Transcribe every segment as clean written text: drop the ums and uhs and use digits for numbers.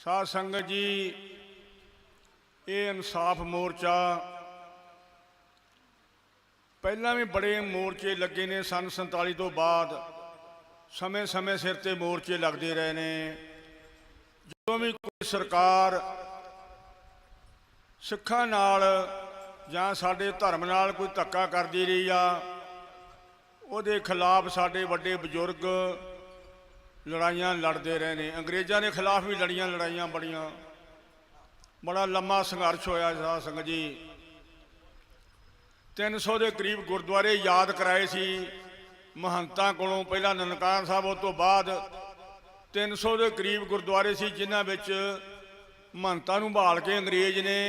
साध संगत जी, ये इंसाफ मोर्चा पहला भी बड़े मोर्चे लगे ने। सन 47 तो बाद समय समय सिर ते मोर्चे लगते रहे ने। जो भी कोई सरकार सिखां नाल जां साडे धर्म नाल कोई धक्का करदी रही आ, उहदे खिलाफ साडे वड्डे बजुर्ग लड़ाइयाँ लड़ते रहे ने। अंग्रेज़ों के खिलाफ भी लड़ियाँ लड़ाइयाँ बड़ियाँ, बड़ा लम्मा संघर्ष होया साध संगत जी। 300 के करीब गुरुद्वारे याद कराए सी महंतां कोलों। पहला ननकाना साहब, उस तो बाद 300 के करीब गुरुद्वारे सी जिन्हां विच महंतां नूं बहाल के अंग्रेज़ ने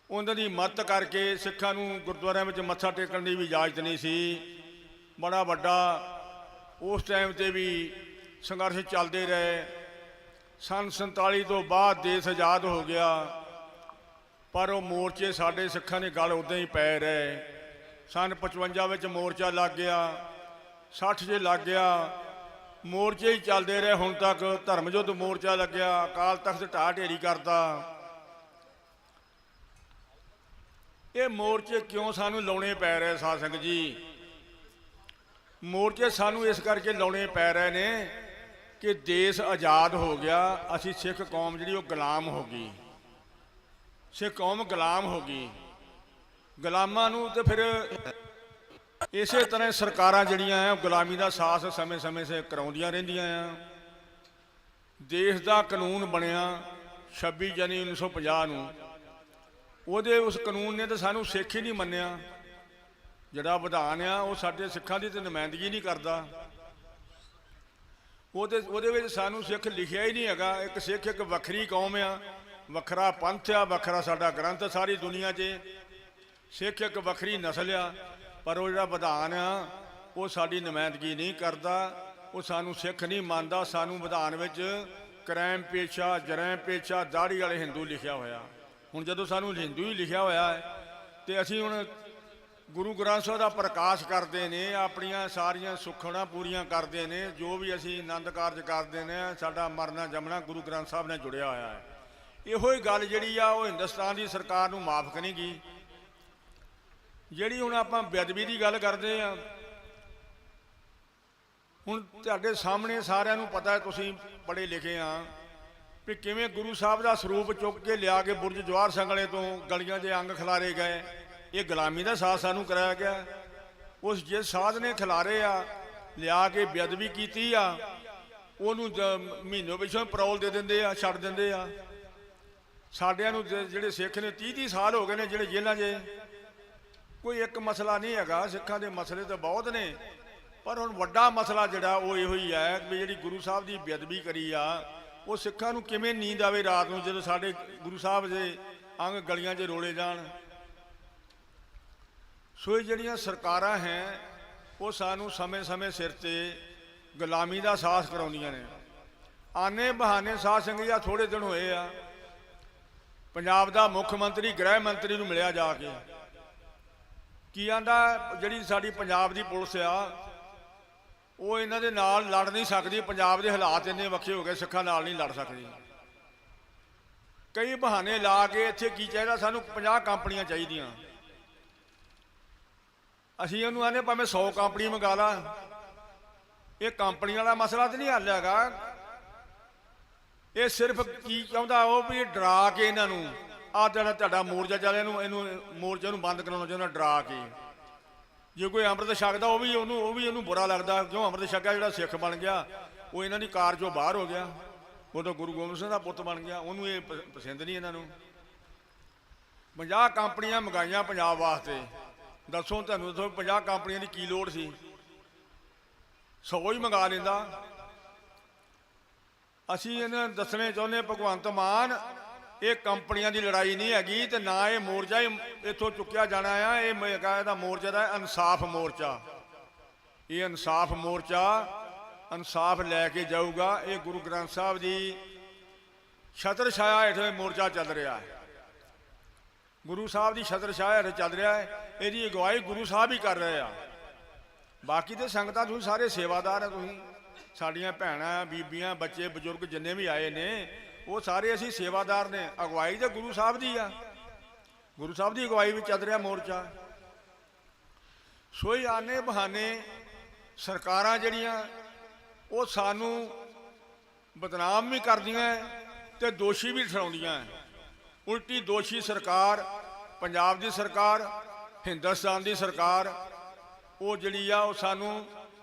उन्हां दी मदद करके सिखां नूं गुरुद्वारियां विच मत्था टेकण दी भी इजाजत नहीं सी। बड़ा वड्डा उस टाइम ते भी संघर्ष चलते रहे। सन 47 तो बाद देश आज़ाद हो गया, पर वो मोर्चे साडे सिखां दे गल उदां ही पै रहे। सन 55 विच मोर्चा लग गया, 60 च लग गया, मोर्चे ही चलते रहे। हुण तक धर्म युद्ध मोर्चा लग्या, अकाल तख्त ढाह ढेरी करता। ये मोर्चे क्यों सानू लाने पै रहे साध संगत जी? मोर्चे सानू इस करके लाने पै रहे ने कि देश आज़ाद हो गया, असी सिख कौम जी गुलाम हो गई। सिख कौम गुलाम हो गई। गुलामां नूं ते फिर इस तरह सरकारां जिहड़ियां हैं गुलामी का साहस समय समय से कराउंदियां रहिंदियां आ। देश का कानून बनया 26 जनवरी 1950 नूं, उहदे उस कानून ने तो सानू सिख ही नहीं मन्निया। जिहड़ा विधान आ वो साडे सिखां दी ते नुमाइंदगी नहीं करता। ਉਹਦੇ ਵਿੱਚ ਸਾਨੂੰ सिख लिखिया ही नहीं हैगा। एक सिख एक ਵੱਖਰੀ कौम आ, ਵੱਖਰਾ पंथ आ, ਵੱਖਰਾ साडा ग्रंथ सारी दुनिया 'ਚ। सिख एक ਵੱਖਰੀ नस्ल आ, पर वो जिहड़ा विधान आ वो साडी नुमाइंदगी नहीं करता। वो सानू सिख नहीं मानता। सानू विधान विच क्राइम पेशा, जरैम पेशा, दाढ़ी वाले हिंदू लिखिया होया। हुण जदों सानू हिंदू ही लिखिया होया है तो असीं हुण गुरु ग्रंथ साहिब का प्रकाश करते हैं, अपनिया सारिया सुखना पूरियां करते हैं। जो भी असी आनंद कारज करते हैं, साडा मरना जमना गुरु ग्रंथ साहब ने जुड़िया होया है। इहो ही गल जिहड़ी आ वो हिंदुस्तान की सरकार नूं माफ करेगी। जिहड़ी हुण आपां बेअदबी की गल करते हैं, हुण तुहाडे सामने सारिआं नूं पता है, तुसीं पढ़े लिखे आ भी किवें गुरु साहब का सरूप चुक के लिया के बुरज जवाहर संगले तो गलियां 'च अंग खिलारे गए। ये गुलामी का साथ सानू कराया गया। उस जिस साध ने खिलारे आ लिया के बेअदबी की आ, उन्होंने महीनों पिछों परौल दे देंगे आ, छड्ड देंगे आ। साडियां नूं जिहड़े सिख ने 30-30 साल हो गए ने जिहड़े जेलां 'च। कोई एक मसला नहीं हैगा, सिखां दे मसले तो बहुत ने, पर हुण वड्डा मसला जिहड़ा वो इहो ही है भी जिहड़ी गुरु साहब की बेअदबी करी आ, वो सिखां नूं किवें नींद आवे रात नूं जदों साडे गुरु साहब दे अंग गलियां 'च रोले जाण। सो जिहड़ियां सरकारां हैं वो सानू समय समय सिर ते गुलामी का एहसास कराउंदियां ने। आने बहाने साध संगत जी थोड़े दिन होए आ, पंजाब का मुख मंत्री गृह मंत्री नूं मिलिया जाके, की आंदा जिहड़ी साडी पंजाब की पुलिस आ वो इन्हां दे नाल लड़ नहीं सकती। पंजाब के हालात इन्ने वखे हो गए, सिखां नाल नहीं लड़ सकती। कई बहाने ला के इत्थे की चाहिदा, सानू 50 कंपनियां चाहीदियां। असीं उन्होंने आने भावें 100 कंपनी मंगा ला, ये कंपनी वाला मसला तो नहीं हल हैगा। ये सिर्फ की चाहता वो भी डरा के इन्हों आ जरा तुहाडा मोर्चा चलिया इनू मोर्चे नूं बंद कराउणा चाहुंदा डरा के। जो कोई अमृत छकदा वो भी बुरा लगता, क्यों अमृत छकिया जिहड़ा सिख बन गया वो इन्हां दी कार चों बाहर हो गया, वो तो गुरु गोबिंद सिंह दा पुत्त बन गया, उन्होंने ये पसंद नहीं। इन्हों 50 कंपनियां मंगाइयां पंजाब वास्ते। दसो तुहानूं दसो 50 कंपनियों की लोड़ सी? 100 ही मंगा लेंदा। असी इन्हें दसने चाहुंदे भगवंत मान ये कंपनियों की लड़ाई नहीं हैगी, तो ना ये मोर्चा ही इत्थों चुक्या जाना है। ये मोर्चा का इंसाफ मोर्चा, ये इंसाफ मोर्चा इंसाफ लैके जाऊगा। ये गुरु ग्रंथ साहब की छत्र छाया हेठ मोर्चा चल रहा है। गुरु साहब की छत्र छाया हेठ चल रहा है। यदी अगवाई गुरु साहब ही कर रहे हैं। बाकी तो संगतां तुसीं सारे सेवादार है, तुसीं साड़ियां भैणां बीबियां बच्चे बजुर्ग जिन्ने भी आए ने ਉਹ ਸਾਰੇ ਅਸੀਂ ਸੇਵਾਦਾਰ ਨੇ। ਅਗਵਾਈ ਤਾਂ ਗੁਰੂ ਸਾਹਿਬ ਦੀ ਆ, ਗੁਰੂ ਸਾਹਿਬ ਦੀ ਅਗਵਾਈ ਵਿੱਚ ਚੱਲ ਰਿਹਾ ਮੋਰਚਾ। ਸੋ ਹੀ ਆਨੇ ਬਹਾਨੇ ਸਰਕਾਰਾਂ ਜਿਹੜੀਆਂ ਉਹ ਸਾਨੂੰ ਬਦਨਾਮ ਵੀ ਕਰਦੀਆਂ ਤੇ ਦੋਸ਼ੀ ਵੀ ਠਹਿਰਾਉਂਦੀਆਂ। ਉਲਟੀ ਦੋਸ਼ੀ ਸਰਕਾਰ, ਪੰਜਾਬ ਦੀ ਸਰਕਾਰ, ਹਿੰਦੁਸਤਾਨ ਦੀ ਸਰਕਾਰ, ਉਹ ਜਿਹੜੀ ਆ ਉਹ ਸਾਨੂੰ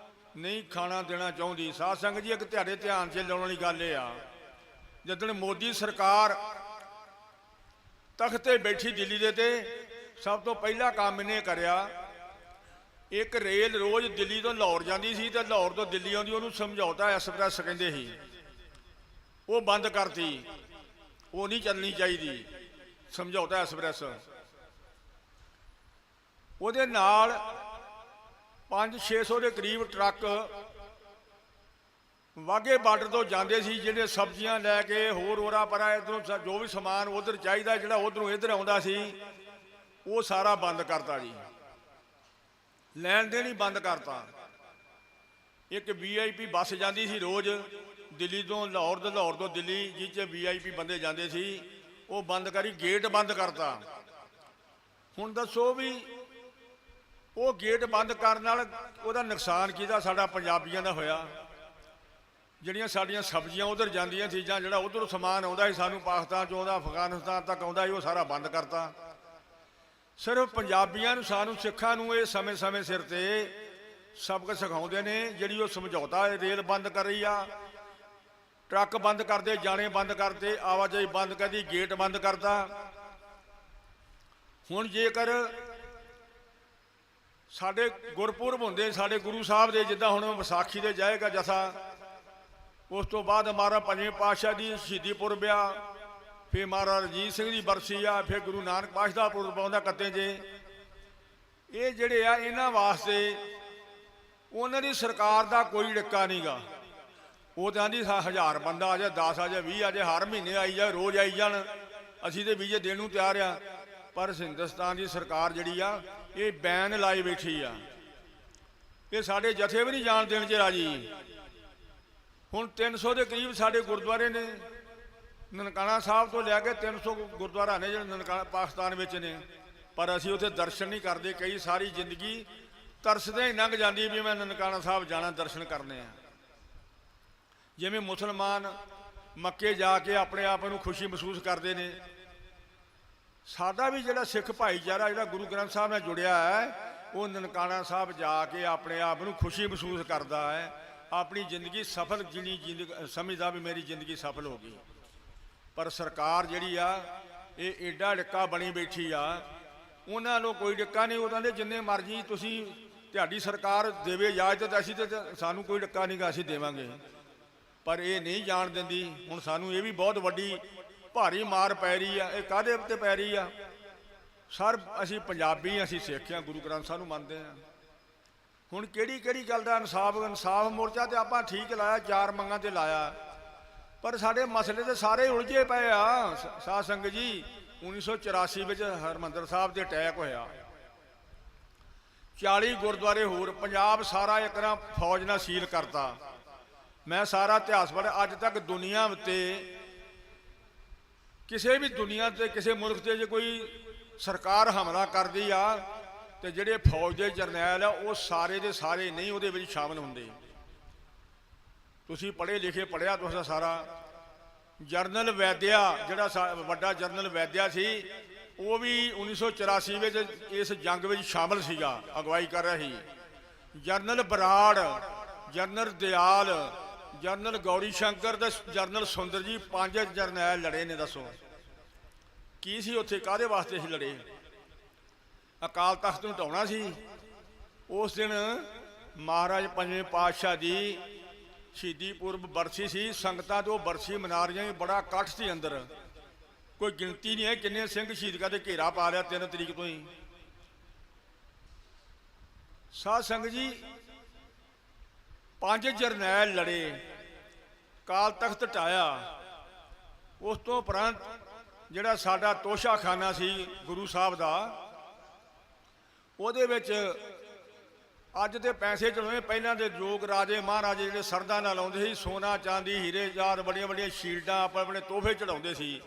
ਨਹੀਂ ਖਾਣਾ ਦੇਣਾ ਚਾਹੁੰਦੀ। ਸਾਧ ਸੰਗਤ ਜੀ, ਇੱਕ ਤੁਹਾਡੇ ਧਿਆਨ 'ਚ ਲਾਉਣ ਵਾਲੀ ਗੱਲ ਇਹ ਆ, ਜਦੋਂ ਮੋਦੀ ਸਰਕਾਰ ਤਖਤ ਤੇ ਬੈਠੀ ਦਿੱਲੀ ਦੇ ਤੇ ਸਭ ਤੋਂ ਪਹਿਲਾ ਕੰਮ ਇਹਨੇ ਕਰਿਆ, ਇੱਕ ਰੇਲ ਰੋਜ਼ ਦਿੱਲੀ ਤੋਂ ਲਾਹੌਰ ਜਾਂਦੀ ਸੀ ਤੇ ਲਾਹੌਰ ਤੋਂ ਦਿੱਲੀ ਆਉਂਦੀ, ਉਹਨੂੰ ਸਮਝੌਤਾ ਐਕਸਪ੍ਰੈਸ ਕਹਿੰਦੇ ਸੀ, ਉਹ ਬੰਦ ਕਰਤੀ। ਉਹ ਨਹੀਂ ਚੱਲਣੀ ਚਾਹੀਦੀ ਸਮਝੌਤਾ ਐਕਸਪ੍ਰੈਸ। ਉਹਦੇ ਨਾਲ 500-600 ਦੇ ਕਰੀਬ ਟਰੱਕ ਵਾਘੇ ਬਾਰਡਰ ਤੋਂ ਜਾਂਦੇ ਸੀ, ਜਿਹੜੇ ਸਬਜ਼ੀਆਂ ਲੈ ਕੇ ਹੋਰ ਹੋਰਾ ਪਰਾ ਇੱਧਰੋਂ ਜੋ ਵੀ ਸਮਾਨ ਉਧਰ ਚਾਹੀਦਾ ਜਿਹੜਾ ਉਧਰੋਂ ਇੱਧਰ ਆਉਂਦਾ ਸੀ, ਉਹ ਸਾਰਾ ਬੰਦ ਕਰਤਾ ਜੀ। ਲੈਣ ਦੇਣ ਹੀ ਬੰਦ ਕਰਤਾ। ਇੱਕ VIP ਬੱਸ ਜਾਂਦੀ ਸੀ ਰੋਜ਼ ਦਿੱਲੀ ਤੋਂ ਲਾਹੌਰ ਤੇ ਲਾਹੌਰ ਤੋਂ ਦਿੱਲੀ, ਜਿਸ 'ਚ VIP ਬੰਦੇ ਜਾਂਦੇ ਸੀ, ਉਹ ਬੰਦ ਕਰੀ, ਗੇਟ ਬੰਦ ਕਰਤਾ। ਹੁਣ ਦੱਸੋ ਵੀ ਉਹ ਗੇਟ ਬੰਦ ਕਰਨ ਨਾਲ ਉਹਦਾ ਨੁਕਸਾਨ ਕਿਹਦਾ? ਸਾਡਾ ਪੰਜਾਬੀਆਂ ਦਾ ਹੋਇਆ। ਜਿਹੜੀਆਂ ਸਾਡੀਆਂ ਸਬਜ਼ੀਆਂ ਉਧਰ ਜਾਂਦੀਆਂ ਚੀਜ਼ਾਂ, ਜਿਹੜਾ ਉਧਰੋਂ ਸਮਾਨ ਆਉਂਦਾ ਸੀ ਸਾਨੂੰ ਪਾਕਿਸਤਾਨ 'ਚੋਂ ਆਉਂਦਾ, ਅਫਗਾਨਿਸਤਾਨ ਤੱਕ ਆਉਂਦਾ ਸੀ, ਉਹ ਸਾਰਾ ਬੰਦ ਕਰਤਾ। ਸਿਰਫ ਪੰਜਾਬੀਆਂ ਨੂੰ, ਸਾਨੂੰ ਸਿੱਖਾਂ ਨੂੰ ਇਹ ਸਮੇਂ-ਸਮੇਂ ਸਿਰ ਤੇ ਸਬਕ ਸਿਖਾਉਂਦੇ ਨੇ। ਜਿਹੜੀ ਉਹ ਸਮਝੌਤਾ ਰੇਲ ਬੰਦ ਕਰ ਰਹੀ ਆ, ਟਰੱਕ ਬੰਦ ਕਰਦੇ, ਜਾਣੇ ਬੰਦ ਕਰਦੇ, ਆਵਾਜਾਈ ਬੰਦ ਕਰਦੀ, ਗੇਟ ਬੰਦ ਕਰਤਾ। ਹੁਣ ਜੇਕਰ ਸਾਡੇ ਗੁਰਪੁਰਬ ਹੁੰਦੇ ਸਾਡੇ ਗੁਰੂ ਸਾਹਿਬ ਦੇ, ਜਿੱਦਾਂ ਹੁਣ ਵਿਸਾਖੀ ਦੇ ਜਾਏਗਾ ਜਥਾ, ਉਸ ਤੋਂ ਬਾਅਦ ਮਹਾਰਾਜ ਪੰਜਵੇਂ ਪਾਤਸ਼ਾਹ ਦੀ ਸ਼ਹੀਦੀ ਪੁਰਬ ਆ, ਫਿਰ ਮਹਾਰਾਜ ਰਣਜੀਤ ਸਿੰਘ ਦੀ ਬਰਸੀ ਆ, ਫਿਰ ਗੁਰੂ ਨਾਨਕ ਪਾਤਸ਼ਾਹ ਦਾ ਪੁਰਬ ਆਉਂਦਾ 31 ਜੇ। ਇਹ ਜਿਹੜੇ ਆ ਇਹਨਾਂ ਵਾਸਤੇ ਉਹਨਾਂ ਦੀ ਸਰਕਾਰ ਦਾ ਕੋਈ ਡਿੱਕਾ ਨਹੀਂ ਗਾ। ਉਹ ਤਾਂ ਆਂਦੀ 1000 ਬੰਦਾ ਆ ਜਾਏ, 10 ਆ ਜਾਏ, 20 ਆ ਜਾਏ, ਹਰ ਮਹੀਨੇ ਆਈ ਜਾਏ, ਰੋਜ਼ ਆਈ ਜਾਣ, ਅਸੀਂ ਤੇ ਵੀਜ਼ੇ ਦੇਣ ਨੂੰ ਤਿਆਰ ਆ। ਪਰ ਹਿੰਦੁਸਤਾਨ ਦੀ ਸਰਕਾਰ ਜਿਹੜੀ ਆ ਇਹ ਬੈਨ ਲਾਈ ਬੈਠੀ ਆ। ਇਹ ਸਾਡੇ ਜਥੇ ਵੀ ਨਹੀਂ ਜਾਣ ਦੇਣ 'ਚ ਰਾਜੀ। ਹੁਣ 300 ਦੇ ਕਰੀਬ ਸਾਡੇ ਗੁਰਦੁਆਰੇ ਨੇ, ਨਨਕਾਣਾ ਸਾਹਿਬ ਤੋਂ ਲੈ ਕੇ 300 ਗੁਰਦੁਆਰਾ ਨੇ ਜਿਹੜੇ ਨਨਕਾਣਾ ਪਾਕਿਸਤਾਨ ਵਿੱਚ ਨੇ, ਪਰ ਅਸੀਂ ਉੱਥੇ ਦਰਸ਼ਨ ਨਹੀਂ ਕਰਦੇ। ਕਈ ਸਾਰੀ ਜ਼ਿੰਦਗੀ ਤਰਸਦੇ ਹੀ ਲੰਘ ਜਾਂਦੀ ਵੀ ਮੈਂ ਨਨਕਾਣਾ ਸਾਹਿਬ ਜਾਣਾ, ਦਰਸ਼ਨ ਕਰਨੇ ਆ। ਜਿਵੇਂ ਮੁਸਲਮਾਨ ਮੱਕੇ ਜਾ ਕੇ ਆਪਣੇ ਆਪ ਨੂੰ ਖੁਸ਼ੀ ਮਹਿਸੂਸ ਕਰਦੇ ਨੇ, ਸਾਡਾ ਵੀ ਜਿਹੜਾ ਸਿੱਖ ਭਾਈਚਾਰਾ ਜਿਹੜਾ ਗੁਰੂ ਗ੍ਰੰਥ ਸਾਹਿਬ ਨਾਲ ਜੁੜਿਆ ਹੈ, ਉਹ ਨਨਕਾਣਾ ਸਾਹਿਬ ਜਾ ਕੇ ਆਪਣੇ ਆਪ ਨੂੰ ਖੁਸ਼ੀ ਮਹਿਸੂਸ ਕਰਦਾ ਹੈ, ਆਪਣੀ ਜ਼ਿੰਦਗੀ ਸਫਲ ਜਿਣੀ ਸਮਝਦਾ ਵੀ ਮੇਰੀ ਜ਼ਿੰਦਗੀ ਸਫਲ ਹੋ ਗਈ। ਪਰ ਸਰਕਾਰ ਜਿਹੜੀ ਆ ਇਹ ਏਡਾ ਡਿੱਕਾ ਬਣੀ ਬੈਠੀ ਆ, ਉਹਨਾਂ ਨੂੰ ਕੋਈ ਡਿੱਕਾ ਨਹੀਂ। ਉਹਨਾਂ ਦੇ ਜਿੰਨੇ ਮਰਜ਼ੀ ਤੁਸੀਂ, ਤੁਹਾਡੀ ਸਰਕਾਰ ਦੇਵੇ ਇਜਾਜ਼ਤ, ਅਸੀਂ ਤੇ ਸਾਨੂੰ ਕੋਈ ਡਿੱਕਾ ਨਹੀਂ ਗਾ, ਅਸੀਂ ਦੇਵਾਂਗੇ, ਪਰ ਇਹ ਨਹੀਂ ਜਾਣ ਦਿੰਦੀ। ਹੁਣ ਸਾਨੂੰ ਇਹ ਵੀ ਬਹੁਤ ਵੱਡੀ ਭਾਰੀ ਮਾਰ ਪੈ ਰਹੀ ਆ। ਇਹ ਕਾਹਦੇ ਉੱਤੇ ਪੈ ਰਹੀ ਆ? ਸਰ ਅਸੀਂ ਪੰਜਾਬੀ, ਅਸੀਂ ਸਿੱਖ ਆ, ਗੁਰੂ ਗ੍ਰੰਥ ਸਾਹਿਬ ਨੂੰ ਮੰਨਦੇ ਆ। ਹੁਣ ਕਿਹੜੀ ਗੱਲ ਦਾ ਇਨਸਾਫ ਮੋਰਚਾ ਤੇ ਆਪਾਂ ਠੀਕ ਲਾਇਆ, 4 ਮੰਗਾਂ ਤੇ ਲਾਇਆ, ਪਰ ਸਾਡੇ ਮਸਲੇ ਤੇ ਸਾਰੇ ਉਲਝੇ ਪਏ ਆ। ਸਾਧ ਸੰਗਤ ਜੀ, 1984 ਵਿੱਚ ਹਰਿਮੰਦਰ ਸਾਹਿਬ ਤੇ ਅਟੈਕ ਹੋਇਆ, 40 ਗੁਰਦੁਆਰੇ ਹੋਰ, ਪੰਜਾਬ ਸਾਰਾ ਇੱਕ ਨਾ ਫੌਜ ਨਾਲ ਸੀਲ ਕਰਤਾ। ਮੈਂ ਸਾਰਾ ਇਤਿਹਾਸ ਪੜ੍ਹਿਆ। ਅੱਜ ਤੱਕ ਦੁਨੀਆ ਉੱਤੇ ਕਿਸੇ ਵੀ ਦੁਨੀਆ ਤੇ ਕਿਸੇ ਮੁਲਕ ਤੇ ਜੇ ਕੋਈ ਸਰਕਾਰ ਹਮਲਾ ਕਰਦੀ ਆ ਤੇ ਜਿਹੜੇ ਫੌਜ ਦੇ ਜਰਨੈਲ ਆ ਉਹ ਸਾਰੇ ਦੇ ਸਾਰੇ ਨਹੀਂ ਉਹਦੇ ਵਿੱਚ ਸ਼ਾਮਲ ਹੁੰਦੇ। ਤੁਸੀਂ ਪੜ੍ਹੇ ਲਿਖੇ ਪੜ੍ਹਿਆ ਤੁਸੀਂ ਸਾਰਾ। ਜਰਨਲ ਵੈਦਿਆ ਜਿਹੜਾ ਵੱਡਾ ਜਰਨਲ ਵੈਦਿਆ ਸੀ, ਉਹ ਵੀ 1984 ਵਿੱਚ ਇਸ ਜੰਗ ਵਿੱਚ ਸ਼ਾਮਲ ਸੀਗਾ, ਅਗਵਾਈ ਕਰ ਰਿਹਾ ਸੀ। ਜਰਨਲ ਬਰਾੜ, ਜਰਨਲ ਦਿਆਲ, ਜਰਨਲ ਗੌਰੀ ਸ਼ੰਕਰ ਤੇ ਜਰਨਲ ਸੁੰਦਰ ਜੀ, 5 ਜਰਨੈਲ ਲੜੇ ਨੇ। ਦੱਸੋ ਕੀ ਸੀ ਉੱਥੇ, ਕਾਹਦੇ ਵਾਸਤੇ ਸੀ ਲੜੇ? ਅਕਾਲ ਤਖਤ ਨੂੰ ਢਾਉਣਾ ਸੀ। ਉਸ ਦਿਨ ਮਹਾਰਾਜ ਪੰਜਵੇਂ ਪਾਤਸ਼ਾਹ ਦੀ ਸ਼ਹੀਦੀ ਪੁਰਬ ਬਰਸੀ ਸੀ। ਸੰਗਤਾਂ ਤੋਂ ਬਰਸੀ ਮਨਾ ਰਹੀਆਂ, ਬੜਾ ਇਕੱਠ ਸੀ ਅੰਦਰ, ਕੋਈ ਗਿਣਤੀ ਨਹੀਂ ਹੈ ਕਿੰਨੇ ਸਿੰਘ ਸ਼ਹੀਦਾਂ ਦੇ ਘੇਰਾ ਪਾ ਲਿਆ 3 ਤਰੀਕ ਤੋਂ ਹੀ। ਸਾਧ ਸੰਗਤ ਜੀ, 5 ਜਰਨੈਲ ਲੜੇ, ਕਾਲ ਤਖਤ ਢਾਇਆ। ਉਸ ਤੋਂ ਉਪਰੰਤ ਜਿਹੜਾ ਸਾਡਾ ਤੋਸ਼ਾਖਾਨਾ ਸੀ ਗੁਰੂ ਸਾਹਿਬ ਦਾ, ਉਹਦੇ ਵਿੱਚ ਅੱਜ ਦੇ ਪੈਸੇ ਚਲਾਉਣੇ, ਪਹਿਲਾਂ ਦੇ ਲੋਕ ਰਾਜੇ ਮਹਾਰਾਜੇ ਜਿਹੜੇ ਸਰਦਾ ਨਾਲ ਲਾਉਂਦੇ ਸੀ, ਸੋਨਾ ਚਾਂਦੀ ਹੀਰੇ ਜਵਾਹਰ ਵੱਡੀਆਂ ਵੱਡੀਆਂ ਸ਼ੀਲਡਾਂ ਆਪਣੇ ਆਪਣੇ ਤੋਹਫੇ ਚੜਾਉਂਦੇ ਸੀ।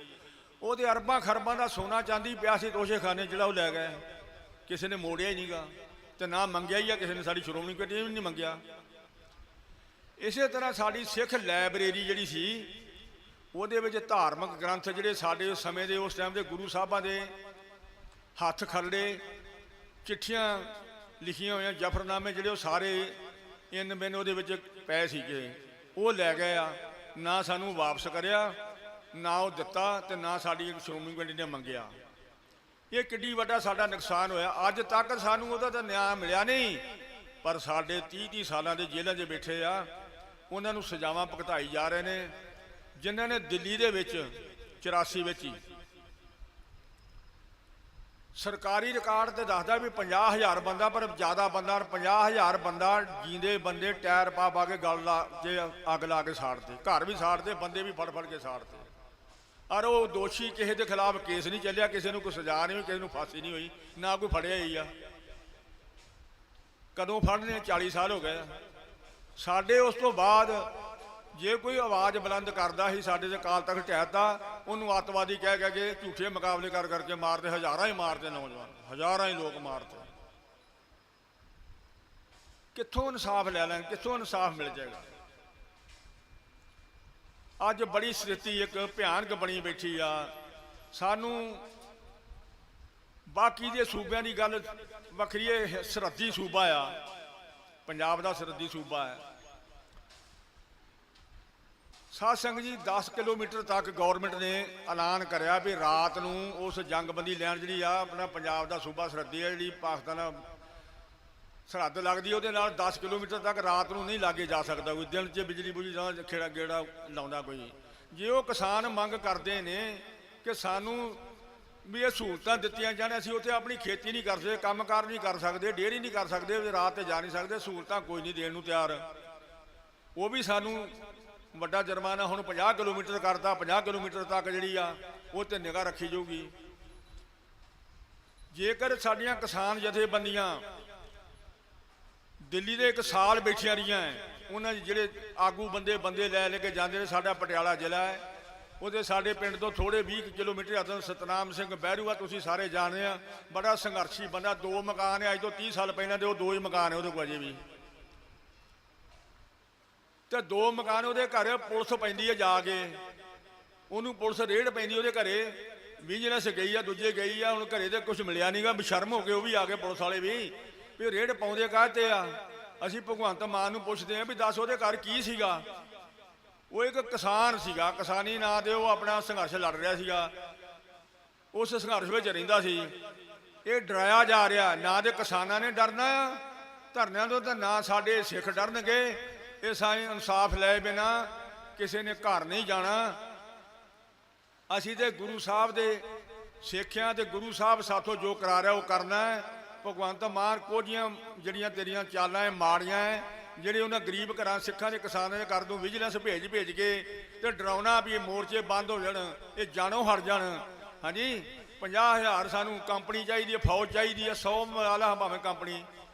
ਉਹਦੇ ਅਰਬਾਂ ਖਰਬਾਂ ਦਾ ਸੋਨਾ ਚਾਂਦੀ ਪਿਆ ਸੀ ਤੋਸ਼ੇ ਖਾਨੇ, ਜਿਹੜਾ ਉਹ ਲੈ ਗਏ, ਕਿਸੇ ਨੇ ਮੋੜਿਆ ਹੀ ਨਹੀਂਗਾ ਤੇ ਨਾ ਮੰਗਿਆ ਹੀ ਆ ਕਿਸੇ ਨੇ। ਸਾਡੀ ਸ਼੍ਰੋਮਣੀ ਕਮੇਟੀ ਨੇ ਵੀ ਨਹੀਂ ਮੰਗਿਆ। ਇਸੇ ਤਰ੍ਹਾਂ ਸਾਡੀ ਸਿੱਖ ਲਾਇਬ੍ਰੇਰੀ ਜਿਹੜੀ ਸੀ, ਉਹਦੇ ਵਿੱਚ ਧਾਰਮਿਕ ਗ੍ਰੰਥ ਜਿਹੜੇ ਸਾਡੇ ਉਸ ਸਮੇਂ ਦੇ, ਉਸ ਟਾਈਮ ਦੇ ਗੁਰੂ ਸਾਹਿਬਾਂ ਦੇ ਹੱਥ ਖਰੜੇ, ਚਿੱਠੀਆਂ ਲਿਖੀਆਂ ਹੋਈਆਂ, ਜਫਰਨਾਮੇ ਜਿਹੜੇ, ਉਹ ਸਾਰੇ ਇਨ ਬਿਨ ਉਹਦੇ ਵਿੱਚ ਪਏ ਸੀਗੇ, ਉਹ ਲੈ ਗਏ ਆ। ਨਾ ਸਾਨੂੰ ਵਾਪਸ ਕਰਿਆ, ਨਾ ਉਹ ਦਿੱਤਾ, ਤੇ ਨਾ ਸਾਡੀ ਸ਼੍ਰੋਮਣੀ ਕਮੇਟੀ ਨੇ ਮੰਗਿਆ। ਇਹ ਕਿੱਡੀ ਵੱਡਾ ਸਾਡਾ ਨੁਕਸਾਨ ਹੋਇਆ। ਅੱਜ ਤੱਕ ਸਾਨੂੰ ਉਹਦਾ ਤਾਂ ਨਿਆਂ ਮਿਲਿਆ ਨਹੀਂ, ਪਰ ਸਾਡੇ 30-30 ਸਾਲਾਂ ਦੇ ਜੇਲ੍ਹਾਂ 'ਚ ਬੈਠੇ ਆ, ਉਹਨਾਂ ਨੂੰ ਸਜ਼ਾਵਾਂ ਭੁਗਤਾਈ ਜਾ ਰਹੇ ਨੇ, ਜਿਨ੍ਹਾਂ ਨੇ ਦਿੱਲੀ ਦੇ ਵਿੱਚ 84 ਵਿੱਚ ਹੀ ਸਰਕਾਰੀ ਰਿਕਾਰਡ ਤੇ ਦੱਸਦਾ ਵੀ 50,000 ਬੰਦਾ, ਪਰ ਜ਼ਿਆਦਾ ਬੰਦਾ 50,000 ਬੰਦਾ ਜੀਂਦੇ ਬੰਦੇ ਟਾਇਰ ਪਾ ਪਾ ਕੇ ਗਲ ਲਾ ਕੇ ਅੱਗ ਲਾ ਕੇ ਸਾੜਦੇ, ਘਰ ਵੀ ਸਾੜਦੇ, ਬੰਦੇ ਵੀ ਫੜ ਫੜ ਕੇ ਸਾੜਦੇ। ਔਰ ਉਹ ਦੋਸ਼ੀ, ਕਿਸੇ ਦੇ ਖਿਲਾਫ ਕੇਸ ਨਹੀਂ ਚੱਲਿਆ, ਕਿਸੇ ਨੂੰ ਕੋਈ ਸਜ਼ਾ ਨਹੀਂ ਹੋਈ, ਕਿਸੇ ਨੂੰ ਫਾਂਸੀ ਨਹੀਂ ਹੋਈ, ਨਾ ਕੋਈ ਫੜਿਆ ਹੀ ਆ। ਕਦੋਂ ਫੜਨੇ? 40 ਸਾਲ ਹੋ ਗਏ ਸਾਡੇ। ਉਸ ਤੋਂ ਬਾਅਦ ਜੇ ਕੋਈ ਆਵਾਜ਼ ਬੁਲੰਦ ਕਰਦਾ ਸੀ, ਸਾਡੇ ਦੇ ਕਾਲ ਤੱਕ ਢਹਿਤਾ, ਉਹਨੂੰ ਅੱਤਵਾਦੀ ਕਹਿ ਕਹਿ ਕੇ ਝੂਠੇ ਮੁਕਾਬਲੇ ਕਰ ਕਰਕੇ ਮਾਰਦੇ, ਹਜ਼ਾਰਾਂ ਹੀ ਮਾਰਦੇ, ਨੌਜਵਾਨ ਹਜ਼ਾਰਾਂ ਹੀ ਲੋਕ ਮਾਰਦੇ। ਕਿੱਥੋਂ ਇਨਸਾਫ ਲੈ ਲੈਣ, ਕਿੱਥੋਂ ਇਨਸਾਫ ਮਿਲ ਜਾਏਗਾ? ਅੱਜ ਬੜੀ ਸਥਿਤੀ ਇੱਕ ਭਿਆਨਕ ਬਣੀ ਬੈਠੀ ਆ। ਸਾਨੂੰ ਬਾਕੀ ਦੇ ਸੂਬਿਆਂ ਦੀ ਗੱਲ ਵੱਖਰੀ ਹੈ, ਸਰਹੱਦੀ ਸੂਬਾ ਆ ਪੰਜਾਬ ਦਾ, ਸਰਹੱਦੀ ਸੂਬਾ ਹੈ। ਸਾਧ ਸੰਗਤ ਜੀ, 10 ਕਿਲੋਮੀਟਰ ਤੱਕ ਗੌਰਮੈਂਟ ਨੇ ਐਲਾਨ ਕਰਿਆ ਵੀ ਰਾਤ ਨੂੰ ਉਸ ਜੰਗਬੰਦੀ ਲਾਈਨ ਜਿਹੜੀ ਆ, ਆਪਣਾ ਪੰਜਾਬ ਦਾ ਸੂਬਾ ਸਰਹੱਦੀ ਹੈ, ਜਿਹੜੀ ਪਾਕਿਸਤਾਨ ਨਾਲ ਸਰਹੱਦ ਲੱਗਦੀ, ਉਹਦੇ ਨਾਲ 10 ਕਿਲੋਮੀਟਰ ਤੱਕ ਰਾਤ ਨੂੰ ਨਹੀਂ ਲਾਗੇ ਜਾ ਸਕਦਾ ਕੋਈ। ਦਿਨ 'ਚ ਬਿਜਲੀ ਬੁਜਲੀ ਦਾ ਖੇੜਾ ਗੇੜਾ ਲਾਉਂਦਾ ਕੋਈ। ਜੇ ਉਹ ਕਿਸਾਨ ਮੰਗ ਕਰਦੇ ਨੇ ਕਿ ਸਾਨੂੰ ਵੀ ਇਹ ਸਹੂਲਤਾਂ ਦਿੱਤੀਆਂ ਜਾਣ, ਅਸੀਂ ਉੱਥੇ ਆਪਣੀ ਖੇਤੀ ਨਹੀਂ ਕਰ ਸਕਦੇ, ਕੰਮਕਾਰ ਨਹੀਂ ਕਰ ਸਕਦੇ, ਡੇਅਰੀ ਨਹੀਂ ਕਰ ਸਕਦੇ, ਰਾਤ 'ਤੇ ਜਾ ਨਹੀਂ ਸਕਦੇ, ਸਹੂਲਤਾਂ ਕੋਈ ਨਹੀਂ ਦੇਣ ਨੂੰ ਤਿਆਰ। ਉਹ ਵੀ ਸਾਨੂੰ ਵੱਡਾ ਜੁਰਮਾਨਾ ਹੁਣ 50 ਕਿਲੋਮੀਟਰ ਕਰਦਾ, 50 ਕਿਲੋਮੀਟਰ ਤੱਕ ਜਿਹੜੀ ਆ ਉਹ 'ਤੇ ਨਿਗਾਹ ਰੱਖੀ ਜਾਊਗੀ। ਜੇਕਰ ਸਾਡੀਆਂ ਕਿਸਾਨ ਜਥੇਬੰਦੀਆਂ ਦਿੱਲੀ ਦੇ 1 ਸਾਲ ਬੈਠੀਆਂ ਰਹੀਆਂ, ਉਹਨਾਂ ਦੇ ਜਿਹੜੇ ਆਗੂ ਬੰਦੇ ਲੈ ਕੇ ਜਾਂਦੇ ਨੇ। ਸਾਡਾ ਪਟਿਆਲਾ ਜ਼ਿਲ੍ਹਾ ਹੈ, ਉਹਦੇ ਸਾਡੇ ਪਿੰਡ ਤੋਂ ਥੋੜ੍ਹੇ 20 ਕਿਲੋਮੀਟਰ ਅਦਰ ਸਤਨਾਮ ਸਿੰਘ ਬਹਿਰੂ ਆ, ਤੁਸੀਂ ਸਾਰੇ ਜਾਣਦੇ ਆ, ਬੜਾ ਸੰਘਰਸ਼ੀ ਬੰਦਾ। 2 ਮਕਾਨ ਹੈ, ਅੱਜ ਤੋਂ 30 ਸਾਲ ਪਹਿਲਾਂ ਦੇ ਉਹ 2 ਹੀ ਮਕਾਨ ਹੈ ਉਹਦੇ ਕੋਲ ਅਜੇ ਵੀ, ਤੇ 2 ਮਕਾਨ ਉਹਦੇ ਘਰ ਪੁਲਿਸ ਪੈਂਦੀ ਹੈ, ਜਾ ਕੇ ਉਹਨੂੰ ਪੁਲਿਸ ਰੇਡ ਪੈਂਦੀ ਉਹਦੇ ਘਰੇ। ਵਿਜੀਲੈਂਸ ਗਈ ਆ, ਦੂਜੇ ਗਈ ਆ, ਹੁਣ ਘਰੇ ਤੇ ਕੁਝ ਮਿਲਿਆ ਨਹੀਂਗਾ, ਬੇਸ਼ਰਮ ਹੋ ਗਏ ਉਹ ਵੀ ਆ ਗਏ, ਪੁਲਿਸ ਵਾਲੇ ਵੀ ਰੇਡ ਪਾਉਂਦੇ ਕਾਹਤੇ ਆ। ਅਸੀਂ ਭਗਵੰਤ ਮਾਨ ਨੂੰ ਪੁੱਛਦੇ ਆ ਵੀ ਦੱਸ ਉਹਦੇ ਘਰ ਕੀ ਸੀਗਾ। ਉਹ ਇੱਕ ਕਿਸਾਨ ਸੀਗਾ, ਕਿਸਾਨੀ ਨਾਂ ਤੇ ਉਹ ਆਪਣਾ ਸੰਘਰਸ਼ ਲੜ ਰਿਹਾ ਸੀਗਾ, ਉਸ ਸੰਘਰਸ਼ ਵਿੱਚ ਰਹਿੰਦਾ ਸੀ। ਇਹ ਡਰਾਇਆ ਜਾ ਰਿਹਾ, ਨਾ ਦੇ ਕਿਸਾਨਾਂ ਨੇ ਡਰਨਾ ਧਰਨਿਆਂ ਤੋਂ, ਤਾਂ ਨਾ ਸਾਡੇ ਸਿੱਖ ਡਰਨਗੇ। ਇਹ ਸਾਰੇ ਇਨਸਾਫ ਲੈ ਬਿਨਾ ਕਿਸੇ ਨੇ ਘਰ ਨਹੀਂ ਜਾਣਾ। ਅਸੀਂ ਤੇ ਗੁਰੂ ਸਾਹਿਬ ਦੇ ਸਿੱਖਿਆ, ਤੇ ਗੁਰੂ ਸਾਹਿਬ ਸਾਥੋਂ ਜੋ ਕਰਾ ਰਿਹਾ ਉਹ ਕਰਨਾ ਹੈ। ਭਗਵੰਤ ਮਾਨ ਕੁਝੀਆਂ ਜਿਹੜੀਆਂ ਤੇਰੀਆਂ ਚਾਲਾਂ ਹੈ ਮਾੜੀਆਂ ਹੈ, ਜਿਹੜੇ ਉਹਨਾਂ ਗਰੀਬ ਘਰਾਂ ਸਿੱਖਾਂ ਦੇ ਕਿਸਾਨਾਂ ਦੇ ਕਰ ਦੂੰ, ਵਿਜੀਲੈਂਸ ਭੇਜ ਕੇ ਤੇ ਡਰਾਉਣਾ ਵੀ ਇਹ ਮੋਰਚੇ ਬੰਦ ਹੋ ਜਾਣ, ਇਹ ਜਾਣੋਂ ਹਟ ਜਾਣ। ਹਾਂਜੀ, 50,000 ਸਾਨੂੰ ਕੰਪਨੀ ਚਾਹੀਦੀ ਹੈ, ਫੌਜ ਚਾਹੀਦੀ ਹੈ, 100 ਵਾਲਾ ਭਾਵੇਂ ਕੰਪਨੀ,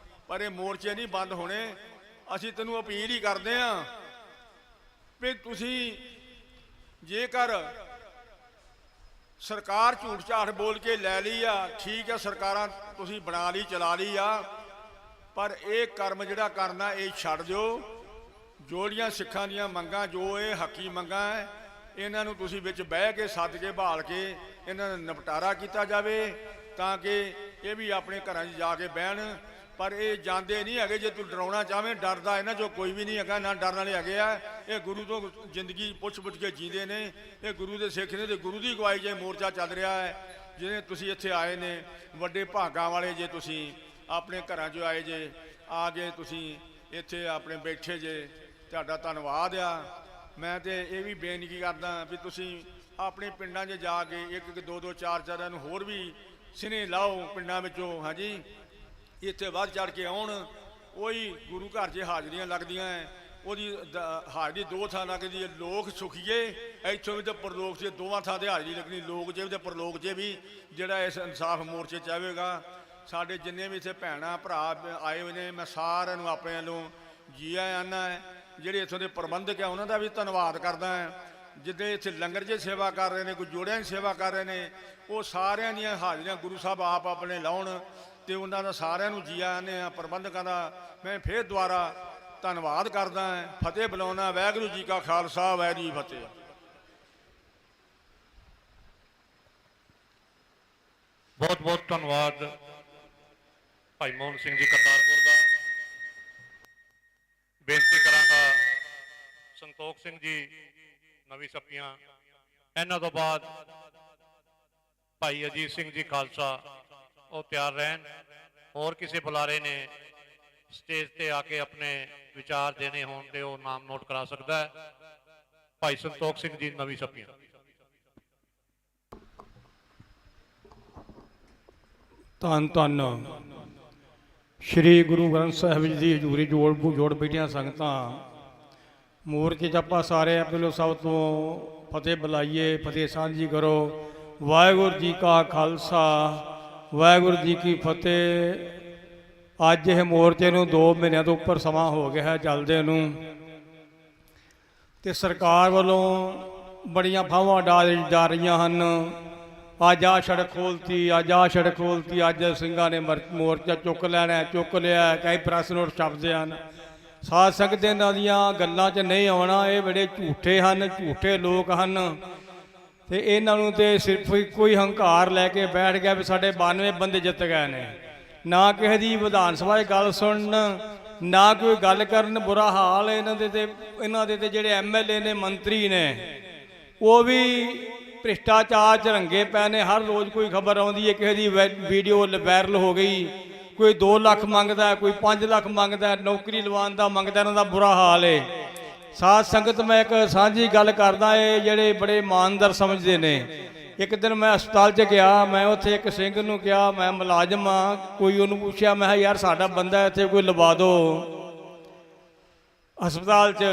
ਪਰ ਇਹ ਮੋਰਚੇ ਨਹੀਂ ਬੰਦ ਹੋਣੇ। ਅਸੀਂ ਤੈਨੂੰ ਅਪੀਲ ਹੀ ਕਰਦੇ ਹਾਂ ਵੀ ਤੁਸੀਂ ਜੇਕਰ ਸਰਕਾਰ ਝੂਠ ਝਾਠ ਬੋਲ ਕੇ ਲੈ ਲਈ ਆ, ਠੀਕ ਹੈ, ਸਰਕਾਰਾਂ ਤੁਸੀਂ ਬਣਾ ਲਈ, ਚਲਾ ਲਈ ਆ, ਪਰ ਇਹ ਕਰਮ ਜਿਹੜਾ ਕਰਨਾ ਇਹ ਛੱਡ ਦਿਓ। ਜਿਹੜੀਆਂ ਸਿੱਖਾਂ ਦੀਆਂ ਮੰਗਾਂ, ਜੋ ਇਹ ਹੱਕੀ ਮੰਗਾਂ ਹੈ, ਇਹਨਾਂ ਨੂੰ ਤੁਸੀਂ ਵਿੱਚ ਬਹਿ ਕੇ ਸੱਦ ਕੇ ਬਹਾਲ ਕੇ ਇਹਨਾਂ ਦਾ ਨਿਪਟਾਰਾ ਕੀਤਾ ਜਾਵੇ, ਤਾਂ ਕਿ ਇਹ ਵੀ ਆਪਣੇ ਘਰਾਂ 'ਚ ਜਾ ਕੇ ਬਹਿਣ। ਪਰ ਇਹ ਜਾਂਦੇ ਨਹੀਂ ਹੈਗੇ। ਜੇ ਤੂੰ ਡਰਾਉਣਾ ਚਾਹਵੇਂ, ਡਰਦਾ ਇਹਨਾਂ 'ਚੋਂ ਕੋਈ ਵੀ ਨਹੀਂ ਹੈਗਾ, ਨਾ ਡਰਨ ਵਾਲੇ ਹੈਗੇ ਆ। ਇਹ ਗੁਰੂ ਤੋਂ ਜ਼ਿੰਦਗੀ ਪੁੱਛ ਕੇ ਜੀਂਦੇ ਨੇ, ਇਹ ਗੁਰੂ ਦੇ ਸਿੱਖ ਨੇ, ਤੇ ਗੁਰੂ ਦੀ ਅਗਵਾਈ 'ਚ ਮੋਰਚਾ ਚੱਲ ਰਿਹਾ ਹੈ। ਜਿਹਨੇ ਤੁਸੀਂ ਇੱਥੇ ਆਏ ਨੇ, ਵੱਡੇ ਭਾਗਾਂ ਵਾਲੇ ਜੇ, ਤੁਸੀਂ ਆਪਣੇ ਘਰਾਂ 'ਚੋਂ ਆਏ ਜੇ, ਆ ਕੇ ਤੁਸੀਂ ਇੱਥੇ ਆਪਣੇ ਬੈਠੇ ਜੇ, ਤੁਹਾਡਾ ਧੰਨਵਾਦ ਆ। ਮੈਂ ਤੇ ਇਹ ਵੀ ਬੇਨਤੀ ਕਰਦਾ ਵੀ ਤੁਸੀਂ ਆਪਣੇ ਪਿੰਡਾਂ 'ਚ ਜਾ ਕੇ 1-1, 2-2, 4-4 ਨੂੰ ਹੋਰ ਵੀ ਸਿਨੇ ਲਾਓ ਪਿੰਡਾਂ ਵਿੱਚੋਂ। ਹਾਂਜੀ, ਇੱਥੇ ਵੱਧ ਚੜ ਕੇ ਆਉਣ। ਉਹੀ ਗੁਰੂ ਘਰ 'ਚ ਹਾਜ਼ਰੀਆਂ ਲੱਗਦੀਆਂ ਹੈ, ਉਹਦੀ ਹਾਜ਼ਰੀ 2 ਥਾਂ ਲੱਗਦੀ ਹੈ। ਲੋਕ ਸੁਖੀਏ ਇੱਥੋਂ ਵੀ, ਤੇ ਪਰਲੋਕ 'ਚ ਦੋਵਾਂ ਥਾਂ 'ਤੇ ਹਾਜ਼ਰੀ ਲੱਗਣੀ, ਲੋਕ 'ਚ ਵੀ ਤੇ ਪਰਲੋਕ 'ਚ ਵੀ। ਜਿਹੜਾ ਇਸ ਇਨਸਾਫ ਮੋਰਚੇ 'ਚ ਆਵੇਗਾ, ਸਾਡੇ ਜਿੰਨੇ ਵੀ ਇੱਥੇ ਭੈਣਾਂ ਭਰਾ ਆਏ ਹੋਏ ਨੇ, ਮੈਂ ਸਾਰਿਆਂ ਨੂੰ ਆਪਣੇ ਵੱਲੋਂ ਜੀ ਆਇਆਂ ਆਉਂਦਾ ਹੈ। ਜਿਹੜੇ ਇੱਥੋਂ ਦੇ ਪ੍ਰਬੰਧਕ ਆ ਉਹਨਾਂ ਦਾ ਵੀ ਧੰਨਵਾਦ ਕਰਦਾ ਹਾਂ। ਜਿੱਦੇ ਇੱਥੇ ਲੰਗਰ 'ਚ ਸੇਵਾ ਕਰ ਰਹੇ ਨੇ, ਕੋਈ ਜੋੜਿਆਂ 'ਚ ਸੇਵਾ ਕਰ ਰਹੇ ਨੇ, ਉਹ ਸਾਰਿਆਂ ਦੀਆਂ ਹਾਜ਼ਰੀਆਂ ਗੁਰੂ ਸਾਹਿਬ ਆਪ ਆਪਣੇ ਲਾਉਣ ਅਤੇ ਉਹਨਾਂ ਦਾ ਸਾਰਿਆਂ ਨੂੰ ਜੀ ਆਉਂਦੇ ਹਾਂ। ਪ੍ਰਬੰਧਕਾਂ ਦਾ ਮੈਂ ਫਿਰ ਦੁਬਾਰਾ ਧੰਨਵਾਦ ਕਰਦਾ ਹਾਂ। ਫਤਿਹ ਬੁਲਾਉਣਾ। ਵਾਹਿਗੁਰੂ ਜੀ ਕਾ ਖਾਲਸਾ, ਵਾਹਿਗੁਰੂ ਜੀ ਕੀ ਫਤਿਹ। बहुत बहुत धन्यवाद भाई मोहन सिंह जी करतारपुर का। बेनती करांगा संतोख सिंह जी नवी सप्पियां, इन्हां तो बाद भाई अजीत सिंह जी खालसा वो तैयार रहन। और किसी बुलारे ने स्टेज ते आके अपने विचार देने होने ते वो नाम नोट करा सकता है। भाई संतोख सिंह जी नवी सप्पियां। ਧੰਨ ਧੰਨ ਸ਼੍ਰੀ ਗੁਰੂ ਗ੍ਰੰਥ ਸਾਹਿਬ ਜੀ ਦੀ ਹਜ਼ੂਰੀ ਜੋੜ ਬੈਠੀਆਂ ਸੰਗਤਾਂ, ਮੂਰਤੀ 'ਚ ਆਪਾਂ ਸਾਰੇ ਪਹਿਲੋਂ ਸਭ ਤੋਂ ਫਤਿਹ ਬੁਲਾਈਏ, ਫਤਿਹ ਸਾਂਝੀ ਕਰੋ। ਵਾਹਿਗੁਰੂ ਜੀ ਕਾ ਖਾਲਸਾ, ਵਾਹਿਗੁਰੂ ਜੀ ਕੀ ਫਤਿਹ। ਅੱਜ ਇਹ ਮੋਰਚੇ ਨੂੰ 2 ਮਹੀਨਿਆਂ ਤੋਂ ਉੱਪਰ ਸਮਾਂ ਹੋ ਗਿਆ ਹੈ ਚੱਲਦੇ ਨੂੰ, ਤੇ ਸਰਕਾਰ ਵੱਲੋਂ ਬੜੀਆਂ ਫਾਵਾਂ ਜਾ ਰਹੀਆਂ ਹਨ। ਅੱਜ ਆ ਸੜਕ ਖੋਲ੍ਹਤੀ, ਅੱਜ ਆ ਸੜਕ ਖੋਲ੍ਹਤੀ, ਅੱਜ ਸਿੰਘਾਂ ਨੇ ਮੋਰਚਾ ਚੁੱਕ ਲੈਣਾ, ਚੁੱਕ ਲਿਆ, ਕਈ ਪ੍ਰੈਸ ਨੋਟ ਛਪਦੇ ਹਨ। ਸਾਧ ਸੰਗਤ ਇਹਨਾਂ ਦੀਆਂ ਗੱਲਾਂ 'ਚ ਨਹੀਂ ਆਉਣਾ। ਇਹ ਬੜੇ ਝੂਠੇ ਹਨ, ਝੂਠੇ ਲੋਕ ਹਨ, ਤੇ ਇਹਨਾਂ ਨੂੰ ਤੇ ਸਿਰਫ ਇੱਕੋ ਹੀ ਹੰਕਾਰ ਲੈ ਕੇ ਬੈਠ ਗਿਆ ਵੀ ਸਾਡੇ 92 ਬੰਦੇ ਜਿੱਤ ਗਏ ਨੇ। ਨਾ ਕਿਸੇ ਦੀ ਵਿਧਾਨ ਸਭਾ 'ਚ ਗੱਲ ਸੁਣਨ, ਨਾ ਕੋਈ ਗੱਲ ਕਰਨ। ਬੁਰਾ ਹਾਲ ਇਹਨਾਂ ਦੇ ਤੇ ਜਿਹੜੇ MLA ਨੇ, ਮੰਤਰੀ ਨੇ, ਉਹ ਵੀ ਭ੍ਰਿਸ਼ਟਾਚਾਰ 'ਚ ਰੰਗੇ ਪਏ ਨੇ। ਹਰ ਰੋਜ਼ ਕੋਈ ਖਬਰ ਆਉਂਦੀ ਹੈ, ਕਿਸੇ ਦੀ ਵੀਡੀਓ ਵਾਇਰਲ ਹੋ ਗਈ, ਕੋਈ 2 ਲੱਖ ਮੰਗਦਾ, ਕੋਈ 5 ਲੱਖ ਮੰਗਦਾ, ਨੌਕਰੀ ਲਵਾਉਣ ਦਾ ਮੰਗਦਾ। ਇਹਨਾਂ ਦਾ ਬੁਰਾ ਹਾਲ ਹੈ। ਸਾਧ ਸੰਗਤ, ਮੈਂ ਇੱਕ ਸਾਂਝੀ ਗੱਲ ਕਰਦਾ, ਇਹ ਜਿਹੜੇ ਬੜੇ ਇਮਾਨਦਾਰ ਸਮਝਦੇ ਨੇ। ਇੱਕ ਦਿਨ ਮੈਂ ਹਸਪਤਾਲ 'ਚ ਗਿਆ, ਮੈਂ ਉੱਥੇ ਇੱਕ ਸਿੰਘ ਨੂੰ ਕਿਹਾ, ਮੈਂ ਮੁਲਾਜ਼ਮ ਹਾਂ, ਕੋਈ ਉਹਨੂੰ ਪੁੱਛਿਆ, ਮੈਂ ਕਿਹਾ ਯਾਰ ਸਾਡਾ ਬੰਦਾ ਇੱਥੇ ਕੋਈ ਲਵਾ ਦਿਓ ਹਸਪਤਾਲ 'ਚ।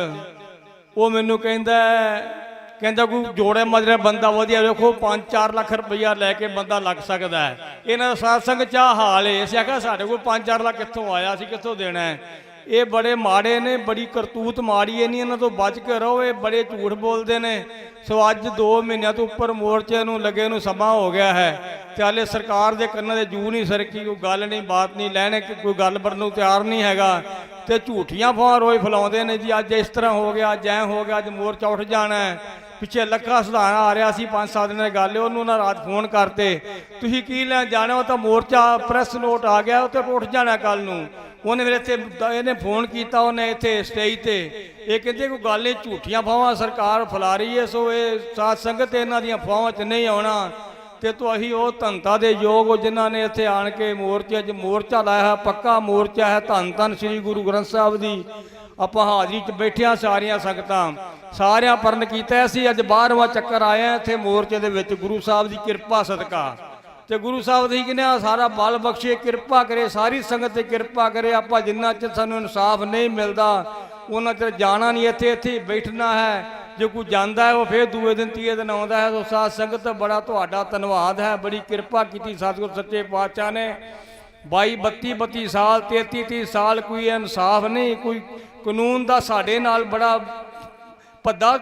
ਉਹ ਮੈਨੂੰ ਕਹਿੰਦਾ ਕੋਈ ਜੋੜੇ ਮਜਰੇ ਬੰਦਾ ਵਧੀਆ, ਵੇਖੋ 5-4 ਲੱਖ ਰੁਪਈਆ ਲੈ ਕੇ ਬੰਦਾ ਲੱਗ ਸਕਦਾ ਹੈ। ਇਹਨਾਂ ਦਾ ਸਾਧ ਸੰਗਤ 'ਚ ਹਾਲ ਹੈ। ਅਸੀਂ ਆਖਿਆ ਸਾਡੇ ਕੋਲ 5-4 ਲੱਖ ਕਿੱਥੋਂ ਆਇਆ, ਅਸੀਂ ਕਿੱਥੋਂ ਦੇਣਾ ਹੈ। ਇਹ ਬੜੇ ਮਾੜੇ ਨੇ, ਬੜੀ ਕਰਤੂਤ ਮਾੜੀ ਹੈ, ਨਹੀਂ ਇਹਨਾਂ ਤੋਂ ਬਚ ਕੇ ਰਹੋ। ਇਹ ਬੜੇ ਝੂਠ ਬੋਲਦੇ ਨੇ। ਸੋ ਅੱਜ 2 ਮਹੀਨਿਆਂ ਤੋਂ ਉੱਪਰ ਮੋਰਚੇ ਨੂੰ ਲੱਗੇ ਨੂੰ ਸਮਾਂ ਹੋ ਗਿਆ ਹੈ, ਤੇ ਹਾਲੇ ਸਰਕਾਰ ਦੇ ਕੰਨਾਂ ਦੇ ਜੂ ਨਹੀਂ ਸਰਕੀ, ਕੋਈ ਗੱਲ ਨਹੀਂ, ਬਾਤ ਨਹੀਂ, ਲੈਣੇ ਕੋਈ ਗੱਲ ਕਰਨ ਨੂੰ ਤਿਆਰ ਨਹੀਂ ਹੈਗਾ, ਤੇ ਝੂਠੀਆਂ ਫਾਹਾਂ ਰੋਜ਼ ਫੈਲਾਉਂਦੇ ਨੇ ਜੀ। ਅੱਜ ਇਸ ਤਰ੍ਹਾਂ ਹੋ ਗਿਆ, ਅੱਜ ਐਂ ਹੋ ਗਿਆ, ਅੱਜ ਮੋਰਚਾ ਉੱਠ ਜਾਣਾ ਹੈ। ਪਿੱਛੇ ਲੱਖਾ ਸੁਧਾਣਾ ਆ ਰਿਹਾ ਸੀ, 5-7 ਦਿਨ ਦੀ ਗੱਲ ਹੈ, ਉਹਨੂੰ ਨਾ ਰਾਤ ਫੋਨ ਕਰਤੇ, ਤੁਸੀਂ ਕੀ ਲੈਣ ਜਾਣਾ? ਉਹ ਤਾਂ ਮੋਰਚਾ ਪ੍ਰੈਸ ਨੋਟ ਆ ਗਿਆ, ਉੱਥੇ ਉੱਠ ਜਾਣਾ ਕੱਲ ਨੂੰ। ਉਹਨੇ ਫਿਰ ਇੱਥੇ ਇਹਨੇ ਫੋਨ ਕੀਤਾ, ਉਹਨੇ ਇੱਥੇ ਸਟੇਜ ਤੇ, ਇਹ ਕਹਿੰਦੇ ਕੋਈ ਗੱਲ ਨਹੀਂ, ਝੂਠੀਆਂ ਫਾਹਾਂ ਸਰਕਾਰ ਫੈਲਾ ਰਹੀ ਹੈ। ਸੋ ਇਹ ਸਾਧ ਸੰਗਤ ਇਹਨਾਂ ਦੀਆਂ ਫਾਹਾਂ 'ਚ ਨਹੀਂ ਆਉਣਾ। ਤੇ ਤੁਸੀਂ ਉਹ ਧੰਨਤਾ ਦੇ ਯੋਗ ਹੋ ਜਿਨ੍ਹਾਂ ਨੇ ਇੱਥੇ ਆਣ ਕੇ ਮੋਰਚੇ 'ਚ ਮੋਰਚਾ ਲਾਇਆ ਹੈ। ਪੱਕਾ ਮੋਰਚਾ ਹੈ। ਧੰਨ ਧੰਨ ਸ੍ਰੀ ਗੁਰੂ ਗ੍ਰੰਥ ਸਾਹਿਬ ਦੀ ਆਪਾਂ ਹਾਜ਼ਰੀ 'ਚ ਬੈਠਿਆਂ ਸਾਰੀਆਂ ਸੰਗਤਾਂ, ਸਾਰਿਆਂ ਪਰਨ ਕੀਤਾ। ਅਸੀਂ ਅੱਜ 12ਵਾਂ ਚੱਕਰ ਆਏ ਹਾਂ ਇੱਥੇ ਮੋਰਚੇ ਦੇ ਵਿੱਚ, ਗੁਰੂ ਸਾਹਿਬ ਦੀ ਕਿਰਪਾ ਸਦਕਾ। ਤੇ ਗੁਰੂ ਸਾਹਿਬ ਦੀ ਕਹਿੰਦੇ ਸਾਰਾ ਬਲ ਬਖਸ਼ੇ, ਕਿਰਪਾ ਕਰੇ, ਸਾਰੀ ਸੰਗਤ ਤੇ ਕਿਰਪਾ ਕਰੇ। ਆਪਾਂ ਜਿੰਨਾ ਚਿਰ ਸਾਨੂੰ ਇਨਸਾਫ ਨਹੀਂ ਮਿਲਦਾ ਉਹਨਾਂ ਚਿਰ ਜਾਣਾ ਨਹੀਂ, ਇੱਥੇ ਬੈਠਣਾ ਹੈ। ਜੇ ਕੋਈ ਜਾਂਦਾ ਹੈ ਉਹ ਫਿਰ ਦੂਏ ਦਿਨ ਤੀਏ ਦਿਨ ਆਉਂਦਾ ਹੈ। ਸੋ ਸਾਧ ਸੰਗਤ ਬੜਾ ਤੁਹਾਡਾ ਧੰਨਵਾਦ ਹੈ, ਬੜੀ ਕਿਰਪਾ ਕੀਤੀ ਸਤਿਗੁਰ ਸੱਚੇ ਪਾਤਸ਼ਾਹ ਨੇ। 22-32 ਸਾਲ, 33-30 ਸਾਲ ਕੋਈ ਇਨਸਾਫ ਨਹੀਂ, ਕੋਈ ਕਾਨੂੰਨ ਦਾ ਸਾਡੇ ਨਾਲ ਬੜਾ ਭੱਦਾ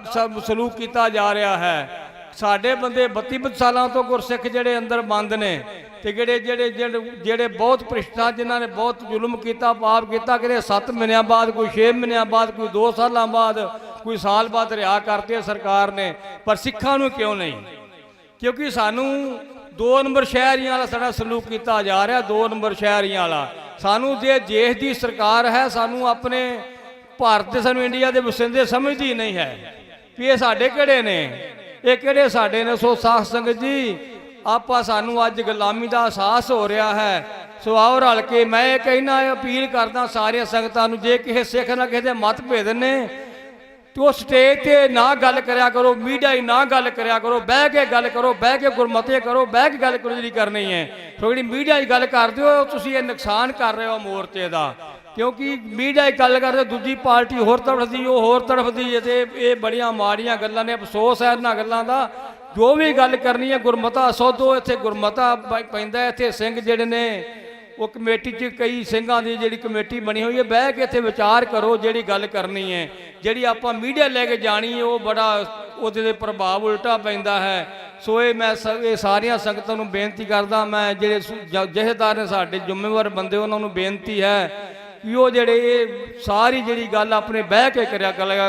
ਸਲੂਕ ਕੀਤਾ ਜਾ ਰਿਹਾ ਹੈ। ਸਾਡੇ ਬੰਦੇ 32 ਸਾਲਾਂ ਤੋਂ ਗੁਰਸਿੱਖ ਜਿਹੜੇ ਅੰਦਰ ਬੰਦ ਨੇ, ਤੇ ਜਿਹੜੇ ਬਹੁਤ ਭ੍ਰਿਸ਼ਟਾਚਾਰ, ਜਿਨ੍ਹਾਂ ਨੇ ਬਹੁਤ ਜ਼ੁਲਮ ਕੀਤਾ, ਪਾਪ ਕੀਤਾ, ਕਿਤੇ 7 ਮਹੀਨਿਆਂ ਬਾਅਦ, ਕੋਈ 6 ਮਹੀਨਿਆਂ ਬਾਅਦ, ਕੋਈ 2 ਸਾਲਾਂ ਬਾਅਦ, ਕੋਈ ਸਾਲ ਬਾਅਦ ਰਿਹਾ ਕਰਤੇ ਸਰਕਾਰ ਨੇ। ਪਰ ਸਿੱਖਾਂ ਨੂੰ ਕਿਉਂ ਨਹੀਂ? ਕਿਉਂਕਿ ਸਾਨੂੰ 2 ਨੰਬਰ ਸ਼ਹਿਰੀਆਂ ਵਾਲਾ ਸਾਡਾ ਸਲੂਕ ਕੀਤਾ ਜਾ ਰਿਹਾ। 2 ਨੰਬਰ ਸ਼ਹਿਰੀਆਂ ਵਾਲਾ ਸਾਨੂੰ, ਜੇ ਦੇਸ਼ ਦੀ ਸਰਕਾਰ ਹੈ, ਸਾਨੂੰ ਆਪਣੇ ਭਾਰਤ ਦੇ, ਸਾਨੂੰ ਇੰਡੀਆ ਦੇ ਵਸਿੰਦੇ ਸਮਝਦੀ ਨਹੀਂ ਹੈ ਵੀ ਇਹ ਸਾਡੇ ਕਿਹੜੇ ਨੇ, ਇਹ ਕਿਹੜੇ ਸਾਡੇ ਨੇ। ਸੋ ਸਾਧ ਸੰਗਤ ਜੀ, ਆਪਾਂ ਸਾਨੂੰ ਅੱਜ ਗੁਲਾਮੀ ਦਾ ਅਹਿਸਾਸ ਹੋ ਰਿਹਾ ਹੈ। ਸੋ ਆਓ ਰਲ ਕੇ, ਮੈਂ ਇਹ ਕਹਿਣਾ, ਅਪੀਲ ਕਰਦਾ ਸਾਰੀਆਂ ਸੰਗਤਾਂ ਨੂੰ, ਜੇ ਕਿਸੇ ਸਿੱਖ ਨਾਲ ਕਿਸੇ ਦੇ ਮਤਭੇਦ ਨੇ ਤੇ ਉਹ ਸਟੇਜ ਤੇ ਨਾ ਗੱਲ ਕਰਿਆ ਕਰੋ, ਮੀਡੀਆ ਹੀ ਨਾ ਗੱਲ ਕਰਿਆ ਕਰੋ, ਬਹਿ ਕੇ ਗੱਲ ਕਰੋ, ਬਹਿ ਕੇ ਗੁਰਮਤੇ ਕਰੋ, ਬਹਿ ਕੇ ਗੱਲ ਕਰੋ ਜਿਹੜੀ ਕਰਨੀ ਹੈ। ਸੋ ਜਿਹੜੀ ਮੀਡੀਆ 'ਚ ਗੱਲ ਕਰਦੇ ਹੋ ਤੁਸੀਂ ਇਹ ਨੁਕਸਾਨ ਕਰ ਰਹੇ ਹੋ ਮੋਰਚੇ ਦਾ। ਕਿਉਂਕਿ ਮੀਡੀਆ 'ਚ ਗੱਲ ਕਰਦੇ ਦੂਜੀ ਪਾਰਟੀ ਹੋਰ ਤੜਫਦੀ, ਉਹ ਹੋਰ ਤੜਫਦੀ ਹੈ, ਤੇ ਇਹ ਬੜੀਆਂ ਮਾੜੀਆਂ ਗੱਲਾਂ ਨੇ। ਅਫਸੋਸ ਹੈ ਇਹਨਾਂ ਗੱਲਾਂ ਦਾ। ਜੋ ਵੀ ਗੱਲ ਕਰਨੀ ਹੈ ਗੁਰਮਤਾ ਸੋਧੋ। ਇੱਥੇ ਗੁਰਮਤਾ ਪੈਂਦਾ, ਇੱਥੇ ਸਿੰਘ ਜਿਹੜੇ ਨੇ ਉਹ ਕਮੇਟੀ 'ਚ ਕਈ ਸਿੰਘਾਂ ਦੀ ਜਿਹੜੀ ਕਮੇਟੀ ਬਣੀ ਹੋਈ ਹੈ, ਬਹਿ ਕੇ ਇੱਥੇ ਵਿਚਾਰ ਕਰੋ ਜਿਹੜੀ ਗੱਲ ਕਰਨੀ ਹੈ। ਜਿਹੜੀ ਆਪਾਂ ਮੀਡੀਆ ਲੈ ਕੇ ਜਾਣੀ ਹੈ ਉਹ ਬੜਾ ਉਹਦੇ 'ਤੇ ਪ੍ਰਭਾਵ ਉਲਟਾ ਪੈਂਦਾ ਹੈ। ਸੋ ਇਹ ਮੈਂ ਇਹ ਸਾਰੀਆਂ ਸੰਗਤਾਂ ਨੂੰ ਬੇਨਤੀ ਕਰਦਾ, ਮੈਂ ਜਿਹੜੇ ਜਥੇਦਾਰ ਨੇ ਸਾਡੇ ਜ਼ਿੰਮੇਵਾਰ ਬੰਦੇ ਉਹਨਾਂ ਨੂੰ ਬੇਨਤੀ ਹੈ ਕਿ ਉਹ ਜਿਹੜੇ ਇਹ ਸਾਰੀ ਜਿਹੜੀ ਗੱਲ ਆਪਣੇ ਬਹਿ ਕੇ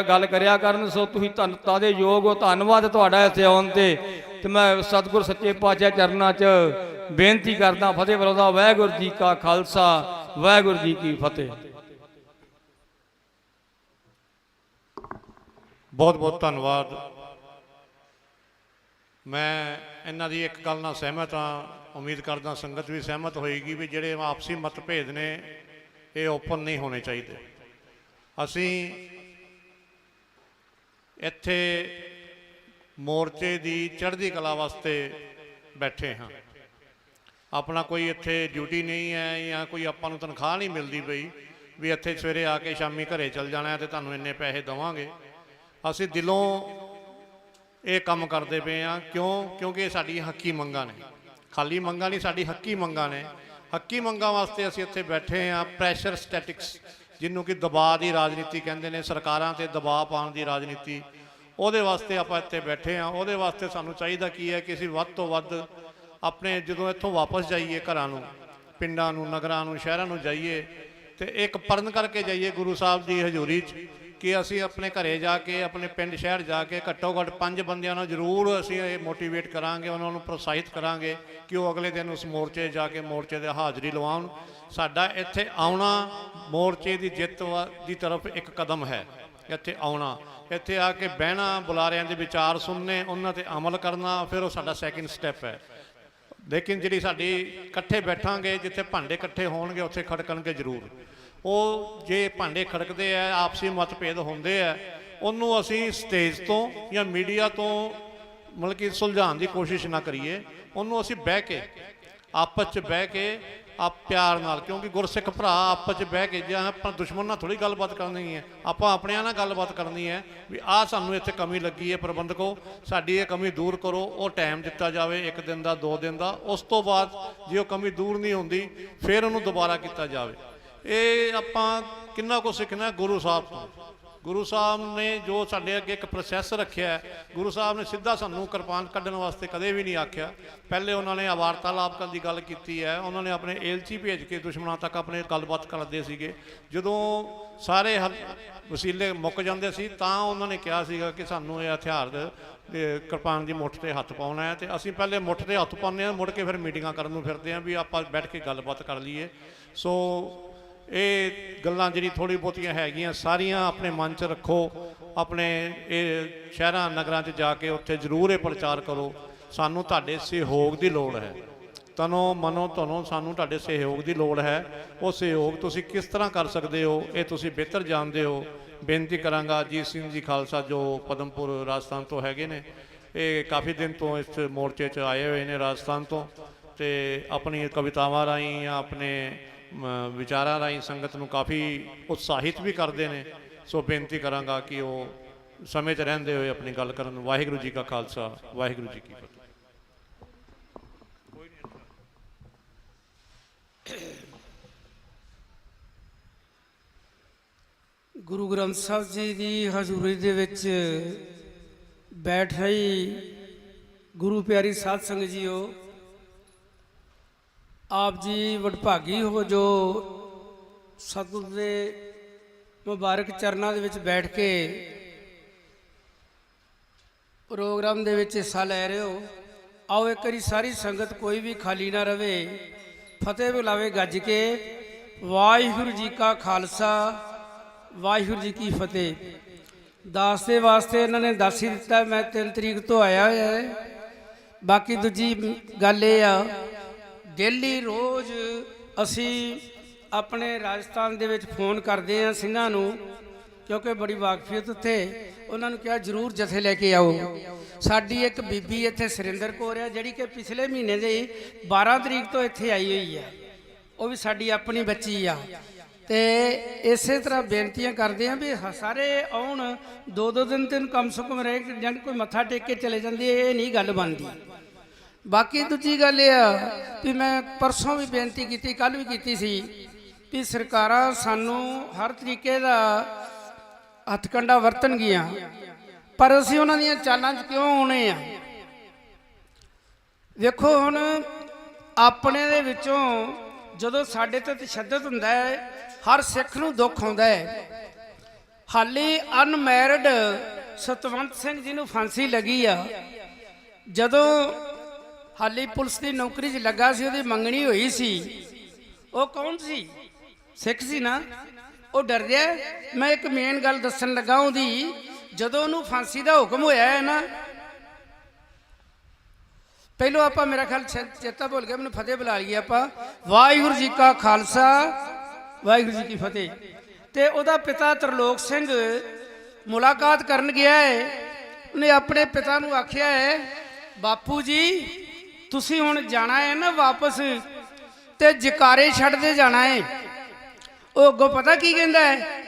ਗੱਲ ਕਰਿਆ ਕਰਨ। ਸੋ ਤੁਸੀਂ ਧੰਨਤਾ ਦੇ ਯੋਗ ਹੋ, ਧੰਨਵਾਦ ਤੁਹਾਡਾ ਇੱਥੇ ਆਉਣ ਤੇ ਮੈਂ ਸਤਿਗੁਰ ਸੱਚੇ ਪਾਤਸ਼ਾਹ ਚਰਨਾਂ 'ਚ ਬੇਨਤੀ ਕਰਦਾ, ਫਤਿਹ ਬੁਲਾਉਂਦਾ। ਵਾਹਿਗੁਰੂ ਜੀ ਕਾ ਖਾਲਸਾ, ਵਾਹਿਗੁਰੂ ਜੀ ਕੀ ਫਤਿਹ। ਬਹੁਤ ਬਹੁਤ ਧੰਨਵਾਦ। ਮੈਂ ਇਹਨਾਂ ਦੀ ਇੱਕ ਗੱਲ ਨਾਲ ਸਹਿਮਤ ਹਾਂ, ਉਮੀਦ ਕਰਦਾ ਸੰਗਤ ਵੀ ਸਹਿਮਤ ਹੋਏਗੀ ਵੀ ਜਿਹੜੇ ਆਪਸੀ ਮਤਭੇਦ ਨੇ ਇਹ ਓਪਨ ਨਹੀਂ ਹੋਣੇ ਚਾਹੀਦੇ। ਅਸੀਂ ਇੱਥੇ ਮੋਰਚੇ ਦੀ ਚੜ੍ਹਦੀ ਕਲਾ ਵਾਸਤੇ ਬੈਠੇ ਹਾਂ। ਆਪਣਾ ਕੋਈ ਇੱਥੇ ਡਿਊਟੀ ਨਹੀਂ ਹੈ ਜਾਂ ਕੋਈ ਆਪਾਂ ਨੂੰ ਤਨਖਾਹ ਨਹੀਂ ਮਿਲਦੀ ਪਈ ਵੀ ਇੱਥੇ ਸਵੇਰੇ ਆ ਕੇ ਸ਼ਾਮੀ ਘਰੇ ਚਲ ਜਾਣਾ ਤੇ ਤੁਹਾਨੂੰ ਇੰਨੇ ਪੈਸੇ ਦੇਵਾਂਗੇ। ਅਸੀਂ ਦਿਲੋਂ ਇਹ ਕੰਮ ਕਰਦੇ ਪਏ ਹਾਂ। ਕਿਉਂਕਿ ਇਹ ਸਾਡੀਆਂ ਹੱਕੀ ਮੰਗਾਂ ਨੇ, ਖਾਲੀ ਮੰਗਾਂ ਨਹੀਂ, ਸਾਡੀ ਹੱਕੀ ਮੰਗਾਂ ਨੇ। ਹੱਕੀ ਮੰਗਾਂ ਵਾਸਤੇ ਅਸੀਂ ਇੱਥੇ ਬੈਠੇ ਹਾਂ। ਪ੍ਰੈਸ਼ਰ ਸਟੈਟਿਕਸ ਜਿਹਨੂੰ ਕਿ ਦਬਾਅ ਦੀ ਰਾਜਨੀਤੀ ਕਹਿੰਦੇ ਨੇ, ਸਰਕਾਰਾਂ 'ਤੇ ਦਬਾਅ ਪਾਉਣ ਦੀ ਰਾਜਨੀਤੀ, ਉਹਦੇ ਵਾਸਤੇ ਆਪਾਂ ਇੱਥੇ ਬੈਠੇ ਹਾਂ। ਉਹਦੇ ਵਾਸਤੇ ਸਾਨੂੰ ਚਾਹੀਦਾ ਕੀ ਹੈ ਕਿ ਅਸੀਂ ਵੱਧ ਤੋਂ ਵੱਧ ਆਪਣੇ ਜਦੋਂ ਇੱਥੋਂ ਵਾਪਸ ਜਾਈਏ ਘਰਾਂ ਨੂੰ, ਪਿੰਡਾਂ ਨੂੰ, ਨਗਰਾਂ ਨੂੰ, ਸ਼ਹਿਰਾਂ ਨੂੰ ਜਾਈਏ ਤੇ ਇੱਕ ਪਰਨ ਕਰਕੇ ਜਾਈਏ ਗੁਰੂ ਸਾਹਿਬ ਦੀ ਹਜ਼ੂਰੀ 'ਚ ਕਿ ਅਸੀਂ ਆਪਣੇ ਘਰੇ ਜਾ ਕੇ, ਆਪਣੇ ਪਿੰਡ ਸ਼ਹਿਰ ਜਾ ਕੇ ਘੱਟੋ ਘੱਟ 5 ਬੰਦਿਆਂ ਨੂੰ ਜ਼ਰੂਰ ਅਸੀਂ ਇਹ ਮੋਟੀਵੇਟ ਕਰਾਂਗੇ, ਉਹਨਾਂ ਨੂੰ ਪ੍ਰੋਤਸਾਹਿਤ ਕਰਾਂਗੇ ਕਿ ਉਹ ਅਗਲੇ ਦਿਨ ਉਸ ਮੋਰਚੇ ਜਾ ਕੇ ਮੋਰਚੇ 'ਤੇ ਹਾਜ਼ਰੀ ਲਵਾਉਣ। ਸਾਡਾ ਇੱਥੇ ਆਉਣਾ ਮੋਰਚੇ ਦੀ ਜਿੱਤ ਦੀ ਤਰਫ ਇੱਕ ਕਦਮ ਹੈ। ਇੱਥੇ ਆਉਣਾ, ਇੱਥੇ ਆ ਕੇ ਬਹਿਣਾ, ਬੁਲਾਰਿਆਂ ਦੇ ਵਿਚਾਰ ਸੁਣਨੇ, ਉਹਨਾਂ 'ਤੇ ਅਮਲ ਕਰਨਾ, ਫਿਰ ਉਹ ਸਾਡਾ ਸੈਕਿੰਡ ਸਟੈਪ ਹੈ। ਲੇਕਿਨ ਜਿਹੜੀ ਸਾਡੀ ਇਕੱਠੇ ਬੈਠਾਂਗੇ, ਜਿੱਥੇ ਭਾਂਡੇ ਇਕੱਠੇ ਹੋਣਗੇ ਉੱਥੇ ਖੜਕਣਗੇ ਜ਼ਰੂਰ। ਉਹ ਜੇ ਭਾਂਡੇ ਖੜਕਦੇ ਆ, ਆਪਸੀ ਮਤਭੇਦ ਹੁੰਦੇ ਆ, ਉਹਨੂੰ ਅਸੀਂ ਸਟੇਜ ਤੋਂ ਜਾਂ ਮੀਡੀਆ ਤੋਂ ਮਤਲਬ ਕਿ ਸੁਲਝਾਉਣ ਦੀ ਕੋਸ਼ਿਸ਼ ਨਾ ਕਰੀਏ। ਉਹਨੂੰ ਅਸੀਂ ਬਹਿ ਕੇ, ਆਪਸ 'ਚ ਬਹਿ ਕੇ, ਪਿਆਰ ਨਾਲ, ਕਿਉਂਕਿ ਗੁਰਸਿੱਖ ਭਰਾ ਆਪਸ 'ਚ ਬਹਿ ਕੇ, ਜੇ ਆਪਾਂ ਦੁਸ਼ਮਣ ਨਾਲ ਥੋੜ੍ਹੀ ਗੱਲਬਾਤ ਕਰਨੀ ਹੈ, ਆਪਾਂ ਆਪਣਿਆਂ ਨਾਲ ਗੱਲਬਾਤ ਕਰਨੀ ਹੈ ਵੀ ਆਹ ਸਾਨੂੰ ਇੱਥੇ ਕਮੀ ਲੱਗੀ ਹੈ, ਪ੍ਰਬੰਧਕੋ ਸਾਡੀ ਇਹ ਕਮੀ ਦੂਰ ਕਰੋ। ਉਹ ਟਾਈਮ ਦਿੱਤਾ ਜਾਵੇ, 1 ਦਿਨ ਦਾ, 2 ਦਿਨ ਦਾ। ਉਸ ਤੋਂ ਬਾਅਦ ਜੇ ਉਹ ਕਮੀ ਦੂਰ ਨਹੀਂ ਹੁੰਦੀ ਫਿਰ ਉਹਨੂੰ ਦੁਬਾਰਾ ਕੀਤਾ ਜਾਵੇ। ਇਹ ਆਪਾਂ ਕਿੰਨਾ ਕੁ ਸਿੱਖਣਾ ਗੁਰੂ ਸਾਹਿਬ ਤੋਂ। ਗੁਰੂ ਸਾਹਿਬ ਨੇ ਜੋ ਸਾਡੇ ਅੱਗੇ ਇੱਕ ਪ੍ਰੋਸੈਸ ਰੱਖਿਆ ਹੈ, ਗੁਰੂ ਸਾਹਿਬ ਨੇ ਸਿੱਧਾ ਸਾਨੂੰ ਕਿਰਪਾਨ ਕੱਢਣ ਵਾਸਤੇ ਕਦੇ ਵੀ ਨਹੀਂ ਆਖਿਆ। ਪਹਿਲੇ ਉਹਨਾਂ ਨੇ ਵਾਰਤਾਲਾਪ ਕਰਨ ਦੀ ਗੱਲ ਕੀਤੀ ਹੈ। ਉਹਨਾਂ ਨੇ ਆਪਣੇ ਏਲਚੀ ਭੇਜ ਕੇ ਦੁਸ਼ਮਣਾਂ ਤੱਕ ਆਪਣੇ ਗੱਲਬਾਤ ਕਰਦੇ ਸੀਗੇ। ਜਦੋਂ ਸਾਰੇ ਵਸੀਲੇ ਮੁੱਕ ਜਾਂਦੇ ਸੀ ਤਾਂ ਉਹਨਾਂ ਨੇ ਕਿਹਾ ਸੀਗਾ ਕਿ ਸਾਨੂੰ ਇਹ ਹਥਿਆਰ ਕਿਰਪਾਨ ਦੀ ਮੁੱਠ 'ਤੇ ਹੱਥ ਪਾਉਣਾ ਹੈ। ਅਤੇ ਅਸੀਂ ਪਹਿਲੇ ਮੁੱਠ 'ਤੇ ਹੱਥ ਪਾਉਂਦੇ ਹਾਂ, ਮੁੜ ਕੇ ਫਿਰ ਮੀਟਿੰਗਾਂ ਕਰਨ ਨੂੰ ਫਿਰਦੇ ਹਾਂ ਵੀ ਆਪਾਂ ਬੈਠ ਕੇ ਗੱਲਬਾਤ ਕਰ ਲਈਏ। ਸੋ ਇਹ ਗੱਲਾਂ ਜਿਹੜੀ ਥੋੜ੍ਹੀ ਬਹੁਤੀਆਂ ਹੈਗੀਆਂ ਸਾਰੀਆਂ ਆਪਣੇ ਮਨ 'ਚ ਰੱਖੋ। ਆਪਣੇ ਇਹ ਸ਼ਹਿਰਾਂ ਨਗਰਾਂ 'ਚ ਜਾ ਕੇ ਉੱਥੇ ਜ਼ਰੂਰ ਇਹ ਪ੍ਰਚਾਰ ਕਰੋ। ਸਾਨੂੰ ਤੁਹਾਡੇ ਸਹਿਯੋਗ ਦੀ ਲੋੜ ਹੈ, ਤਨੋਂ ਮਨੋਂ ਧਨੋਂ ਸਾਨੂੰ ਤੁਹਾਡੇ ਸਹਿਯੋਗ ਦੀ ਲੋੜ ਹੈ। ਉਹ ਸਹਿਯੋਗ ਤੁਸੀਂ ਕਿਸ ਤਰ੍ਹਾਂ ਕਰ ਸਕਦੇ ਹੋ ਇਹ ਤੁਸੀਂ ਬਿਹਤਰ ਜਾਣਦੇ ਹੋ। ਬੇਨਤੀ ਕਰਾਂਗਾ ਅਜੀਤ ਸਿੰਘ ਜੀ ਖਾਲਸਾ ਜੋ ਪਦਮਪੁਰ ਰਾਜਸਥਾਨ ਤੋਂ ਹੈਗੇ ਨੇ, ਇਹ ਕਾਫੀ ਦਿਨ ਤੋਂ ਇਸ ਮੋਰਚੇ 'ਚ ਆਏ ਹੋਏ ਨੇ ਰਾਜਸਥਾਨ ਤੋਂ, ਅਤੇ ਆਪਣੀ ਕਵਿਤਾਵਾਂ ਰਾਹੀਂ ਜਾਂ ਆਪਣੇ ਵਿਚਾਰਾਂ ਰਾਹੀਂ ਸੰਗਤ ਨੂੰ ਕਾਫੀ ਉਤਸ਼ਾਹਿਤ ਵੀ ਕਰਦੇ ਨੇ। ਸੋ ਬੇਨਤੀ ਕਰਾਂਗਾ ਕਿ ਉਹ ਸਮੇਂ 'ਚ ਰਹਿੰਦੇ ਹੋਏ ਆਪਣੀ ਗੱਲ ਕਰਨ। ਵਾਹਿਗੁਰੂ ਜੀ ਕਾ ਖਾਲਸਾ, ਵਾਹਿਗੁਰੂ ਜੀ ਕੀ ਫਤਿਹ। ਗੁਰੂ ਗ੍ਰੰਥ ਸਾਹਿਬ ਜੀ ਦੀ ਹਜ਼ੂਰੀ ਦੇ ਵਿੱਚ ਬੈਠ ਰਹੀ ਗੁਰੂ ਪਿਆਰੀ ਸਾਧ ਸੰਗਤ ਜੀਓ, ਆਪ ਜੀ ਵਡਭਾਗੀ ਹੋ ਜੋ ਸਤਿਗੁਰ ਦੇ ਮੁਬਾਰਕ ਚਰਨਾਂ ਦੇ ਵਿੱਚ ਬੈਠ ਕੇ ਪ੍ਰੋਗਰਾਮ ਦੇ ਵਿੱਚ ਹਿੱਸਾ ਲੈ ਰਹੇ ਹੋ। ਆਓ ਇੱਕ ਵਾਰੀ ਸਾਰੀ ਸੰਗਤ ਕੋਈ ਵੀ ਖਾਲੀ ਨਾ ਰਵੇ, ਫਤਿਹ ਬੁਲਾਵੇ ਗੱਜ ਕੇ। ਵਾਹਿਗੁਰੂ ਜੀ ਕਾ ਖਾਲਸਾ, ਵਾਹਿਗੁਰੂ ਜੀ ਕੀ ਫਤਿਹ। ਦਾਸ ਦੇ ਵਾਸਤੇ ਇਹਨਾਂ ਨੇ ਦੱਸ ਹੀ ਦਿੱਤਾ, ਮੈਂ 3 ਤਰੀਕ ਤੋਂ ਆਇਆ ਹੋਇਆ ਹੈ। ਬਾਕੀ ਦੂਜੀ ਗੱਲ ਇਹ ਆ, ਡੇਲੀ ਰੋਜ਼ ਅਸੀਂ ਆਪਣੇ ਰਾਜਸਥਾਨ ਦੇ ਵਿੱਚ ਫੋਨ ਕਰਦੇ ਹਾਂ ਸਿੰਘਾਂ ਨੂੰ, ਕਿਉਂਕਿ ਬੜੀ ਵਾਕਫੀਅਤ ਉੱਥੇ। ਉਹਨਾਂ ਨੂੰ ਕਿਹਾ ਜ਼ਰੂਰ ਜਥੇ ਲੈ ਕੇ ਆਓ। ਸਾਡੀ ਇੱਕ ਬੀਬੀ ਇੱਥੇ ਸੁਰਿੰਦਰ ਕੌਰ ਆ, ਜਿਹੜੀ ਕਿ ਪਿਛਲੇ ਮਹੀਨੇ ਦੇ 12 ਤਰੀਕ ਤੋਂ ਇੱਥੇ ਆਈ ਹੋਈ ਆ। ਉਹ ਵੀ ਸਾਡੀ ਆਪਣੀ ਬੱਚੀ ਆ। ਤੇ ਇਸੇ ਤਰ੍ਹਾਂ ਬੇਨਤੀਆਂ ਕਰਦੇ ਹਾਂ ਵੀ ਸਾਰੇ ਆਉਣ, 2-2 ਦਿਨ ਕਮ ਸੇ ਕਮ ਰਹਿ ਜਾਣ, ਕੋਈ ਮੱਥਾ ਟੇਕ ਕੇ ਚਲੇ ਜਾਂਦੇ, ਇਹ ਨਹੀਂ ਗੱਲ ਬਣਦੀ। ਬਾਕੀ ਦੂਜੀ ਗੱਲ ਇਹ ਆ ਵੀ ਮੈਂ ਪਰਸੋਂ ਵੀ ਬੇਨਤੀ ਕੀਤੀ, ਕੱਲ ਵੀ ਕੀਤੀ ਸੀ ਵੀ ਸਰਕਾਰਾਂ ਸਾਨੂੰ ਹਰ ਤਰੀਕੇ ਦਾ ਹੱਥਕੰਡਾ ਵਰਤਣਗੀਆਂ, ਪਰ ਅਸੀਂ ਉਹਨਾਂ ਦੀਆਂ ਚਾਲਾਂ 'ਚ ਕਿਉਂ ਆਉਣੇ ਆ? ਵੇਖੋ ਹੁਣ ਆਪਣੇ ਦੇ ਵਿੱਚੋਂ ਜਦੋਂ ਸਾਡੇ ਤੇ ਤਸ਼ੱਦਦ ਹੁੰਦਾ ਹੈ, ਹਰ ਸਿੱਖ ਨੂੰ ਦੁੱਖ ਆਉਂਦਾ ਹੈ। ਹਾਲੀ ਅਨਮੈਰਿਡ ਸਤਵੰਤ ਸਿੰਘ ਜੀ ਨੂੰ ਫਾਂਸੀ ਲੱਗੀ ਆ, ਜਦੋਂ ਹਾਲੀ ਪੁਲਿਸ ਦੀ ਨੌਕਰੀ 'ਚ ਲੱਗਾ ਸੀ, ਉਹਦੀ ਮੰਗਣੀ ਹੋਈ ਸੀ। ਉਹ ਕੌਣ ਸੀ? ਸਿੱਖ ਸੀ ਨਾ। ਉਹ ਡਰ ਗਿਆ। ਮੈਂ ਇੱਕ ਮੇਨ ਗੱਲ ਦੱਸਣ ਲੱਗਾ ਉਹਦੀ, ਜਦੋਂ ਉਹਨੂੰ ਫਾਂਸੀ ਦਾ ਹੁਕਮ ਹੋਇਆ ਹੈ ਨਾ, ਪਹਿਲੋਂ ਆਪਾਂ ਮੇਰਾ ਖਿਆਲ ਚੇਤਾ ਭੁੱਲ ਗਿਆ, ਮੈਨੂੰ ਫਤਿਹ ਬੁਲਾ ਲਈਏ ਆਪਾਂ। ਵਾਹਿਗੁਰੂ ਜੀ ਕਾ ਖਾਲਸਾ ਵਾਹਿਗੁਰੂ ਜੀ ਕੀ ਫਤਿਹ। ਤੇ ਉਹਦਾ ਪਿਤਾ ਤਰਲੋਕ ਸਿੰਘ ਮੁਲਾਕਾਤ ਕਰਨ ਗਿਆ ਹੈ। ਉਹਨੇ ਆਪਣੇ ਪਿਤਾ ਨੂੰ ਆਖਿਆ ਹੈ, ਬਾਪੂ ਜੀ ਤੁਸੀਂ ਹੁਣ ਜਾਣਾ ਹੈ ਨਾ ਵਾਪਸ, ਤੇ ਜਕਾਰੇ ਛੱਡਦੇ ਜਾਣਾ ਹੈ। ਉਹ ਅੱਗੋਂ ਪਤਾ ਕੀ ਕਹਿੰਦਾ ਹੈ?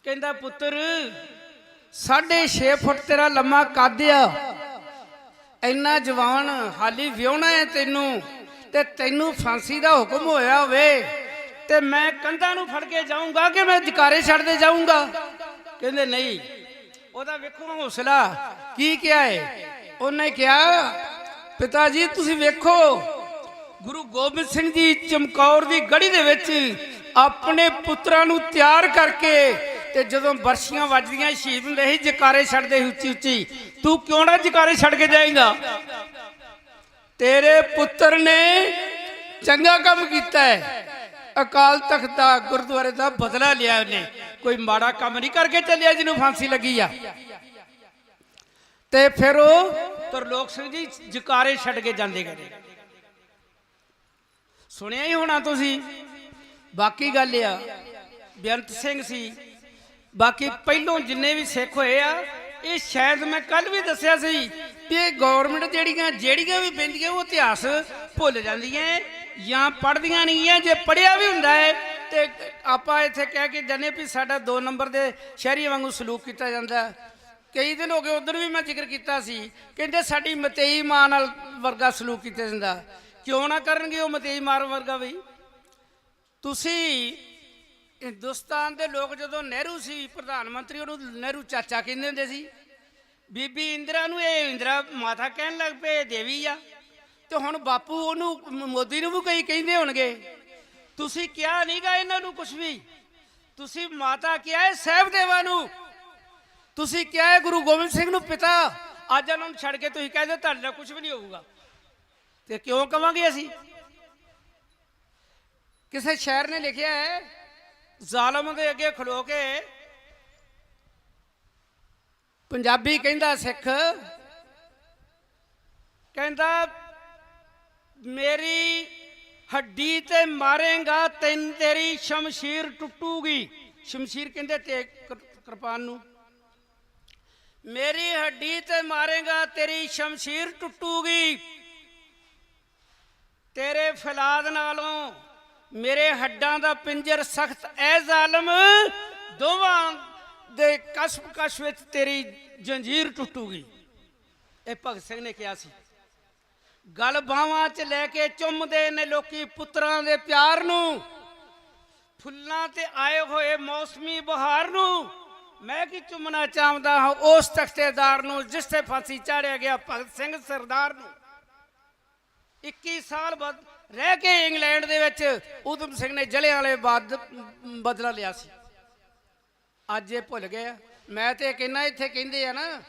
ਕਹਿੰਦਾ ਪੁੱਤਰ 6.5 ਫੁੱਟ ਤੇਰਾ ਲੰਮਾ ਕੱਦ ਆ, ਇੰਨਾ ਜਵਾਨ, ਹਾਲੀ ਵਿਆਹੁਣਾ ਹੈ ਤੈਨੂੰ, ਤੇ ਤੈਨੂੰ ਫਾਂਸੀ ਦਾ ਹੁਕਮ ਹੋਇਆ ਹੋਵੇ ਤੇ ਮੈਂ ਕੰਧਾਂ ਨੂੰ ਫੜ ਕੇ ਜਾਊਂਗਾ ਕਿ ਮੈਂ ਜਕਾਰੇ ਛੱਡਦੇ ਜਾਊਂਗਾ? ਕਹਿੰਦੇ ਨਹੀਂ। ਉਹਦਾ ਵੇਖੋ ਹੌਸਲਾ ਕੀ ਕਿਹਾ ਹੈ। ਉਹਨੇ ਕਿਹਾ, ਪਿਤਾ ਜੀ ਤੁਸੀਂ ਵੇਖੋ ਗੁਰੂ ਗੋਬਿੰਦ ਸਿੰਘ ਜੀ ਚਮਕੌਰ ਦੀ ਗੜੀ ਦੇ ਵਿੱਚ ਆਪਣੇ ਪੁੱਤਰਾਂ ਨੂੰ ਤਿਆਰ ਕਰਕੇ, ਤੇ ਜਦੋਂ ਬਰਸ਼ੀਆਂ ਵੱਜਦੀਆਂ ਸ਼ਹੀਦ ਹੁੰਦੇ ਸੀ, ਜਕਾਰੇ ਛੱਡਦੇ ਉੱਚੀ ਉੱਚੀ, ਤੂੰ ਕਿਉਂ ਨਾ ਜਕਾਰੇ ਛੱਡ ਕੇ ਜਾਏਂਗਾ? ਤੇਰੇ ਪੁੱਤਰ ਨੇ ਚੰਗਾ ਕੰਮ ਕੀਤਾ ਹੈ, ਅਕਾਲ ਤਖਤ ਦਾ ਗੁਰਦੁਆਰੇ ਦਾ ਬਦਲਾ ਲਿਆ ਉਹਨੇ, ਕੋਈ ਮਾੜਾ ਕੰਮ ਨਹੀਂ ਕਰਕੇ ਚੱਲਿਆ ਜਿਹਨੂੰ ਫਾਂਸੀ ਲੱਗੀ ਆ। ਤੇ ਫਿਰ ਉਹ ਤਰਲੋਕ ਸਿੰਘ ਜੀ ਜਕਾਰੇ ਛੱਡ ਕੇ ਜਾਂਦੇ ਗਏ। ਸੁਣਿਆ ਹੀ ਹੋਣਾ ਤੁਸੀਂ। ਬਾਕੀ ਗੱਲ ਆ, ਬੇਅੰਤ ਸਿੰਘ ਸੀ, ਬਾਕੀ ਪਹਿਲੋਂ ਜਿੰਨੇ ਵੀ ਸਿੱਖ ਹੋਏ ਆ, ਇਹ ਸ਼ਾਇਦ ਮੈਂ ਕੱਲ ਵੀ ਦੱਸਿਆ ਸੀ ਵੀ ਇਹ ਗੌਰਮੈਂਟ ਜਿਹੜੀਆਂ ਵੀ ਪੈਂਦੀਆਂ ਉਹ ਇਤਿਹਾਸ ਭੁੱਲ ਜਾਂਦੀਆਂ ਜਾਂ ਪੜ੍ਹਦੀਆਂ ਨਹੀਂ ਹੈ। ਜੇ ਪੜ੍ਹਿਆ ਵੀ ਹੁੰਦਾ ਹੈ ਤੇ ਆਪਾਂ ਇੱਥੇ ਕਹਿ ਕੇ ਜਾਂਦੇ ਵੀ ਸਾਡਾ 2 ਨੰਬਰ ਦੇ ਸ਼ਹਿਰੀ ਵਾਂਗੂ ਸਲੂਕ ਕੀਤਾ ਜਾਂਦਾ। ਕਈ ਦਿਨ ਹੋ ਗਏ, ਉਧਰ ਵੀ ਮੈਂ ਜ਼ਿਕਰ ਕੀਤਾ ਸੀ, ਕਹਿੰਦੇ ਸਾਡੀ ਮਤੇਈ ਮਾਂ ਨਾਲ ਵਰਗਾ ਸਲੂਕ ਕੀਤਾ ਜਾਂਦਾ। ਕਿਉਂ ਨਾ ਕਰਨਗੇ ਉਹ ਮਤੇਈ ਮਾਂ ਵਰਗਾ? ਬਈ ਤੁਸੀਂ ਹਿੰਦੁਸਤਾਨ ਦੇ ਲੋਕ, ਜਦੋਂ ਨਹਿਰੂ ਸੀ ਪ੍ਰਧਾਨ ਮੰਤਰੀ, ਉਹਨੂੰ ਨਹਿਰੂ ਚਾਚਾ ਕਹਿੰਦੇ ਹੁੰਦੇ ਸੀ। ਬੀਬੀ ਇੰਦਰਾ ਨੂੰ ਇਹ ਇੰਦਰਾ ਮਾਤਾ ਕਹਿਣ ਲੱਗ ਪਏ, ਦੇਵੀ ਆ। ਤੇ ਹੁਣ ਬਾਪੂ ਉਹਨੂੰ ਮੋਦੀ ਨੂੰ ਵੀ ਕਈ ਕਹਿੰਦੇ ਹੋਣਗੇ। ਤੁਸੀਂ ਕਿਹਾ ਨਹੀਂਗਾ ਇਹਨਾਂ ਨੂੰ ਕੁਛ ਵੀ। ਤੁਸੀਂ ਮਾਤਾ ਕਿਹਾ ਹੈ ਸਾਹਿਬਦੇਵਾਂ ਨੂੰ, ਤੁਸੀਂ ਕਿਹਾ ਹੈ ਗੁਰੂ ਗੋਬਿੰਦ ਸਿੰਘ ਨੂੰ ਪਿਤਾ। ਅੱਜ ਉਹਨਾਂ ਨੂੰ ਛੱਡ ਕੇ ਤੁਸੀਂ ਕਹਿੰਦੇ ਤੁਹਾਡੇ ਨਾਲ ਕੁਝ ਵੀ ਨਹੀਂ ਹੋਊਗਾ। ਤੇ ਕਿਉਂ ਕਵਾਂਗੇ ਅਸੀਂ? ਕਿਸੇ ਸ਼ਾਇਰ ਨੇ ਲਿਖਿਆ ਹੈ, ਜ਼ਾਲਮ ਦੇ ਅੱਗੇ ਖਲੋ ਕੇ ਪੰਜਾਬੀ ਕਹਿੰਦਾ ਸਿੱਖ, ਕਹਿੰਦਾ ਮੇਰੀ ਹੱਡੀ ਤੇ ਮਾਰੇਗਾ ਤੈਨੂੰ, ਤੇਰੀ ਸ਼ਮਸ਼ੀਰ ਟੁੱਟੂਗੀ। ਸ਼ਮਸ਼ੀਰ ਕਹਿੰਦੇ ਤੇ ਕਿਰਪਾਨ ਨੂੰ। ਮੇਰੀ ਹੱਡੀ ਤੇ ਮਾਰੇਗਾ ਤੇਰੀ ਸ਼ਮਸ਼ੀਰ ਟੁੱਟੂਗੀ, ਤੇਰੇ ਫਲਾਦ ਨਾਲੋਂ ਮੇਰੇ ਹੱਡਾਂ ਦਾ ਪਿੰਜਰ ਸਖਤ ਐ ਜ਼ਾਲਮ, ਦੋਵਾਂ ਦੇ ਕਸ਼ ਵਿੱਚ ਤੇਰੀ ਜੰਜੀਰ ਟੁੱਟੂਗੀ। ਇਹ ਭਗਤ ਸਿੰਘ ਨੇ ਕਿਹਾ ਸੀ। ਗਲ ਬਾਹਾਂ 'ਚ ਲੈ ਕੇ ਚੁੰਮਦੇ ਨੇ ਲੋਕੀ ਪੁੱਤਰਾਂ ਦੇ ਪਿਆਰ ਨੂੰ, ਫੁੱਲਾਂ ਤੇ ਆਏ ਹੋਏ ਮੌਸਮੀ ਬਹਾਰ ਨੂੰ। ਮੈਂ ਕੀ ਚੁੰਮਣਾ ਚਾਹੁੰਦਾ ਹਾਂ ਉਸ ਤਖਤੇਦਾਰ ਨੂੰ ਜਿਸ ਤੇ ਫਾਂਸੀ ਚਾੜਿਆ ਗਿਆ ਭਗਤ ਸਿੰਘ ਸਰਦਾਰ ਨੂੰ। 21 ਸਾਲ ਬਾਅਦ ਰਹਿ ਕੇ ਇੰਗਲੈਂਡ ਦੇ ਵਿੱਚ ਊਧਮ ਸਿੰਘ ਨੇ ਜਲਿਆਂਵਾਲੇ ਬਾਗ ਬਦਲਾ ਲਿਆ ਸੀ। ਅੱਜ ਇਹ ਭੁੱਲ ਗਏ। ਮੈਂ ਤੇ ਕਹਿੰਦਾ, ਇੱਥੇ ਕਹਿੰਦੇ ਆ ਨਾ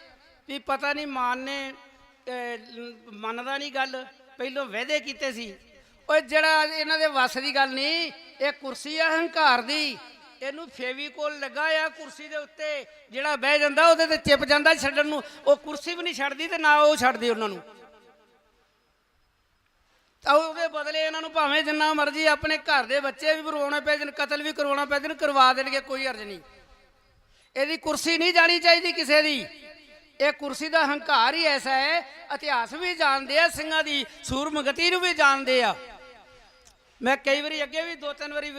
ਵੀ ਪਤਾ ਨਹੀਂ ਮਾਨ ਨੇ ਮੰਨਦਾ ਨਹੀਂ ਗੱਲ, ਪਹਿਲੋਂ ਵਾਅਦੇ ਕੀਤੇ ਸੀ। ਉਹ ਜਿਹੜਾ ਇਹਨਾਂ ਦੇ ਵੱਸ ਦੀ ਗੱਲ ਨਹੀਂ, ਇਹ ਕੁਰਸੀ ਆ ਹੰਕਾਰ ਦੀ। ਇਹਨੂੰ ਫੇਵੀਕੋਲ ਲੱਗਾ ਆ ਕੁਰਸੀ ਦੇ ਉੱਤੇ, ਜਿਹੜਾ ਬਹਿ ਜਾਂਦਾ ਉਹਦੇ ਤੇ ਚਿਪ ਜਾਂਦਾ ਛੱਡਣ ਨੂੰ। ਉਹ ਕੁਰਸੀ ਵੀ ਨਹੀਂ ਛੱਡਦੀ ਤੇ ਨਾ ਉਹ ਛੱਡਦੀ ਉਹਨਾਂ ਨੂੰ। ਤਾਂ ਉਹਦੇ ਬਦਲੇ ਇਹਨਾਂ ਨੂੰ ਭਾਵੇਂ ਜਿੰਨਾ ਮਰਜ਼ੀ ਆਪਣੇ ਘਰ ਦੇ ਬੱਚੇ ਵੀ ਮਰਵਾਉਣੇ ਪੈ ਜਾਣ, ਕਤਲ ਵੀ ਕਰਵਾਉਣਾ ਪੈ ਜਾਣ, ਕਰਵਾ ਦੇਣਗੇ, ਕੋਈ ਅਰਜ਼ ਨਹੀਂ। ਇਹਦੀ ਕੁਰਸੀ ਨਹੀਂ ਜਾਣੀ ਚਾਹੀਦੀ ਕਿਸੇ ਦੀ। ਇਹ ਕੁਰਸੀ ਦਾ ਹੰਕਾਰ ਹੀ ਐਸਾ ਹੈ। ਇਤਿਹਾਸ ਵੀ ਜਾਣਦੇ ਆ, ਸਿੰਘਾਂ ਦੀ ਸੂਰਮਗਤੀ ਨੂੰ ਵੀ ਜਾਣਦੇ ਆ। ਮੈਂ ਕਈ ਵਾਰੀ ਅੱਗੇ ਵੀ 2-3 ਵਾਰੀ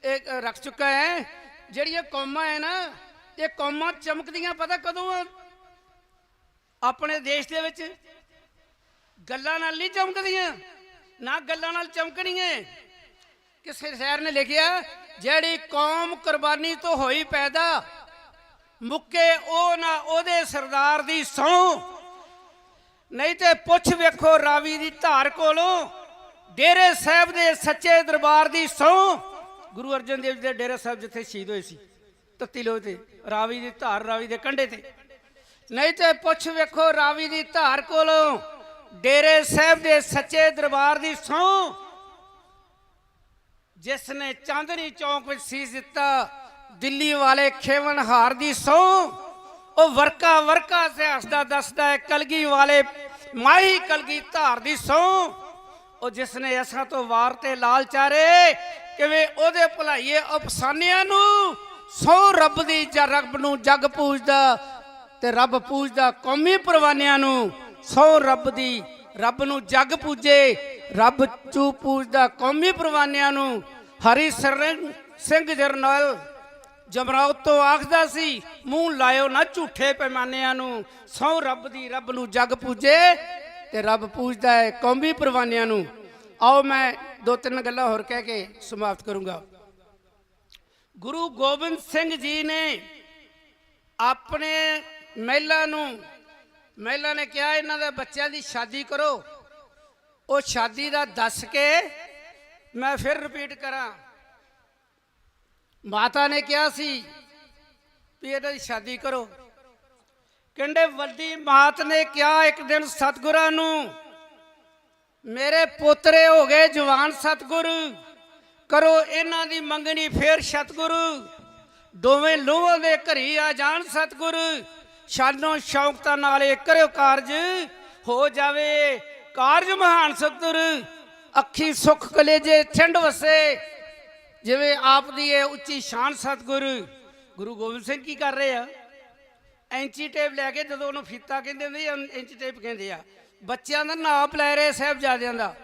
ਇਹ ਰੱਖ ਚੁੱਕਾ ਹੈ। ਜਿਹੜੀਆਂ ਕੌਮਾਂ ਹੈ ਨਾ, ਇਹ ਕੌਮਾਂ ਚਮਕਦੀਆਂ ਪਤਾ ਕਦੋਂ ਆ? ਆਪਣੇ ਦੇਸ਼ ਦੇ ਵਿੱਚ ਗੱਲਾਂ ਨਾਲ ਨਹੀਂ ਚਮਕਦੀਆਂ, ਨਾ ਗੱਲਾਂ ਨਾਲ ਚਮਕਣੀਆਂ। ਕਿਸੇ ਸ਼ਾਇਰ ਨੇ ਲਿਖਿਆ, ਜਿਹੜੀ ਕੌਮ ਕੁਰਬਾਨੀ ਤੋਂ ਹੋਈ ਪੈਦਾ, ਮੁੱਕੇ ਉਹ ਨਾ ਉਹਦੇ ਸਰਦਾਰ ਦੀ ਸਹੁੰ। ਨਹੀਂ ਤੇ ਪੁੱਛ ਵੇਖੋ ਰਾਵੀ ਦੀ ਧਾਰ ਕੋਲੋਂ, ਡੇਰੇ ਸਾਹਿਬ ਦੇ ਸੱਚੇ ਦਰਬਾਰ ਦੀ ਸਹੁੰ। ਗੁਰੂ ਅਰਜਨ ਦੇਵ ਜੀ ਦੇ ਡੇਰਾ ਸਾਹਿਬ ਜਿੱਥੇ ਸ਼ਹੀਦ ਹੋਏ ਸੀ, ਤੱਤੀ ਲੋਹ ਤੇ, ਰਾਵੀ ਦੀ ਧਾਰ, ਰਾਵੀ ਦੇ ਕੰਢੇ ਤੇ। ਨਹੀਂ ਤੇ ਪੁੱਛ ਵੇਖੋ ਰਾਵੀ ਦੀ ਧਾਰ ਕੋਲੋਂ, ਡੇਰੇ ਸਾਹਿਬ ਦੇ ਸੱਚੇ ਦਰਬਾਰ ਦੀ ਸਹੁੰ। ਜਿਸ ਨੇ ਚਾਂਦਨੀ ਚੌਂਕ ਵਿੱਚ ਸੀਸ ਦਿੱਤਾ, ਦਿੱਲੀ ਵਾਲੇ ਖੇਵਨ ਹਾਰ ਦੀ ਸਹੁੰ। ਉਹ ਵਰਕਾ ਵਰਕਾ ਇਤਿਹਾਸ ਦਾ ਦੱਸਦਾ ਹੈ, ਕਲਗੀ ਵਾਲੇ ਮਾਹੀ ਕਲਗੀ ਧਾਰ ਦੀ ਸਹੁੰ। ਉਹ ਜਿਸ ਨੇ ਅਸਾਂ ਤੋਂ ਵਾਰ ਤੇ ਲਾਲ ਚਾਰੇ, ਕਿਵੇਂ ਉਹਦੇ ਭੁਲਾਈਏ ਅਫਸਾਨਿਆਂ ਨੂੰ। ਸਹੁੰ ਰੱਬ ਦੀ, ਰੱਬ ਨੂੰ ਜੱਗ ਪੂਜਦਾ ਤੇ ਰੱਬ ਪੂਜਦਾ ਕੌਮੀ ਪਰਵਾਨਿਆਂ ਨੂੰ। ਸਹੁੰ ਰੱਬ ਦੀ, ਰੱਬ ਨੂੰ ਜੱਗ ਪੂਜੇ, ਰੱਬ ਚੂ ਪੂਜਦਾ ਕੌਮੀ ਪਰਵਾਨਿਆਂ ਨੂੰ। ਹਰੀ ਸਿੰਘ ਜਰਨੈਲ ਜਮਰਾਉ ਤੋਂ ਆਖਦਾ ਸੀ, ਮੂੰਹ ਲਾਇਓ ਨਾ ਝੂਠੇ ਪੈਮਾਨਿਆਂ ਨੂੰ। ਸਹੁੰ ਰੱਬ ਦੀ, ਰੱਬ ਨੂੰ ਜੱਗ ਪੂਜੇ ਤੇ ਰੱਬ ਪੂਜਦਾ ਹੈ ਕੌਮੀ ਪਰਵਾਨਿਆਂ ਨੂੰ। ਆਓ ਮੈਂ ਦੋ ਤਿੰਨ ਗੱਲਾਂ ਹੋਰ ਕਹਿ ਕੇ ਸਮਾਪਤ ਕਰੂੰਗਾ। ਗੁਰੂ ਗੋਬਿੰਦ ਸਿੰਘ ਜੀ ਨੇ ਆਪਣੇ ਮਹਿਲਾ ਨੇ ਕਿਹਾ, ਇਹਨਾਂ ਦੇ ਬੱਚਿਆਂ ਦੀ ਸ਼ਾਦੀ ਕਰੋ। ਉਹ ਸ਼ਾਦੀ ਦਾ ਦੱਸ ਕੇ ਮੈਂ ਫਿਰ ਰਿਪੀਟ ਕਰਾਂ, ਮਾਤਾ ਨੇ ਕਿਹਾ ਸੀ ਵੀ ਇਹਨਾਂ ਦੀ ਸ਼ਾਦੀ ਕਰੋ। ਕਹਿੰਦੇ ਵੱਡੀ ਮਾਤ ਨੇ ਕਿਹਾ ਇੱਕ ਦਿਨ ਸਤਿਗੁਰਾਂ ਨੂੰ, ਮੇਰੇ ਪੋਤਰੇ ਹੋ ਗਏ ਜਵਾਨ ਸਤਿਗੁਰ, ਕਰੋ ਇਹਨਾਂ ਦੀ ਮੰਗਣੀ ਫੇਰ ਸਤਿਗੁਰ। ਦੋਵੇਂ ਲੋਹਾਂ ਦੇ ਘਰੀ ਆ ਜਾਣ ਸਤਿਗੁਰ, ਸ਼ਾਨੋ ਸ਼ੌਕਤਾ ਨਾਲੇ ਕਰਿਓ ਕਾਰਜ, ਹੋ ਜਾਵੇ ਕਾਰਜ ਮਹਾਨ ਸਤਿਗੁਰ। ਅੱਖੀ ਸੁਖ ਕਲੇਜੇ ਠੰਡ ਵਸੇ, ਜਿਵੇਂ ਆਪ ਦੀ ਇਹ ਉੱਚੀ ਸ਼ਾਨ ਸਤਿਗੁਰ। ਗੁਰੂ ਗੋਬਿੰਦ ਸਿੰਘ ਕੀ ਕਰ ਰਹੇ ਆ, ਐਂਚੀ ਟੇਪ ਲੈ ਕੇ, ਜਦੋਂ ਉਹਨੂੰ ਫੀਤਾ ਕਹਿੰਦੇ ਹੁੰਦੇ, ਐਂਚੀ ਟੇਪ ਕਹਿੰਦੇ ਆ, ਬੱਚਿਆਂ ਦਾ ਨਾਪ ਲੈ ਰਹੇ ਸਾਹਿਬਜ਼ਾਦਿਆਂ ਦਾ।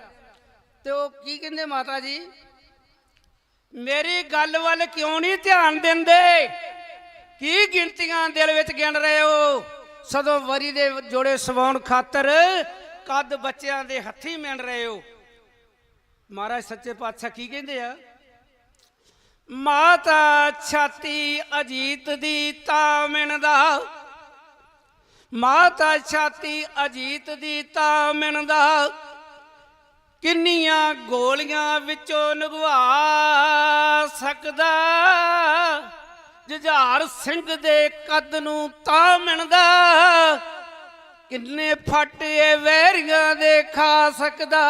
ਤੇ ਉਹ ਕੀ ਕਹਿੰਦੇ, ਮਾਤਾ ਜੀ ਮੇਰੀ ਗੱਲ ਵੱਲ ਕਿਉਂ ਨਹੀਂ ਧਿਆਨ ਦਿੰਦੇ, ਕੀ ਗਿਣਤੀਆਂ ਦਿਲ ਵਿੱਚ ਗਿਣ ਰਹੇ ਹੋ। ਸਦੋਂ ਵਰੀ ਦੇ ਜੋੜੇ ਸਵਾਉਣ ਖਾਤਰ ਕੱਦ ਬੱਚਿਆਂ ਦੇ ਹੱਥੀ ਮਿਣ ਰਹੇ ਹੋ। ਮਹਾਰਾਜ ਸੱਚੇ ਪਾਤਸ਼ਾਹ ਕੀ ਕਹਿੰਦੇ ਆ, ਮਾਤਾ ਛਾਤੀ ਅਜੀਤ ਦੀ ਤਾਂ ਮਿਣਦਾ, ਮਾਤਾ ਛਾਤੀ ਅਜੀਤ ਦੀ ਤਾਂ ਮਿਣਦਾ, ਕਿੰਨੀਆਂ ਗੋਲੀਆਂ ਵਿੱਚੋਂ ਨਗਵਾ ਸਕਦਾ, ਜੁਝਾਰ ਸਿੰਘ ਦੇ ਕੱਦ ਨੂੰ ਤਾਂ ਮਿਣਦਾ, ਕਿੰਨੇ ਫੱਟੇ ਵੈਰੀਆਂ ਦੇ ਖਾ ਸਕਦਾ,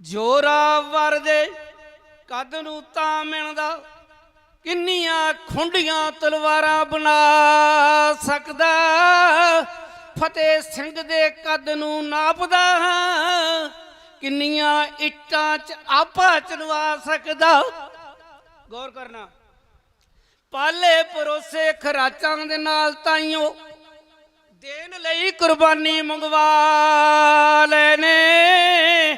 ਜੋਰਾਵਰ ਦੇ ਕੱਦ ਨੂੰ ਤਾਂ ਮਿਣਦਾ, ਕਿੰਨੀਆਂ ਖੁੰਡੀਆਂ ਤਲਵਾਰਾਂ ਬਣਾ ਸਕਦਾ, ਫਤਿਹ ਸਿੰਘ ਦੇ ਕੱਦ ਨੂੰ ਨਾਪਦਾ, ਕਿੰਨੀਆਂ ਇੱਟਾਂ 'ਚ ਆਪਾ ਚਲਵਾ ਸਕਦਾ। ਗੌਰ ਕਰਨਾ, ਪਾਲੇ ਪਰੋਸੇ ਖਰਾਚਾਂ ਦੇ ਨਾਲ ਤਾਈਓ ਦੇਣ ਲਈ ਕੁਰਬਾਨੀ ਮੰਗਵਾ ਲੈਨੇ,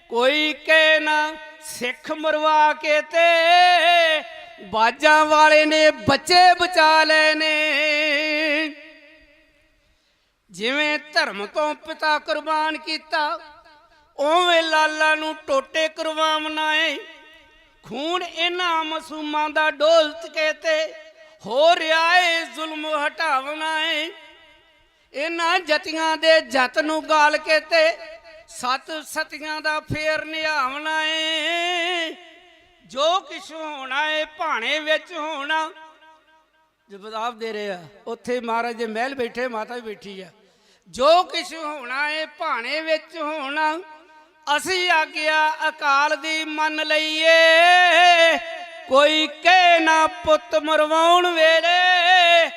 ਕੋਈ ਕਹਿ ਨਾ ਸਿੱਖ ਮਰਵਾ ਕੇ ਤੇ ਬਾਜਾਂ ਵਾਲੇ ਨੇ ਬੱਚੇ ਬਚਾ ਲੈਨੇ। ਜਿਵੇਂ ਧਰਮ ਤੋਂ ਪਿਤਾ ਕੁਰਬਾਨ ਕੀਤਾ, ਉਵੇਂ ਲਾਲਾ ਨੂੰ ਟੋਟੇ ਕੁਰਬਾਨਾ ਏ। ਖੂਨ ਇਹਨਾਂ ਮਾਸੂਮਾਂ ਦਾ ਡੋਲ ਕੇ ਤੇ ਹੋ ਰਿਹਾ ਏ ਜ਼ੁਲਮ ਹਟਾਵਣਾ ਏ। ਇਹਨਾਂ ਜਤੀਆਂ ਦੇ ਜਤ ਨੂੰ ਗਾਲ ਕੇ ਤੇ ਸੱਤ ਸਤੀਆਂ ਦਾ ਫੇਰ ਨਿਹਾਵਣਾ ਏ। ਜੋ ਕਿਛ ਹੋਣਾ ਏ ਭਾਣੇ ਵਿੱਚ ਹੋਣਾ। ਜਵਾਬ ਦੇ ਰਹੇ ਆ, ਉੱਥੇ ਮਹਾਰਾਜ ਦੇ ਮਹਿਲ ਬੈਠੇ, ਮਾਤਾ ਵੀ ਬੈਠੀ ਆ। ਜੋ ਕਿਛ ਹੋਣਾ ਏ ਭਾਣੇ ਵਿੱਚ ਹੋਣਾ, ਅਸੀਂ ਆਗਿਆ ਅਕਾਲ ਦੀ ਮੰਨ ਲਈਏ। ਕੋਈ ਕਹਿ ਨਾ ਪੁੱਤ ਮਰਵਾਉਣ ਵੇਲੇ,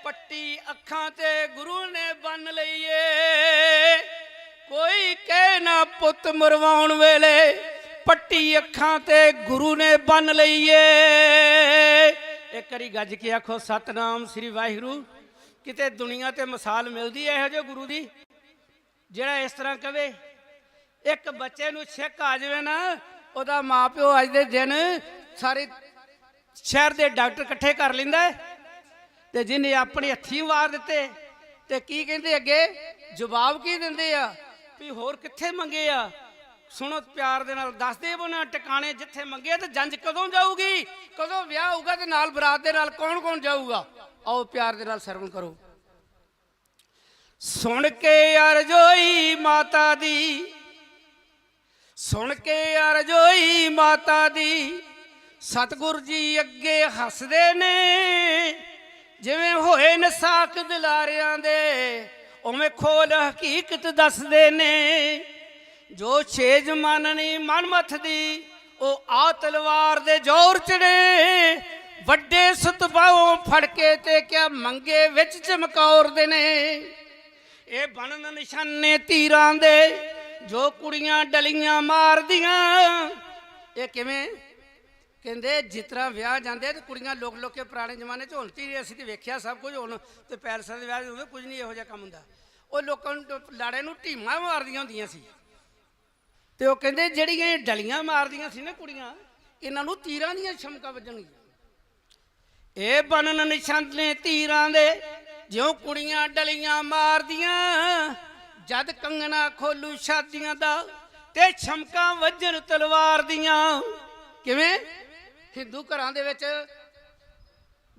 ਪੱਟੀ ਅੱਖਾਂ ਤੇ ਗੁਰੂ ਨੇ ਬੰਨ ਲਈਏ। ਕੋਈ ਕਹਿ ਨਾ ਪੁੱਤ ਮਰਵਾਉਣ ਵੇਲੇ, ਪੱਟੀ ਅੱਖਾਂ ਤੇ ਗੁਰੂ ਨੇ ਬੰਨ ਲਈਏ। ਇੱਕ ਵਾਰੀ ਗੱਜ ਕੇ ਆਖੋ ਸਤਨਾਮ ਸ੍ਰੀ ਵਾਹਿਗੁਰੂ। ਕਿਤੇ ਦੁਨੀਆ ਤੇ ਮਿਸਾਲ ਮਿਲਦੀ ਹੈ ਇਹੋ ਜਿਹੇ ਗੁਰੂ ਦੀ, ਜਿਹੜਾ ਇਸ ਤਰ੍ਹਾਂ ਕਵੇ। ਇੱਕ ਬੱਚੇ ਨੂੰ ਛਿੱਕ ਆ ਜਾਵੇ ਨਾ, ਉਹਦਾ ਮਾਂ ਪਿਓ ਅੱਜ ਦੇ ਦਿਨ ਸਾਰੇ ਸ਼ਹਿਰ ਦੇ ਡਾਕਟਰ ਇਕੱਠੇ ਕਰ ਲੈਂਦਾ, ਤੇ ਜਿਹਨੇ ਆਪਣੇ ਹੱਥੀਂ ਵਾਰ ਦਿੱਤੇ ਤੇ ਕੀ ਕਹਿੰਦੇ ਅੱਗੇ, ਜਵਾਬ ਕੀ ਦਿੰਦੇ ਆ ਵੀ ਹੋਰ ਕਿੱਥੇ ਮੰਗੇ ਆ। ਸੁਣੋ ਪਿਆਰ ਦੇ ਨਾਲ ਦੱਸਦੇ ਉਹਨਾਂ ਟਿਕਾਣੇ ਜਿੱਥੇ ਮੰਗੇ ਤੇ ਜੰਜ ਕਦੋਂ ਜਾਊਗੀ, ਕਦੋਂ ਵਿਆਹ ਹੋਊਗਾ ਤੇ ਨਾਲ ਬਰਾਤ ਦੇ ਨਾਲ ਕੌਣ ਕੌਣ ਜਾਊਗਾ। ਆਓ ਪਿਆਰ ਦੇ ਨਾਲ ਸਰਵਣ ਕਰੋ। ਸੁਣ ਕੇ ਅਰਜ਼ੋਈ ਮਾਤਾ ਦੀ, ਸੁਣ ਕੇ ਅਰਜ਼ੋਈ ਮਾਤਾ ਦੀ, ਸਤਿਗੁਰ ਜੀ ਅੱਗੇ ਹੱਸਦੇ ਨੇ। ਜਿਵੇਂ ਹੋਏ ਨਸਾਕ ਦਿਲਾਰਿਆਂ ਦੇ, ਉਵੇਂ ਖੋਲ ਹਕੀਕਤ ਦੱਸਦੇ ਨੇ। ਜੋ ਛੇ ਜਮਾਨਣੀ ਮਨਮੱਥ ਦੀ, ਉਹ ਆ ਤਲਵਾਰ ਦੇ ਜ਼ੋਰ ਚੜੇ। ਵੱਡੇ ਸਤਬਾਹੋਂ ਫੜ ਕੇ ਤੇ ਕਿਆ ਮੰਗੇ ਵਿੱਚ ਚਮਕੌਰਦੇ ਨੇ। ਇਹ ਬਣਨ ਨਿਸ਼ਾਨੇ ਤੀਰਾਂ ਦੇ, ਜੋ ਕੁੜੀਆਂ ਡਲੀਆਂ ਮਾਰਦੀਆਂ। ਇਹ ਕਿਵੇਂ ਕਹਿੰਦੇ ਜਿਸ ਤਰ੍ਹਾਂ ਵਿਆਹ ਜਾਂਦੇ ਤੇ ਕੁੜੀਆਂ ਲੋਕ ਲੋਕ ਕੇ ਪੁਰਾਣੇ ਜ਼ਮਾਨੇ 'ਚ, ਹੁਣ ਤੀ ਅਸੀਂ ਤੇ ਵੇਖਿਆ ਸਭ ਕੁਝ, ਹੁਣ ਤੇ ਪੈਲਸਾਂ ਦੇ ਵਿਆਹ ਹੁੰਦੇ ਕੁਝ ਨਹੀਂ ਇਹੋ ਜਿਹਾ ਕੰਮ ਹੁੰਦਾ। ਉਹ ਲੋਕਾਂ ਨੂੰ ਲਾੜੇ ਨੂੰ ਢੀਮਾਂ ਮਾਰਦੀਆਂ ਹੁੰਦੀਆਂ ਸੀ, ਤੇ ਉਹ ਕਹਿੰਦੇ ਜਿਹੜੀਆਂ ਡਲੀਆਂ ਮਾਰਦੀਆਂ ਸੀ ਨਾ ਕੁੜੀਆਂ, ਇਹਨਾਂ ਨੂੰ ਤੀਰਾਂ ਦੀਆਂ ਛਮਕਾਂ ਵੱਜਣਗੀਆਂ। ਇਹ ਬਣਨ ਨਿਸ਼ਾਨੇ ਤੀਰਾਂ ਦੇ, ਜਿਉਂ ਕੁੜੀਆਂ ਡਲੀਆਂ ਮਾਰਦੀਆਂ। ਜਦ ਕੰਗਣਾ ਖੋਲੂ ਸ਼ਾਦੀਆਂ ਦਾ, ਤੇ ਛਮਕਾਂ ਵੱਜਣ ਤਲਵਾਰ ਦੀਆਂ। ਕਿਵੇਂ ਹਿੰਦੂ ਘਰਾਂ ਦੇ ਵਿੱਚ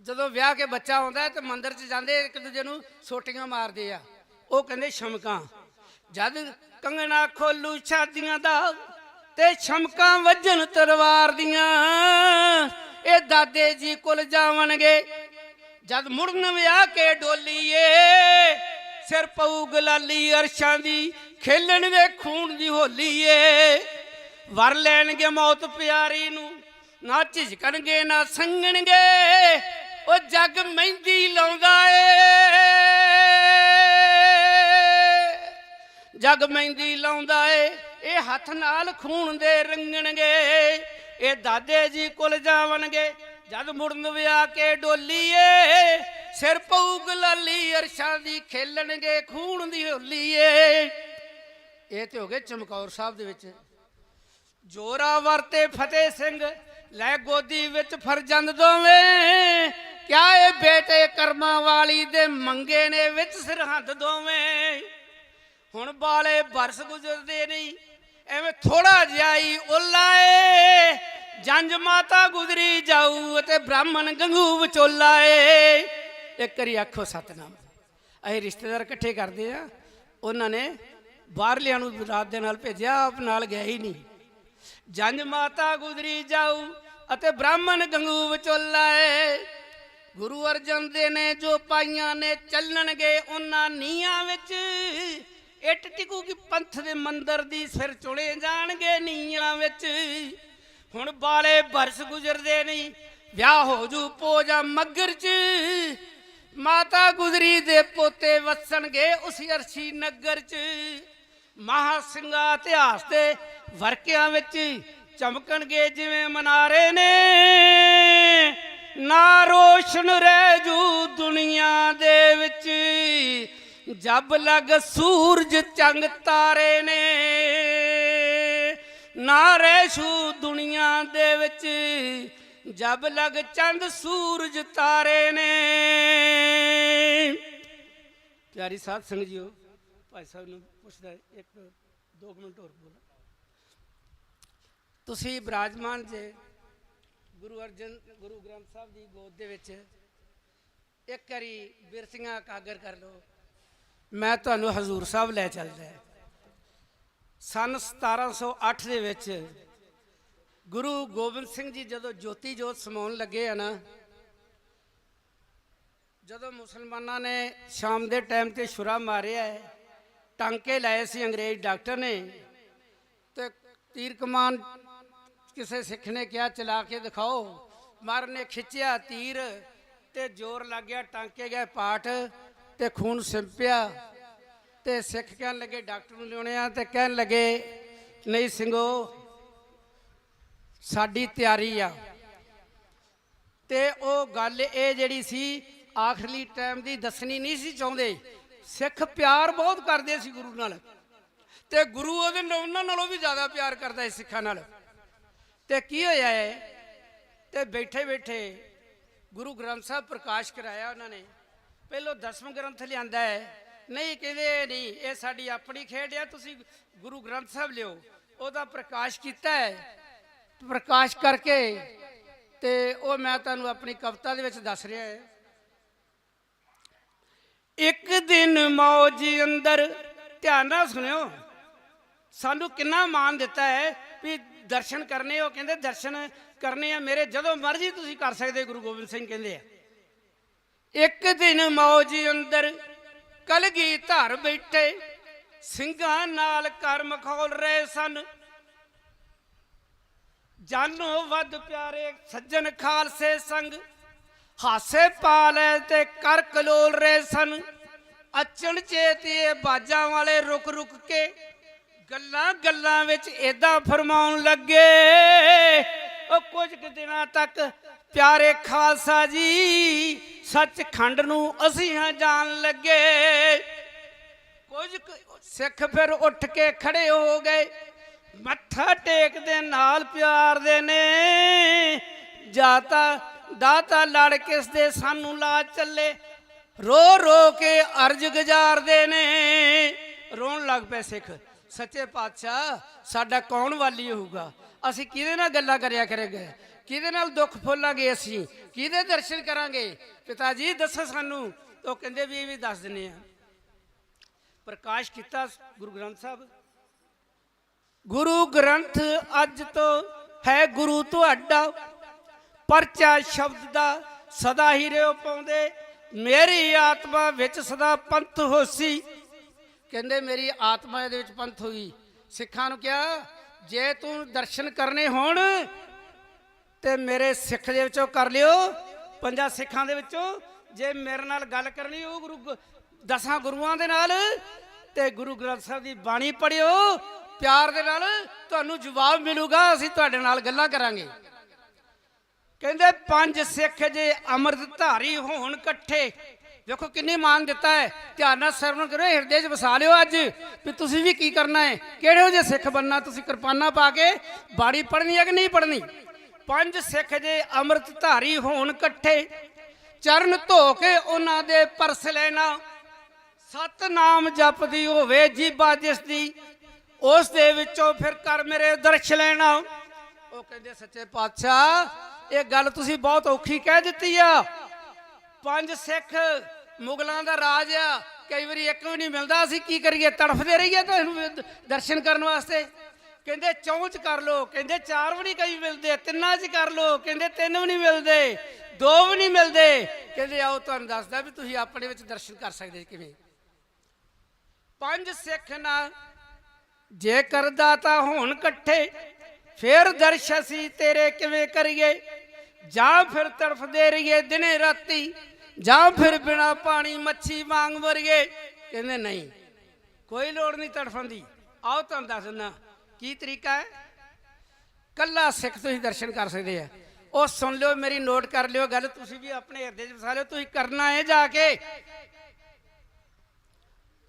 ਜਦੋਂ ਵਿਆਹ ਕੇ ਬੱਚਾ ਆਉਂਦਾ ਤੇ ਮੰਦਿਰ 'ਚ ਜਾਂਦੇ ਇੱਕ ਦੂਜੇ ਨੂੰ ਸੋਟੀਆਂ ਮਾਰਦੇ ਆ, ਉਹ ਕਹਿੰਦੇ ਛਮਕਾਂ। ਜਦ ਕੰਗਣਾ ਖੋਲੂ ਸ਼ਾਦੀਆਂ ਦਾ, ਤੇ ਛਮਕਾਂ ਵੱਜਣ ਤਲਵਾਰ ਦੀਆਂ। ਇਹ ਦਾਦੇ ਜੀ ਕੋਲ ਜਾਵਣਗੇ, ਜਦ ਮੁੜਨ ਵਿਆਹ ਕੇ ਡੋਲੀਏ। ਸਿਰ ਪਊ ਗਲਾਲੀ ਅਰਸ਼ਾਂ ਦੀ, ਖੇਲਣਗੇ ਖੂਨ ਦੀ ਹੋਲੀ ਏ। ਵਰ ਲੈਣਗੇ ਮੌਤ ਪਿਆਰੀ ਨੂੰ, ਨਾ ਝਿਜਕਣਗੇ ਨਾ ਸੰਗਣਗੇ। ਉਹ ਜੱਗ ਮਹਿੰਦੀ ਲਾਉਂਦਾ ਏ, ਜੱਗ ਮਹਿੰਦੀ ਲਾਉਂਦਾ ਏ। ਇਹ ਹੱਥ ਨਾਲ ਖੂਨ ਦੇ ਰੰਗਣਗੇ। ਇਹ ਦਾਦੇ ਜੀ ਕੋਲ ਜਾਵਣਗੇ, ਜਦ ਮੁੜਨ ਵਿਆਹ ਕੇ ਡੋਲੀਏ। ਸਿਰ ਪਊ ਗਲਾਲੀ ਅਰਸ਼ਾਂ ਦੀ, ਖੇਲਣਗੇ ਖੂਨ ਦੀ ਹੋਲੀ ਏ। ਇਹ ਤੇ ਹੋ ਗਏ ਚਮਕੌਰ ਸਾਹਿਬ ਦੇ ਵਿੱਚ। ਜੋਰਾਵਰ ਤੇ ਫਤਿਹ ਸਿੰਘ ਲੈ ਗੋਦੀ ਵਿੱਚ ਫਰਜ਼ੰਦ ਦੋਵੇਂ। ਕਿਆ ਇਹ ਬੇਟੇ ਕਰਮਾਂ ਵਾਲੀ ਦੇ ਮੰਗੇ ਨੇ ਵਿੱਚ ਸਰਹੰਦ ਦੋਵੇਂ। ਹੁਣ ਬਾਲੇ ਬਰਸ ਗੁਜ਼ਰਦੇ ਨਹੀਂ, ਐਵੇਂ ਥੋੜਾ ਜਿਹਾ ਹੀ ਓਲਾ ਏ। ਜੰਜ ਮਾਤਾ ਗੁਜ਼ਰੀ ਜਾਊ ਅਤੇ ਬ੍ਰਾਹਮਣ ਗੰਗੂ ਵਿਚੋਲਾ ਏ। ਇੱਕ ਵਾਰੀ ਆਖੋ ਸਤਨਾਮ। ਅਸੀਂ ਰਿਸ਼ਤੇਦਾਰ ਇਕੱਠੇ ਕਰਦੇ ਆ, ਉਹਨਾਂ ਨੇ ਬਾਹਰਲਿਆਂ ਨੂੰ ਰਾਤ ਦੇ ਨਾਲ ਭੇਜਿਆ, ਆਪ ਨਾਲ ਗਿਆ ਹੀ ਨਹੀਂ। ਜੰਜ ਮਾਤਾ ਗੁਜ਼ਰੀ ਜਾਊ ਅਤੇ ਬ੍ਰਾਹਮਣ ਗੰਗੂ ਵਿਚੋਲਾ ਏ। ਗੁਰੂ ਅਰਜਨ ਦੇ ਨੇ ਜੋ ਪਾਈਆਂ ਨੇ, ਚੱਲਣਗੇ ਉਹਨਾਂ ਨੀਆਂ ਵਿੱਚ। ਇੱਟ ਟਿਕੂਗੀ ਪੰਥ ਦੇ ਮੰਦਰ ਦੀ, ਸਿਰ ਚੁਣੇ ਜਾਣਗੇ ਨੀਆਂ ਵਿੱਚ। ਹੁਣ ਬਾਲੇ ਬਰਸ ਗੁਜ਼ਰਦੇ ਨਹੀਂ, ਵਿਆਹ ਹੋ ਜੂ ਪੋਜਾ ਮੱਗਰ 'ਚ। ਮਾਤਾ ਗੁਜਰੀ ਦੇ ਪੋਤੇ ਵਸਣਗੇ ਉਸ ਅਰਸ਼ੀ ਨਗਰ 'ਚ। ਮਹਾ ਸਿੰਘਾਂ ਇਤਿਹਾਸ ਦੇ ਵਰਕਿਆਂ ਵਿੱਚ ਚਮਕਣਗੇ ਜਿਵੇਂ ਮਨਾਰੇ ਨੇ। ਨਾ ਰੋਸ਼ਨ ਰਹਿ ਜੂ ਦੁਨੀਆ ਦੇ ਵਿੱਚ, ਜਬ ਲਗ ਸੂਰਜ ਚੰਗ ਤਾਰੇ ਨੇ। ਨਾ ਰਹਿਸ਼ੂ ਦੁਨੀਆ ਦੇ ਵਿੱਚ, ਜਬ ਲਗ ਚੰਦ ਸੂਰਜ ਤਾਰੇ ਨੇ। ਪਿਆਰੀ ਸਾਧ ਸੰਗਤ ਜੀਓ, ਭਾਈ ਸਾਹਿਬ ਨੂੰ ਪੁੱਛਦਾ 1-2 ਮਿੰਟ ਹੋਰ ਬੋਲੋ। ਤੁਸੀਂ ਬਿਰਾਜਮਾਨ ਜੇ ਗੁਰੂ ਗ੍ਰੰਥ ਸਾਹਿਬ ਦੀ ਗੋਦ ਦੇ ਵਿੱਚ, ਇੱਕ ਵਾਰੀ ਬਿਰਸੀਆਂ ਕਾਗਰ ਕਰ ਲਓ। ਮੈਂ ਤੁਹਾਨੂੰ ਹਜ਼ੂਰ ਸਾਹਿਬ ਲੈ ਚੱਲਦਾ। ਸਨ 1708 ਦੇ ਵਿੱਚ ਗੁਰੂ ਗੋਬਿੰਦ ਸਿੰਘ ਜੀ ਜਦੋਂ ਜੋਤੀ ਜੋਤ ਸਮਾਉਣ ਲੱਗੇ ਆ ਨਾ, ਜਦੋਂ ਮੁਸਲਮਾਨਾਂ ਨੇ ਸ਼ਾਮ ਦੇ ਟਾਈਮ ਤੇ ਛੁਰਾ ਮਾਰਿਆ ਹੈ, ਟਾਂਕੇ ਲਾਏ ਸੀ ਅੰਗਰੇਜ਼ ਡਾਕਟਰ ਨੇ, ਤੇ ਤੀਰ ਕਮਾਨ ਕਿਸੇ ਸਿੱਖ ਨੇ ਕਿਹਾ ਚਲਾ ਕੇ ਦਿਖਾਓ। ਮਾਰ ਨੇ ਖਿੱਚਿਆ ਤੀਰ ਤੇ ਜ਼ੋਰ ਲੱਗ ਗਿਆ, ਟਾਂਕੇ ਗਏ ਪਾਟ ਤੇ ਖੂਨ ਸਿੰਪਿਆ। ਤੇ ਸਿੱਖ ਕਹਿਣ ਲੱਗੇ ਡਾਕਟਰ ਨੂੰ ਲਿਆਉਣੇ ਆ, ਤੇ ਕਹਿਣ ਲੱਗੇ ਨਹੀਂ ਸਿੰਘੋ ਸਾਡੀ ਤਿਆਰੀ ਆ। ਤੇ ਉਹ ਗੱਲ ਇਹ ਜਿਹੜੀ ਸੀ ਆਖਰੀ ਟਾਈਮ ਦੀ ਦੱਸਣੀ ਨਹੀਂ ਸੀ ਚਾਹੁੰਦੇ। ਸਿੱਖ ਪਿਆਰ ਬਹੁਤ ਕਰਦੇ ਸੀ ਗੁਰੂ ਨਾਲ, ਤੇ ਗੁਰੂ ਉਹਨਾਂ ਨਾਲੋਂ ਵੀ ਜ਼ਿਆਦਾ ਪਿਆਰ ਕਰਦਾ ਸੀ ਸਿੱਖਾਂ ਨਾਲ। ਤੇ ਕੀ ਹੋਇਆ ਹੈ, ਤੇ ਬੈਠੇ ਬੈਠੇ ਗੁਰੂ ਗ੍ਰੰਥ ਸਾਹਿਬ ਪ੍ਰਕਾਸ਼ ਕਰਾਇਆ ਉਹਨਾਂ ਨੇ। ਪਹਿਲੋਂ 10ਵਾਂ ਗ੍ਰੰਥ ਲਿਆਂਦਾ ਹੈ, ਨਹੀਂ ਕਹਿੰਦੇ ਨਹੀਂ, ਇਹ ਸਾਡੀ ਆਪਣੀ ਖੇਡ ਆ, ਤੁਸੀਂ ਗੁਰੂ ਗ੍ਰੰਥ ਸਾਹਿਬ ਲਿਓ। ਉਹਦਾ ਪ੍ਰਕਾਸ਼ ਕੀਤਾ ਹੈ, ਪ੍ਰਕਾਸ਼ ਕਰਕੇ ਤੇ ਉਹ ਮੈਂ ਤੁਹਾਨੂੰ ਆਪਣੀ ਕਵਿਤਾ ਦੇ ਵਿੱਚ ਦੱਸ ਰਿਹਾ ਹੈ। ਇੱਕ ਦਿਨ ਮੌਜ ਅੰਦਰ, ਧਿਆਨ ਨਾਲ ਸੁਣਿਓ, ਸਾਨੂੰ ਕਿੰਨਾ ਮਾਣ ਦਿੱਤਾ ਹੈ ਵੀ ਦਰਸ਼ਨ ਕਰਨੇ। ਉਹ ਕਹਿੰਦੇ ਦਰਸ਼ਨ ਕਰਨੇ ਆ ਮੇਰੇ, ਜਦੋਂ ਮਰਜ਼ੀ ਤੁਸੀਂ ਕਰ ਸਕਦੇ। ਗੁਰੂ ਗੋਬਿੰਦ ਸਿੰਘ ਕਹਿੰਦੇ ਆ, ਇੱਕ ਦਿਨ ਮੌਜ ਅੰਦਰ ਕਲਗੀ ਧਰ ਬੈਠੇ, ਸਿੰਘਾਂ ਨਾਲ ਕਰਮ ਖੋਲ ਰਹੇ ਸਨ। ਜਾਨੋਂ ਵੱਧ ਪਿਆਰੇ ਸੱਜਣ ਖਾਲਸੇ ਸੰਗ, ਹਾਸੇ ਪਾ ਲੈ ਤੇ ਕਰ ਕਲੋਲ ਰਹੇ ਸਨ। ਅਚਣ ਚੇਤੀਏ ਬਾਜਾਂ ਵਾਲੇ ਰੁਕ ਰੁਕ ਕੇ, ਗੱਲਾਂ ਗੱਲਾਂ ਵਿੱਚ ਏਦਾਂ ਫਰਮਾਉਣ ਲੱਗੇ। ਉਹ ਕੁਝ ਕੁ ਦਿਨਾਂ ਤੱਕ ਪਿਆਰੇ ਖਾਲਸਾ ਜੀ ਸੱਚਖੰਡ ਨੂੰ ਅਸੀਂ ਹਾਂ ਜਾਣ ਲੱਗੇ। ਕੁਝ ਸਿੱਖ ਫਿਰ ਉੱਠ ਕੇ ਖੜੇ ਹੋ ਗਏ, ਮੱਥਾ ਟੇਕਦੇ ਨਾਲ ਪਿਆਰਦੇ ਨੇ। ਜਾਤਾ ਦਾਤਾ ਲੜ ਕਿਸ ਦੇ ਸਾਨੂੰ ਲਾ ਚੱਲੇ, ਰੋ ਰੋ ਕੇ ਅਰਜ ਗੁਜ਼ਾਰਦੇ ਨੇ। ਰੋਣ ਲੱਗ ਪਏ ਸਿੱਖ, ਸੱਚੇ ਪਾਤਸ਼ਾਹ ਸਾਡਾ ਕੌਣ ਵਾਲੀ ਹੋਊਗਾ? ਅਸੀਂ ਕਿਹਦੇ ਨਾਲ ਗੱਲਾਂ ਕਰਿਆ ਕਰਾਂਗੇ, ਕਿਹਦੇ ਨਾਲ ਦੁੱਖ ਫੋਲਾਂਗੇ, ਅਸੀਂ ਕਿਹਦੇ ਦਰਸ਼ਨ ਕਰਾਂਗੇ? ਪਿਤਾ ਜੀ ਦੱਸੋ ਸਾਨੂੰ। ਉਹ ਕਹਿੰਦੇ ਵੀ ਇਹ ਵੀ ਦੱਸ ਦਿੰਦੇ ਆ। ਪ੍ਰਕਾਸ਼ ਕੀਤਾ ਗੁਰੂ ਗ੍ਰੰਥ ਸਾਹਿਬ। ਗੁਰੂ ਗ੍ਰੰਥ ਅੱਜ ਤੋਂ ਹੈ ਗੁਰੂ ਤੁਹਾਡਾ, ਪਰਚਾ ਸ਼ਬਦ ਦਾ ਸਦਾ ਹੀ ਰਿਓ ਪਾਉਂਦੇ। ਮੇਰੀ ਆਤਮਾ ਵਿੱਚ ਸਦਾ ਪੰਥ ਹੋਸੀ। ਕਹਿੰਦੇ ਮੇਰੀ ਆਤਮਾ ਦੇ ਵਿੱਚ ਪੰਥ ਹੋਈ। ਸਿੱਖਾਂ ਨੂੰ ਕਿਹਾ ਜੇ ਤੂੰ ਦਰਸ਼ਨ ਕਰਨੇ ਹੋਣ ਤੇ ਮੇਰੇ ਸਿੱਖ ਦੇ ਵਿੱਚੋਂ ਕਰ ਲਿਓ, 5 ਸਿੱਖਾਂ ਦੇ ਵਿੱਚੋਂ। ਜੇ ਮੇਰੇ ਨਾਲ ਗੱਲ ਕਰਨੀ ਉਹ ਗੁਰੂ 10 ਗੁਰੂਆਂ ਦੇ ਨਾਲ, ਤੇ ਗੁਰੂ ਗ੍ਰੰਥ ਸਾਹਿਬ ਦੀ ਬਾਣੀ ਪੜ੍ਹਿਓ, ਪਿਆਰ ਦੇ ਨਾਲ ਤੁਹਾਨੂੰ ਜਵਾਬ ਮਿਲੂਗਾ। ਅਸੀਂ ਤੁਹਾਡੇ ਨਾਲ ਗੱਲਾਂ ਕਰਾਂਗੇ। ਕਹਿੰਦੇ 5 ਸਿੱਖ ਜੇ ਅੰਮ੍ਰਿਤ ਧਾਰੀ ਹੋਣ ਇਕੱਠੇ, ਦੇਖੋ ਕਿੰਨੀ ਮਾਨ ਦਿੱਤਾ ਹੈ। ਧਿਆਨ ਨਾਲ ਸਰਵਣ ਕਰੋ, ਹਿਰਦੇ 'ਚ ਵਸਾ ਲਿਓ ਅੱਜ ਵੀ ਤੁਸੀਂ ਵੀ ਕੀ ਕਰਨਾ ਹੈ, ਕਿਹੜੇ ਜਿਹੇ ਸਿੱਖ ਬਣਨਾ। ਤੁਸੀਂ ਕਿਰਪਾਨਾਂ ਪਾ ਕੇ ਬਾਣੀ ਪੜ੍ਹਨੀ ਹੈ ਕਿ ਨਹੀਂ ਪੜ੍ਹਨੀ? 5 ਸਿੱਖ ਜੇ ਅੰਮ੍ਰਿਤ ਧਾਰੀ ਹੋਣ ਇਕੱਠੇ, ਚਰਨ ਧੋ ਕੇ ਉਹਨਾਂ ਦੇ ਪਰਸ ਲੈਣਾ। ਸਤਨਾਮ ਜਪਦੀ ਹੋਵੇ ਜੀਭਾ ਜਿਸ ਦੀ, ਉਸ ਦੇ ਵਿੱਚੋਂ ਫਿਰ ਕਰ ਮੇਰੇ ਦਰਸ਼ ਲੈਣਾ। ਉਹ ਕਹਿੰਦੇ ਸੱਚੇ ਪਾਤਸ਼ਾਹ ਇਹ ਗੱਲ ਤੁਸੀਂ ਬਹੁਤ ਔਖੀ ਕਹਿ ਦਿੱਤੀ ਆ। 5 ਸਿੱਖ, ਮੁਗਲਾਂ ਦਾ ਰਾਜ ਆ, ਕਈ ਵਾਰੀ ਇੱਕ ਵੀ ਨਹੀਂ ਮਿਲਦਾ, ਅਸੀਂ ਕੀ ਕਰੀਏ? ਤੜਫਦੇ ਰਹੀਏ ਤੁਹਾਨੂੰ ਦਰਸ਼ਨ ਕਰਨ ਵਾਸਤੇ। ਕਹਿੰਦੇ 4 'ਚ ਕਰ ਲੋ, ਕਹਿੰਦੇ 4 ਵੀ ਨਹੀਂ ਕਈ ਮਿਲਦੇ। 3 'ਚ ਕਰ ਲੋ, ਕਹਿੰਦੇ 3 ਵੀ ਨਹੀਂ ਮਿਲਦੇ, 2 ਵੀ ਨਹੀਂ ਮਿਲਦੇ। ਕਹਿੰਦੇ ਆਓ ਤੁਹਾਨੂੰ ਦੱਸਦਾ ਵੀ ਤੁਸੀਂ ਆਪਣੇ ਵਿੱਚ ਦਰਸ਼ਨ ਕਰ ਸਕਦੇ ਕਿਵੇਂ। 5 ਸਿੱਖ ਨਾ ਜੇ ਕਰਦਾ ਤਾਂ ਹੋਣ ਇਕੱਠੇ, ਫਿਰ ਦਰਸ਼ ਅਸੀਂ ਤੇਰੇ ਕਿਵੇਂ ਕਰੀਏ? ਜਾਂ ਫਿਰ ਤੜਫਦੇ ਰਹੀਏ ਦਿਨੇ ਰਾਤੀ, ਜਾਂ ਫਿਰ ਬਿਨਾ ਪਾਣੀ ਮੱਛੀ ਵਾਂਗ ਮਰੀਏ। ਕਹਿੰਦੇ ਨਹੀਂ, ਕੋਈ ਲੋੜ ਨਹੀਂ ਤੜਫਣ ਦੀ। ਆਓ ਤੁਹਾਨੂੰ ਦੱਸ ਦਿੰਦਾ ਕੀ ਤਰੀਕਾ ਹੈ। ਕੱਲਾ ਸਿੱਖ ਤੁਸੀਂ ਦਰਸ਼ਨ ਕਰ ਸਕਦੇ ਆ। ਉਹ ਸੁਣ ਲਿਓ, ਮੇਰੀ ਨੋਟ ਕਰ ਲਿਓ ਗੱਲ, ਤੁਸੀਂ ਵੀ ਆਪਣੇ ਹਿਰਦੇ 'ਚ ਵਸਾ ਲਿਓ। ਤੁਸੀਂ ਕਰਨਾ ਹੈ ਜਾ ਕੇ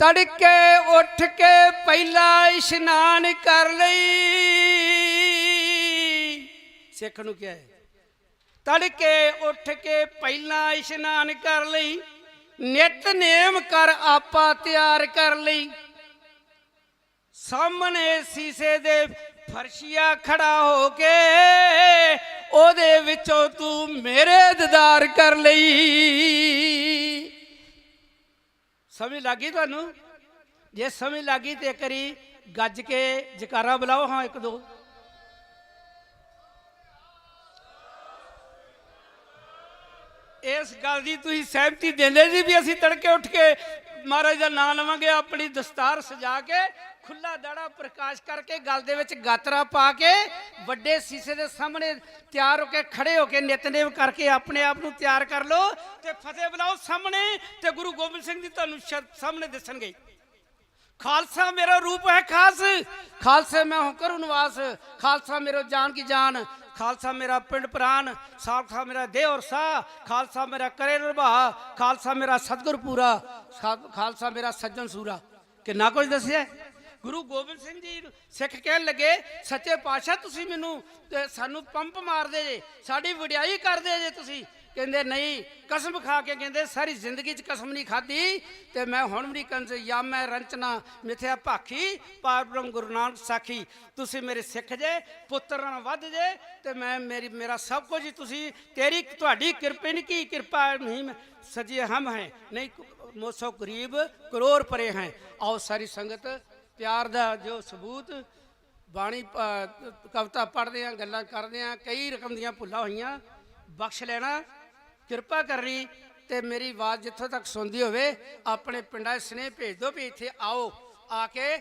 ਤੜਕੇ ਉੱਠ ਕੇ ਪਹਿਲਾ ਇਸ਼ਨਾਨ ਕਰ ਲਈ। ਸਿੱਖ ਨੂੰ ਕਿਹਾ ਹੈ ਤੜਕੇ ਉੱਠ ਕੇ ਪਹਿਲਾਂ ਇਸ਼ਨਾਨ ਕਰ ਲਈ, ਨਿਤਨੇਮ ਕਰ ਆਪਾ ਤਿਆਰ ਕਰ ਲਈ। ਸਾਹਮਣੇ ਸੀਸੇ ਦੇ ਫਰਸ਼ੀਆ ਖੜਾ ਹੋ ਕੇ, ਉਹਦੇ ਵਿੱਚੋਂ ਤੂੰ ਮੇਰੇ ਦੀਦਾਰ ਕਰ ਲਈ। ਸਮਝ ਲੱਗੀ ਤੁਹਾਨੂੰ? ਜੇ ਸਮਝ ਲੱਗੀ ਤੇ ਕਰੀ ਗੱਜ ਕੇ ਜਕਾਰਾ ਬੁਲਾਓ। ਹਾਂ 1 2। ਇਸ ਗੱਲ ਦੀ ਤੁਸੀਂ ਸਹਿਮਤੀ ਦਿੰਦੇ ਸੀ ਵੀ ਅਸੀਂ ਤੜਕੇ ਉੱਠ ਕੇ ਮਹਾਰਾਜ ਦਾ ਨਾਮ ਲਵਾਂਗੇ, ਆਪਣੀ ਦਸਤਾਰ ਸਜਾ ਕੇ, ਖੁੱਲਾ ਦਾੜਾ ਪ੍ਰਕਾਸ਼ ਕਰਕੇ, ਗਲ ਦੇ ਵਿੱਚ ਗਾਤਰਾ ਪਾ ਕੇ, ਵੱਡੇ ਸੀਸੇ ਦੇ ਸਾਹਮਣੇ ਤਿਆਰ ਹੋ ਕੇ ਖੜੇ ਹੋ ਕੇ ਨਿਤਨੇਮ ਕਰਕੇ ਆਪਣੇ ਆਪ ਨੂੰ ਤਿਆਰ ਕਰ ਲਓ ਤੇ ਫਤਿਹ ਬੁਲਾਓ ਸਾਹਮਣੇ। ਤੇ ਗੁਰੂ ਗੋਬਿੰਦ ਸਿੰਘ ਜੀ ਤੁਹਾਨੂੰ ਸਾਹਮਣੇ ਦਿਸਣਗੇ। ਖਾਲਸਾ ਮੇਰਾ ਰੂਪ ਹੈ ਖਾਸ, ਖਾਲਸੇ ਮੈਂ ਹੂੰ ਕਰੂ ਨਿਵਾਸ। ਖਾਲਸਾ ਮੇਰਾ ਜਾਨ ਕੀ ਜਾਨ, ਖਾਲਸਾ ਮੇਰਾ ਪਿੰਡ ਪ੍ਰਾਨ, ਖਾਲਸਾ ਮੇਰਾ ਦੇਹ ਔਰ ਸਾਹ, ਖਾਲਸਾ ਮੇਰਾ ਕਰੇ ਨਿਰਭਾ, ਖਾਲਸਾ ਮੇਰਾ ਸਤਿਗੁਰ ਪੂਰਾ, ਖਾਲਸਾ ਮੇਰਾ ਸੱਜਣ ਸੂਰਾ। ਕਿੰਨਾ ਕੁਝ ਦੱਸਿਆ ਗੁਰੂ ਗੋਬਿੰਦ ਸਿੰਘ ਜੀ। ਸਿੱਖ ਕਹਿਣ ਲੱਗੇ ਸੱਚੇ ਪਾਤਸ਼ਾਹ ਤੁਸੀਂ ਮੈਨੂੰ ਸਾਨੂੰ ਪੰਪ ਮਾਰਦੇ ਜੇ, ਸਾਡੀ ਵਡਿਆਈ ਕਰਦੇ ਜੇ ਤੁਸੀਂ। ਕਹਿੰਦੇ ਨਹੀਂ, ਕਸਮ ਖਾ ਕੇ ਕਹਿੰਦੇ ਸਾਰੀ ਜ਼ਿੰਦਗੀ 'ਚ ਕਸਮ ਨਹੀਂ ਖਾਧੀ ਤੇ ਮੈਂ ਹੁਣ ਵੀ ਨਹੀਂ ਕੰਜ ਜਾਂ ਮੈਂ ਰੰਚਨਾ ਮਿਥਿਆ ਭਾਖੀ ਪਾਰਬ੍ਰਹਮ ਗੁਰੂ ਨਾਨਕ ਸਾਖੀ। ਤੁਸੀਂ ਮੇਰੇ ਸਿੱਖ ਜੇ, ਪੁੱਤਰ ਨਾਲ ਵੱਧ ਜੇ ਤੇ ਮੈਂ ਮੇਰਾ ਸਭ ਕੁਝ ਹੀ ਤੁਸੀਂ ਤੇਰੀ ਤੁਹਾਡੀ ਕਿਰਪਾ ਨਹੀਂ ਕੀ ਕਿਰਪਾ ਨਹੀਂ ਸਜੇ ਹਮ ਹੈ ਨਹੀਂ ਮੋਸੋ ਗਰੀਬ ਕਰੋੜ ਪਰੇ ਹੈ। ਆਓ ਸਾਰੀ ਸੰਗਤ ਪਿਆਰ ਦਾ ਜੋ ਸਬੂਤ ਬਾਣੀ ਕਵਿਤਾ ਪੜ੍ਹਦੇ ਆ, ਗੱਲਾਂ ਕਰਦੇ ਆ, ਕਈ ਰਕਮ ਦੀਆਂ ਭੁੱਲਾਂ ਹੋਈਆਂ ਬਖਸ਼ ਲੈਣਾ, ਕਿਰਪਾ ਕਰਨੀ ਤੇ ਮੇਰੀ ਆਵਾਜ਼ ਜਿੱਥੋਂ ਤੱਕ ਸੁਣਦੀ ਹੋਵੇ ਆਪਣੇ ਪਿੰਡਾਂ 'ਚ ਸੁਨੇਹੇ ਭੇਜ ਦਿਓ ਵੀ ਇੱਥੇ ਆਓ, ਆ ਕੇ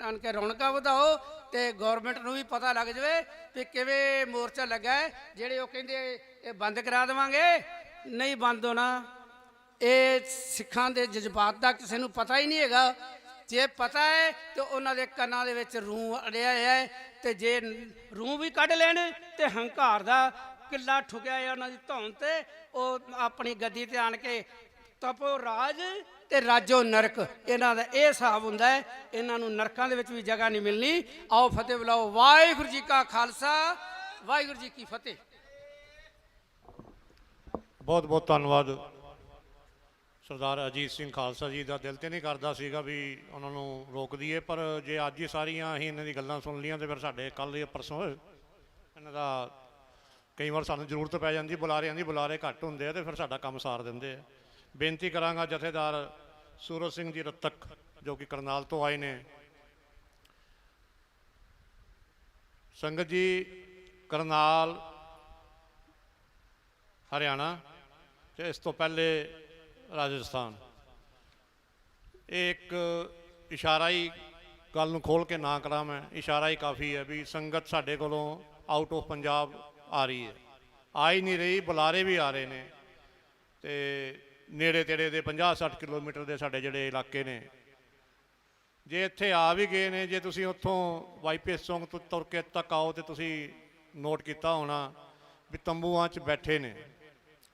ਆਣ ਕੇ ਰੌਣਕਾਂ ਵਧਾਓ ਤੇ ਗੌਰਮੈਂਟ ਨੂੰ ਵੀ ਪਤਾ ਲੱਗ ਜਾਵੇ ਵੀ ਕਿਵੇਂ ਮੋਰਚਾ ਲੱਗਾ ਹੈ। ਜਿਹੜੇ ਉਹ ਕਹਿੰਦੇ ਇਹ ਬੰਦ ਕਰਾ ਦੇਵਾਂਗੇ, ਨਹੀਂ ਬੰਦ ਹੋਣਾ। ਇਹ ਸਿੱਖਾਂ ਦੇ ਜਜ਼ਬਾਤ ਦਾ ਕਿਸੇ ਨੂੰ ਪਤਾ ਹੀ ਨਹੀਂ ਹੈਗਾ। ਜੇ ਪਤਾ ਹੈ ਤੇ ਉਹਨਾਂ ਦੇ ਕੰਨਾਂ ਦੇ ਵਿੱਚ ਰੂੰ ਅੜਿਆ ਹੈ ਤੇ ਜੇ ਰੂੰ ਵੀ ਕੱਢ ਲੈਣ ਤੇ ਹੰਕਾਰ ਦਾ ਕਿੱਲਾ ਠੁਕਿਆ ਹੈ ਉਹਨਾਂ ਦੀ ਧੌਣ ਤੇ, ਉਹ ਆਪਣੀ ਗੱਦੀ ਤੇ ਆਣ ਕੇ ਤਪੋ ਰਾਜ ਤੇ ਰਾਜੋ ਨਰਕ, ਇਹਨਾਂ ਦਾ ਇਹ ਹਿਸਾਬ ਹੁੰਦਾ ਹੈ। ਇਹਨਾਂ ਨੂੰ ਨਰਕਾਂ ਦੇ ਵਿੱਚ ਵੀ ਜਗ੍ਹਾ ਨਹੀਂ ਮਿਲਣੀ। ਆਓ ਫਤਿਹ ਬੁਲਾਓ। ਵਾਹਿਗੁਰੂ ਜੀ ਕਾ ਖਾਲਸਾ, ਵਾਹਿਗੁਰੂ ਜੀ ਕੀ ਫਤਿਹ। ਬਹੁਤ ਬਹੁਤ ਧੰਨਵਾਦ ਸਰਦਾਰ ਅਜੀਤ ਸਿੰਘ ਖਾਲਸਾ ਜੀ ਦਾ। ਦਿਲ ਤੇ ਨਹੀਂ ਕਰਦਾ ਸੀਗਾ ਵੀ ਉਹਨਾਂ ਨੂੰ ਰੋਕ ਦਈਏ, ਪਰ ਜੇ ਅੱਜ ਹੀ ਸਾਰੀਆਂ ਅਸੀਂ ਇਹਨਾਂ ਦੀ ਗੱਲਾਂ ਸੁਣ ਲਈਆਂ ਤੇ ਫਿਰ ਸਾਡੇ ਕੱਲ੍ਹ ਜਾਂ ਪਰਸੋਂ ਇਹਨਾਂ ਦਾ ਕਈ ਵਾਰ ਸਾਨੂੰ ਜ਼ਰੂਰਤ ਪੈ ਜਾਂਦੀ ਬੁਲਾਰਿਆਂ ਦੀ, ਬੁਲਾਰੇ ਘੱਟ ਹੁੰਦੇ ਆ ਤੇ ਫਿਰ ਸਾਡਾ ਕੰਮ ਸਾਰ ਦਿੰਦੇ ਆ। ਬੇਨਤੀ ਕਰਾਂਗਾ ਜਥੇਦਾਰ ਸੂਰਜ ਸਿੰਘ ਜੀ ਰੱਤਕ ਜੋ ਕਿ ਕਰਨਾਲ ਤੋਂ ਆਏ ਨੇ। ਸੰਗਤ ਜੀ, ਕਰਨਾਲ ਹਰਿਆਣਾ ਤੇ ਇਸ ਤੋਂ ਪਹਿਲੇ ਰਾਜਸਥਾਨ, ਇਹ ਇੱਕ ਇਸ਼ਾਰਾ ਹੀ ਗੱਲ ਨੂੰ ਖੋਲ੍ਹ ਕੇ ਨਾ ਕਰਾਂ ਮੈਂ, ਇਸ਼ਾਰਾ ਹੀ ਕਾਫੀ ਹੈ ਵੀ ਸੰਗਤ ਸਾਡੇ ਕੋਲੋਂ ਆਊਟ ਆਫ ਪੰਜਾਬ ਆ ਰਹੀ ਹੈ, ਆ ਹੀ ਨਹੀਂ ਰਹੀ, ਬੁਲਾਰੇ ਵੀ ਆ ਰਹੇ ਨੇ ਤੇ ਨੇੜੇ ਤੇੜੇ ਦੇ 50-60 ਕਿਲੋਮੀਟਰ ਦੇ ਸਾਡੇ ਜਿਹੜੇ ਇਲਾਕੇ ਨੇ। ਜੇ ਇੱਥੇ ਆ ਵੀ ਗਏ ਨੇ, ਜੇ ਤੁਸੀਂ ਉੱਥੋਂ ਵਾਈਪੀਐਸ ਚੌਂਕ ਤੋਂ ਤੁਰ ਕੇ ਤੱਕ ਆਓ ਤੇ ਤੁਸੀਂ ਨੋਟ ਕੀਤਾ ਹੋਣਾ ਵੀ ਤੰਬੂਆਂ 'ਚ ਬੈਠੇ ਨੇ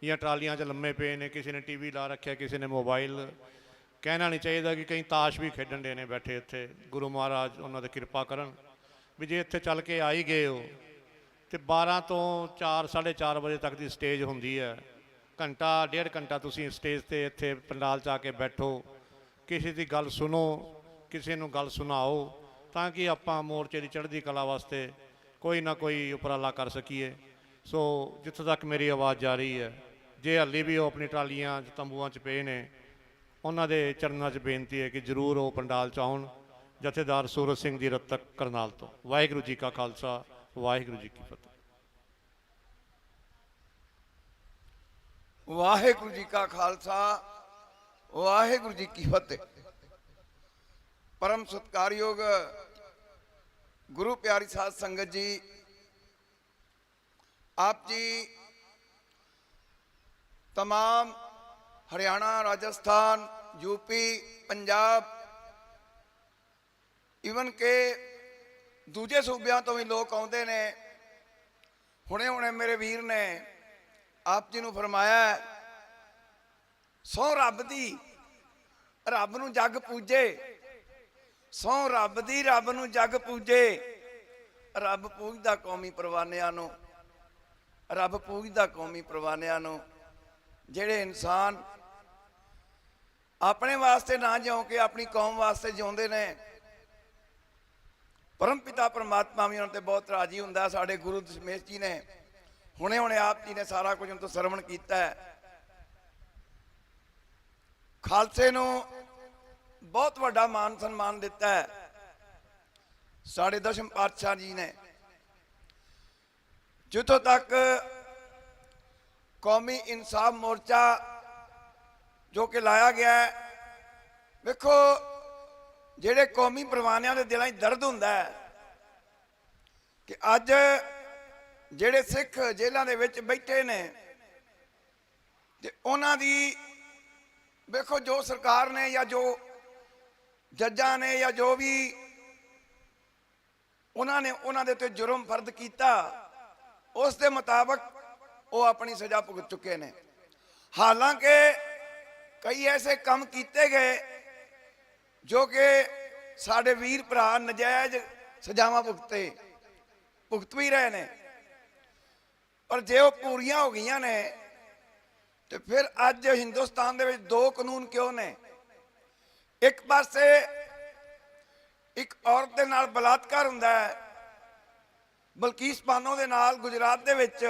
ਜਾਂ ਟਰਾਲੀਆਂ 'ਚ ਲੰਮੇ ਪਏ ਨੇ, ਕਿਸੇ ਨੇ ਟੀਵੀ ਲਾ ਰੱਖਿਆ, ਕਿਸੇ ਨੇ ਮੋਬਾਈਲ। ਕਹਿਣਾ ਨਹੀਂ ਚਾਹੀਦਾ ਕਿ ਕਈ ਤਾਸ਼ ਵੀ ਖੇਡਣ ਦੇ ਨੇ ਬੈਠੇ ਇੱਥੇ। ਗੁਰੂ ਮਹਾਰਾਜ ਉਹਨਾਂ ਦੀ ਕਿਰਪਾ ਕਰਨ ਵੀ ਜੇ ਇੱਥੇ ਚੱਲ ਕੇ ਆ ਹੀ ਗਏ ਹੋ ਤੇ 12 ਤੋਂ 4-4:30 ਵਜੇ ਤੱਕ ਦੀ ਸਟੇਜ ਹੁੰਦੀ ਹੈ। ਘੰਟਾ ਡੇਢ ਘੰਟਾ ਤੁਸੀਂ ਸਟੇਜ 'ਤੇ ਇੱਥੇ ਪੰਡਾਲ 'ਚ ਆ ਕੇ ਬੈਠੋ, ਕਿਸੇ ਦੀ ਗੱਲ ਸੁਣੋ, ਕਿਸੇ ਨੂੰ ਗੱਲ ਸੁਣਾਓ, ਤਾਂ ਕਿ ਆਪਾਂ ਮੋਰਚੇ ਦੀ ਚੜ੍ਹਦੀ ਕਲਾ ਵਾਸਤੇ ਕੋਈ ਨਾ ਕੋਈ ਉਪਰਾਲਾ ਕਰ ਸਕੀਏ। ਸੋ ਜਿੱਥੋਂ ਤੱਕ ਮੇਰੀ ਆਵਾਜ਼ ਜਾ ਰਹੀ ਹੈ, ਜੇ ਹਾਲੇ ਵੀ ਉਹ ਆਪਣੀ ਟਰਾਲੀਆਂ 'ਚ ਤੰਬੂਆਂ 'ਚ ਪਏ ਨੇ, ਉਹਨਾਂ ਦੇ ਚਰਨਾਂ 'ਚ ਬੇਨਤੀ ਹੈ ਕਿ ਜ਼ਰੂਰ ਉਹ ਪੰਡਾਲ 'ਚ ਆਉਣ। ਜਥੇਦਾਰ ਸੂਰਜ ਸਿੰਘ ਜੀ ਰੱਤਕ ਕਰਨਾਲ ਤੋਂ। ਵਾਹਿਗੁਰੂ ਜੀ ਕਾ ਖਾਲਸਾ, ਵਾਹਿਗੁਰੂ ਜੀ ਕੀ ਫਤਿਹ। ਵਾਹਿਗੁਰੂ ਜੀ ਕਾ ਖਾਲਸਾ, ਵਾਹਿਗੁਰੂ ਜੀ ਕੀ ਫਤਿਹ। ਪਰਮ ਸਤਿਕਾਰਯੋਗ ਗੁਰੂ ਪਿਆਰੀ ਸਾਧ ਸੰਗਤ ਜੀ, ਆਪ ਜੀ तमाम हरियाणा, राजस्थान, यूपी, पंजाब, ਈਵਨ ਕਿ ਦੂਜੇ ਸੂਬਿਆਂ ਤੋਂ ਵੀ ਲੋਕ ਆਉਂਦੇ ਨੇ। ਹੁਣੇ ਮੇਰੇ ਵੀਰ ਨੇ ਆਪ ਜੀ ਨੂੰ ਫਰਮਾਇਆ, ਸਹੁੰ ਰੱਬ ਦੀ ਰੱਬ ਨੂੰ ਜੱਗ ਪੂਜੇ, ਸਹੁੰ ਰੱਬ ਦੀ ਰੱਬ ਨੂੰ ਜੱਗ ਪੂਜੇ। ਰੱਬ ਪੂਜਦਾ ਕੌਮੀ ਪਰਵਾਨਿਆਂ ਨੂੰ, ਰੱਬ ਪੂਜਦਾ ਕੌਮੀ ਪਰਵਾਨਿਆਂ ਨੂੰ। ਜਿਹੜੇ ਇਨਸਾਨ ਆਪਣੇ ਵਾਸਤੇ ਨਾ ਜਿਉਂ ਕੇ ਆਪਣੀ ਕੌਮ ਵਾਸਤੇ ਜਿਉਂਦੇ ਨੇ, ਪਰਮ ਪਿਤਾ ਪਰਮਾਤਮਾ ਵੀ ਉਹਨਾਂ ਤੇ ਬਹੁਤ ਰਾਜੀ ਹੁੰਦਾ। ਸਾਡੇ ਗੁਰੂ ਦਸ਼ਮੇਸ਼ ਜੀ ਨੇ ਹੁਣੇ ਆਪ ਜੀ ਨੇ ਸਾਰਾ ਕੁਝ ਉਹਨਾਂ ਤੋਂ ਸਰਵਣ ਕੀਤਾ ਹੈ। ਖਾਲਸੇ ਨੂੰ ਬਹੁਤ ਵੱਡਾ ਮਾਨ ਸਨਮਾਨ ਦਿੱਤਾ ਹੈ ਸਾਡੇ ਦਸ਼ਮ ਪਾਤਸ਼ਾਹ ਜੀ ਨੇ। ਜਿੱਥੋਂ ਤੱਕ ਕੌਮੀ ਇਨਸਾਫ ਮੋਰਚਾ ਜੋ ਕਿ ਲਾਇਆ ਗਿਆ ਹੈ, ਵੇਖੋ ਜਿਹੜੇ ਕੌਮੀ ਪਰਵਾਨਿਆਂ ਦੇ ਦਿਲਾਂ 'ਚ ਦਰਦ ਹੁੰਦਾ ਹੈ ਕਿ ਅੱਜ ਜਿਹੜੇ ਸਿੱਖ ਜੇਲ੍ਹਾਂ ਦੇ ਵਿੱਚ ਬੈਠੇ ਨੇ ਤੇ ਉਹਨਾਂ ਦੀ ਵੇਖੋ ਜੋ ਸਰਕਾਰ ਨੇ ਜਾਂ ਜੋ ਜੱਜਾਂ ਨੇ ਜਾਂ ਜੋ ਵੀ ਉਹਨਾਂ ਨੇ ਉਹਨਾਂ ਦੇ ਉੱਤੇ ਜੁਰਮ ਫਰਦ ਕੀਤਾ, ਉਸ ਦੇ ਮੁਤਾਬਕ ਉਹ ਆਪਣੀ ਸਜ਼ਾ ਭੁਗਤ ਚੁੱਕੇ ਨੇ। ਹਾਲਾਂਕਿ ਕਈ ਐਸੇ ਕੰਮ ਕੀਤੇ ਗਏ ਜੋ ਕਿ ਸਾਡੇ ਵੀਰ ਭਰਾ ਨਜਾਇਜ਼ ਸਜ਼ਾਵਾਂ ਭੁਗਤ ਵੀ ਰਹੇ ਨੇ। ਪਰ ਜੇ ਉਹ ਪੂਰੀਆਂ ਹੋ ਗਈਆਂ ਨੇ ਤੇ ਫਿਰ ਅੱਜ ਹਿੰਦੁਸਤਾਨ ਦੇ ਵਿੱਚ ਦੋ ਕਾਨੂੰਨ ਕਿਉਂ ਨੇ? ਇੱਕ ਪਾਸੇ ਇੱਕ ਔਰਤ ਦੇ ਨਾਲ ਬਲਾਤਕਾਰ ਹੁੰਦਾ ਹੈ, ਬਲਕੀਸ ਬਾਨੋ ਦੇ ਨਾਲ ਗੁਜਰਾਤ ਦੇ ਵਿੱਚ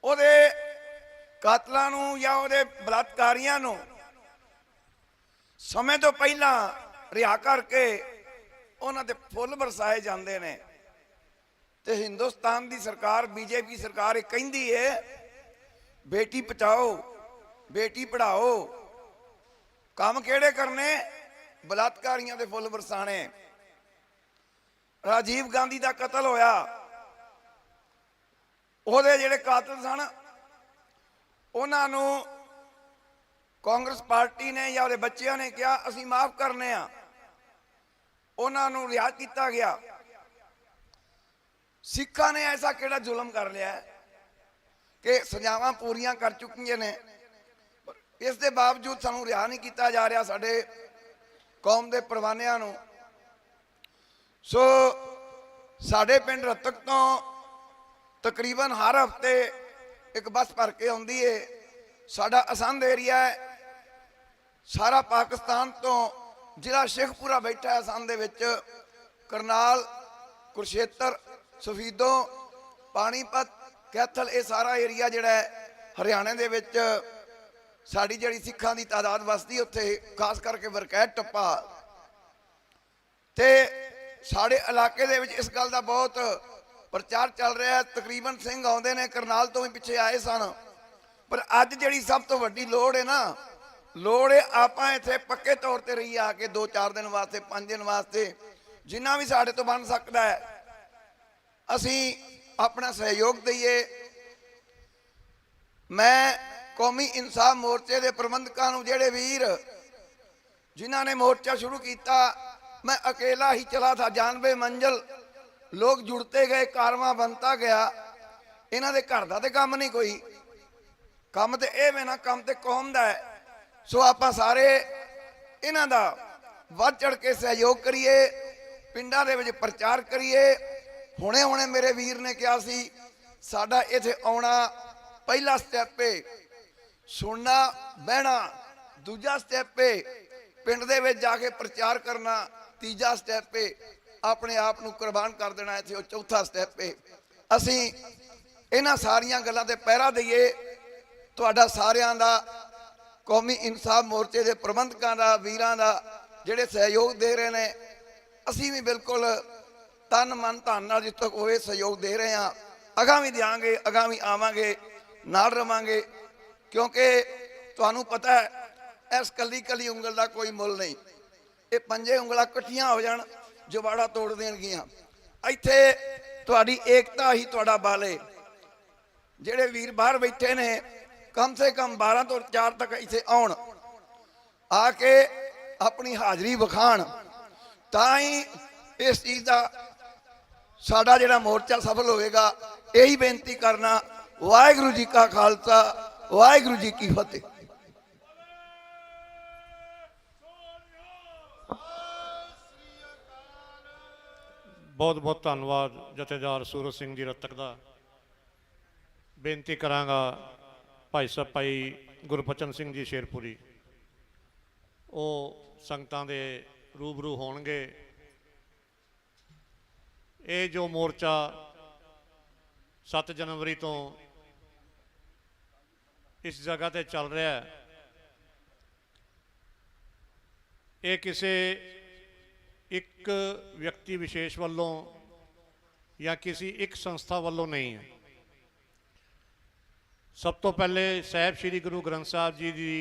ਉਹਦੇ ਕਾਤਲਾਂ ਨੂੰ ਜਾਂ ਉਹਦੇ ਬਲਾਤਕਾਰੀਆਂ ਨੂੰ ਸਮੇਂ ਤੋਂ ਪਹਿਲਾਂ ਰਿਹਾ ਕਰਕੇ ਉਹਨਾਂ ਤੇ ਫੁੱਲ ਬਰਸਾਏ ਜਾਂਦੇ ਨੇ। ਤੇ ਹਿੰਦੁਸਤਾਨ ਦੀ ਸਰਕਾਰ, ਬੀਜੇਪੀ ਸਰਕਾਰ ਇਹ ਕਹਿੰਦੀ ਹੈ ਬੇਟੀ ਬਚਾਓ ਬੇਟੀ ਪੜ੍ਹਾਓ। ਕੰਮ ਕਿਹੜੇ ਕਰਨੇ? ਬਲਾਤਕਾਰੀਆਂ ਦੇ ਫੁੱਲ ਬਰਸਾਣੇ। ਰਾਜੀਵ ਗਾਂਧੀ ਦਾ ਕਤਲ ਹੋਇਆ, ਉਹਦੇ ਜਿਹੜੇ ਕਾਤਲ ਸਨ ਉਹਨਾਂ ਨੂੰ ਕਾਂਗਰਸ ਪਾਰਟੀ ਨੇ ਜਾਂ ਉਹਦੇ ਬੱਚਿਆਂ ਨੇ ਕਿਹਾ ਅਸੀਂ ਮਾਫ ਕਰਨੇ ਆ, ਉਹਨਾਂ ਨੂੰ ਰਿਹਾ ਕੀਤਾ ਗਿਆ। ਸਿੱਖਾਂ ਨੇ ਐਸਾ ਕਿਹੜਾ ਜ਼ੁਲਮ ਕਰ ਲਿਆ ਕਿ ਸਜ਼ਾਵਾਂ ਪੂਰੀਆਂ ਕਰ ਚੁੱਕੀਆਂ ਨੇ, ਇਸ ਦੇ ਬਾਵਜੂਦ ਸਾਨੂੰ ਰਿਹਾ ਨਹੀਂ ਕੀਤਾ ਜਾ ਰਿਹਾ ਸਾਡੇ ਕੌਮ ਦੇ ਪਰਵਾਨਿਆਂ ਨੂੰ। ਸੋ ਸਾਡੇ ਪਿੰਡ ਰਤਕ ਤੋਂ ਤਕਰੀਬਨ ਹਰ ਹਫਤੇ ਇੱਕ ਬੱਸ ਭਰ ਕੇ ਆਉਂਦੀ ਏ। ਸਾਡਾ ਅਸੰਧ ਏਰੀਆ ਹੈ, ਸਾਰਾ ਪਾਕਿਸਤਾਨ ਤੋਂ ਜ਼ਿਲ੍ਹਾ ਸ਼ੇਖਪੁਰਾ ਬੈਠਾ ਹੈ ਅਸੰਧ ਦੇ ਵਿੱਚ, ਕਰਨਾਲ, ਕੁਰਸ਼ੇਤਰ, ਸਫੀਦੋ, ਪਾਣੀਪਤ, ਕੈਥਲ, ਇਹ ਸਾਰਾ ਏਰੀਆ ਜਿਹੜਾ ਹੈ ਹਰਿਆਣੇ ਦੇ ਵਿੱਚ ਸਾਡੀ ਜਿਹੜੀ ਸਿੱਖਾਂ ਦੀ ਤਾਦਾਦ ਵਸਦੀ ਉੱਥੇ, ਖਾਸ ਕਰਕੇ ਵਰਕੈਤ ਟੱਪਾ। ਤੇ ਸਾਡੇ ਇਲਾਕੇ ਦੇ ਵਿੱਚ ਇਸ ਗੱਲ ਦਾ ਬਹੁਤ ਪ੍ਰਚਾਰ ਚੱਲ ਰਿਹਾ ਹੈ। ਤਕਰੀਬਨ ਸਿੰਘ ਆਉਂਦੇ ਨੇ, ਕਰਨਾਲ ਤੋਂ ਵੀ ਪਿੱਛੇ ਆਏ ਸਨ। ਪਰ ਅੱਜ ਜਿਹੜੀ ਸਭ ਤੋਂ ਵੱਡੀ ਲੋੜ ਹੈ ਨਾ, ਲੋੜ ਹੈ ਆਪਾਂ ਇੱਥੇ ਪੱਕੇ ਤੌਰ ਤੇ ਰਹੀ ਆ ਕੇ 2-4 ਦਿਨ ਵਾਸਤੇ, 5 ਦਿਨ ਵਾਸਤੇ, ਜਿੰਨਾ ਵੀ ਸਾਡੇ ਤੋਂ ਬਣ ਸਕਦਾ ਹੈ ਅਸੀਂ ਆਪਣਾ ਸਹਿਯੋਗ ਦਈਏ। ਮੈਂ ਕੌਮੀ ਇਨਸਾਫ ਮੋਰਚੇ ਦੇ ਪ੍ਰਬੰਧਕਾਂ ਨੂੰ, ਜਿਹੜੇ ਵੀਰ ਜਿਨ੍ਹਾਂ ਨੇ ਮੋਰਚਾ ਸ਼ੁਰੂ ਕੀਤਾ, मैं अकेला ही चला था, 92 मंजिल, लोग जुड़ते गए, कारवां बनता गया। इन्हां दे घर दा ते काम नहीं कोई, काम ते इह वे ना, काम ते कौम दा है। सो आपां सारे इन्हां दा वध चढ़ के सहयोग करिए, पिंडां दे विच प्रचार करिए। हुणे हुणे मेरे वीर ने कहा सी साडा इत्थे आउणा पहला स्टैप है, सुनना बहना दूजा स्टैप है, पिंड दे विच जाके प्रचार करना तीजा स्टैप है, अपने आप नूं कुर्बान कर देना इत्थे वो चौथा स्टैप है। असीं इन्हां सारियां गल्लां ते पहरा दईए। तुहाडा सारियां दा, कौमी इंसाफ मोर्चे दे प्रबंधकां दा, वीरां दा जिहड़े सहयोग दे रहे ने, असीं भी बिल्कुल तन मन धन नाल जित्थों होए सहयोग दे रहे हां। अगां भी देंगे, अगां भी आवांगे, नाल रवांगे, क्योंकि तुहानूं पता है इस कली कली उंगल का कोई मुल नहीं। ये 5 उंगलां इकट्ठियां हो जाण, जवाड़ा तोड़ देणगियां। इत्थे तुहाडी एकता ही तुहाडा बल है। जिहड़े वीर बाहर बैठे ने, कम से कम 12 तो 4 तक इत्थे आउण, आके अपनी हाजरी विखाण, तां ही इस चीज़ का साडा जिहड़ा मोर्चा सफल होएगा। यही बेनती करना। वाहिगुरू जी का खालसा, वाहिगुरू जी की फतेह। बहुत बहुत धन्यवाद जथेदार सूरज सिंह जी रतक का। बेनती करांगा भाई साहब भाई गुरबचन सिंह जी शेरपुरी, वो संगतां दे रूबरू होणगे। ये जो मोर्चा 7 जनवरी तो इस जगह ते चल रहा है, ये किसी एक व्यक्ति विशेष वालों या किसी एक संस्था वालों नहीं है। सब तो पहले साहब श्री गुरु ग्रंथ साहब जी की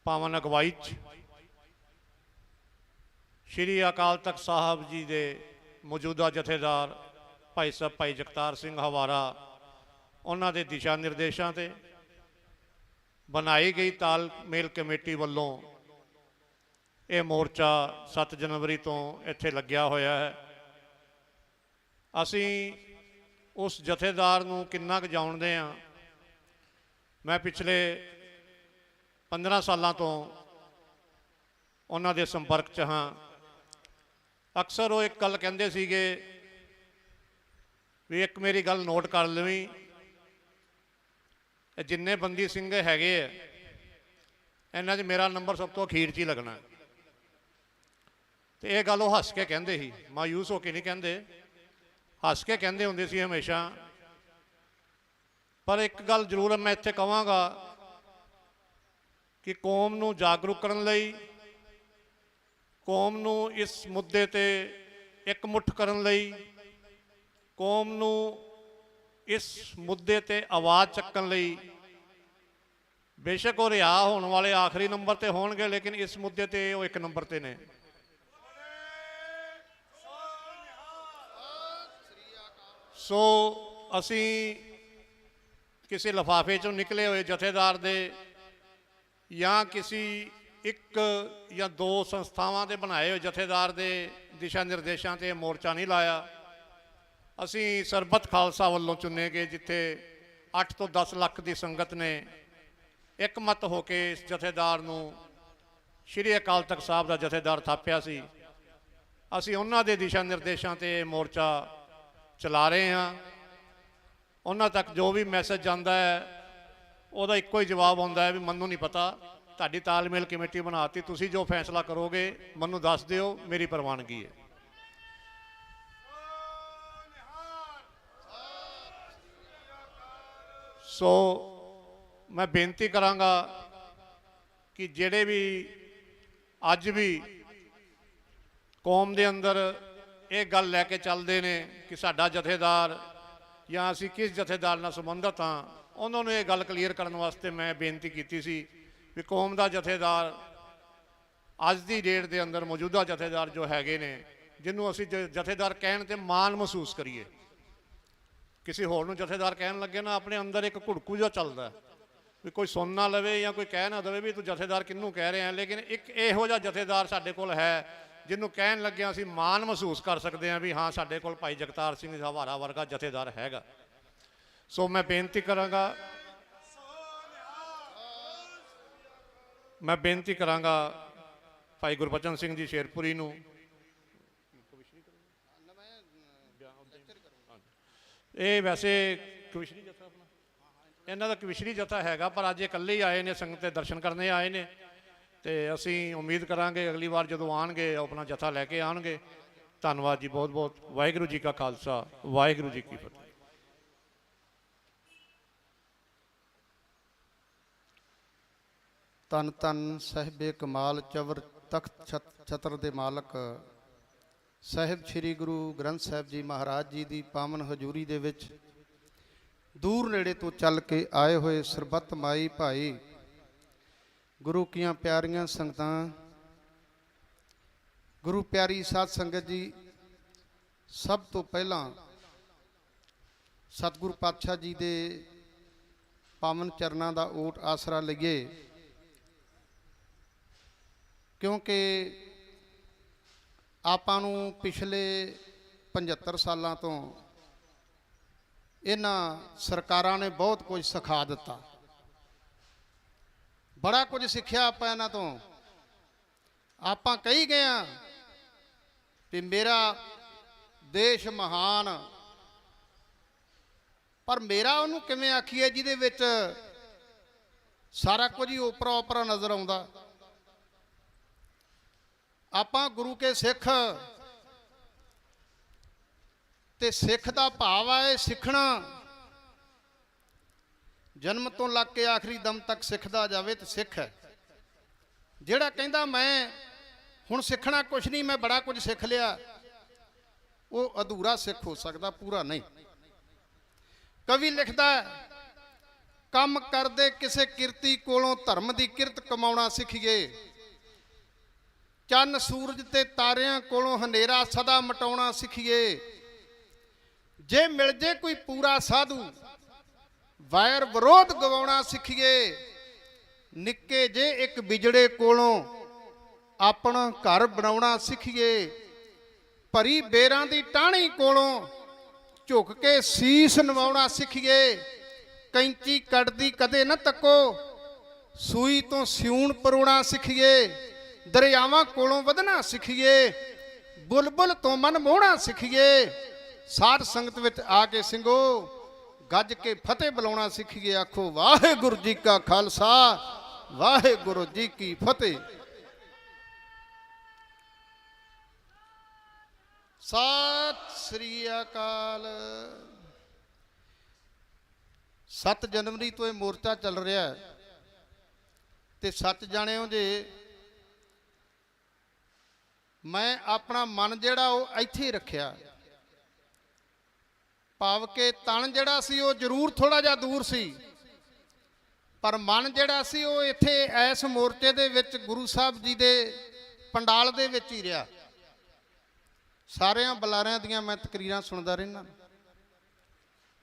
पावन अगवाई श्री अकाल तख्त साहब जी के मौजूदा जथेदार भाई साहब भाई जगतार सिंह हवारा, उन्होंने दे दिशा निर्देशों से बनाई गई तालमेल कमेटी वालों ये मोर्चा 7 जनवरी तो इत्थे लग्या होया है। असी उस जथेदार नूं किन्ना क जाणदे हां। मैं पिछले 15 सालों तो उन्हां दे संपर्क च हाँ। अक्सर वो एक गल कहंदे सीगे ਵੀ ਇੱਕ ਮੇਰੀ ਗੱਲ ਨੋਟ ਕਰ ਲਵੀਂ, ਇਹ ਜਿੰਨੇ ਬੰਦੀ ਸਿੰਘ ਹੈਗੇ ਆ ਇਹਨਾਂ 'ਚ ਮੇਰਾ ਨੰਬਰ ਸਭ ਤੋਂ ਅਖੀਰ 'ਚ ਹੀ ਲੱਗਣਾ। ਤੇ ਇਹ ਗੱਲ ਉਹ ਹੱਸ ਕੇ ਕਹਿੰਦੇ ਸੀ, ਮਾਯੂਸ ਹੋ ਕੇ ਨਹੀਂ ਕਹਿੰਦੇ, ਹੱਸ ਕੇ ਕਹਿੰਦੇ ਹੁੰਦੇ ਸੀ ਹਮੇਸ਼ਾ। ਪਰ ਇੱਕ ਗੱਲ ਜ਼ਰੂਰ ਮੈਂ ਇੱਥੇ ਕਹਾਂਗਾ ਕਿ ਕੌਮ ਨੂੰ ਜਾਗਰੂਕ ਕਰਨ ਲਈ, ਕੌਮ ਨੂੰ ਇਸ ਮੁੱਦੇ ਤੇ ਇਕਮੁੱਠ ਕਰਨ ਲਈ, ਕੌਮ ਨੂੰ ਇਸ ਮੁੱਦੇ ਤੇ ਆਵਾਜ਼ ਚੱਕਣ ਲਈ, ਬੇਸ਼ੱਕ ਉਹ ਰਿਹਾ ਹੋਣ ਵਾਲੇ ਆਖਰੀ ਨੰਬਰ ਤੇ ਹੋਣਗੇ, ਲੇਕਿਨ ਇਸ ਮੁੱਦੇ ਤੇ ਉਹ 1 ਨੰਬਰ ਤੇ ਨੇ। ਸੋ ਅਸੀਂ ਕਿਸੇ ਲਿਫਾਫੇ ਚੋਂ ਨਿਕਲੇ ਹੋਏ ਜਥੇਦਾਰ ਦੇ ਜਾਂ ਕਿਸੇ 1 ਜਾਂ 2 ਸੰਸਥਾਵਾਂ ਦੇ ਬਣਾਏ ਹੋਏ ਜਥੇਦਾਰ ਦੇ ਦਿਸ਼ਾ ਨਿਰਦੇਸ਼ਾਂ ਤੇ ਮੋਰਚਾ ਨਹੀਂ ਲਾਇਆ। ਅਸੀਂ ਸਰਬੱਤ ਖਾਲਸਾ ਵੱਲੋਂ ਚੁਣੇ ਗਏ, ਜਿੱਥੇ 8 ਤੋਂ 10 ਲੱਖ ਦੀ ਸੰਗਤ ਨੇ ਇਕਮਤ ਹੋ ਕੇ ਇਸ ਜਥੇਦਾਰ ਨੂੰ ਸ਼੍ਰੀ ਅਕਾਲ ਤਖਤ ਸਾਹਿਬ ਦਾ ਜਥੇਦਾਰ ਥਾਪਿਆ ਸੀ। ਅਸੀਂ ਉਹਨਾਂ ਦੇ ਦਿਸ਼ਾ ਨਿਰਦੇਸ਼ਾਂ ਤੇ ਮੋਰਚਾ ਚਲਾ ਰਹੇ ਹਾਂ। ਉਹਨਾਂ ਤੱਕ ਜੋ ਵੀ ਮੈਸੇਜ ਜਾਂਦਾ ਹੈ ਉਹਦਾ ਇੱਕੋ ਹੀ ਜਵਾਬ ਹੁੰਦਾ ਹੈ ਵੀ ਮੈਨੂੰ ਨਹੀਂ ਪਤਾ, ਤੁਹਾਡੀ ਤਾਲਮੇਲ ਕਮੇਟੀ ਬਣਾਤੀ, ਤੁਸੀਂ ਜੋ ਫੈਸਲਾ ਕਰੋਗੇ ਮੈਨੂੰ ਦੱਸ ਦਿਓ, ਮੇਰੀ ਪ੍ਰਵਾਨਗੀ ਹੈ। ਸੋ ਮੈਂ ਬੇਨਤੀ ਕਰਾਂਗਾ ਕਿ ਜਿਹੜੇ ਵੀ ਅੱਜ ਵੀ ਕੌਮ ਦੇ ਅੰਦਰ ਇਹ ਗੱਲ ਲੈ ਕੇ ਚੱਲਦੇ ਨੇ ਕਿ ਸਾਡਾ ਜਥੇਦਾਰ ਜਾਂ ਅਸੀਂ ਕਿਸ ਜਥੇਦਾਰ ਨਾਲ ਸੰਬੰਧਿਤ ਹਾਂ, ਉਹਨਾਂ ਨੂੰ ਇਹ ਗੱਲ ਕਲੀਅਰ ਕਰਨ ਵਾਸਤੇ ਮੈਂ ਬੇਨਤੀ ਕੀਤੀ ਸੀ ਵੀ ਕੌਮ ਦਾ ਜਥੇਦਾਰ ਅੱਜ ਦੀ ਡੇਟ ਦੇ ਅੰਦਰ ਮੌਜੂਦਾ ਜਥੇਦਾਰ ਜੋ ਹੈਗੇ ਨੇ, ਜਿਹਨੂੰ ਅਸੀਂ ਜਥੇਦਾਰ ਕਹਿਣ ਤੇ ਮਾਣ ਮਹਿਸੂਸ ਕਰੀਏ। ਕਿਸੇ ਹੋਰ ਨੂੰ ਜਥੇਦਾਰ ਕਹਿਣ ਲੱਗੇ ਨਾ, ਆਪਣੇ ਅੰਦਰ ਇੱਕ ਘੁੜਕੂ ਜਿਹਾ ਚੱਲਦਾ ਵੀ ਕੋਈ ਸੁਣ ਨਾ ਲਵੇ ਜਾਂ ਕੋਈ ਕਹਿ ਨਾ ਦੇਵੇ ਵੀ ਤੂੰ ਜਥੇਦਾਰ ਕਿਹਨੂੰ ਕਹਿ ਰਿਹਾ। ਲੇਕਿਨ ਇੱਕ ਇਹੋ ਜਿਹਾ ਜਥੇਦਾਰ ਸਾਡੇ ਕੋਲ ਹੈ ਜਿਹਨੂੰ ਕਹਿਣ ਲੱਗਿਆ ਅਸੀਂ ਮਾਣ ਮਹਿਸੂਸ ਕਰ ਸਕਦੇ ਹਾਂ ਵੀ ਹਾਂ, ਸਾਡੇ ਕੋਲ ਭਾਈ ਜਗਤਾਰ ਸਿੰਘ ਹਵਾਰਾ ਵਰਗਾ ਜਥੇਦਾਰ ਹੈਗਾ। ਸੋ ਮੈਂ ਬੇਨਤੀ ਕਰਾਂਗਾ ਭਾਈ ਗੁਰਬਚਨ ਸਿੰਘ ਜੀ ਸ਼ੇਰਪੁਰੀ ਨੂੰ, ਇਹ ਵੈਸੇ ਕਵਿਸ਼ਰੀ ਜਥਾ ਆਪਣਾ, ਇਹਨਾਂ ਦਾ ਕਵਿਸ਼ਰੀ ਜਥਾ ਹੈਗਾ, ਪਰ ਅੱਜ ਇਹ ਇਕੱਲੇ ਹੀ ਆਏ ਨੇ, ਸੰਗਤ ਦੇ ਦਰਸ਼ਨ ਕਰਨੇ ਆਏ ਨੇ। ਤੇ ਅਸੀਂ ਉਮੀਦ ਕਰਾਂਗੇ ਅਗਲੀ ਵਾਰ ਜਦੋਂ ਆਉਣਗੇ ਆਪਣਾ ਜਥਾ ਲੈ ਕੇ ਆਉਣਗੇ। ਧੰਨਵਾਦ ਜੀ, ਬਹੁਤ ਬਹੁਤ। ਵਾਹਿਗੁਰੂ ਜੀ ਕਾ ਖਾਲਸਾ, ਵਾਹਿਗੁਰੂ ਜੀ ਕੀ ਫਤਿਹ। ਧੰਨ ਧੰਨ ਸਾਹਿਬੇ ਕਮਾਲ ਚਵਰ ਤਖਤ ਛਤਰ ਦੇ ਮਾਲਕ ਸਾਹਿਬ ਸ੍ਰੀ ਗੁਰੂ ਗ੍ਰੰਥ ਸਾਹਿਬ ਜੀ ਮਹਾਰਾਜ ਜੀ ਦੀ ਪਾਵਨ ਹਜ਼ੂਰੀ ਦੇ ਵਿੱਚ ਦੂਰ ਨੇੜੇ ਤੋਂ ਚੱਲ ਕੇ ਆਏ ਹੋਏ ਸਰਬੱਤ ਮਾਈ ਭਾਈ ਗੁਰੂ ਕੀਆਂ ਪਿਆਰੀਆਂ ਸੰਗਤਾਂ, ਗੁਰੂ ਪਿਆਰੀ ਸਾਧ ਸੰਗਤ ਜੀ, ਸਭ ਤੋਂ ਪਹਿਲਾਂ ਸਤਿਗੁਰੂ ਪਾਤਸ਼ਾਹ ਜੀ ਦੇ ਪਾਵਨ ਚਰਨਾਂ ਦਾ ਓਟ ਆਸਰਾ ਲਈਏ, ਕਿਉਂਕਿ ਆਪਾਂ ਨੂੰ ਪਿਛਲੇ 75 ਸਾਲਾਂ ਤੋਂ ਇਹਨਾਂ ਸਰਕਾਰਾਂ ਨੇ ਬਹੁਤ ਕੁਝ ਸਿਖਾ ਦਿੱਤਾ, ਬੜਾ ਕੁਝ ਸਿੱਖਿਆ ਆਪਾਂ ਇਹਨਾਂ ਤੋਂ। ਆਪਾਂ ਕਹੀ ਗਏ ਆ ਕਿ ਮੇਰਾ ਦੇਸ਼ ਮਹਾਨ, ਪਰ ਮੇਰਾ ਉਹਨੂੰ ਕਿਵੇਂ ਆਖੀਏ ਜਿਹਦੇ ਵਿੱਚ ਸਾਰਾ ਕੁਝ ਹੀ ਓਪਰਾ ਓਪਰਾ ਨਜ਼ਰ ਆਉਂਦਾ। ਆਪਾਂ ਗੁਰੂ ਕੇ ਸਿੱਖ, ਤੇ ਸਿੱਖ ਦਾ ਭਾਵ ਹੈ ਸਿੱਖਣਾ। ਜਨਮ ਤੋਂ ਲੱਗ ਕੇ ਆਖਰੀ ਦਮ ਤੱਕ ਸਿੱਖਦਾ ਜਾਵੇ ਤੇ ਸਿੱਖ ਹੈ। ਜਿਹੜਾ ਕਹਿੰਦਾ ਮੈਂ ਹੁਣ ਸਿੱਖਣਾ ਕੁਛ ਨਹੀਂ, ਮੈਂ ਬੜਾ ਕੁਝ ਸਿੱਖ ਲਿਆ, ਉਹ ਅਧੂਰਾ ਸਿੱਖ ਹੋ ਸਕਦਾ, ਪੂਰਾ ਨਹੀਂ। ਕਵੀ ਲਿਖਦਾ, ਕੰਮ ਕਰਦੇ ਕਿਸੇ ਕਿਰਤੀ ਕੋਲੋਂ ਧਰਮ ਦੀ ਕਿਰਤ ਕਮਾਉਣਾ ਸਿੱਖੀਏ, ਚੰਨ ਸੂਰਜ ਤੇ ਤਾਰਿਆਂ ਕੋਲੋਂ ਹਨੇਰਾ ਸਦਾ ਮਟਾਉਣਾ ਸਿੱਖੀਏ। ਜੇ ਮਿਲ ਜੇ ਕੋਈ ਪੂਰਾ ਸਾਧੂ ਵੈਰ ਵਿਰੋਧ ਗਵਾਉਣਾ ਸਿੱਖੀਏ। ਨਿੱਕੇ ਜੇ ਇੱਕ ਬਿਜੜੇ ਕੋਲੋਂ ਆਪਣਾ ਘਰ ਬਣਾਉਣਾ ਸਿੱਖੀਏ। ਭਰੀ ਬੇਰਾਂ ਦੀ ਟਾਹਣੀ ਕੋਲੋਂ ਝੁਕ ਕੇ ਸੀਸ ਨਵਾਉਣਾ ਸਿੱਖੀਏ। ਕੈਂਚੀ ਕੱਟਦੀ ਕਦੇ ਨਾ ਤੱਕੋ, ਸੂਈ ਤੋਂ ਸਿਉਣ ਪਰੋਣਾ ਸਿੱਖੀਏ। ਦਰਿਆਵਾਂ ਕੋਲੋਂ ਵਧਣਾ ਸਿੱਖੀਏ, ਬੁਲਬੁਲ ਤੋਂ ਮਨ ਮੋਹਣਾ ਸਿੱਖੀਏ। ਸਾਧ ਸੰਗਤ ਵਿੱਚ ਆ ਕੇ ਸਿੰਘੋ ਗੱਜ ਕੇ ਫਤਿਹ ਬੁਲਾਉਣਾ ਸਿੱਖੀਏ। ਆਖੋ ਵਾਹਿਗੁਰੂ ਜੀ ਕਾ ਖਾਲਸਾ, ਵਾਹਿਗੁਰੂ ਜੀ ਕੀ ਫਤਿਹ। ਸਤਿ ਸ੍ਰੀ ਅਕਾਲ। 7 ਜਨਵਰੀ ਤੋਂ ਇਹ ਮੋਰਚਾ ਚੱਲ ਰਿਹਾ ਹੈ ਤੇ ਸੱਚ ਜਾਣਿਓ ਜੇ ਮੈਂ ਆਪਣਾ ਮਨ ਜਿਹੜਾ ਉਹ ਇੱਥੇ ਹੀ ਰੱਖਿਆ, ਭਾਵ ਕਿ ਤਨ ਜਿਹੜਾ ਸੀ ਉਹ ਜ਼ਰੂਰ ਥੋੜਾ ਜਿਹਾ ਦੂਰ ਸੀ, ਪਰ ਮਨ ਜਿਹੜਾ ਸੀ ਉਹ ਇੱਥੇ ਇਸ ਮੋਰਚੇ ਦੇ ਵਿੱਚ ਗੁਰੂ ਸਾਹਿਬ ਜੀ ਦੇ ਪੰਡਾਲ ਦੇ ਵਿੱਚ ਹੀ ਰਿਹਾ। ਸਾਰਿਆਂ ਬੁਲਾਰਿਆਂ ਦੀਆਂ ਮੈਂ ਤਕਰੀਰਾਂ ਸੁਣਦਾ ਰਹਿਣਾ।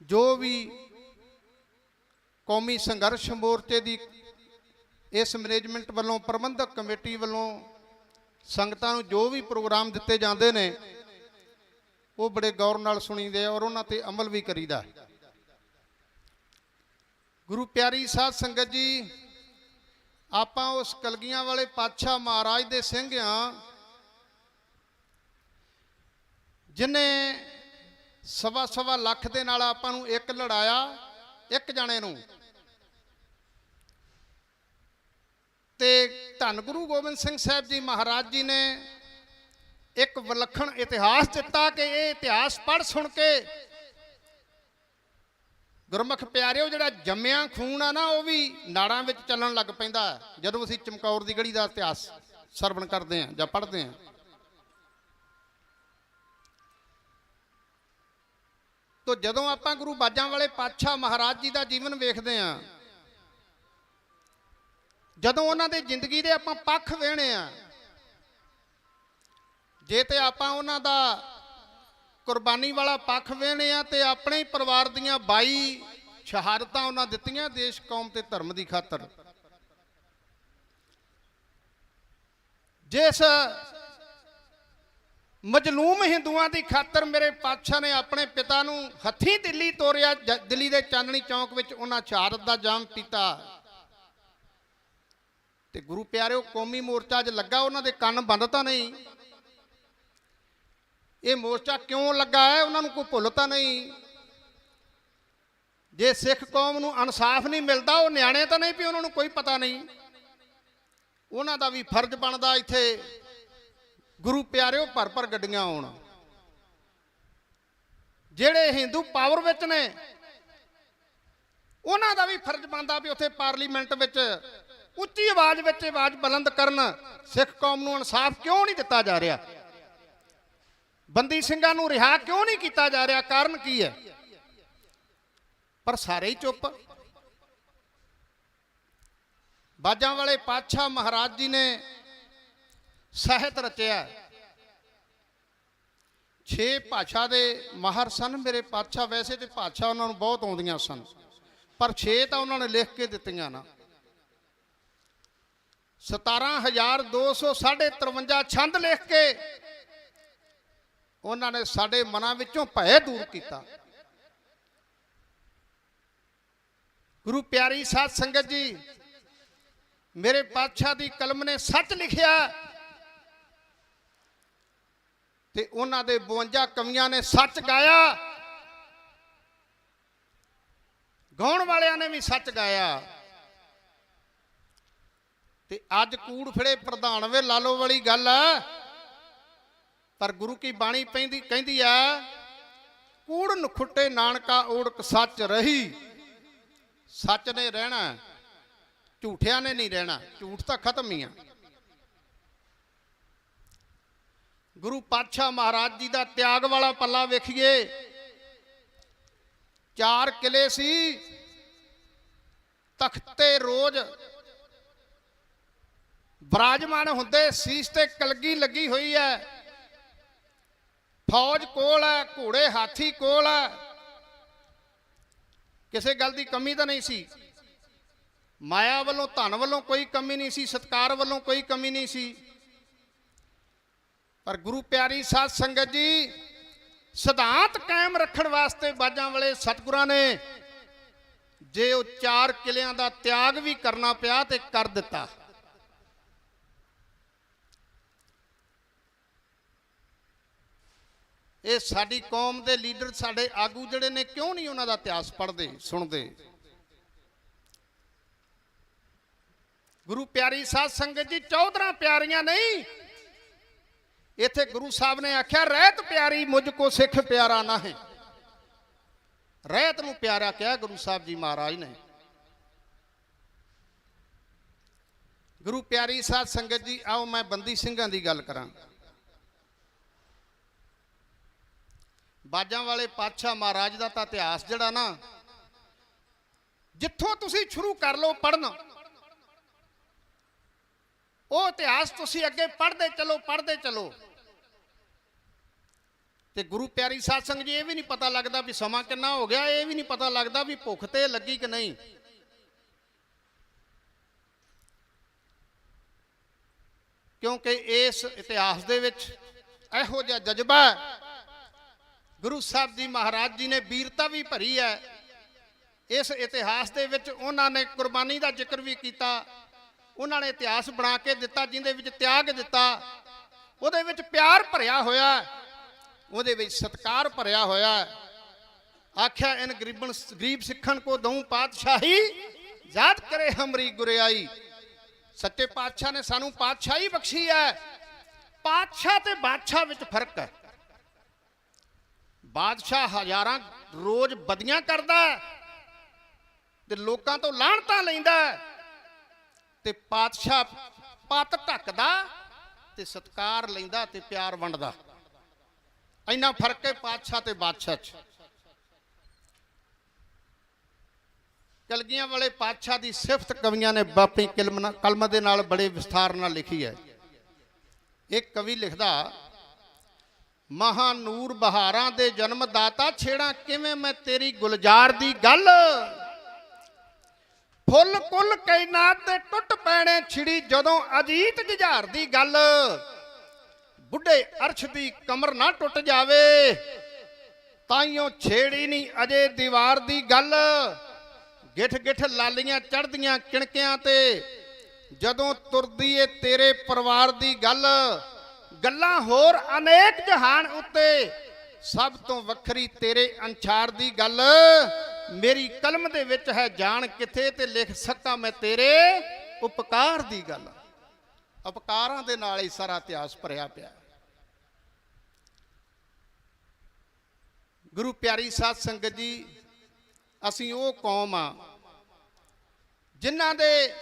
ਜੋ ਵੀ ਕੌਮੀ ਸੰਘਰਸ਼ ਮੋਰਚੇ ਦੀ ਇਸ ਮੈਨੇਜਮੈਂਟ ਵੱਲੋਂ, ਪ੍ਰਬੰਧਕ ਕਮੇਟੀ ਵੱਲੋਂ ਸੰਗਤਾਂ ਨੂੰ ਜੋ ਵੀ ਪ੍ਰੋਗਰਾਮ ਦਿੱਤੇ ਜਾਂਦੇ ਨੇ ਉਹ ਬੜੇ ਗੌਰ ਨਾਲ ਸੁਣੀਦੇ ਔਰ ਉਹਨਾਂ ਤੇ ਅਮਲ ਵੀ ਕਰੀਦਾ। ਗੁਰੂ ਪਿਆਰੀ ਸਾਧ ਸੰਗਤ ਜੀ, ਆਪਾਂ ਉਸ ਕਲਗੀਆਂ ਵਾਲੇ ਪਾਤਸ਼ਾਹ ਮਹਾਰਾਜ ਦੇ ਸਿੰਘ ਆ ਜਿਨੇ ਸਵਾ ਲੱਖ ਦੇ ਨਾਲ ਆਪਾਂ ਨੂੰ ਇੱਕ ਲੜਾਇਆ, ਇੱਕ ਜਣੇ ਨੂੰ। ਤੇ ਧੰਨ ਗੁਰੂ ਗੋਬਿੰਦ ਸਿੰਘ ਸਾਹਿਬ ਜੀ ਮਹਾਰਾਜ ਜੀ ਨੇ ਇੱਕ ਵਿਲੱਖਣ ਇਤਿਹਾਸ ਦਿੱਤਾ ਕਿ ਇਹ ਇਤਿਹਾਸ ਪੜ੍ਹ ਸੁਣ ਕੇ ਗੁਰਮੁਖ ਪਿਆਰਿਓ ਜਿਹੜਾ ਜੰਮਿਆ ਖੂਨ ਆ ਨਾ ਉਹ ਵੀ ਨਾੜਾਂ ਵਿੱਚ ਚੱਲਣ ਲੱਗ ਪੈਂਦਾ ਜਦੋਂ ਅਸੀਂ ਚਮਕੌਰ ਦੀ ਗੜੀ ਦਾ ਇਤਿਹਾਸ ਸਰਵਣ ਕਰਦੇ ਹਾਂ ਜਾਂ ਪੜ੍ਹਦੇ ਹਾਂ। ਤੋ ਜਦੋਂ ਆਪਾਂ ਗੁਰੂ ਬਾਜਾਂ ਵਾਲੇ ਪਾਤਸ਼ਾਹ ਮਹਾਰਾਜ ਜੀ ਦਾ ਜੀਵਨ ਵੇਖਦੇ ਹਾਂ, ਜਦੋਂ ਉਹਨਾਂ ਦੇ ਜ਼ਿੰਦਗੀ ਦੇ ਆਪਾਂ ਪੱਖ ਵੇਖਣੇ ਆ, ਜੇ ਤੇ ਆਪਾਂ ਉਹਨਾਂ ਦਾ ਕੁਰਬਾਨੀ ਵਾਲਾ ਪੱਖ ਵੇਖਣੇ ਆ ਤੇ ਆਪਣੇ ਹੀ ਪਰਿਵਾਰ ਦੀਆਂ 22 ਸ਼ਹਾਦਤਾਂ ਉਹਨਾਂ ਦਿੱਤੀਆਂ ਦੇਸ਼ ਕੌਮ ਤੇ ਧਰਮ ਦੀ ਖਾਤਰ। ਜਿਸ ਮਜਲੂਮ ਹਿੰਦੂਆਂ ਦੀ ਖਾਤਰ ਮੇਰੇ ਪਾਤਸ਼ਾਹ ਨੇ ਆਪਣੇ ਪਿਤਾ ਨੂੰ ਹੱਥੀਂ ਦਿੱਲੀ ਤੋਰਿਆ, ਦਿੱਲੀ ਦੇ ਚਾਂਦਨੀ ਚੌਂਕ ਵਿੱਚ ਉਹਨਾਂ ਸ਼ਹਾਦਤ ਦਾ ਜਾਮ ਪੀਤਾ। ਤੇ ਗੁਰੂ ਪਿਆਰਿਓ, ਕੌਮੀ ਮੋਰਚਾ 'ਚ ਲੱਗਾ, ਉਹਨਾਂ ਦੇ ਕੰਨ ਬੰਦ ਤਾਂ ਨਹੀਂ। ਇਹ ਮੋਰਚਾ ਕਿਉਂ ਲੱਗਾ ਹੈ ਉਹਨਾਂ ਨੂੰ ਕੋਈ ਭੁੱਲ ਤਾਂ ਨਹੀਂ। ਜੇ ਸਿੱਖ ਕੌਮ ਨੂੰ ਇਨਸਾਫ ਨਹੀਂ ਮਿਲਦਾ, ਉਹ ਨਿਆਣੇ ਤਾਂ ਨਹੀਂ ਵੀ ਉਹਨਾਂ ਨੂੰ ਕੋਈ ਪਤਾ ਨਹੀਂ। ਉਹਨਾਂ ਦਾ ਵੀ ਫਰਜ਼ ਬਣਦਾ ਇੱਥੇ ਗੁਰੂ ਪਿਆਰਿਓ ਭਰ ਗੱਡੀਆਂ ਆਉਣ। ਜਿਹੜੇ ਹਿੰਦੂ ਪਾਵਰ ਵਿੱਚ ਨੇ ਉਹਨਾਂ ਦਾ ਵੀ ਫਰਜ਼ ਬਣਦਾ ਵੀ ਉੱਥੇ ਪਾਰਲੀਮੈਂਟ ਵਿੱਚ ਉੱਚੀ ਆਵਾਜ਼ ਵਿੱਚ ਆਵਾਜ਼ ਬੁਲੰਦ ਕਰਨ, ਸਿੱਖ ਕੌਮ ਨੂੰ ਇਨਸਾਫ ਕਿਉਂ ਨਹੀਂ ਦਿੱਤਾ ਜਾ ਰਿਹਾ, ਬੰਦੀ ਸਿੰਘਾਂ ਨੂੰ ਰਿਹਾ ਕਿਉਂ ਨਹੀਂ ਕੀਤਾ ਜਾ ਰਿਹਾ, ਕਾਰਨ ਕੀ ਹੈ? ਪਰ ਸਾਰੇ ਹੀ ਚੁੱਪ। ਬਾਜਾਂ ਵਾਲੇ ਪਾਤਸ਼ਾਹ ਮਹਾਰਾਜ ਜੀ ਨੇ ਸਾਹਿਤ ਰਚਿਆ। 6 ਭਾਸ਼ਾ ਦੇ ਮਾਹਰ ਸਨ ਮੇਰੇ ਪਾਤਸ਼ਾਹ। ਵੈਸੇ ਤੇ ਭਾਸ਼ਾ ਉਹਨਾਂ ਨੂੰ ਬਹੁਤ ਆਉਂਦੀਆਂ ਸਨ, ਪਰ 6 ਤਾਂ ਉਹਨਾਂ ਨੇ ਲਿਖ ਕੇ ਦਿੱਤੀਆਂ ਨਾ। 17,253 ਛੰਦ ਲਿਖ ਕੇ ਉਹਨਾਂ ਨੇ ਸਾਡੇ ਮਨਾਂ ਵਿੱਚੋਂ ਭੈ ਦੂਰ ਕੀਤਾ। ਗੁਰੂ ਪਿਆਰੀ ਸਾਧ ਸੰਗਤ ਜੀ, ਮੇਰੇ ਪਾਤਸ਼ਾਹ ਦੀ ਕਲਮ ਨੇ ਸੱਚ ਲਿਖਿਆ ਤੇ ਉਹਨਾਂ ਦੇ 52 ਕਵੀਆਂ ਨੇ ਸੱਚ ਗਾਇਆ, ਗਾਉਣ ਵਾਲਿਆਂ ਨੇ ਵੀ ਸੱਚ ਗਾਇਆ। ਤੇ ਅੱਜ ਕੂੜ ਫੜੇ ਪ੍ਰਧਾਨ ਵੇ ਲਾਲੋ ਵਾਲੀ ਗੱਲ ਆ, ਪਰ ਗੁਰੂ ਕੀ ਬਾਣੀ ਕਹਿੰਦੀ ਆ, ਕੂੜ ਨਖੁੱਟੇ ਨਾਨਕਾ ਓੜਕ ਸੱਚ ਰਹੀ। ਸੱਚ ਨੇ ਰਹਿਣਾ, ਝੂਠਿਆਂ ਨੇ ਨਹੀਂ ਰਹਿਣਾ। ਝੂਠ ਤਾਂ ਖਤਮ ਹੀ ਆ। ਗੁਰੂ ਪਾਤਸ਼ਾਹ ਮਹਾਰਾਜ ਜੀ ਦਾ ਤਿਆਗ ਵਾਲਾ ਪੱਲਾ ਵੇਖੀਏ। 4 ਕਿਲੇ ਸੀ, ਤਖਤੇ ਰੋਜ਼ ਵਿਰਾਜਮਾਨ ਹੁੰਦੇ, ਸੀਸ ਤੇ ਕਲਗੀ ਲੱਗੀ ਹੋਈ ਹੈ, ਫੌਜ ਕੋਲ ਹੈ, ਘੋੜੇ ਹਾਥੀ ਕੋਲ ਹੈ, ਕਿਸੇ ਗੱਲ ਦੀ ਕਮੀ ਤਾਂ ਨਹੀਂ ਸੀ। ਮਾਇਆ ਵੱਲੋਂ, ਧਨ ਵੱਲੋਂ ਕੋਈ ਕਮੀ ਨਹੀਂ ਸੀ, ਸਤਕਾਰ ਵੱਲੋਂ ਕੋਈ ਕਮੀ ਨਹੀਂ ਸੀ। ਪਰ ਗੁਰੂ ਪਿਆਰੀ ਸਾਧ ਸੰਗਤ ਜੀ, ਸਿਧਾਂਤ ਕਾਇਮ ਰੱਖਣ ਵਾਸਤੇ ਬਾਜਾਂ ਵਾਲੇ ਸਤਿਗੁਰਾਂ ਨੇ ਜੇ ਉਹ 4 ਕਿਲਿਆਂ ਦਾ ਤਿਆਗ ਵੀ ਕਰਨਾ ਪਿਆ ਤੇ ਕਰ ਦਿੱਤਾ। ਇਹ ਸਾਡੀ ਕੌਮ ਦੇ ਲੀਡਰ, ਸਾਡੇ ਆਗੂ ਜਿਹੜੇ ਨੇ, ਕਿਉਂ ਨਹੀਂ ਉਹਨਾਂ ਦਾ ਇਤਿਹਾਸ ਪੜ੍ਹਦੇ ਸੁਣਦੇ? ਗੁਰੂ ਪਿਆਰੀ ਸਾਧ ਸੰਗਤ ਜੀ, 14 ਪਿਆਰੀਆਂ ਨਹੀਂ, ਇੱਥੇ ਗੁਰੂ ਸਾਹਿਬ ਨੇ ਆਖਿਆ ਰਹਿਤ ਪਿਆਰੀ ਮੁਝ ਕੋ ਸਿੱਖ ਪਿਆਰਾ ਨਾ ਹੈ। ਰਹਿਤ ਨੂੰ ਪਿਆਰਾ ਕਿਹਾ ਗੁਰੂ ਸਾਹਿਬ ਜੀ ਮਹਾਰਾਜ ਨੇ। ਗੁਰੂ ਪਿਆਰੀ ਸਾਧ ਸੰਗਤ ਜੀ, ਆਓ ਮੈਂ ਬੰਦੀ ਸਿੰਘਾਂ ਦੀ ਗੱਲ ਕਰਾਂ। ਬਾਜਾਂ ਵਾਲੇ ਪਾਤਸ਼ਾਹ ਮਹਾਰਾਜ ਦਾ ਤਾਂ ਇਤਿਹਾਸ ਜਿਹੜਾ ਨਾ, ਜਿੱਥੋਂ ਤੁਸੀਂ ਸ਼ੁਰੂ ਕਰ ਲਓ ਪੜ੍ਹਨਾ, ਉਹ ਇਤਿਹਾਸ ਤੁਸੀਂ ਅੱਗੇ ਪੜ੍ਹਦੇ ਚਲੋ। ਤੇ ਗੁਰੂ ਪਿਆਰੀ ਸਾਧ ਸੰਗਤ ਜੀ, ਇਹ ਵੀ ਨਹੀਂ ਪਤਾ ਲੱਗਦਾ ਵੀ ਸਮਾਂ ਕਿੰਨਾ ਹੋ ਗਿਆ, ਇਹ ਵੀ ਨਹੀਂ ਪਤਾ ਲੱਗਦਾ ਵੀ ਭੁੱਖ ਤੇ ਲੱਗੀ ਕਿ ਨਹੀਂ। ਕਿਉਂਕਿ ਇਸ ਇਤਿਹਾਸ ਦੇ ਵਿੱਚ ਇਹੋ ਜਿਹਾ ਜਜ਼ਬਾ ਗੁਰੂ ਸਾਹਿਬ ਜੀ ਮਹਾਰਾਜ ਜੀ ਨੇ, ਵੀਰਤਾ ਵੀ ਭਰੀ ਹੈ ਇਸ ਇਤਿਹਾਸ ਦੇ ਵਿੱਚ। ਉਹਨਾਂ ਨੇ ਕੁਰਬਾਨੀ ਦਾ ਜ਼ਿਕਰ ਵੀ ਕੀਤਾ, ਉਹਨਾਂ ਨੇ ਇਤਿਹਾਸ ਬਣਾ ਕੇ ਦਿੱਤਾ ਜਿਹਦੇ ਵਿੱਚ ਤਿਆਗ ਦਿੱਤਾ, ਉਹਦੇ ਵਿੱਚ ਪਿਆਰ ਭਰਿਆ ਹੋਇਆ, ਉਹਦੇ ਵਿੱਚ ਸਤਿਕਾਰ ਭਰਿਆ ਹੋਇਆ। ਆਖਿਆ ਇਨ ਗਰੀਬ ਸਿੱਖਣ ਕੋ ਦਊ ਪਾਤਸ਼ਾਹੀ, ਯਾਦ ਕਰੇ ਹਮਰੀ ਗੁਰਿਆਈ। ਸੱਚੇ ਪਾਤਸ਼ਾਹ ਨੇ ਸਾਨੂੰ ਪਾਤਸ਼ਾਹੀ ਬਖਸ਼ੀ ਹੈ। ਪਾਤਸ਼ਾਹ ਤੇ ਬਾਦਸ਼ਾਹ ਵਿੱਚ ਫਰਕ ਹੈ। ਬਾਦਸ਼ਾਹ ਹਜ਼ਾਰਾਂ ਰੋਜ਼ ਬਦੀਆਂ ਕਰਦਾ ਤੇ ਲੋਕਾਂ ਤੋਂ ਲਾਹਣਤਾਂ ਲੈਂਦਾ, ਤੇ ਪਾਤਸ਼ਾਹ ਪੱਤ ਢੱਕਦਾ ਤੇ ਸਤਿਕਾਰ ਲੈਂਦਾ ਤੇ ਪਿਆਰ ਵੰਡਦਾ। ਇੰਨਾ ਫਰਕ ਹੈ ਪਾਤਸ਼ਾਹ ਤੇ ਬਾਦਸ਼ਾਹ 'ਚ। ਕਲਗੀਆਂ ਵਾਲੇ ਪਾਤਸ਼ਾਹ ਦੀ ਸਿਫਤ ਕਵੀਆਂ ਨੇ ਆਪਣੀ ਕਲਮ ਦੇ ਨਾਲ ਬੜੇ ਵਿਸਥਾਰ ਨਾਲ ਲਿਖੀ ਹੈ। ਇੱਕ ਕਵੀ ਲਿਖਦਾ, ਮਹਾਨੂਰ ਬਹਾਰਾਂ ਦੇ ਜਨਮ ਦਾਤਾ, ਛੇੜਾਂ ਕਿਵੇਂ ਮੈਂ ਤੇਰੀ ਗੁਲਜ਼ਾਰ ਦੀ ਗੱਲ। ਫੁੱਲ ਕੁੱਲ ਕਾਇਨਾਤ ਦੇ ਟੁੱਟ ਪੈਣੇ ਛਿੜੀ, ਜਦੋਂ ਅਜੀਤ ਜੁਝਾਰ ਦੀ ਗੱਲ। ਬੁੱਢੇ ਅਰਸ਼ ਦੀ ਕਮਰ ਨਾ ਟੁੱਟ ਜਾਵੇ, ਤਾਈਓ ਛੇੜੀ ਨਹੀਂ ਅਜੇ ਦੀਵਾਰ ਦੀ ਗੱਲ। ਗਿੱਠ ਗਿੱਠ ਲਾਲੀਆਂ ਚੜ੍ਹਦੀਆਂ ਕਿਣਕਿਆਂ ਤੇ, ਜਦੋਂ ਤੁਰਦੀ ਏ ਤੇਰੇ ਪਰਿਵਾਰ ਦੀ ਗੱਲ। ਗੱਲਾਂ ਹੋਰ ਅਨੇਕ ਜਹਾਨ ਉੱਤੇ, ਸਭ ਤੋਂ ਵੱਖਰੀ ਤੇਰੇ ਅੰਛਾਰ ਦੀ ਗੱਲ। ਮੇਰੀ ਕਲਮ ਦੇ ਵਿੱਚ ਹੈ ਜਾਣ ਕਿੱਥੇ, ਤੇ ਲਿਖ ਸਕਾਂ ਮੈਂ ਤੇਰੇ ਉਪਕਾਰ ਦੀ ਗੱਲ। ਉਪਕਾਰਾਂ ਦੇ ਨਾਲ ਹੀ ਸਾਰਾ ਇਤਿਹਾਸ ਭਰਿਆ ਪਿਆ। ਗੁਰੂ ਪਿਆਰੀ ਸਾਧ ਸੰਗਤ ਜੀ, ਅਸੀਂ ਉਹ ਕੌਮ ਆ ਜਿਨ੍ਹਾਂ ਦੇ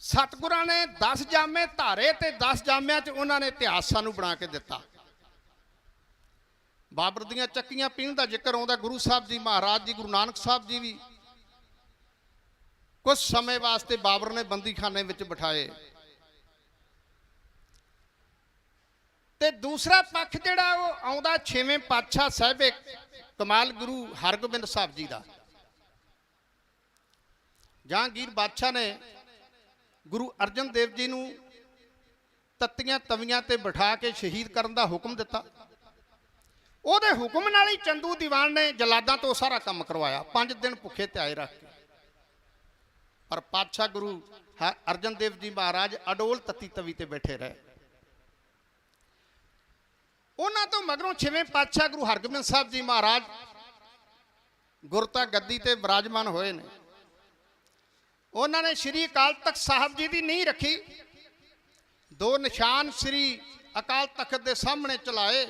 ਸਤਿਗੁਰਾਂ ਨੇ 10 ਜਾਮੇ ਧਾਰੇ, ਤੇ 10 ਜਾਮਿਆਂ 'ਚ ਉਹਨਾਂ ਨੇ ਇਤਿਹਾਸ ਸਾਨੂੰ ਬਣਾ ਕੇ ਦਿੱਤਾ। ਬਾਬਰ ਦੀਆਂ ਚੱਕੀਆਂ ਪੀਣ ਦਾ ਜ਼ਿਕਰ ਆਉਂਦਾ। ਗੁਰੂ ਸਾਹਿਬ ਜੀ ਮਹਾਰਾਜ ਜੀ, ਗੁਰੂ ਨਾਨਕ ਸਾਹਿਬ ਜੀ ਵੀ ਕੁਝ ਸਮੇਂ ਵਾਸਤੇ ਬਾਬਰ ਨੇ ਬੰਦੀਖਾਨੇ ਵਿੱਚ ਬਿਠਾਏ। ਤੇ ਦੂਸਰਾ ਪੱਖ ਜਿਹੜਾ ਉਹ ਆਉਂਦਾ 6ਵੇਂ ਪਾਤਸ਼ਾਹ ਸਾਹਿਬੇ ਕਮਾਲ ਗੁਰੂ ਹਰਗੋਬਿੰਦ ਸਾਹਿਬ ਜੀ ਦਾ। ਜਹਾਂਗੀਰ ਬਾਦਸ਼ਾਹ ਨੇ ਗੁਰੂ ਅਰਜਨ ਦੇਵ ਜੀ ਨੂੰ ਤੱਤੀਆਂ ਤਵੀਆਂ ਤੇ ਬਿਠਾ ਕੇ ਸ਼ਹੀਦ ਕਰਨ ਦਾ ਹੁਕਮ ਦਿੱਤਾ। ਉਹਦੇ ਹੁਕਮ ਨਾਲ ਹੀ ਚੰਦੂ ਦੀਵਾਨ ਨੇ ਜਲਾਦਾਂ ਤੋਂ ਸਾਰਾ ਕੰਮ ਕਰਵਾਇਆ, 5 ਦਿਨ ਭੁੱਖੇ ਧਿਆਏ ਰੱਖ ਕੇ। ਪਰ ਪਾਤਸ਼ਾਹ ਗੁਰੂ ਅਰਜਨ ਦੇਵ ਜੀ ਮਹਾਰਾਜ ਅਡੋਲ ਤੱਤੀ ਤਵੀ ਤੇ ਬੈਠੇ ਰਹੇ। ਉਹਨਾਂ ਤੋਂ ਮਗਰੋਂ 6ਵੇਂ ਪਾਤਸ਼ਾਹ ਗੁਰੂ ਹਰਗੋਬਿੰਦ ਸਾਹਿਬ ਜੀ ਮਹਾਰਾਜ ਗੁਰਤਾ ਗੱਦੀ ਤੇ ਵਿਰਾਜਮਾਨ ਹੋਏ ਨੇ। ਉਹਨਾਂ ਨੇ ਸ੍ਰੀ ਅਕਾਲ ਤਖਤ ਸਾਹਿਬ ਜੀ ਦੀ ਨੀਂਹ ਰੱਖੀ। 2 ਨਿਸ਼ਾਨ ਸ੍ਰੀ ਅਕਾਲ ਤਖਤ ਦੇ ਸਾਹਮਣੇ ਚਲਾਏ।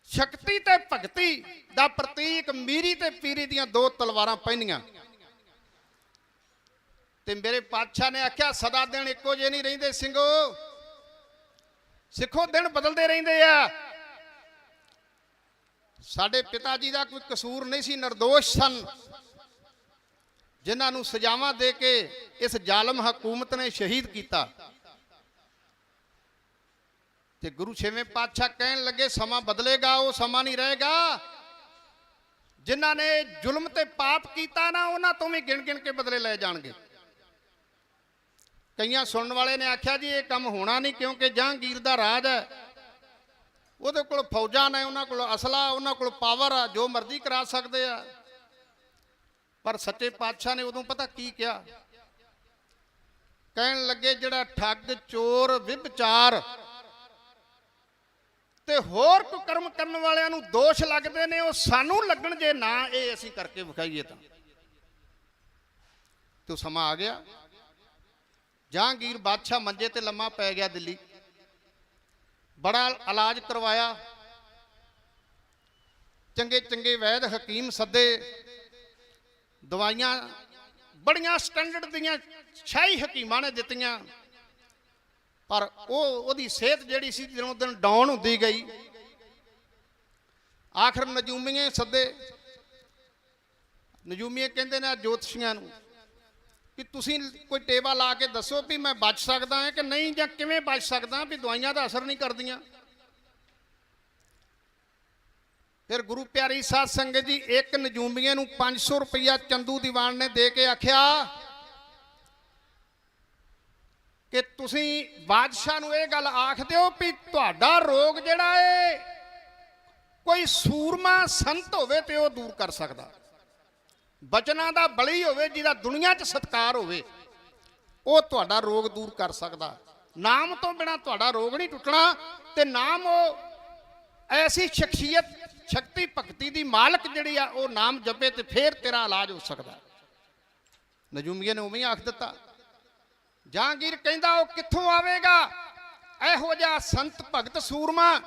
ਸ਼ਕਤੀ ਤੇ ਭਗਤੀ ਦਾ ਪ੍ਰਤੀਕ ਮੀਰੀ ਤੇ ਪੀਰੀ ਦੀਆਂ 2 ਤਲਵਾਰਾਂ ਪਹਿਨੀਆਂ। ਤੇ ਮੇਰੇ ਪਾਤਸ਼ਾਹ ਨੇ ਆਖਿਆ, ਸਦਾ ਦਿਨ ਇੱਕੋ ਜਿਹੇ ਨਹੀਂ ਰਹਿੰਦੇ ਸਿੰਘੋ, ਸਿੱਖੋ ਦਿਨ ਬਦਲਦੇ ਰਹਿੰਦੇ ਆ। ਸਾਡੇ ਪਿਤਾ ਜੀ ਦਾ ਕੋਈ ਕਸੂਰ ਨਹੀਂ ਸੀ, ਨਿਰਦੋਸ਼ ਸਨ, ਜਿਨ੍ਹਾਂ ਨੂੰ ਸਜ਼ਾਵਾਂ ਦੇ ਕੇ ਇਸ ਜ਼ਾਲਮ ਹਕੂਮਤ ਨੇ ਸ਼ਹੀਦ ਕੀਤਾ। ਤੇ ਗੁਰੂ 6ਵੇਂ ਪਾਤਸ਼ਾਹ ਕਹਿਣ ਲੱਗੇ, ਸਮਾਂ ਬਦਲੇਗਾ, ਉਹ ਸਮਾਂ ਨਹੀਂ ਰਹੇਗਾ। ਜਿਨ੍ਹਾਂ ਨੇ ਜ਼ੁਲਮ ਤੇ ਪਾਪ ਕੀਤਾ ਨਾ, ਉਹਨਾਂ ਤੋਂ ਵੀ ਗਿਣ ਗਿਣ ਕੇ ਬਦਲੇ ਲਏ ਜਾਣਗੇ। ਕਈਆਂ ਸੁਣਨ ਵਾਲੇ ਨੇ ਆਖਿਆ ਜੀ ਇਹ ਕੰਮ ਹੋਣਾ ਨਹੀਂ, ਕਿਉਂਕਿ ਜਹਾਂਗੀਰ ਦਾ ਰਾਜ ਹੈ, ਉਹਦੇ ਕੋਲ ਫੌਜਾਂ ਨੇ, ਉਹਨਾਂ ਕੋਲ ਅਸਲਾ, ਉਹਨਾਂ ਕੋਲ ਪਾਵਰ ਆ, ਜੋ ਮਰਜ਼ੀ ਕਰਾ ਸਕਦੇ ਆ। ਪਰ ਸੱਚੇ ਪਾਤਸ਼ਾਹ ਨੇ ਉਦੋਂ ਪਤਾ ਕੀ ਕਿਹਾ? ਕਹਿਣ ਲੱਗੇ, ਜਿਹੜਾ ਠੱਗ ਚੋਰ ਵਿਭਚਾਰ ਤੇ ਹੋਰ ਕੋਈ ਕਰਮ ਕਰਨ ਵਾਲਿਆਂ ਨੂੰ ਦੋਸ਼ ਲੱਗਦੇ ਨੇ, ਉਹ ਸਾਨੂੰ ਲੱਗਣ ਜੇ ਨਾ ਇਹ ਅਸੀਂ ਕਰਕੇ ਵਿਖਾਈਏ ਤਾਂ। ਤੇ ਉਹ ਸਮਾਂ ਆ ਗਿਆ, ਜਹਾਂਗੀਰ ਬਾਦਸ਼ਾਹ ਮੰਜੇ ਤੇ ਲੰਮਾ ਪੈ ਗਿਆ ਦਿੱਲੀ। ਬੜਾ ਇਲਾਜ ਕਰਵਾਇਆ, ਚੰਗੇ ਚੰਗੇ ਵੈਦ ਹਕੀਮ ਸੱਦੇ, ਦਵਾਈਆਂ ਬੜੀਆਂ ਸਟੈਂਡਰਡ ਦੀਆਂ ਸ਼ਾਹੀ ਹਕੀਮਾਂ ਨੇ ਦਿੱਤੀਆਂ, ਪਰ ਉਹਦੀ ਸਿਹਤ ਜਿਹੜੀ ਸੀ ਦਿਨੋਂ ਦਿਨ ਡਾਊਨ ਹੁੰਦੀ ਗਈ। ਆਖਰ ਨਜੂਮੀਏ ਸੱਦੇ। ਨਜੂਮੀਏ ਕਹਿੰਦੇ ਨੇ ਜੋਤਸ਼ੀਆਂ ਨੂੰ ਕਿ ਤੁਸੀਂ ਕੋਈ ਟੇਵਾ ਲਾ ਕੇ ਦੱਸੋ ਵੀ ਮੈਂ ਬਚ ਸਕਦਾ ਹਾਂ ਕਿ ਨਹੀਂ, ਜਾਂ ਕਿਵੇਂ ਬਚ ਸਕਦਾ ਵੀ ਦਵਾਈਆਂ ਦਾ ਅਸਰ ਨਹੀਂ ਕਰਦੀਆਂ। ਫਿਰ ਗੁਰੂ ਪਿਆਰੀ ਸਾਧ ਸੰਗਤ ਜੀ, ਇੱਕ ਨਜੂਮੀਏ ਨੂੰ 500 ਰੁਪਇਆ ਚੰਦੂ ਦੀਵਾਨ ਨੇ ਦੇ ਕੇ ਆਖਿਆ ਕਿ ਤੁਸੀਂ ਬਾਦਸ਼ਾਹ ਨੂੰ ਇਹ ਗੱਲ ਆਖ ਦਿਓ ਵੀ ਤੁਹਾਡਾ ਰੋਗ ਜਿਹੜਾ ਏ ਕੋਈ ਸੂਰਮਾ ਸੰਤ ਹੋਵੇ ਤੇ ਉਹ ਦੂਰ ਕਰ ਸਕਦਾ, ਬਚਨਾਂ ਦਾ ਬਲੀ ਹੋਵੇ ਜਿਹਦਾ ਦੁਨੀਆ 'ਚ ਸਤਿਕਾਰ ਹੋਵੇ, ਉਹ ਤੁਹਾਡਾ ਰੋਗ ਦੂਰ ਕਰ ਸਕਦਾ। ਨਾਮ ਤੋਂ ਬਿਨਾ ਤੁਹਾਡਾ ਰੋਗ ਨਹੀਂ ਟੁੱਟਣਾ, ਤੇ ਨਾਮ ਉਹ ਐਸੀ ਸ਼ਖਸੀਅਤ ਸ਼ਕਤੀ ਭਗਤੀ ਦੀ ਮਾਲਕ ਜਿਹੜੀ ਆ ਉਹ ਨਾਮ ਜਪੇ ਤੇ ਫੇਰ ਤੇਰਾ ਇਲਾਜ ਹੋ ਸਕਦਾ। ਨਜੂਮੀਏ ਨੇ ਉਵੇਂ ਆਖ ਦਿੱਤਾ। ਜਹਾਂਗੀਰ ਕਹਿੰਦਾ ਉਹ ਕਿੱਥੋਂ ਆਵੇਗਾ ਇਹੋ ਜਿਹਾ ਸੰਤ ਭਗਤ ਸੂਰਮਾ?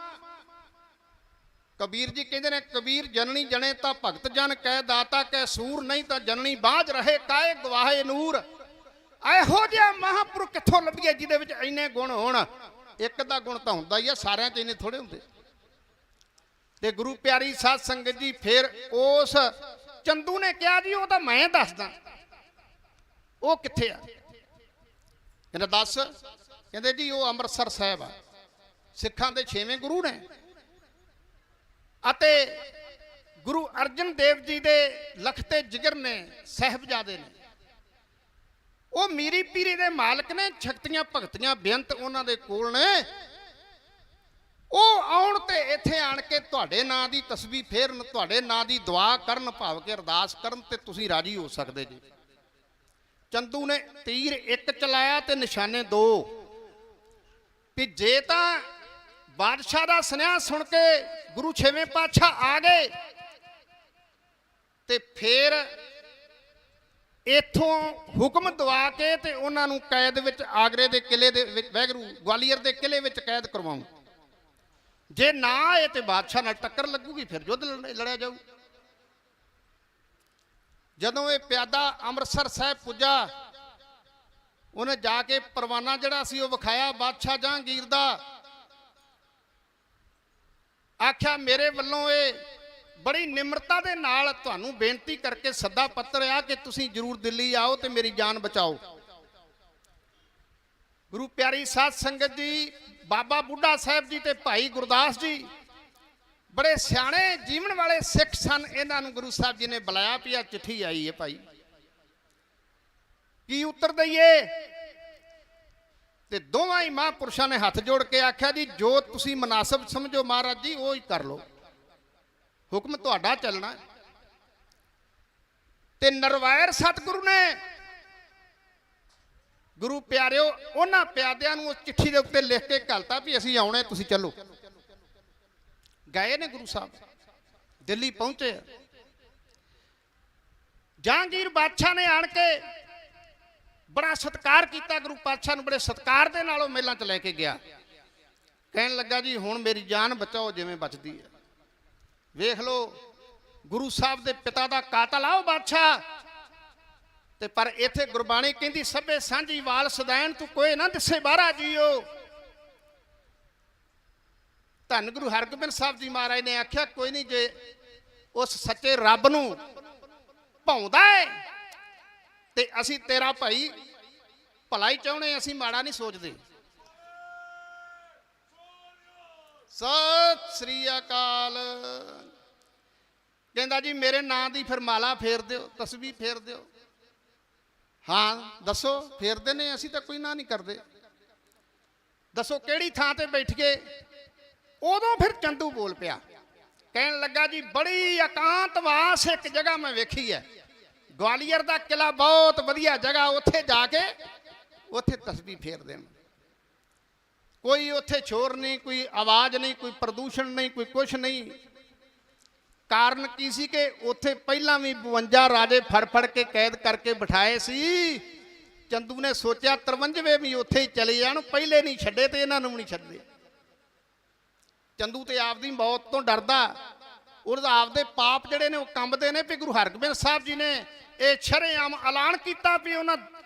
ਕਬੀਰ ਜੀ ਕਹਿੰਦੇ ਨੇ, ਕਬੀਰ ਜਨਨੀ ਜਣੇ ਤਾਂ ਭਗਤ ਜਨ ਕਹਿ, ਦਾਤਾ ਕਹਿ ਸੂਰ, ਨਹੀਂ ਤਾਂ ਜਨਨੀ ਬਾਝ ਰਹੇ ਕਾਏ ਗਵਾਹੇ ਨੂਰ। ਇਹੋ ਜਿਹਾ ਮਹਾਂਪੁਰਖ ਕਿੱਥੋਂ ਲੱਭੀਏ ਜਿਹਦੇ ਵਿੱਚ ਇੰਨੇ ਗੁਣ ਹੋਣ? ਇੱਕ ਦਾ ਗੁਣ ਤਾਂ ਹੁੰਦਾ ਹੀ ਆ, ਸਾਰਿਆਂ 'ਚ ਇੰਨੇ ਥੋੜੇ ਹੁੰਦੇ। ਤੇ ਗੁਰੂ ਪਿਆਰੀ ਸਾਧ ਸੰਗਤ ਜੀ, ਫਿਰ ਉਸ ਚੰਦੂ ਨੇ ਕਿਹਾ ਜੀ ਉਹ ਤਾਂ ਮੈਂ ਦੱਸਦਾ, ਉਹ ਕਿੱਥੇ ਆ? ਕਹਿੰਦਾ ਦੱਸ। ਕਹਿੰਦੇ ਜੀ ਉਹ ਅੰਮ੍ਰਿਤਸਰ ਸਾਹਿਬ ਆ, ਸਿੱਖਾਂ ਦੇ 6ਵੇਂ ਗੁਰੂ ਨੇ, ਅਤੇ ਗੁਰੂ ਅਰਜਨ ਦੇਵ ਜੀ ਦੇ ਲਖਤੇ ਜਿਗਰ ਨੇ, ਸਾਹਿਬਜ਼ਾਦੇ ਨੇ, ਉਹ ਮੀਰੀ ਪੀਰੀ ਦੇ ਮਾਲਕ ਨੇ, ਸ਼ਕਤੀਆਂ ਭਗਤੀਆਂ ਬੇਅੰਤ ਉਹਨਾਂ ਦੇ ਕੋਲ ਨੇ। ਉਹ ਆਉਣ ਤੇ ਇੱਥੇ ਆਣ ਕੇ ਤੁਹਾਡੇ ਨਾਂ ਦੀ ਤਸਬੀਹ ਫੇਰਨ, ਤੁਹਾਡੇ ਨਾਂ ਦੀ ਦੁਆ ਕਰਨ, ਭਾਵ ਕੇ ਅਰਦਾਸ ਕਰਨ, ਤੇ ਤੁਸੀਂ ਰਾਜੀ ਹੋ ਸਕਦੇ ਜੀ। ਚੰਦੂ ਨੇ ਤੀਰ ਇੱਕ ਚਲਾਇਆ ਤੇ ਨਿਸ਼ਾਨੇ 2, ਵੀ ਜੇ ਤਾਂ ਬਾਦਸ਼ਾਹ ਦਾ ਸੁਨੇਹਾ ਸੁਣ ਕੇ ਗੁਰੂ 6ਵੇਂ ਪਾਤਸ਼ਾਹ ਆ ਗਏ ਤੇ ਫਿਰ ਇਥੋਂ ਹੁਕਮ ਦਵਾ ਕੇ ਤੇ ਉਹਨਾਂ ਨੂੰ ਕੈਦ ਵਿੱਚ ਆਗਰੇ ਦੇ ਕਿਲੇ ਦੇ ਵਿੱਚ, ਵੈਗਰੂ ਗਵਾਲੀਅਰ ਦੇ ਕਿਲੇ ਵਿੱਚ ਕੈਦ ਕਰਵਾਉਂ। ਜੇ ਨਾ ਆਏ ਤੇ ਬਾਦਸ਼ਾਹ ਨਾਲ ਟੱਕਰ ਲੱਗੂਗੀ, ਫਿਰ ਯੁੱਧ ਲੜਿਆ ਜਾਊ। ਜਦੋਂ ਇਹ ਪਿਆਦਾ ਅੰਮ੍ਰਿਤਸਰ ਸਾਹਿਬ ਪੁੱਜਾ, ਉਹਨੇ ਜਾ ਕੇ ਪਰਵਾਨਾ ਜਿਹੜਾ ਸੀ ਉਹ ਵਿਖਾਇਆ ਬਾਦਸ਼ਾਹ ਜਹਾਂਗੀਰ ਦਾ। ਆਖਿਆ ਮੇਰੇ ਵੱਲੋਂ ਇਹ ਬੜੀ ਨਿਮਰਤਾ ਦੇ ਨਾਲ ਤੁਹਾਨੂੰ ਬੇਨਤੀ ਕਰਕੇ ਸੱਦਾ ਪੱਤਰ ਆ ਕਿ ਤੁਸੀਂ ਜ਼ਰੂਰ ਦਿੱਲੀ ਆਓ ਤੇ ਮੇਰੀ ਜਾਨ ਬਚਾਓ। ਗੁਰੂ ਪਿਆਰੀ ਸਾਧ ਸੰਗਤ ਜੀ, ਬਾਬਾ ਬੁੱਢਾ ਸਾਹਿਬ ਜੀ ਤੇ ਭਾਈ ਗੁਰਦਾਸ ਜੀ ਬੜੇ ਸਿਆਣੇ ਜੀਵਨ ਵਾਲੇ ਸਿੱਖ ਸਨ। ਇਹਨਾਂ ਨੂੰ ਗੁਰੂ ਸਾਹਿਬ ਜੀ ਨੇ ਬੁਲਾਇਆ, ਵੀ ਆ ਚਿੱਠੀ ਆਈ ਹੈ ਭਾਈ, ਕੀ ਉੱਤਰ ਦਈਏ? ਤੇ ਦੋਵਾਂ ਹੀ ਮਹਾਂਪੁਰਸ਼ਾਂ ਨੇ ਹੱਥ ਜੋੜ ਕੇ ਆਖਿਆ ਜੀ ਜੋ ਤੁਸੀਂ ਮੁਨਾਸਬ ਸਮਝੋ ਮਹਾਰਾਜ ਜੀ ਉਹ ਹੀ ਕਰ ਲਓ, ਹੁਕਮ ਤੁਹਾਡਾ ਚੱਲਣਾ। ਤੇ ਨਰਵੈਰ ਸਤਿਗੁਰੂ ਨੇ ਗੁਰੂ ਪਿਆਰਿਓ ਉਹਨਾਂ ਪਿਆਦਿਆਂ ਨੂੰ ਉਸ ਚਿੱਠੀ ਦੇ ਉੱਤੇ ਲਿਖ ਕੇ ਘੱਲਤਾ ਵੀ ਅਸੀਂ ਆਉਣੇ, ਤੁਸੀਂ ਚੱਲੋ। ਗਏ ਨੇ ਗੁਰੂ ਸਾਹਿਬ, ਦਿੱਲੀ ਪਹੁੰਚੇ। ਜਹਾਂਗੀਰ ਬਾਦਸ਼ਾਹ ਨੇ ਆਣ ਕੇ ਬੜਾ ਸਤਿਕਾਰ ਕੀਤਾ ਗੁਰੂ ਪਾਤਸ਼ਾਹ ਨੂੰ, ਬੜੇ ਸਤਿਕਾਰ ਦੇ ਨਾਲ ਉਹ ਮੇਲਾਂ 'ਚ ਲੈ ਕੇ ਗਿਆ। ਕਹਿਣ ਲੱਗਾ ਜੀ ਹੁਣ ਮੇਰੀ ਜਾਨ ਬਚਾਓ ਜਿਵੇਂ ਬਚਦੀ ਹੈ। ਵੇਖ ਲਓ ਗੁਰੂ ਸਾਹਿਬ ਦੇ ਪਿਤਾ ਦਾ ਕਾਤਲ ਆ ਉਹ ਬਾਦਸ਼ਾਹ, ਤੇ ਪਰ ਇੱਥੇ ਗੁਰਬਾਣੀ ਕਹਿੰਦੀ ਸਭੇ ਸਾਂਝੀ ਵਾਲ ਸਦੈਣ ਤੂੰ ਕੋਈ ਨਾ ਦਿਸੇ ਬਾਹਰਾ ਜੀਓ। ਧੰਨ ਗੁਰੂ ਹਰਗੋਬਿੰਦ ਸਾਹਿਬ ਜੀ ਮਹਾਰਾਜ ਨੇ ਆਖਿਆ ਕੋਈ ਨਹੀਂ, ਜੇ ਉਸ ਸੱਚੇ ਰੱਬ ਨੂੰ ਭਾਉਂਦਾ ਹੈ ਤੇ ਅਸੀਂ ਤੇਰਾ ਭਾਈ ਭਲਾ ਹੀ ਚਾਹੁੰਦੇ, ਅਸੀਂ ਮਾੜਾ ਨਹੀਂ ਸੋਚਦੇ। ਸਤਿ ਸ੍ਰੀ ਅਕਾਲ। ਕਹਿੰਦਾ ਜੀ ਮੇਰੇ ਨਾਂ ਦੀ ਫਿਰ ਮਾਲਾ ਫੇਰ ਦਿਓ, ਤਸਬੀਹ ਫੇਰ ਦਿਓ। ਹਾਂ ਦੱਸੋ, ਫੇਰਦੇ ਨੇ, ਅਸੀਂ ਤਾਂ ਕੋਈ ਨਾ ਨਹੀਂ ਕਰਦੇ। ਦੱਸੋ ਕਿਹੜੀ ਥਾਂ ਤੇ ਬੈਠ ਗਏ? ਉਦੋਂ ਫਿਰ ਚੰਦੂ ਬੋਲ ਪਿਆ, ਕਹਿਣ ਲੱਗਾ ਜੀ ਬੜੀ ਇਕਾਂਤਵਾਸ ਇੱਕ ਜਗ੍ਹਾ ਮੈਂ ਵੇਖੀ ਹੈ, ਗਵਾਲੀਅਰ ਦਾ ਕਿਲਾ ਬਹੁਤ ਵਧੀਆ ਜਗ੍ਹਾ, ਉੱਥੇ ਜਾ ਕੇ ਉੱਥੇ ਤਸਬੀਹ ਫੇਰ ਦੇਣ। ਕੋਈ ਉੱਥੇ ਸ਼ੋਰ ਨਹੀਂ, ਕੋਈ ਆਵਾਜ਼ ਨਹੀਂ, ਕੋਈ ਪ੍ਰਦੂਸ਼ਣ ਨਹੀਂ, ਕੋਈ ਕੁਛ ਨਹੀਂ। ਕਾਰਨ ਕੀ ਸੀ ਕਿ ਉੱਥੇ ਪਹਿਲਾਂ ਵੀ 52 ਰਾਜੇ ਫੜ ਫੜ ਕੇ ਕੈਦ ਕਰਕੇ ਬਿਠਾਏ ਸੀ। ਚੰਦੂ ਨੇ ਸੋਚਿਆ 53ਵੇਂ ਵੀ ਉੱਥੇ ਹੀ ਚਲੇ ਜਾਣ, ਪਹਿਲੇ ਨਹੀਂ ਛੱਡੇ ਤੇ ਇਹਨਾਂ ਨੂੰ ਵੀ ਨਹੀਂ ਛੱਡੇ। ਚੰਦੂ ਤੇ ਆਪਦੀ ਮੌਤ ਤੋਂ ਡਰਦਾ, ਉਹਦਾ ਆਪਦੇ ਪਾਪ ਜਿਹੜੇ ਨੇ ਉਹ ਕੰਬਦੇ ਨੇ ਵੀ ਗੁਰੂ ਹਰਗੋਬਿੰਦ ਸਾਹਿਬ ਜੀ ਨੇ ਇਹ ਸ਼ਰੇਆਮ ਐਲਾਨ ਕੀਤਾ ਵੀ ਉਹਨਾਂ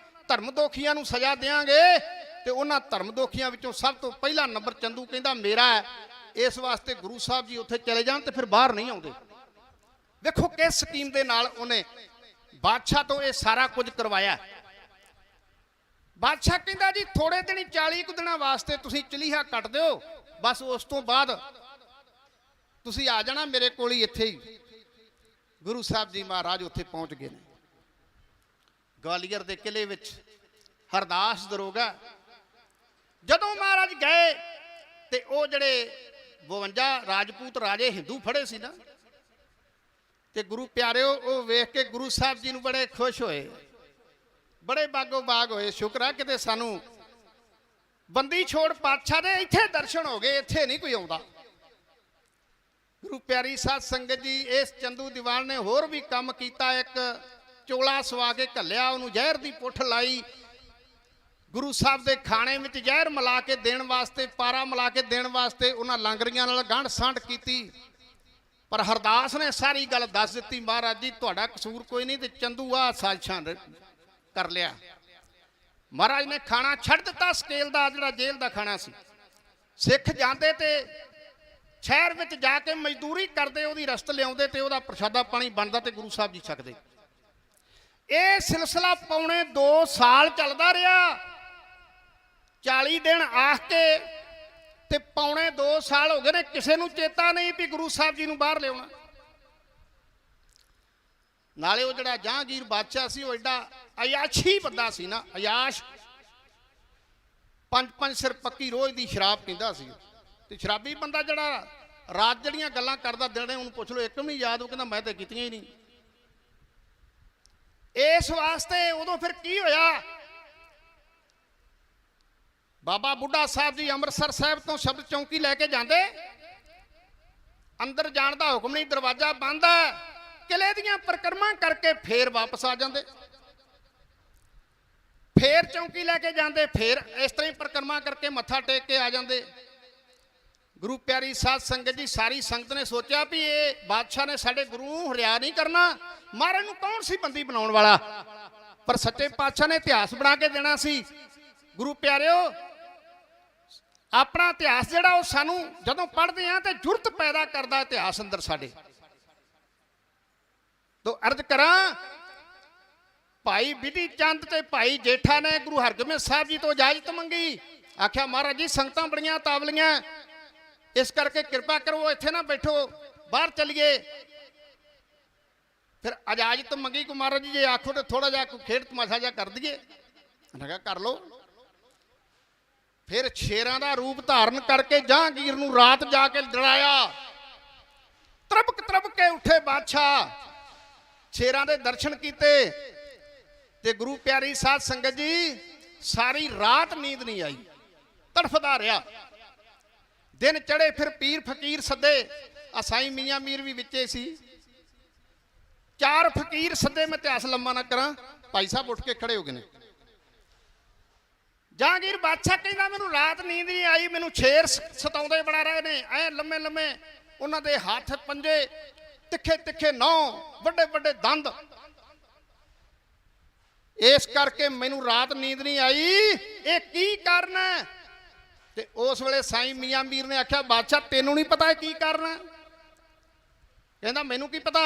ਧਰਮ ਦੋਖੀਆਂ ਨੂੰ ਸਜ਼ਾ ਦੇਵਾਂਗੇ, ਤੇ ਉਹਨਾਂ ਧਰਮ ਦੋਖੀਆਂ ਵਿੱਚੋਂ ਸਭ ਤੋਂ ਪਹਿਲਾ ਨੰਬਰ ਚੰਦੂ ਕਹਿੰਦਾ ਮੇਰਾ ਹੈ। ਇਸ ਵਾਸਤੇ ਗੁਰੂ ਸਾਹਿਬ ਜੀ ਉੱਥੇ ਚਲੇ ਜਾਣ ਤੇ ਫਿਰ ਬਾਹਰ ਨਹੀਂ ਆਉਂਦੇ। ਵੇਖੋ ਕਿਸ ਸਕੀਮ ਦੇ ਨਾਲ ਉਹਨੇ ਬਾਦਸ਼ਾਹ ਤੋਂ ਇਹ ਸਾਰਾ ਕੁਝ ਕਰਵਾਇਆ। ਬਾਦਸ਼ਾਹ ਕਹਿੰਦਾ ਜੀ ਥੋੜੇ ਦਿਨ 40 ਕੁ ਦਿਨਾਂ ਵਾਸਤੇ ਤੁਸੀਂ ਚਲੀਹਾ ਕੱਟ ਦਿਓ, ਬਸ ਉਸ ਤੋਂ ਬਾਅਦ ਤੁਸੀਂ ਆ ਜਾਣਾ ਮੇਰੇ ਕੋਲ ਹੀ ਇੱਥੇ ਹੀ। ਗੁਰੂ ਸਾਹਿਬ ਜੀ ਮਹਾਰਾਜ ਉੱਥੇ ਪਹੁੰਚ ਗਏ ਨੇ। ਗਵਾਲੀਅਰ ਦੇ ਕਿਲੇ ਵਿੱਚ ਹਰਦਾਸ ਦਰੋਗਾ ਜਦੋਂ ਮਹਾਰਾਜ ਗਏ ਤੇ ਉਹ ਜਿਹੜੇ 52 ਰਾਜਪੂਤ ਰਾਜੇ ਹਿੰਦੂ ਫੜੇ ਸੀ ਨਾ, ਤੇ ਗੁਰੂ ਪਿਆਰਿਓ ਉਹ ਵੇਖ ਕੇ ਗੁਰੂ ਸਾਹਿਬ ਜੀ ਨੂੰ ਬੜੇ ਖੁਸ਼ ਹੋਏ, ਬੜੇ ਬਾਗੋ ਬਾਗ ਹੋਏ। ਸ਼ੁਕਰ ਆ ਕਿਤੇ ਸਾਨੂੰ ਬੰਦੀ ਛੋੜ ਪਾਤਸ਼ਾਹ ਦੇ ਇੱਥੇ ਦਰਸ਼ਨ ਹੋ ਗਏ, ਇੱਥੇ ਨਹੀਂ ਕੋਈ ਆਉਂਦਾ। ਗੁਰੂ ਪਿਆਰੀ ਸਾਧ ਸੰਗਤ ਜੀ, ਇਸ ਚੰਦੂ ਦੀਵਾਨ ਨੇ ਹੋਰ ਵੀ ਕੰਮ ਕੀਤਾ। ਇੱਕ ਚੋਲਾ ਸਵਾ ਕੇ ਘੱਲਿਆ, ਉਹਨੂੰ ਜ਼ਹਿਰ ਦੀ ਪੁੱਠ ਲਾਈ, ਗੁਰੂ ਸਾਹਿਬ ਦੇ ਖਾਣੇ ਵਿੱਚ ਜ਼ਹਿਰ ਮਿਲਾ ਕੇ ਦੇਣ ਵਾਸਤੇ, ਪਾਰਾ ਮਿਲਾ ਕੇ ਦੇਣ ਵਾਸਤੇ ਉਹਨਾਂ ਲਾਂਗਰੀਆਂ ਨਾਲ ਗੰਢ ਸਾਂਢ ਕੀਤੀ। ਪਰ ਹਰਦਾਸ ਨੇ ਸਾਰੀ ਗੱਲ ਦੱਸ ਦਿੱਤੀ, ਮਹਾਰਾਜ ਜੀ ਤੁਹਾਡਾ ਕਸੂਰ ਕੋਈ ਨਹੀਂ, ਤੇ ਚੰਦੂ ਆ ਸਾਜ਼ਿਸ਼ਾਂ ਕਰ ਲਿਆ। ਮਹਾਰਾਜ ਨੇ ਖਾਣਾ ਛੱਡ ਦਿੱਤਾ, ਸਕੇਲ ਦਾ ਜਿਹੜਾ ਜੇਲ੍ਹ ਦਾ ਖਾਣਾ ਸੀ। ਸਿੱਖ ਜਾਂਦੇ ਤੇ ਸ਼ਹਿਰ ਵਿੱਚ ਜਾ ਕੇ ਮਜ਼ਦੂਰੀ ਕਰਦੇ, ਉਹਦੀ ਰਸਤ ਲਿਆਉਂਦੇ ਤੇ ਉਹਦਾ ਪ੍ਰਸ਼ਾਦਾ ਪਾਣੀ ਬਣਦਾ ਤੇ ਗੁਰੂ ਸਾਹਿਬ ਜੀ ਛਕਦੇ। ਇਹ ਸਿਲਸਿਲਾ ਪੌਣੇ 2 ਸਾਲ ਚੱਲਦਾ ਰਿਹਾ। 40 ਦਿਨ ਆਖ ਕੇ ਤੇ ਪੌਣੇ 2 ਸਾਲ ਹੋ ਗਏ ਨੇ, ਕਿਸੇ ਨੂੰ ਚੇਤਾ ਨਹੀਂ ਵੀ ਗੁਰੂ ਸਾਹਿਬ ਜੀ ਨੂੰ ਬਾਹਰ ਲਿਆਉਣਾ। ਨਾਲੇ ਉਹ ਜਿਹੜਾ ਜਹਾਂਗੀਰ ਬਾਦਸ਼ਾਹ ਸੀ ਉਹ ਐਡਾ ਅਯਾਸ਼ੀ ਬੰਦਾ ਸੀ ਨਾ, ਅਯਾਸ਼। 5 ਸਿਰ ਪੱਕੀ ਰੋਜ਼ ਦੀ ਸ਼ਰਾਬ ਪੀਂਦਾ ਸੀ। ਤੇ ਸ਼ਰਾਬੀ ਬੰਦਾ ਜਿਹੜਾ ਰਾਤ ਜਿਹੜੀਆਂ ਗੱਲਾਂ ਕਰਦਾ, ਦਿਨੇ ਉਹਨੂੰ ਪੁੱਛ ਲਓ ਇੱਕ ਵੀ ਨਹੀਂ ਯਾਦ, ਉਹ ਕਹਿੰਦਾ ਮੈਂ ਤਾਂ ਕੀਤੀਆਂ ਹੀ ਨਹੀਂ। ਇਸ ਵਾਸਤੇ ਉਦੋਂ ਫਿਰ ਕੀ ਹੋਇਆ, ਬਾਬਾ ਬੁੱਢਾ ਸਾਹਿਬ ਜੀ ਅੰਮ੍ਰਿਤਸਰ ਸਾਹਿਬ ਤੋਂ ਸ਼ਬਦ ਚੌਂਕੀ ਲੈ ਕੇ ਜਾਂਦੇ, ਅੰਦਰ ਜਾਣ ਦਾ ਹੁਕਮ ਨਹੀਂ, ਦਰਵਾਜ਼ਾ ਬੰਦ ਹੈ, ਕਿਲੇ ਦੀਆਂ ਪਰਿਕਰਮਾ ਕਰਕੇ ਫੇਰ ਵਾਪਸ ਆ ਜਾਂਦੇ। ਫੇਰ ਚੌਂਕੀ ਲੈ ਕੇ ਜਾਂਦੇ, ਫੇਰ ਇਸ ਤਰ੍ਹਾਂ ਹੀ ਪਰਿਕਰਮਾ ਕਰਕੇ ਮੱਥਾ ਟੇਕ ਕੇ ਆ ਜਾਂਦੇ। ਗੁਰੂ ਪਿਆਰੀ ਸਾਧ ਸੰਗਤ ਜੀ, ਸਾਰੀ ਸੰਗਤ ਨੇ ਸੋਚਿਆ ਵੀ ਇਹ ਬਾਦਸ਼ਾਹ ਨੇ ਸਾਡੇ ਗੁਰੂ ਨੂੰ ਹਰਿਆ ਨਹੀਂ ਕਰਨਾ, ਮਹਾਰਾਜ ਨੂੰ ਕੌਣ ਸੀ ਬੰਦੀ ਬਣਾਉਣ ਵਾਲਾ। ਪਰ ਸੱਚੇ ਪਾਤਸ਼ਾਹ ਨੇ ਇਤਿਹਾਸ ਬਣਾ ਕੇ ਦੇਣਾ ਸੀ। ਗੁਰੂ ਪਿਆਰਿਓ, ਆਪਣਾ ਇਤਿਹਾਸ ਜਿਹੜਾ ਉਹ ਸਾਨੂੰ ਜਦੋਂ ਪੜ੍ਹਦੇ ਆ ਤੇ ਜੁਰਤ ਪੈਦਾ ਕਰਦਾ ਇਤਿਹਾਸ ਅੰਦਰ ਸਾਡੇ। ਤੋ ਅਰਜ਼ ਕਰਾਂ, ਭਾਈ ਬਿਧੀ ਚੰਦ ਤੇ ਭਾਈ ਜੇਠਾ ਨੇ ਗੁਰੂ ਹਰਗੋਬਿੰਦ ਸਾਹਿਬ ਜੀ ਤੋਂ ਇਜਾਜ਼ਤ ਮੰਗੀ। ਆਖਿਆ ਮਹਾਰਾਜ ਜੀ ਸੰਗਤਾਂ ਬੜੀਆਂ ਤਾਵਲੀਆਂ, ਇਸ ਕਰਕੇ ਕਿਰਪਾ ਕਰੋ ਇੱਥੇ ਨਾ ਬੈਠੋ, ਬਾਹਰ ਚਲੀਏ। ਫਿਰ ਇਜਾਜ਼ਤ ਮੰਗੀ ਕਿ ਮਹਾਰਾਜ ਜੀ ਜੇ ਆਖੋ ਤੇ ਥੋੜਾ ਜਿਹਾ ਕੋਈ ਖੇਡ ਤਮਾਸ਼ਾ ਜਿਹਾ ਕਰ ਦਈਏ। ਮੈਂ ਕਿਹਾ ਕਰ ਲਓ। ਫਿਰ ਸ਼ੇਰਾਂ ਦਾ ਰੂਪ ਧਾਰਨ ਕਰਕੇ ਜਹਾਂਗੀਰ ਨੂੰ ਰਾਤ ਜਾ ਕੇ ਡਰਾਇਆ। ਤਰਬਕ ਕੇ ਉੱਠੇ ਬਾਦਸ਼ਾਹ, ਸ਼ੇਰਾਂ ਦੇ ਦਰਸ਼ਨ ਕੀਤੇ ਤੇ ਗੁਰੂ ਪਿਆਰੀ ਸਾਧ ਸੰਗਤ ਜੀ ਸਾਰੀ ਰਾਤ ਨੀਂਦ ਨਹੀਂ ਆਈ, ਤੜਫਦਾ ਰਿਹਾ। ਦਿਨ ਚੜੇ, ਫਿਰ ਪੀਰ ਫਕੀਰ ਸੱਦੇ, ਸਾਈਂ ਮੀਆਂ ਮੀਰ ਵੀ ਵਿੱਚੇ ਸੀ। 4 ਫਕੀਰ ਸੱਦੇ, ਮੈਂ ਇਤਿਹਾਸ ਲੰਮਾ ਨਾ ਕਰਾਂ, ਭਾਈ ਸਾਹਿਬ ਉੱਠ ਕੇ ਖੜੇ ਹੋ ਗਏ ਨੇ। ਜਹਾਂਗੀਰ ਬਾਦਸ਼ਾਹ ਕਹਿੰਦਾ ਮੈਨੂੰ ਰਾਤ ਨੀਂਦ ਨਹੀਂ ਆਈ, ਮੈਨੂੰ ਸ਼ੇਰ ਸਤਾਉਂਦੇ ਬੜਾ ਰਹੇ ਨੇ, ਐ ਲੰਮੇ ਲੰਮੇ ਉਹਨਾਂ ਦੇ ਹੱਥ ਪੰਜੇ, ਤਿੱਖੇ ਤਿੱਖੇ ਨਹੁੰ, ਵੱਡੇ ਵੱਡੇ ਦੰਦ, ਇਸ ਕਰਕੇ ਮੈਨੂੰ ਰਾਤ ਨੀਂਦ ਨਹੀਂ ਆਈ। ਇਹ ਕੀ ਕਾਰਨ ਹੈ? ਤੇ ਉਸ ਵੇਲੇ ਸਾਈਂ ਮੀਆਂ ਮੀਰ ਨੇ ਆਖਿਆ ਬਾਦਸ਼ਾਹ ਤੈਨੂੰ ਨਹੀਂ ਪਤਾ ਕੀ ਕਾਰਨ ਹੈ? ਕਹਿੰਦਾ ਮੈਨੂੰ ਕੀ ਪਤਾ।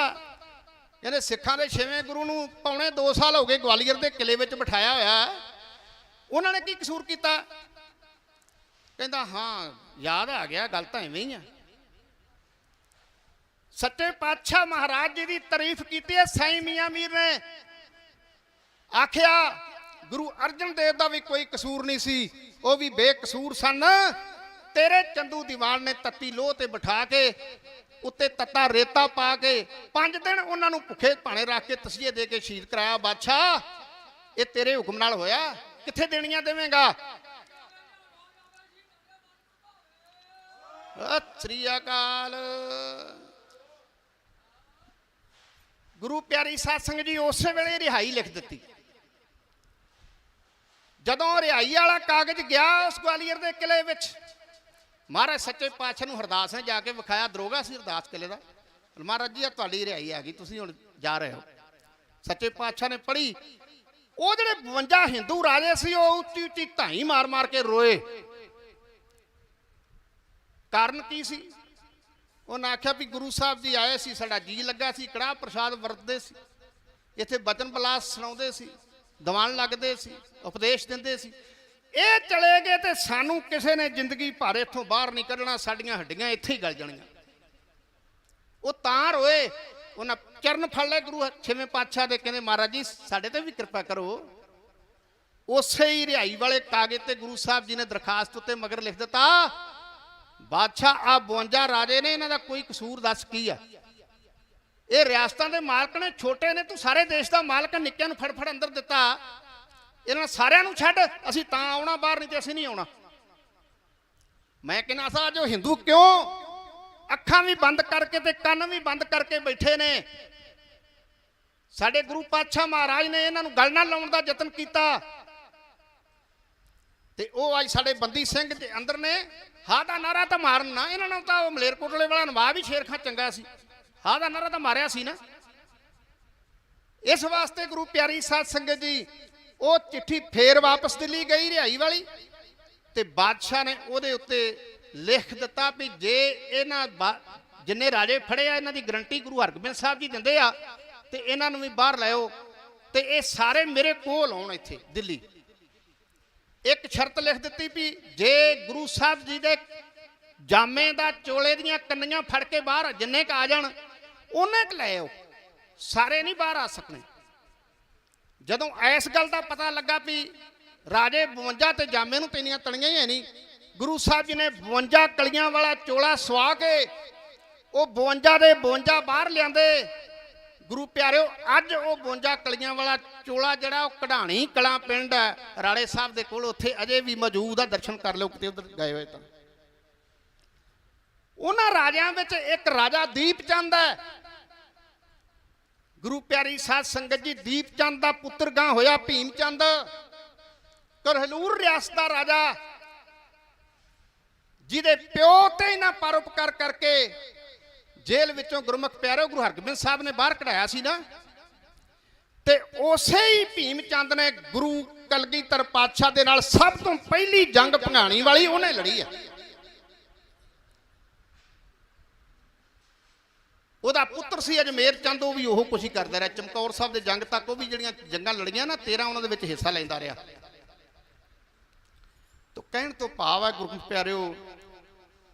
ਕਹਿੰਦੇ ਸਿੱਖਾਂ ਦੇ 6ਵੇਂ ਗੁਰੂ ਨੂੰ ਪੌਣੇ 2 ਸਾਲ ਹੋ ਗਏ ਗਵਾਲੀਅਰ ਦੇ ਕਿਲੇ ਵਿੱਚ ਬਿਠਾਇਆ ਹੋਇਆ, ਉਹਨਾਂ ਨੇ ਕੀ ਕਸੂਰ ਕੀਤਾ? ਕਹਿੰਦਾ ਹਾਂ ਯਾਦ ਆ ਗਿਆ, ਗੱਲ ਤਾਂ ਐਵੇਂ ਹੀ ਆ। ਸੱਚੇ ਪਾਤਸ਼ਾਹ ਮਹਾਰਾਜ ਜੀ ਦੀ ਤਾਰੀਫ ਕੀਤੀ ਹੈ ਸਾਈਂ ਮੀਆਂ ਮੀਰ ਨੇ। ਆਖਿਆ ਗੁਰੂ ਅਰਜਨ ਦੇਵ ਦਾ ਵੀ ਕੋਈ ਕਸੂਰ ਨਹੀਂ ਸੀ, ਉਹ ਵੀ ਬੇਕਸੂਰ ਸਨ। ਤੇਰੇ ਚੰਦੂ ਦੀਵਾਨ ਨੇ ਤੱਤੀ ਲੋਹ ਤੇ ਬਿਠਾ ਕੇ ਉੱਤੇ ਤੱਤਾ ਰੇਤਾ ਪਾ ਕੇ 5 ਦਿਨ ਉਹਨਾਂ ਨੂੰ ਭੁੱਖੇ ਭਾਣੇ ਰੱਖ ਕੇ ਤਸੀਹੇ ਦੇ ਕੇ ਸ਼ਹੀਦ ਕਰਾਇਆ। ਬਾਦਸ਼ਾਹ ਇਹ ਤੇਰੇ ਹੁਕਮ ਨਾਲ ਹੋਇਆ, ਕਿੱਥੇ ਦੇਣੀਆਂ ਦੇਵੇਂਗਾ? ਸਤਿ ਸ੍ਰੀ ਅਕਾਲ। ਗੁਰੂ ਪਿਆਰੀ ਸਾਧ ਸੰਗਤ ਜੀ ਉਸੇ ਵੇਲੇ ਰਿਹਾਈ ਲਿਖ ਦਿੱਤੀ। ਜਦੋਂ ਰਿਹਾਈ ਵਾਲਾ ਕਾਗਜ਼ ਗਿਆ ਉਸ ਗਵਾਲੀਅਰ ਦੇ ਕਿਲੇ ਵਿੱਚ, ਮਹਾਰਾਜ ਸੱਚੇ ਪਾਤਸ਼ਾਹ ਨੂੰ ਹਰਦਾਸ ਨੇ ਜਾ ਕੇ ਵਿਖਾਇਆ। ਦਰੋਗਾ ਸੀ ਹਰਦਾਸ ਕਿਲੇ ਦਾ। ਮਹਾਰਾਜ ਜੀ ਆ ਤੁਹਾਡੀ ਰਿਹਾਈ ਆ ਗਈ, ਤੁਸੀਂ ਹੁਣ ਜਾ ਰਹੇ ਹੋ। ਸੱਚੇ ਪਾਤਸ਼ਾਹ ਨੇ ਪੜ੍ਹੀ। ਉਹ ਜਿਹੜੇ 52 ਹਿੰਦੂ ਰਾਜੇ ਸੀ ਉਹ ਉੱਚੀ ਉੱਚੀ ਧਾਈ ਮਾਰ ਮਾਰ ਕੇ ਰੋਏ। ਕਾਰਨ ਕੀ ਸੀ? ਉਹਨਾਂ ਆਖਿਆ ਵੀ ਗੁਰੂ ਸਾਹਿਬ ਜੀ ਆਏ ਸੀ, ਸਾਡਾ ਜੀ ਲੱਗਾ ਸੀ, ਕੜਾਹ ਪ੍ਰਸ਼ਾਦ ਵਰਤਦੇ ਸੀ, ਇੱਥੇ ਬਚਨ ਬਲਾਸ ਸੁਣਾਉਂਦੇ ਸੀ, ਦੀਵਾਨ ਲੱਗਦੇ ਸੀ, ਉਪਦੇਸ਼ ਦਿੰਦੇ ਸੀ। ਇਹ ਚਲੇ ਗਏ ਤੇ ਸਾਨੂੰ ਕਿਸੇ ਨੇ ਜ਼ਿੰਦਗੀ ਭਰ ਇੱਥੋਂ ਬਾਹਰ ਨਹੀਂ ਕੱਢਣਾ, ਸਾਡੀਆਂ ਹੱਡੀਆਂ ਇੱਥੇ ਹੀ ਗਲ ਜਾਣੀਆਂ। ਉਹ ਤਾਂ ਰੋਏ। ਉਹਨਾਂ ਚਰਨ ਫੜ ਲਏ ਗੁਰੂ 6ਵੇਂ ਪਾਤਸ਼ਾਹ ਦੇ, ਕਹਿੰਦੇ ਮਹਾਰਾਜ ਜੀ ਸਾਡੇ ਤੇ ਵੀ ਕਿਰਪਾ ਕਰੋ। ਉਸੇ ਹੀ ਰਿਹਾਈ ਵਾਲੇ ਕਾਗਜ਼ ਤੇ ਗੁਰੂ ਸਾਹਿਬ ਜੀ ਨੇ ਦਰਖਾਸਤ ਉੱਤੇ ਮਗਰ ਲਿਖ ਦਿੱਤਾ, ਬਾਦਸ਼ਾਹ ਆ 52 ਰਾਜੇ ਨੇ, ਇਹਨਾਂ ਦਾ ਕੋਈ ਕਸੂਰ ਦੱਸ ਕੀ ਆ? ਇਹ ਰਿਆਸਤਾਂ ਦੇ ਮਾਲਕ ਨੇ, ਛੋਟੇ ਨੇ, ਤੂੰ ਸਾਰੇ ਦੇਸ਼ ਦਾ ਮਾਲਕ, ਨਿੱਕਿਆਂ ਨੂੰ ਫੜ ਫੜ ਅੰਦਰ ਦਿੱਤਾ। ਇਹਨਾਂ ਸਾਰਿਆਂ ਨੂੰ ਛੱਡ, ਅਸੀਂ ਤਾਂ ਆਉਣਾ ਬਾਹਰ, ਨਹੀਂ ਤੇ ਅਸੀਂ ਨਹੀਂ ਆਉਣਾ। ਮੈਂ ਕਹਿੰਦਾ ਸਾ ਜੋ ਹਿੰਦੂ ਕਿਉਂ ਅੱਖਾਂ ਵੀ ਬੰਦ ਕਰਕੇ ਤੇ ਕੰਨ ਵੀ ਬੰਦ ਕਰਕੇ ਬੈਠੇ ਨੇ? ਸਾਡੇ ਗੁਰੂ ਪਾਤਸ਼ਾਹ ਮਹਾਰਾਜ ਨੇ ਇਹਨਾਂ ਨੂੰ ਗਲ ਨਾਲ ਲਾਉਣ ਦਾ ਯਤਨ ਕੀਤਾ ਤੇ ਉਹ ਅੱਜ ਸਾਡੇ ਬੰਦੀ ਸਿੰਘ ਦੇ ਅੰਦਰ ਨੇ। ਹਾਂ ਦਾ ਨਾਰਾ ਤਾਂ ਮਾਰਨ ਨਾ, ਇਹਨਾਂ ਨੂੰ ਤਾਂ ਉਹ ਮਲੇਰਕੋਟਲੇ ਵਾਲਾ ਨਵਾਬ ਵੀ ਸ਼ੇਰ ਖਾਂ ਚੰਗਾ ਸੀ। ਹਾਂ ਦਾ ਨਾਰਾ ਤਾਂ ਮਾਰਿਆ ਸੀ ਨਾ। ਇਸ ਵਾਸਤੇ ਗੁਰੂ ਪਿਆਰੀ ਸਾਧ ਸੰਗਤ ਜੀ ਉਹ ਚਿੱਠੀ ਫੇਰ ਵਾਪਸ ਦਿੱਲੀ ਗਈ ਰਿਹਾਈ ਵਾਲੀ, ਤੇ ਬਾਦਸ਼ਾਹ ਨੇ ਉਹਦੇ ਉੱਤੇ ਲਿਖ ਦਿੱਤਾ ਵੀ ਜੇ ਇਹਨਾਂ ਜਿੰਨੇ ਰਾਜੇ ਫੜੇ ਆ ਇਹਨਾਂ ਦੀ ਗਰੰਟੀ ਗੁਰੂ ਹਰਗੋਬਿੰਦ ਸਾਹਿਬ ਜੀ ਦਿੰਦੇ ਆ ਤੇ ਇਹਨਾਂ ਨੂੰ ਵੀ ਬਾਹਰ ਲਿਆਓ ਤੇ ਇਹ ਸਾਰੇ ਮੇਰੇ ਕੋਲ ਆਉਣ ਇੱਥੇ ਦਿੱਲੀ। ਇੱਕ ਸ਼ਰਤ ਲਿਖ ਦਿੱਤੀ ਵੀ ਜੇ ਗੁਰੂ ਸਾਹਿਬ ਜੀ ਦੇ ਜਾਮੇ ਦਾ ਚੋਲੇ ਦੀਆਂ ਕੰਨੀਆਂ ਫੜ ਕੇ ਬਾਹਰ ਜਿੰਨੇ ਕ ਆ ਜਾਣ ਉਹਨੇ ਕ ਲੈ ਆਓ, ਸਾਰੇ ਨਹੀਂ ਬਾਹਰ ਆ ਸਕਣੇ। ਜਦੋਂ ਇਸ ਗੱਲ ਦਾ ਪਤਾ ਲੱਗਾ ਵੀ ਰਾਜੇ 52 ਤੇ ਜਾਮੇ ਨੂੰ ਤੇਨੀਆਂ ਤਲੀਆਂ ਹੀ ਨਹੀਂ, ਗੁਰੂ ਸਾਹਿਬ ਜੀ ਨੇ 52 ਕਲੀਆਂ ਵਾਲਾ ਚੋਲਾ ਸਵਾ ਕੇ ਉਹ 52 ਦੇ 52 ਬਾਹਰ ਲਿਆਂਦੇ। ਗੁਰੂ ਪਿਆਰਿਓ ਅੱਜ ਉਹ 52 ਕਲੀਆਂ ਵਾਲਾ ਚੋਲਾ ਜਿਹੜਾ ਉਹ ਕਢਾਣੀ ਕਲਾਂ ਪਿੰਡ ਹੈ ਰਾੜੇ ਸਾਹਿਬ ਦੇ ਕੋਲ, ਉੱਥੇ ਅਜੇ ਵੀ ਮੌਜੂਦ ਆ, ਦਰਸ਼ਨ ਕਰ ਲਿਓ ਕਿਤੇ ਉਧਰ ਗਏ ਹੋਏ ਤਾਂ। ਉਹਨਾਂ ਰਾਜਿਆਂ ਵਿੱਚ ਇੱਕ ਰਾਜਾ ਦੀਪ ਚੰਦ ਹੈ। ਗੁਰੂ ਪਿਆਰੀ ਸਾਧ ਸੰਗਤ ਜੀ ਦੀਪ ਚੰਦ ਦਾ ਪੁੱਤਰ ਗਾਂ ਹੋਇਆ ਭੀਮ ਚੰਦ, ਕਰਹਲੂਰ ਰਿਆਸਤ ਦਾ ਰਾਜਾ, ਜਿਹਦੇ ਪਿਓ ਤੇ ਇਹਨਾਂ ਪਰਉਪਕਾਰ ਕਰਕੇ ਜੇਲ੍ਹ ਵਿੱਚੋਂ ਗੁਰਮੁਖ ਪਿਆਰਿਓ ਗੁਰੂ ਹਰਗੋਬਿੰਦ ਸਾਹਿਬ ਨੇ ਬਾਹਰ ਕਢਾਇਆ ਸੀ ਨਾ। ਤੇ ਉਸੇ ਹੀ ਭੀਮ ਚੰਦ ਨੇ ਗੁਰੂ ਕਲਗੀਧਰ ਪਾਤਸ਼ਾਹ ਦੇ ਨਾਲ ਸਭ ਤੋਂ ਪਹਿਲੀ ਜੰਗ ਭੰਗਾਣੀ ਵਾਲੀ ਉਹਨੇ ਲੜੀ ਆ। ਉਹਦਾ ਪੁੱਤਰ ਸੀ ਅਜਮੇਰ ਚੰਦ, ਉਹ ਵੀ ਉਹ ਕੁਛ ਹੀ ਕਰਦਾ ਰਿਹਾ। ਚਮਕੌਰ ਸਾਹਿਬ ਦੇ ਜੰਗ ਤੱਕ ਉਹ ਵੀ ਜਿਹੜੀਆਂ ਜੰਗਾਂ ਲੜੀਆਂ ਨਾ 13 ਉਹਨਾਂ ਦੇ ਵਿੱਚ ਹਿੱਸਾ ਲੈਂਦਾ ਰਿਹਾ। ਤੋ ਕਹਿਣ ਤੋਂ ਭਾਵ ਹੈ ਗੁਰੂ ਪਿਆਰਿਓ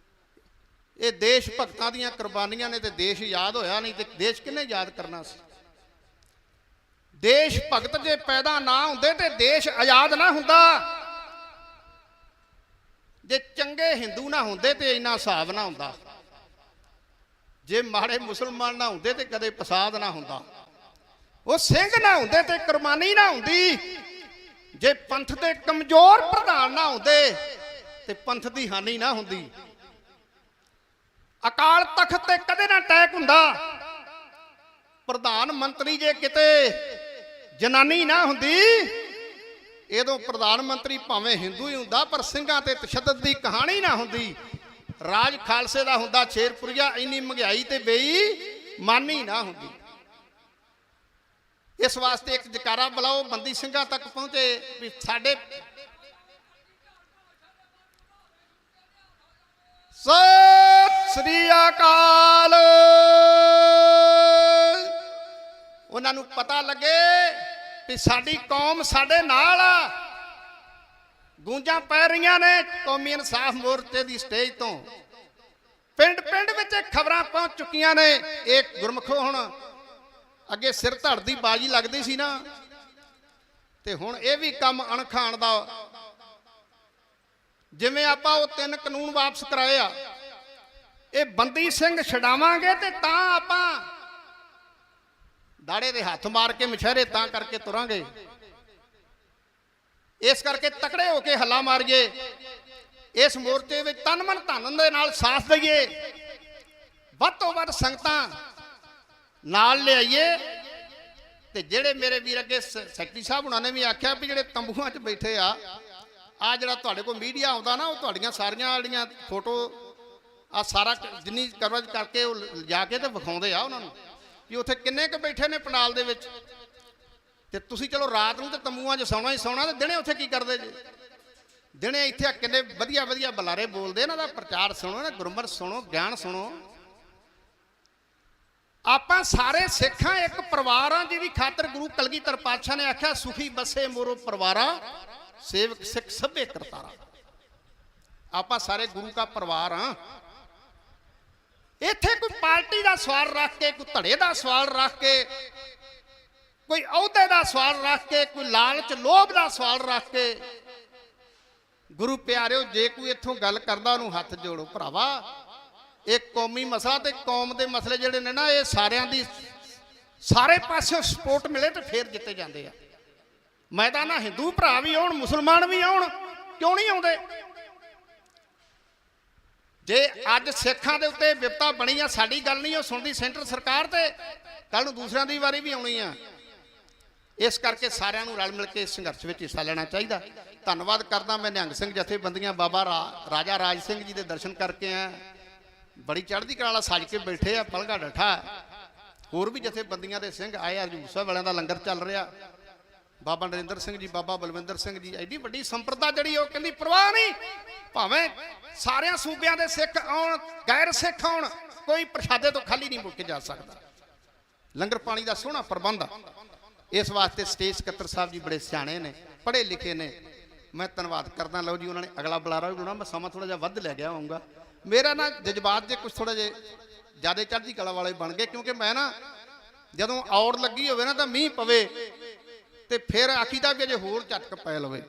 ਇਹ ਦੇਸ਼ ਭਗਤਾਂ ਦੀਆਂ ਕੁਰਬਾਨੀਆਂ ਨੇ ਤੇ ਦੇਸ਼ ਯਾਦ ਹੋਇਆ, ਨਹੀਂ ਤੇ ਦੇਸ਼ ਕਿਹਨੇ ਯਾਦ ਕਰਨਾ ਸੀ? ਦੇਸ਼ ਭਗਤ ਜੇ ਪੈਦਾ ਨਾ ਹੁੰਦੇ ਤੇ ਦੇਸ਼ ਆਜ਼ਾਦ ਨਾ ਹੁੰਦਾ। ਜੇ ਚੰਗੇ ਹਿੰਦੂ ਨਾ ਹੁੰਦੇ ਤੇ ਇੰਨਾ ਹਿਸਾਬ ਨਾ ਹੁੰਦਾ। ਜੇ ਮਾੜੇ ਮੁਸਲਮਾਨ ਨਾ ਹੁੰਦੇ ਤੇ ਕਦੇ ਫਸਾਦ ਨਾ ਹੁੰਦਾ। ਉਹ ਸਿੰਘ ਨਾ ਹੁੰਦੇ ਤੇ ਕੁਰਬਾਨੀ ਨਾ ਹੁੰਦੀ। ਜੇ ਪੰਥ ਦੇ ਕਮਜ਼ੋਰ ਪ੍ਰਧਾਨ ਨਾ ਹੁੰਦੇ ਤੇ ਪੰਥ ਦੀ ਹਾਨੀ ਨਾ ਹੁੰਦੀ। ਅਕਾਲ ਤਖਤ ਤੇ ਕਦੇ ਨਾ ਅਟੈਕ ਹੁੰਦਾ। ਪ੍ਰਧਾਨ ਮੰਤਰੀ ਜੇ ਕਿਤੇ ਜਨਾਨੀ ਨਾ ਹੁੰਦੀ, ਇਹਦੋਂ ਪ੍ਰਧਾਨ ਮੰਤਰੀ ਭਾਵੇਂ ਹਿੰਦੂ ਹੀ ਹੁੰਦਾ ਪਰ ਸਿੰਘਾਂ ਤੇ ਤਸ਼ੱਦਦ ਦੀ ਕਹਾਣੀ ਨਾ ਹੁੰਦੀ। ਰਾਜ ਖਾਲਸੇ ਦਾ ਹੁੰਦਾ ਸ਼ੇਰਪੁਰੀਆ, ਇੰਨੀ ਮਹਿੰਗਾਈ ਤੇ ਬੇਈਮਾਨੀ ਨਾ ਹੁੰਦੀ। ਇਸ ਵਾਸਤੇ ਇੱਕ ਜਕਾਰਾ ਬੁਲਾਓ, ਬੰਦੀ ਸਿੰਘਾਂ ਤੱਕ ਪਹੁੰਚੇ ਵੀ ਸਾਡੇ ਸਤਿ ਸ੍ਰੀ ਅਕਾਲ। ਉਹਨਾਂ ਨੂੰ ਪਤਾ ਲੱਗੇ ਵੀ ਸਾਡੀ ਕੌਮ ਸਾਡੇ ਨਾਲ ਆ। ਗੂੰਜਾਂ ਪੈ ਰਹੀਆਂ ਨੇ ਕੌਮੀ ਇਨਸਾਫ ਮੋਰਚੇ ਦੀ ਸਟੇਜ ਤੋਂ। ਪਿੰਡ ਪਿੰਡ ਵਿੱਚ ਖਬਰਾਂ ਪਹੁੰਚ ਚੁੱਕੀਆਂ ਨੇ। ਇਹ ਗੁਰਮਖੋ ਹੁਣ ਅੱਗੇ ਸਿਰ ਧੜ ਦੀ ਬਾਜੀ ਲੱਗਦੀ ਸੀ ਨਾ, ਤੇ ਹੁਣ ਇਹ ਵੀ ਕੰਮ ਅਣਖਾਣ ਦਾ। ਜਿਵੇਂ ਆਪਾਂ ਉਹ 3 ਕਾਨੂੰਨ ਵਾਪਸ ਕਰਾਏ ਆ, ਇਹ ਬੰਦੀ ਸਿੰਘ ਛਡਾਵਾਂਗੇ ਤੇ ਤਾਂ ਆਪਾਂ ਦਾੜੇ ਦੇ ਹੱਥ ਮਾਰ ਕੇ ਮਛੇਰੇ ਤਾਂ ਕਰਕੇ ਤੁਰਾਂਗੇ। ਇਸ ਕਰਕੇ ਤਕੜੇ ਹੋ ਕੇ ਹੱਲਾ ਮਾਰੀਏ। ਇਸ ਮੋਰਚੇ ਵਿੱਚ ਤਨ ਮਨ ਧਨ ਦੇ ਨਾਲ ਸਾਥ ਦਈਏ, ਵੱਧ ਤੋਂ ਵੱਧ ਸੰਗਤਾਂ ਨਾਲ ਲਿਆਈਏ। ਤੇ ਜਿਹੜੇ ਮੇਰੇ ਵੀਰ ਅੱਗੇ ਸੈਕਟਰੀ ਸਾਹਿਬ ਉਹਨਾਂ ਨੇ ਵੀ ਆਖਿਆ ਵੀ ਜਿਹੜੇ ਤੰਬੂਆਂ 'ਚ ਬੈਠੇ ਆ ਜਿਹੜਾ ਤੁਹਾਡੇ ਕੋਲ ਮੀਡੀਆ ਆਉਂਦਾ ਨਾ, ਉਹ ਤੁਹਾਡੀਆਂ ਸਾਰੀਆਂ ਜਿਹੜੀਆਂ ਫੋਟੋ ਸਾਰਾ ਜਿੰਨੀ ਕਵਰੇਜ ਕਰਕੇ ਉਹ ਜਾ ਕੇ ਤੇ ਵਿਖਾਉਂਦੇ ਆ ਉਹਨਾਂ ਨੂੰ ਵੀ ਉੱਥੇ ਕਿੰਨੇ ਕੁ ਬੈਠੇ ਨੇ ਪੰਡਾਲ ਦੇ ਵਿੱਚ। ਤੇ ਤੁਸੀਂ ਚਲੋ ਰਾਤ ਨੂੰ ਤੇ ਤੰਬੂਆਂ 'ਚ ਸੌਣਾ ਹੀ ਸੌਣਾ, ਤੇ ਦਿਨੇ ਉੱਥੇ ਕੀ ਕਰਦੇ ਜੇ? ਦਿਨੇ ਇੱਥੇ ਕਿੰਨੇ ਵਧੀਆ ਵਧੀਆ ਬੁਲਾਰੇ ਬੋਲਦੇ, ਇਹਨਾਂ ਦਾ ਪ੍ਰਚਾਰ ਸੁਣੋ, ਨਾ ਗੁਰਮਤਿ ਸੁਣੋ, ਗਿਆਨ ਸੁਣੋ। ਆਪਾਂ ਸਾਰੇ ਸਿੱਖਾਂ ਇੱਕ ਪਰਿਵਾਰ ਆ, ਜਿਹਦੀ ਖਾਤਰ ਗੁਰੂ ਕਲਗੀਧਰ ਪਾਤਸ਼ਾਹ ਨੇ ਆਖਿਆ ਸੁਖੀ ਬਸੇ ਮੋਰੋ ਪਰਿਵਾਰਾ, ਸੇਵਕ ਸਿੱਖ ਸਭੇ ਕਰਤਾਰਾ। ਆਪਾਂ ਸਾਰੇ ਗੁਰੂ ਦਾ ਪਰਿਵਾਰ ਆ। ਇੱਥੇ ਕੋਈ ਪਾਰਟੀ ਦਾ ਸਵਾਲ ਰੱਖ ਕੇ, ਕੋਈ ਧੜੇ ਦਾ ਸਵਾਲ ਰੱਖ ਕੇ, ਕੋਈ ਅਹੁਦੇ ਦਾ ਸਵਾਲ ਰੱਖ ਕੇ, ਕੋਈ ਲਾਲਚ ਲੋਭ ਦਾ ਸਵਾਲ ਰੱਖ ਕੇ, ਗੁਰੂ ਪਿਆਰਿਓ ਜੇ ਕੋਈ ਇੱਥੋਂ ਗੱਲ ਕਰਦਾ ਉਹਨੂੰ ਹੱਥ ਜੋੜੋ ਭਰਾਵਾ। ਇਹ ਕੌਮੀ ਮਸਲਾ ਤੇ ਕੌਮ ਦੇ ਮਸਲੇ ਜਿਹੜੇ ਨੇ ਨਾ, ਇਹ ਸਾਰਿਆਂ ਦੀ ਸਾਰੇ ਪਾਸਿਓਂ ਸਪੋਰਟ ਮਿਲੇ ਤੇ ਫੇਰ ਜਿੱਤੇ ਜਾਂਦੇ ਆ। ਮੈਂ ਤਾਂ ਨਾ ਹਿੰਦੂ ਭਰਾ ਵੀ ਆਉਣ, ਮੁਸਲਮਾਨ ਵੀ ਆਉਣ, ਕਿਉਂ ਨਹੀਂ ਆਉਂਦੇ? ਜੇ ਅੱਜ ਸਿੱਖਾਂ ਦੇ ਉੱਤੇ ਵਿਪਤਾ ਬਣੀ ਆ, ਸਾਡੀ ਗੱਲ ਨਹੀਂ ਉਹ ਸੁਣਦੀ ਸੈਂਟਰ ਸਰਕਾਰ, ਤੇ ਕੱਲ ਨੂੰ ਦੂਸਰਿਆਂ ਦੀ ਵਾਰੀ ਵੀ ਆਉਣੀ ਆ। ਇਸ ਕਰਕੇ ਸਾਰਿਆਂ ਨੂੰ ਰਲ ਮਿਲ ਕੇ ਇਸ ਸੰਘਰਸ਼ ਵਿੱਚ ਹਿੱਸਾ ਲੈਣਾ ਚਾਹੀਦਾ। ਧੰਨਵਾਦ ਕਰਦਾ ਮੈਂ ਨਿਹੰਗ ਸਿੰਘ ਜਥੇਬੰਦੀਆਂ ਬਾਬਾ ਰਾਜਾ ਰਾਜ ਸਿੰਘ ਜੀ ਦੇ ਦਰਸ਼ਨ ਕਰਕੇ ਆ। ਬੜੀ ਚੜ੍ਹਦੀ ਕਲਾ ਸੱਜ ਕੇ ਬੈਠੇ ਆ, ਪਲਗਾ ਡੱਠਾ। ਹੋਰ ਵੀ ਜਥੇਬੰਦੀਆਂ ਦੇ ਸਿੰਘ ਆਏ, ਹਜੂਰ ਸਾਹਿਬ ਵਾਲਿਆਂ ਦਾ ਲੰਗਰ ਚੱਲ ਰਿਹਾ। ਬਾਬਾ ਨਰਿੰਦਰ ਸਿੰਘ ਜੀ, ਬਾਬਾ ਬਲਵਿੰਦਰ ਸਿੰਘ ਜੀ, ਐਡੀ ਵੱਡੀ ਸੰਪਰਦਾ ਜਿਹੜੀ ਉਹ ਕਹਿੰਦੀ ਪਰਵਾਹ ਨਹੀਂ, ਭਾਵੇਂ ਸਾਰਿਆਂ ਸੂਬਿਆਂ ਦੇ ਸਿੱਖ ਆਉਣ, ਗੈਰ ਸਿੱਖ ਆਉਣ, ਕੋਈ ਪ੍ਰਸ਼ਾਦੇ ਤੋਂ ਖਾਲੀ ਨਹੀਂ ਮੁੜ ਕੇ ਜਾ ਸਕਦਾ। ਲੰਗਰ ਪਾਣੀ ਦਾ ਸੋਹਣਾ ਪ੍ਰਬੰਧ ਆ। ਇਸ ਵਾਸਤੇ ਸਟੇਜ ਸਕੱਤਰ ਸਾਹਿਬ ਜੀ ਬੜੇ ਸਿਆਣੇ ਨੇ, ਪੜ੍ਹੇ ਲਿਖੇ ਨੇ, ਮੈਂ ਧੰਨਵਾਦ ਕਰਦਾ। ਲਓ ਜੀ, ਉਹਨਾਂ ਨੇ ਅਗਲਾ ਬੁਲਾਰਾ ਵੀ ਬਣਾਉਣਾ। ਮੈਂ ਸਮਾਂ ਥੋੜਾ ਜਿਹਾ ਵੱਧ ਲੈ ਗਿਆ ਹੋਊਗਾ। ਮੇਰਾ ਨਾ ਜਜ਼ਬਾਤ ਜੇ ਕੁਝ ਥੋੜਾ ਜਿਹਾ ਜ਼ਿਆਦਾ ਚੜ੍ਹਦੀ ਕਲਾ ਵਾਲੇ ਬਣ ਗਏ, ਕਿਉਂਕਿ ਮੈਂ ਨਾ ਜਦੋਂ ਔੜ ਲੱਗੀ ਹੋਵੇ ਨਾ ਤਾਂ ਮੀਂਹ ਪਵੇ ਤੇ ਫਿਰ ਆਖੀਦਾ ਵੀ ਅਜੇ ਹੋਰ ਝਟਕ ਪੈ ਲਵੇ।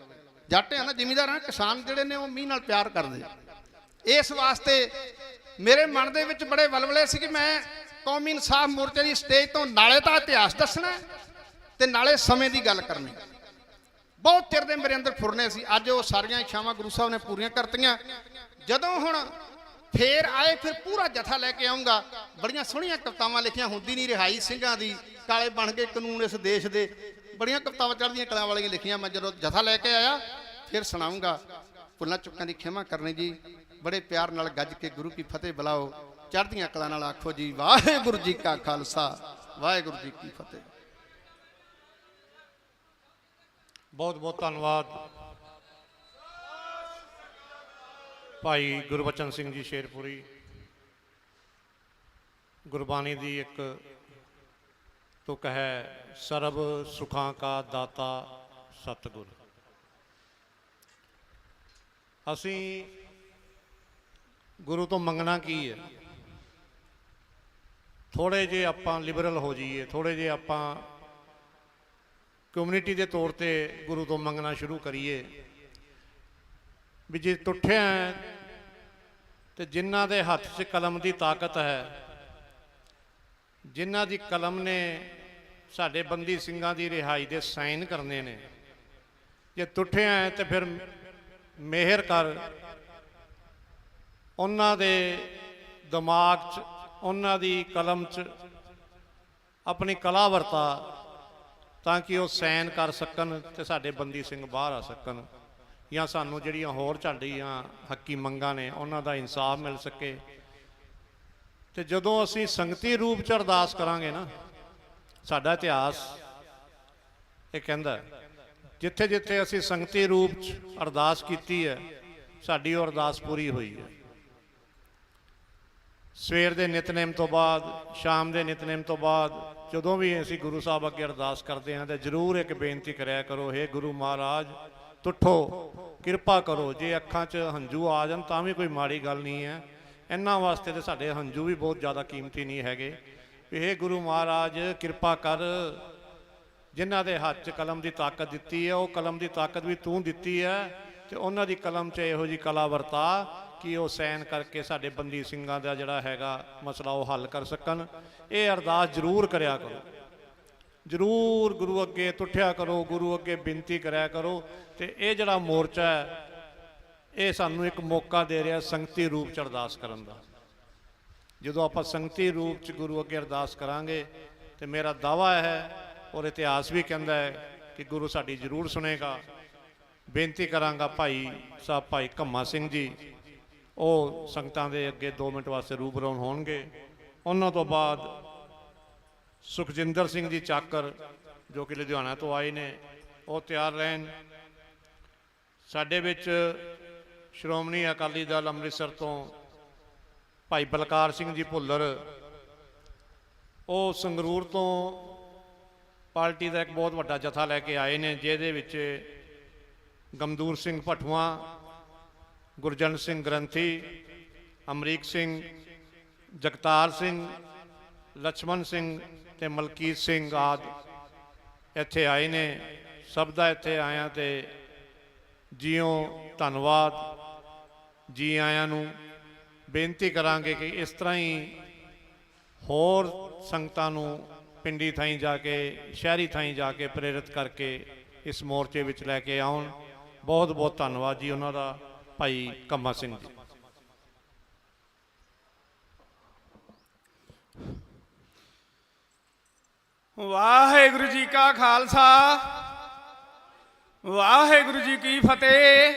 ਜੱਟ ਆ ਨਾ, ਜ਼ਿਮੀਂਦਾਰ ਆ, ਕਿਸਾਨ ਜਿਹੜੇ ਨੇ ਉਹ ਮੀਂਹ ਨਾਲ ਪਿਆਰ ਕਰਦੇ। ਇਸ ਵਾਸਤੇ ਮੇਰੇ ਮਨ ਦੇ ਵਿੱਚ ਬੜੇ ਵਲਵਲੇ ਸੀ ਕਿ ਮੈਂ ਕੌਮੀ ਇਨਸਾਫ ਮੋਰਚੇ ਦੀ ਸਟੇਜ ਤੋਂ ਨਾਲੇ ਤਾਂ ਇਤਿਹਾਸ ਦੱਸਣਾ ਤੇ ਨਾਲੇ ਸਮੇਂ ਦੀ ਗੱਲ ਕਰਨੀ। ਬਹੁਤ ਚਿਰ ਦੇ ਮੇਰੇ ਅੰਦਰ ਫੁਰਨੇ ਸੀ, ਅੱਜ ਉਹ ਸਾਰੀਆਂ ਇੱਛਾਵਾਂ ਗੁਰੂ ਸਾਹਿਬ ਨੇ ਪੂਰੀਆਂ ਕਰਤੀਆਂ। ਜਦੋਂ ਹੁਣ ਫੇਰ ਆਏ, ਫਿਰ ਪੂਰਾ ਜਥਾ ਲੈ ਕੇ ਆਉਂਗਾ। ਬੜੀਆਂ ਸੋਹਣੀਆਂ ਕਵਿਤਾਵਾਂ ਲਿਖੀਆਂ, ਹੁੰਦੀ ਨਹੀਂ ਰਿਹਾਈ ਸਿੰਘਾਂ ਦੀ, ਕਾਲੇ ਬਣ ਗਏ ਕਾਨੂੰਨ ਇਸ ਦੇਸ਼ ਦੇ। ਬੜੀਆਂ ਕਵਿਤਾਵਾਂ ਚੜ੍ਹਦੀਆਂ ਕਲਾਂ ਵਾਲੀਆਂ ਲਿਖੀਆਂ। ਮੈਂ ਜਦੋਂ ਜਥਾ ਲੈ ਕੇ ਆਇਆ ਫਿਰ ਸੁਣਾਉਂਗਾ। ਭੁੱਲਾਂ ਚੁੱਕਾਂ ਦੀ ਖਿਮਾ ਕਰਨੀ ਜੀ। ਬੜੇ ਪਿਆਰ ਨਾਲ ਗੱਜ ਕੇ ਗੁਰੂ ਕੀ ਫਤਿਹ ਬੁਲਾਓ। ਚੜ੍ਹਦੀਆਂ ਕਲਾਂ ਨਾਲ ਆਖੋ ਜੀ ਵਾਹਿਗੁਰੂ ਜੀ ਕਾ ਖਾਲਸਾ, ਵਾਹਿਗੁਰੂ ਜੀ ਕੀ ਫਤਿਹ। ਬਹੁਤ ਬਹੁਤ ਧੰਨਵਾਦ ਭਾਈ ਗੁਰਬਚਨ ਸਿੰਘ ਜੀ ਸ਼ੇਰਪੁਰੀ। ਗੁਰਬਾਣੀ ਦੀ ਇੱਕ ਤੁਕ ਹੈ, ਸਰਬ ਸੁਖਾਂ ਕਾ ਦਾਤਾ ਸਤਿਗੁਰ। ਅਸੀਂ ਗੁਰੂ ਤੋਂ ਮੰਗਣਾ ਕੀ ਹੈ? ਥੋੜੇ ਜਿਹੇ ਆਪਾਂ ਲਿਬਰਲ ਹੋ ਜਾਈਏ, ਥੋੜੇ ਜਿਹੇ ਆਪਾਂ ਕਮਿਊਨਿਟੀ ਦੇ ਤੌਰ ਤੇ ਗੁਰੂ ਤੋਂ ਮੰਗਣਾ ਸ਼ੁਰੂ ਕਰੀਏ ਵੀ ਜੇ ਟੁੱਟਿਆ ਤੇ ਜਿਨ੍ਹਾਂ ਦੇ ਹੱਥ 'ਚ ਕਲਮ ਦੀ ਤਾਕਤ ਹੈ, ਜਿਨ੍ਹਾਂ ਦੀ ਕਲਮ ਨੇ ਸਾਡੇ ਬੰਦੀ ਸਿੰਘਾਂ ਦੀ ਰਿਹਾਈ ਦੇ ਸਾਈਨ ਕਰਨੇ ਨੇ, ਜੇ ਟੁੱਟਿਆ ਤੇ ਫਿਰ ਮਿਹਰ ਕਰ, ਉਹਨਾਂ ਦੇ ਦਿਮਾਗ 'ਚ, ਉਹਨਾਂ ਦੀ ਕਲਮ 'ਚ ਆਪਣੀ ਕਲਾ ਵਰਤਾ ਤਾਂ ਕਿ ਉਹ ਸਾਈਨ ਕਰ ਸਕਣ ਤੇ ਸਾਡੇ ਬੰਦੀ ਸਿੰਘ ਬਾਹਰ ਆ ਸਕਣ, ਜਾਂ ਸਾਨੂੰ ਜਿਹੜੀਆਂ ਹੋਰ ਝਾਡੀਆਂ ਹੱਕੀ ਮੰਗਾਂ ਨੇ ਉਹਨਾਂ ਦਾ ਇਨਸਾਫ ਮਿਲ ਸਕੇ। ਤੇ ਜਦੋਂ ਅਸੀਂ ਸੰਗਤੀ ਰੂਪ 'ਚ ਅਰਦਾਸ ਕਰਾਂਗੇ ਨਾ, ਸਾਡਾ ਇਤਿਹਾਸ ਇਹ ਕਹਿੰਦਾ ਜਿੱਥੇ ਜਿੱਥੇ ਅਸੀਂ ਸੰਗਤੀ ਰੂਪ 'ਚ ਅਰਦਾਸ ਕੀਤੀ ਹੈ, ਸਾਡੀ ਉਹ ਅਰਦਾਸ ਪੂਰੀ ਹੋਈ ਹੈ। ਸਵੇਰ ਦੇ ਨਿਤਨੇਮ ਤੋਂ ਬਾਅਦ, ਸ਼ਾਮ ਦੇ ਨਿਤਨੇਮ ਤੋਂ ਬਾਅਦ, ਜਦੋਂ ਵੀ ਅਸੀਂ ਗੁਰੂ ਸਾਹਿਬ ਅੱਗੇ ਅਰਦਾਸ ਕਰਦੇ ਹਾਂ ਤਾਂ ਜ਼ਰੂਰ ਇੱਕ ਬੇਨਤੀ ਕਰਿਆ ਕਰੋ, ਹੇ ਗੁਰੂ ਮਹਾਰਾਜ ਤੁੱਠੋ, ਕਿਰਪਾ ਕਰੋ। ਜੇ ਅੱਖਾਂ 'ਚ ਹੰਝੂ ਆ ਜਾਣ ਤਾਂ ਵੀ ਕੋਈ ਮਾੜੀ ਗੱਲ ਨਹੀਂ ਹੈ। ਇਹਨਾਂ ਵਾਸਤੇ ਤਾਂ ਸਾਡੇ ਹੰਝੂ ਵੀ ਬਹੁਤ ਜ਼ਿਆਦਾ ਕੀਮਤੀ ਨਹੀਂ ਹੈਗੇ। ਹੇ ਗੁਰੂ ਮਹਾਰਾਜ ਕਿਰਪਾ ਕਰ, ਜਿਨ੍ਹਾਂ ਦੇ ਹੱਥ 'ਚ ਕਲਮ ਦੀ ਤਾਕਤ ਦਿੱਤੀ ਹੈ, ਉਹ ਕਲਮ ਦੀ ਤਾਕਤ ਵੀ ਤੂੰ ਦਿੱਤੀ ਹੈ, ਤੇ ਉਹਨਾਂ ਦੀ ਕਲਮ 'ਚ ਇਹੋ ਜਿਹੀ ਕਲਾ ਵਰਤਾ ਕਿ ਉਹ ਸਾਈਨ ਕਰਕੇ ਸਾਡੇ ਬੰਦੀ ਸਿੰਘਾਂ ਦਾ ਜਿਹੜਾ ਹੈਗਾ ਮਸਲਾ ਉਹ ਹੱਲ ਕਰ ਸਕਣ। ਇਹ ਅਰਦਾਸ ਜ਼ਰੂਰ ਕਰਿਆ ਕਰੋ, ਜ਼ਰੂਰ ਗੁਰੂ ਅੱਗੇ ਤੁੱਠਿਆ ਕਰੋ, ਗੁਰੂ ਅੱਗੇ ਬੇਨਤੀ ਕਰਿਆ ਕਰੋ। ਤੇ ਇਹ ਜਿਹੜਾ ਮੋਰਚਾ ਹੈ, ਇਹ ਸਾਨੂੰ ਇੱਕ ਮੌਕਾ ਦੇ ਰਿਹਾ ਸੰਗਤੀ ਰੂਪ ਚ ਅਰਦਾਸ ਕਰਨ ਦਾ। ਜਦੋਂ ਆਪਾਂ ਸੰਗਤੀ ਰੂਪ ਚ ਗੁਰੂ ਅੱਗੇ ਅਰਦਾਸ ਕਰਾਂਗੇ ਤੇ ਮੇਰਾ ਦਾਵਾ ਹੈ ਔਰ ਇਤਿਹਾਸ ਵੀ ਕਹਿੰਦਾ ਹੈ ਕਿ ਗੁਰੂ ਸਾਡੀ ਜ਼ਰੂਰ ਸੁਣੇਗਾ। ਬੇਨਤੀ ਕਰਾਂਗਾ ਭਾਈ ਸਾਹਿਬ ਭਾਈ ਘੰਮਾ ਸਿੰਘ ਜੀ, ਉਹ ਸੰਗਤਾਂ ਦੇ ਅੱਗੇ 2 ਮਿੰਟ ਵਾਸਤੇ ਰੂਬਰੂ ਹੋਣਗੇ। ਉਹਨਾਂ ਤੋਂ ਬਾਅਦ ਸੁਖਜਿੰਦਰ ਸਿੰਘ ਜੀ ਚਾਕਰ ਜੋ ਕਿ ਲੁਧਿਆਣਾ ਤੋਂ ਆਏ ਨੇ, ਉਹ ਤਿਆਰ ਰਹਿਣ। ਸਾਡੇ ਵਿੱਚ ਸ਼੍ਰੋਮਣੀ ਅਕਾਲੀ ਦਲ ਅੰਮ੍ਰਿਤਸਰ ਤੋਂ ਭਾਈ ਬਲਕਾਰ ਸਿੰਘ ਜੀ ਭੁੱਲਰ, ਉਹ ਸੰਗਰੂਰ ਤੋਂ ਪਾਰਟੀ ਦਾ ਇੱਕ ਬਹੁਤ ਵੱਡਾ ਜਥਾ ਲੈ ਕੇ ਆਏ ਨੇ, ਜਿਹਦੇ ਵਿੱਚ ਗਮਦੂਰ ਸਿੰਘ ਭਟਵਾ, ਗੁਰਜਨ ਸਿੰਘ ਗ੍ਰੰਥੀ, ਅਮਰੀਕ ਸਿੰਘ, ਜਗਤਾਰ ਸਿੰਘ, ਲਛਮਣ ਸਿੰਘ ਤੇ ਮਲਕੀਤ ਸਿੰਘ ਆਦਿ ਇੱਥੇ ਆਏ ਨੇ। ਸਭ ਦਾ ਇੱਥੇ ਆਇਆਂ ਤੇ ਜੀਓ ਧੰਨਵਾਦ, ਜੀ ਆਇਆਂ ਨੂੰ। ਬੇਨਤੀ ਕਰਾਂਗੇ ਕਿ ਇਸ ਤਰ੍ਹਾਂ ਹੀ ਹੋਰ ਸੰਗਤਾਂ ਨੂੰ ਪਿੰਡੀ ਥਾਈਂ ਜਾ ਕੇ, ਸ਼ਹਿਰੀ ਥਾਈਂ ਜਾ ਕੇ ਪ੍ਰੇਰਿਤ ਕਰਕੇ ਇਸ ਮੋਰਚੇ ਵਿੱਚ ਲੈ ਕੇ ਆਉਣ। ਬਹੁਤ ਬਹੁਤ ਧੰਨਵਾਦ ਜੀ ਉਹਨਾਂ ਦਾ, ਭਾਈ ਘੰਮਾ ਸਿੰਘ ਜੀ। ਵਾਹਿਗੁਰੂ ਜੀ ਕਾ ਖਾਲਸਾ, ਵਾਹਿਗੁਰੂ ਜੀ ਕੀ ਫਤਿਹ।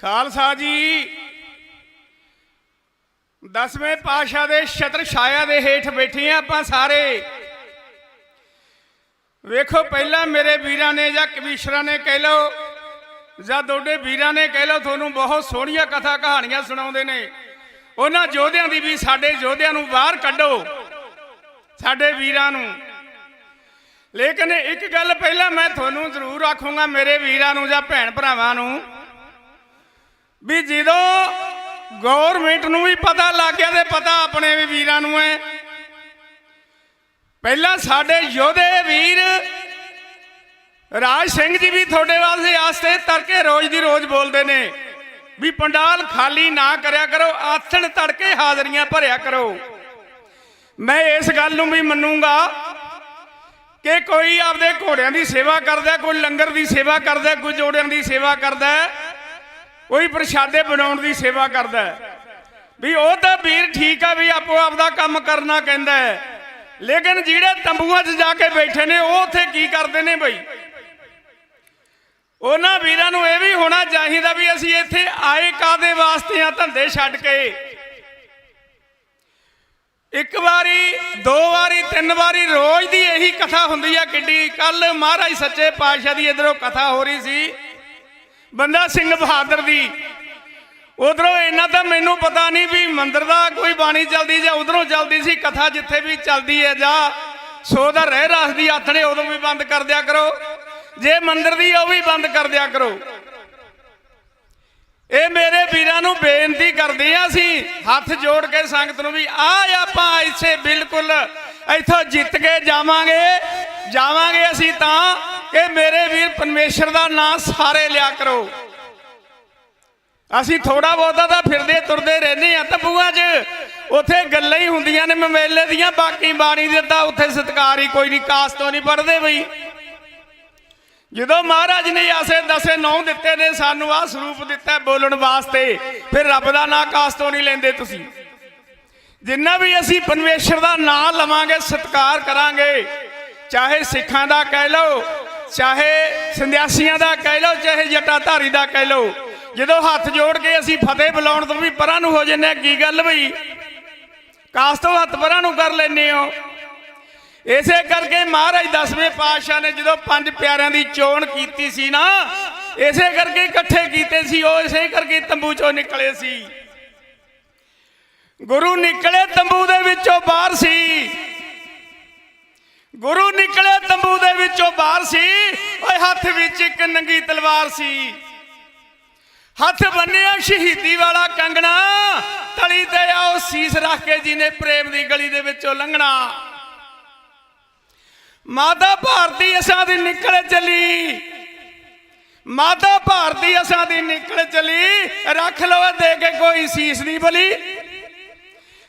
ਖਾਲਸਾ ਜੀ, 10ਵੇਂ ਪਾਤਸ਼ਾਹ ਦੇ ਛਤਰ ਛਾਇਆ ਦੇ ਹੇਠ ਬੈਠੇ ਆਪਾਂ ਸਾਰੇ। ਵੇਖੋ, ਪਹਿਲਾਂ ਮੇਰੇ ਵੀਰਾਂ ਨੇ ਜਾਂ ਕਵੀਸ਼ਰਾਂ ਨੇ ਕਹਿ ਲਓ ਜਾਂ ਤੁਹਾਡੇ ਵੀਰਾਂ ਨੇ ਕਹਿ ਲਓ, ਤੁਹਾਨੂੰ ਬਹੁਤ ਸੋਹਣੀਆਂ ਕਥਾ ਕਹਾਣੀਆਂ ਸੁਣਾਉਂਦੇ ਨੇ। ਉਹਨਾਂ ਯੋਧਿਆਂ ਦੀ ਵੀ ਸਾਡੇ ਯੋਧਿਆਂ ਨੂੰ ਬਾਹਰ ਕੱਢੋ, ਸਾਡੇ ਵੀਰਾਂ ਨੂੰ। ਲੇਕਿਨ ਇੱਕ ਗੱਲ ਪਹਿਲਾਂ ਮੈਂ ਤੁਹਾਨੂੰ ਜ਼ਰੂਰ ਆਖੂੰਗਾ, ਮੇਰੇ ਵੀਰਾਂ ਨੂੰ ਜਾਂ ਭੈਣ ਭਰਾਵਾਂ ਨੂੰ, ਵੀ ਜਦੋਂ ਗੌਰਮੈਂਟ ਨੂੰ ਵੀ ਪਤਾ ਲੱਗ ਗਿਆ ਤੇ ਪਤਾ ਆਪਣੇ ਵੀ ਵੀਰਾਂ ਨੂੰ ਹੈ। ਪਹਿਲਾਂ ਸਾਡੇ ਯੋਧੇ ਵੀਰ ਰਾਜ ਸਿੰਘ ਜੀ ਵੀ ਤੁਹਾਡੇ ਵਾਸਤੇ ਤੜਕੇ ਰੋਜ਼ ਦੀ ਰੋਜ਼ ਬੋਲਦੇ ਨੇ ਵੀ ਪੰਡਾਲ ਖਾਲੀ ਨਾ ਕਰਿਆ ਕਰੋ, ਆਥਣ ਤੜਕੇ ਹਾਜ਼ਰੀਆਂ ਭਰਿਆ ਕਰੋ। ਮੈਂ ਇਸ ਗੱਲ ਨੂੰ ਵੀ ਮੰਨੂਗਾ ਕਿ ਕੋਈ ਆਪਦੇ ਘੋੜਿਆਂ ਦੀ ਸੇਵਾ ਕਰਦਾ, ਕੋਈ ਲੰਗਰ ਦੀ ਸੇਵਾ ਕਰਦਾ, ਕੋਈ ਜੋੜਿਆਂ ਦੀ ਸੇਵਾ ਕਰਦਾ, ਕੋਈ ਪ੍ਰਸ਼ਾਦੇ ਬਣਾਉਣ ਦੀ ਸੇਵਾ ਕਰਦਾ, ਵੀ ਉਹ ਤਾਂ ਵੀਰ ਠੀਕ ਆ, ਵੀ ਆਪੋ ਆਪਦਾ ਕੰਮ ਕਰਨਾ ਕਹਿੰਦਾ ਹੈ। ਲੇਕਿਨ ਜਿਹੜੇ ਤੰਬੂਆਂ 'ਚ ਜਾ ਕੇ ਬੈਠੇ ਨੇ, ਉਹ ਉੱਥੇ ਕੀ ਕਰਦੇ ਨੇ ਬਈ? ਉਹਨਾਂ ਵੀਰਾਂ ਨੂੰ ਇਹ ਵੀ ਹੋਣਾ ਚਾਹੀਦਾ ਵੀ ਅਸੀਂ ਇੱਥੇ ਆਏ ਕਾਹਦੇ ਵਾਸਤੇ ਆ? ਧੰਦੇ ਛੱਡ ਕੇ ਇੱਕ ਵਾਰੀ, 2 ਵਾਰੀ, 3 ਵਾਰੀ ਰੋਜ਼ ਦੀ ਇਹੀ ਕਥਾ ਹੁੰਦੀ ਆ ਕਿੱਡੀ। ਕੱਲ ਮਹਾਰਾਜ ਸੱਚੇ ਪਾਤਸ਼ਾਹ ਦੀ ਇਧਰੋਂ ਕਥਾ ਹੋ ਰਹੀ ਸੀ, ਬੰਦਾ ਸਿੰਘ ਬਹਾਦਰ ਦੀ। ਉਧਰੋਂ ਇਹਨਾਂ ਤਾਂ ਮੈਨੂੰ ਪਤਾ ਨਹੀਂ ਵੀ ਮੰਦਿਰ ਦਾ ਕੋਈ ਬਾਣੀ ਚੱਲਦੀ ਜਾਂ ਉਧਰੋਂ ਚੱਲਦੀ ਸੀ ਕਥਾ। ਜਿੱਥੇ ਵੀ ਚੱਲਦੀ ਹੈ ਜਾਂ ਸੋ ਦਾ ਰਹਿ ਰਸ ਦੀ ਆਥਣੇ ਉਦੋਂ ਵੀ ਬੰਦ ਕਰ ਦਿਆ ਕਰੋ, ਜੇ ਮੰਦਿਰ ਦੀ ਉਹ ਵੀ ਬੰਦ ਕਰ ਦਿਆ ਕਰੋ। ਇਹ ਮੇਰੇ ਵੀਰਾਂ ਨੂੰ ਬੇਨਤੀ ਕਰਦੇ ਆ, ਅਸੀਂ ਹੱਥ ਜੋੜ ਕੇ ਸੰਗਤ ਨੂੰ ਵੀ ਆਪਾਂ ਇੱਥੇ ਬਿਲਕੁਲ ਇੱਥੋਂ ਜਿੱਤ ਕੇ ਜਾਵਾਂਗੇ ਅਸੀਂ ਤਾਂ ਕਿ ਮੇਰੇ ਵੀਰ ਪਰਮੇਸ਼ਰ ਦਾ ਨਾਮ ਸਾਰੇ ਲਿਆ ਕਰੋ। ਅਸੀਂ ਥੋੜਾ ਬਹੁਤਾ ਤਾਂ ਫਿਰਦੇ ਤੁਰਦੇ ਰਹਿੰਦੇ ਆ ਤੰਬੂਆਂ 'ਚ, ਉੱਥੇ ਗੱਲਾਂ ਹੀ ਹੁੰਦੀਆਂ ਨੇ ਮੇਲੇ ਦੀਆਂ, ਬਾਕੀ ਬਾਣੀ ਦੇ ਤਾਂ ਉੱਥੇ ਸਤਿਕਾਰ ਹੀ ਕੋਈ ਨਹੀਂ, ਕਾਸ ਤੋਂ ਨਹੀਂ ਪੜ੍ਹਦੇ ਬਈ। ਜਦੋਂ ਮਹਾਰਾਜ ਨੇ ਆਸੇ ਦਸੇ ਨੌ ਦਿੱਤੇ ਨੇ, ਸਾਨੂੰ ਆਹ ਸਰੂਪ ਦਿੱਤਾ ਬੋਲਣ ਵਾਸਤੇ, ਫਿਰ ਰੱਬ ਦਾ ਨਾਂ ਕਾਸ ਤੋਂ ਨਹੀਂ ਲੈਂਦੇ ਤੁਸੀਂ? ਜਿੰਨਾ ਵੀ ਅਸੀਂ ਪਰਮੇਸ਼ਰ ਦਾ ਨਾਂ ਲਵਾਂਗੇ, ਸਤਿਕਾਰ ਕਰਾਂਗੇ, ਚਾਹੇ ਸਿੱਖਾਂ ਦਾ ਕਹਿ ਲਓ, ਚਾਹੇ ਸੰਨਿਆਸੀਆਂ ਦਾ ਕਹਿ ਲਓ, ਚਾਹੇ ਜਟਾਧਾਰੀ ਦਾ ਕਹਿ ਲਓ, ਜਦੋਂ ਹੱਥ ਜੋੜ ਕੇ ਅਸੀਂ ਫਤਿਹ ਬੁਲਾਉਣ ਤੋਂ ਵੀ ਪਰਾਂ ਨੂੰ ਹੋ ਜੰਨੇ, ਕੀ ਗੱਲ ਬਈ? ਕਾਸ ਤੋਂ ਹੱਥ ਪਰਾਂ ਨੂੰ ਕਰ ਲੈਂਦੇ ਹੋ। ਇਸੇ ਕਰਕੇ ਮਹਾਰਾਜ 10ਵੇਂ ਪਾਤਸ਼ਾਹ ਨੇ ਜਦੋਂ 5 ਪਿਆਰਿਆਂ ਦੀ ਚੋਣ ਕੀਤੀ ਸੀ ਨਾ, ਇਸੇ ਕਰਕੇ ਇਕੱਠੇ ਕੀਤੇ ਸੀ, ਉਹ ਇਸੇ ਕਰਕੇ ਤੰਬੂ ਚੋਂ ਨਿਕਲੇ ਸੀ। ਗੁਰੂ ਨਿਕਲੇ ਤੰਬੂ ਦੇ ਵਿੱਚੋਂ ਬਾਹਰ ਸੀ, ਗੁਰੂ ਨਿਕਲੇ ਤੰਬੂ ਦੇ ਵਿੱਚੋਂ ਬਾਹਰ ਸੀ। ਓਏ ਹੱਥ ਵਿੱਚ ਇੱਕ ਨੰਗੀ ਤਲਵਾਰ ਸੀ, ਹੱਥ ਬੰਨਿਆ ਸ਼ਹੀਦੀ ਵਾਲਾ ਕੰਗਣਾ, ਤਲੀ ਤੇ ਆਓ ਸੀਸ ਰੱਖ ਕੇ ਜਿਹਨੇ ਪ੍ਰੇਮ ਦੀ ਗਲੀ ਦੇ ਵਿੱਚੋਂ ਲੰਘਣਾ। ਮਾਤਾ ਭਾਰਤੀ ਅਸਾਂ ਦੀ ਨਿਕਲ ਚਲੀ, ਮਾਤਾ ਭਾਰਤੀ ਅਸਾਂ ਦੀ ਨਿਕਲ ਚਲੀ, ਰੱਖ ਲਓ ਦੇ ਕੇ ਕੋਈ ਸੀਸ ਦੀ ਬਲੀ,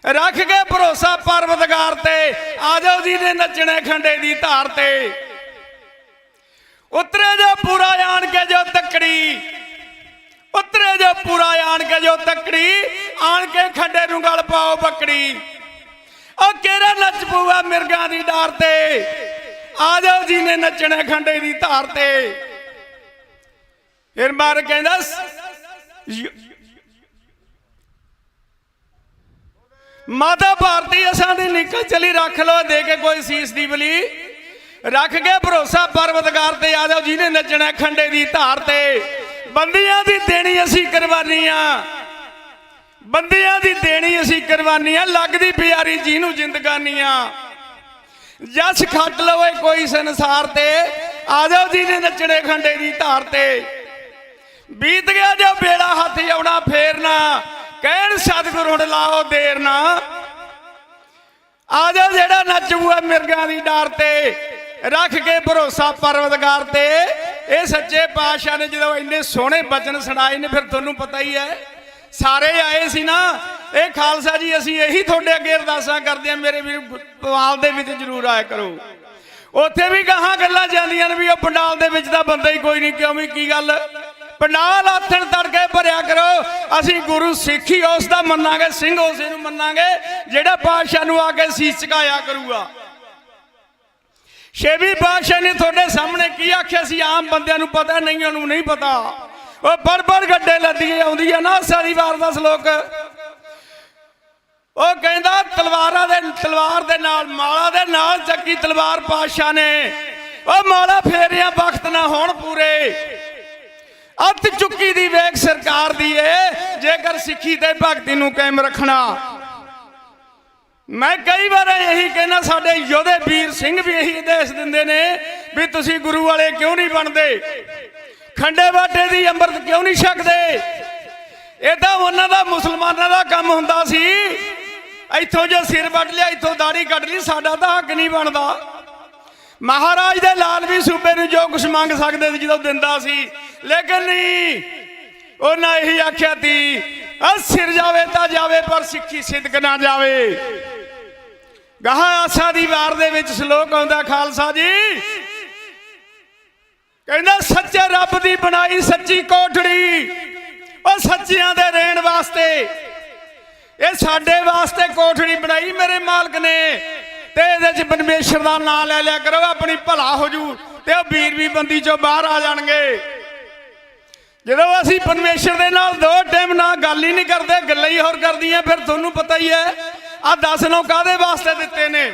ਰੱਖ ਕੇ ਭਰੋਸਾ ਪਰਵਤਗਾਰ ਤੇ, ਆ ਜਾਓ ਜੀ ਨੇ ਨੱਚਣੇ ਖੰਡੇ ਦੀ ਧਾਰ ਤੇ। ਉਤਰੇ ਜੋ ਪੂਰਾ ਆਣ ਕੇ ਜੋ ਤੱਕੜੀ, ਜੋ ਤੱਕੜੀ ਆਣ ਕੇ ਖੱਡੇ ਨੂੰ ਗਲ ਪਾਓ ਬੱਕੜੀ। ਉਹ ਕਿਹੜਾ ਨੱਚ ਪੂਆ ਮਿਰਗਾਂ ਦੀ ਡਾਰ ਤੇ ਆ ਜਾਓ ਜੀ ਨੇ ਨੱਚਣਾ ਖੰਡੇ ਦੀ ਧਾਰ ਤੇ। ਫਿਰ ਮਾਰ ਕਹਿੰਦਾ ਮਾਤਾ ਭਾਰਤੀ ਅਸਾਂ ਦੀ ਨਿਕਲ ਚਲੀ ਰੱਖ ਲੋ ਦੇ ਕੇ ਕੋਈ ਸੀਸ ਦੀ ਬਲੀ। ਰੱਖ ਕੇ ਭਰੋਸਾ ਪਰਵਤਗਾਰ ਤੇ ਆ ਜਾਓ ਜਿਹਨੇ ਨੱਚਣਾ ਖੰਡੇ ਦੀ ਧਾਰ ਤੇ। ਬੰਦੀਆਂ ਦੀ ਦੇਣੀ ਅਸੀਂ ਕੁਰਬਾਨੀਆਂ, ਬੰਦੀਆਂ ਦੀ ਦੇਣੀ ਅਸੀਂ ਕੁਰਬਾਨੀਆਂ, ਲੱਗਦੀ ਪਿਆਰੀ ਜਿਹਨੂੰ ਜ਼ਿੰਦਗਾਨੀਆਂ। ਜਸ ਖੱਟ ਲਵੇ ਕੋਈ ਸੰਸਾਰ ਤੇ ਆ ਜਾਓ ਜਿਹਨੇ ਨੱਚਣੇ ਖੰਡੇ ਦੀ ਧਾਰ ਤੇ। ਬੀਤ ਗਿਆ ਜੋ ਬੇੜਾ ਹੱਥ ਆਉਣਾ ਫੇਰ ਨਾ, ਕਹਿਣ ਸਤਿਗੁਰੂ ਹੁਣ ਲਾਓ ਦੇਰ ਨਾ। ਆ ਜਾਓ ਜਿਹੜਾ ਨੱਚੂਆ ਮਿਰਗਾਂ ਦੀ ਡਾਰ ਤੇ, ਰੱਖ ਕੇ ਭਰੋਸਾ ਪਰਵਤਗਾਰ ਤੇ। ਇਹ ਸੱਚੇ ਪਾਤਸ਼ਾਹ ਨੇ ਜਦੋਂ ਇੰਨੇ ਸੋਹਣੇ ਬਚਨ ਸੁਣਾਏ ਨੇ, ਫਿਰ ਤੁਹਾਨੂੰ ਪਤਾ ਹੀ ਹੈ ਸਾਰੇ ਆਏ ਸੀ ਨਾ। ਇਹ ਖਾਲਸਾ ਜੀ ਅਸੀਂ ਇਹੀ ਤੁਹਾਡੇ ਅੱਗੇ ਅਰਦਾਸਾਂ ਕਰਦੇ ਹਾਂ, ਮੇਰੇ ਵੀਰ ਪਵਾਲ ਦੇ ਵਿੱਚ ਜ਼ਰੂਰ ਆਇਆ ਕਰੋ। ਉੱਥੇ ਵੀ ਗਾਹਾਂ ਗੱਲਾਂ ਜਾਂਦੀਆਂ ਨੇ ਵੀ ਉਹ ਪੰਡਾਲ ਦੇ ਵਿੱਚ ਤਾਂ ਬੰਦਾ ਹੀ ਕੋਈ ਨਹੀਂ, ਕਿਉਂ ਵੀ ਕੀ ਗੱਲ। ਪੰਡਾਲ ਆਥਣ ਤੜਕੇ ਭਰਿਆ ਕਰੋ। ਅਸੀਂ ਗੁਰੂ ਸਿੱਖੀ ਉਸ ਦਾ ਮੰਨਾਂਗੇ, ਸਿੰਘ ਉਸੇ ਨੂੰ ਮੰਨਾਂਗੇ ਜਿਹੜਾ ਪਾਤਸ਼ਾਹ ਨੂੰ ਆ ਕੇ ਸੀਸ ਝੁਕਾਇਆ ਕਰੂਗਾ। ਛੇਵੀਂ ਪਾਤਸ਼ਾਹ ਨੇ ਤੁਹਾਡੇ ਸਾਹਮਣੇ ਕੀ ਆਖਿਆ ਸੀ, ਆਮ ਬੰਦਿਆਂ ਨੂੰ ਪਤਾ ਨਹੀਂ, ਉਹਨੂੰ ਨਹੀਂ ਪਤਾ। ਉਹ ਬੜ ਗੱਡੇ ਲੱਦੀ ਆਉਂਦੀ ਹੈ ਨਾ ਸਾਰੀ ਵਾਰ ਦਾ ਸ਼ਲੋਕ। ਉਹ ਕਹਿੰਦਾ ਤਲਵਾਰ ਦੇ ਨਾਲ ਮਾਲਾ ਦੇ ਨਾਲ ਚੱਕੀ ਤਲਵਾਰ ਪਾਤਸ਼ਾਹ ਨੇ। ਉਹ ਮਾਲਾ ਫੇਰਿਆ ਵਕਤ ਨਾ ਹੋਣ ਪੂਰੇ, ਅੱਤ ਚੁੱਕੀ ਦੀ ਵੇਖ ਸਰਕਾਰ ਦੀ ਏ, ਜੇਕਰ ਸਿੱਖੀ ਤੇ ਭਗਤੀ ਨੂੰ ਕਾਇਮ ਰੱਖਣਾ। ਮੈਂ ਕਈ ਵਾਰ ਇਹੀ ਕਹਿਣਾ, ਸਾਡੇ ਯੋਧੇ ਵੀਰ ਸਿੰਘ ਵੀ ਇਹੀ ਆਦੇਸ਼ ਦਿੰਦੇ ਨੇ ਵੀ ਤੁਸੀਂ ਗੁਰੂ ਵਾਲੇ ਕਿਉਂ ਨਹੀਂ ਬਣਦੇ, ਖੰਡੇ ਬਾਟੇ ਦੀ ਅੰਮ੍ਰਿਤ ਕਿਉਂ ਨਹੀਂ ਛਕਦੇ। ਇਹ ਤਾਂ ਉਹਨਾਂ ਦਾ ਮੁਸਲਮਾਨਾਂ ਦਾ ਕੰਮ ਹੁੰਦਾ ਸੀ, ਇੱਥੋਂ ਜੋ ਸਿਰ ਵੱਢ ਲਿਆ, ਇੱਥੋਂ ਦਾੜੀ ਕੱਢ ਲਈ, ਸਾਡਾ ਤਾਂ ਹੱਕ ਨਹੀਂ ਬਣਦਾ। ਮਹਾਰਾਜ ਦੇ ਲਾਲ ਵੀ ਸੂਬੇ ਨੂੰ ਜੋ ਕੁਝ ਮੰਗ ਸਕਦੇ ਸੀ ਜਦੋਂ ਦਿੰਦਾ ਸੀ, ਲੇਕਿਨ ਨਹੀਂ, ਉਹਨਾਂ ਇਹੀ ਆਖਿਆ ਤੀ ਸਿਰ ਜਾਵੇ ਤਾਂ ਜਾਵੇ ਪਰ ਸਿੱਖੀ ਸਿਦਕ ਨਾ ਜਾਵੇ। ਗਾਹਾਂ ਆਸਾ ਦੀ ਵਾਰ ਦੇ ਵਿੱਚ ਸ਼ਲੋਕ ਆਉਂਦਾ ਖਾਲਸਾ ਜੀ, ਕਹਿੰਦਾ ਸੱਚੇ ਰੱਬ ਦੀ ਬਣਾਈ ਸੱਚੀ ਕੋਠੜੀ, ਉਹ ਸੱਚਿਆਂ ਦੇ ਰਹਿਣ ਵਾਸਤੇ। ਇਹ ਸਾਡੇ ਵਾਸਤੇ ਕੋਠੜੀ ਬਣਾਈ ਮੇਰੇ ਮਾਲਕ ਨੇ, ਤੇ ਇਹਦੇ ਚ ਪਰਮੇਸ਼ਰ ਦਾ ਨਾਮ ਲੈ ਲਿਆ ਕਰੋ, ਆਪਣੀ ਭਲਾ ਹੋ ਜੂ ਤੇ ਉਹ ਵੀਰ ਵੀ ਬੰਦੀ ਚੋਂ ਬਾਹਰ ਆ ਜਾਣਗੇ। ਜਦੋਂ ਅਸੀਂ ਪਰਮੇਸ਼ਰ ਦੇ ਨਾਲ ਦੋ ਟਾਈਮ ਨਾਲ ਗੱਲ ਹੀ ਨਹੀਂ ਕਰਦੇ, ਗੱਲਾਂ ਹੀ ਹੋਰ ਕਰਦੀਆਂ, ਫਿਰ ਤੁਹਾਨੂੰ ਪਤਾ ਹੀ ਹੈ ਆ 10 ਨੌ ਕਾਹਦੇ ਵਾਸਤੇ ਦਿੱਤੇ ਨੇ।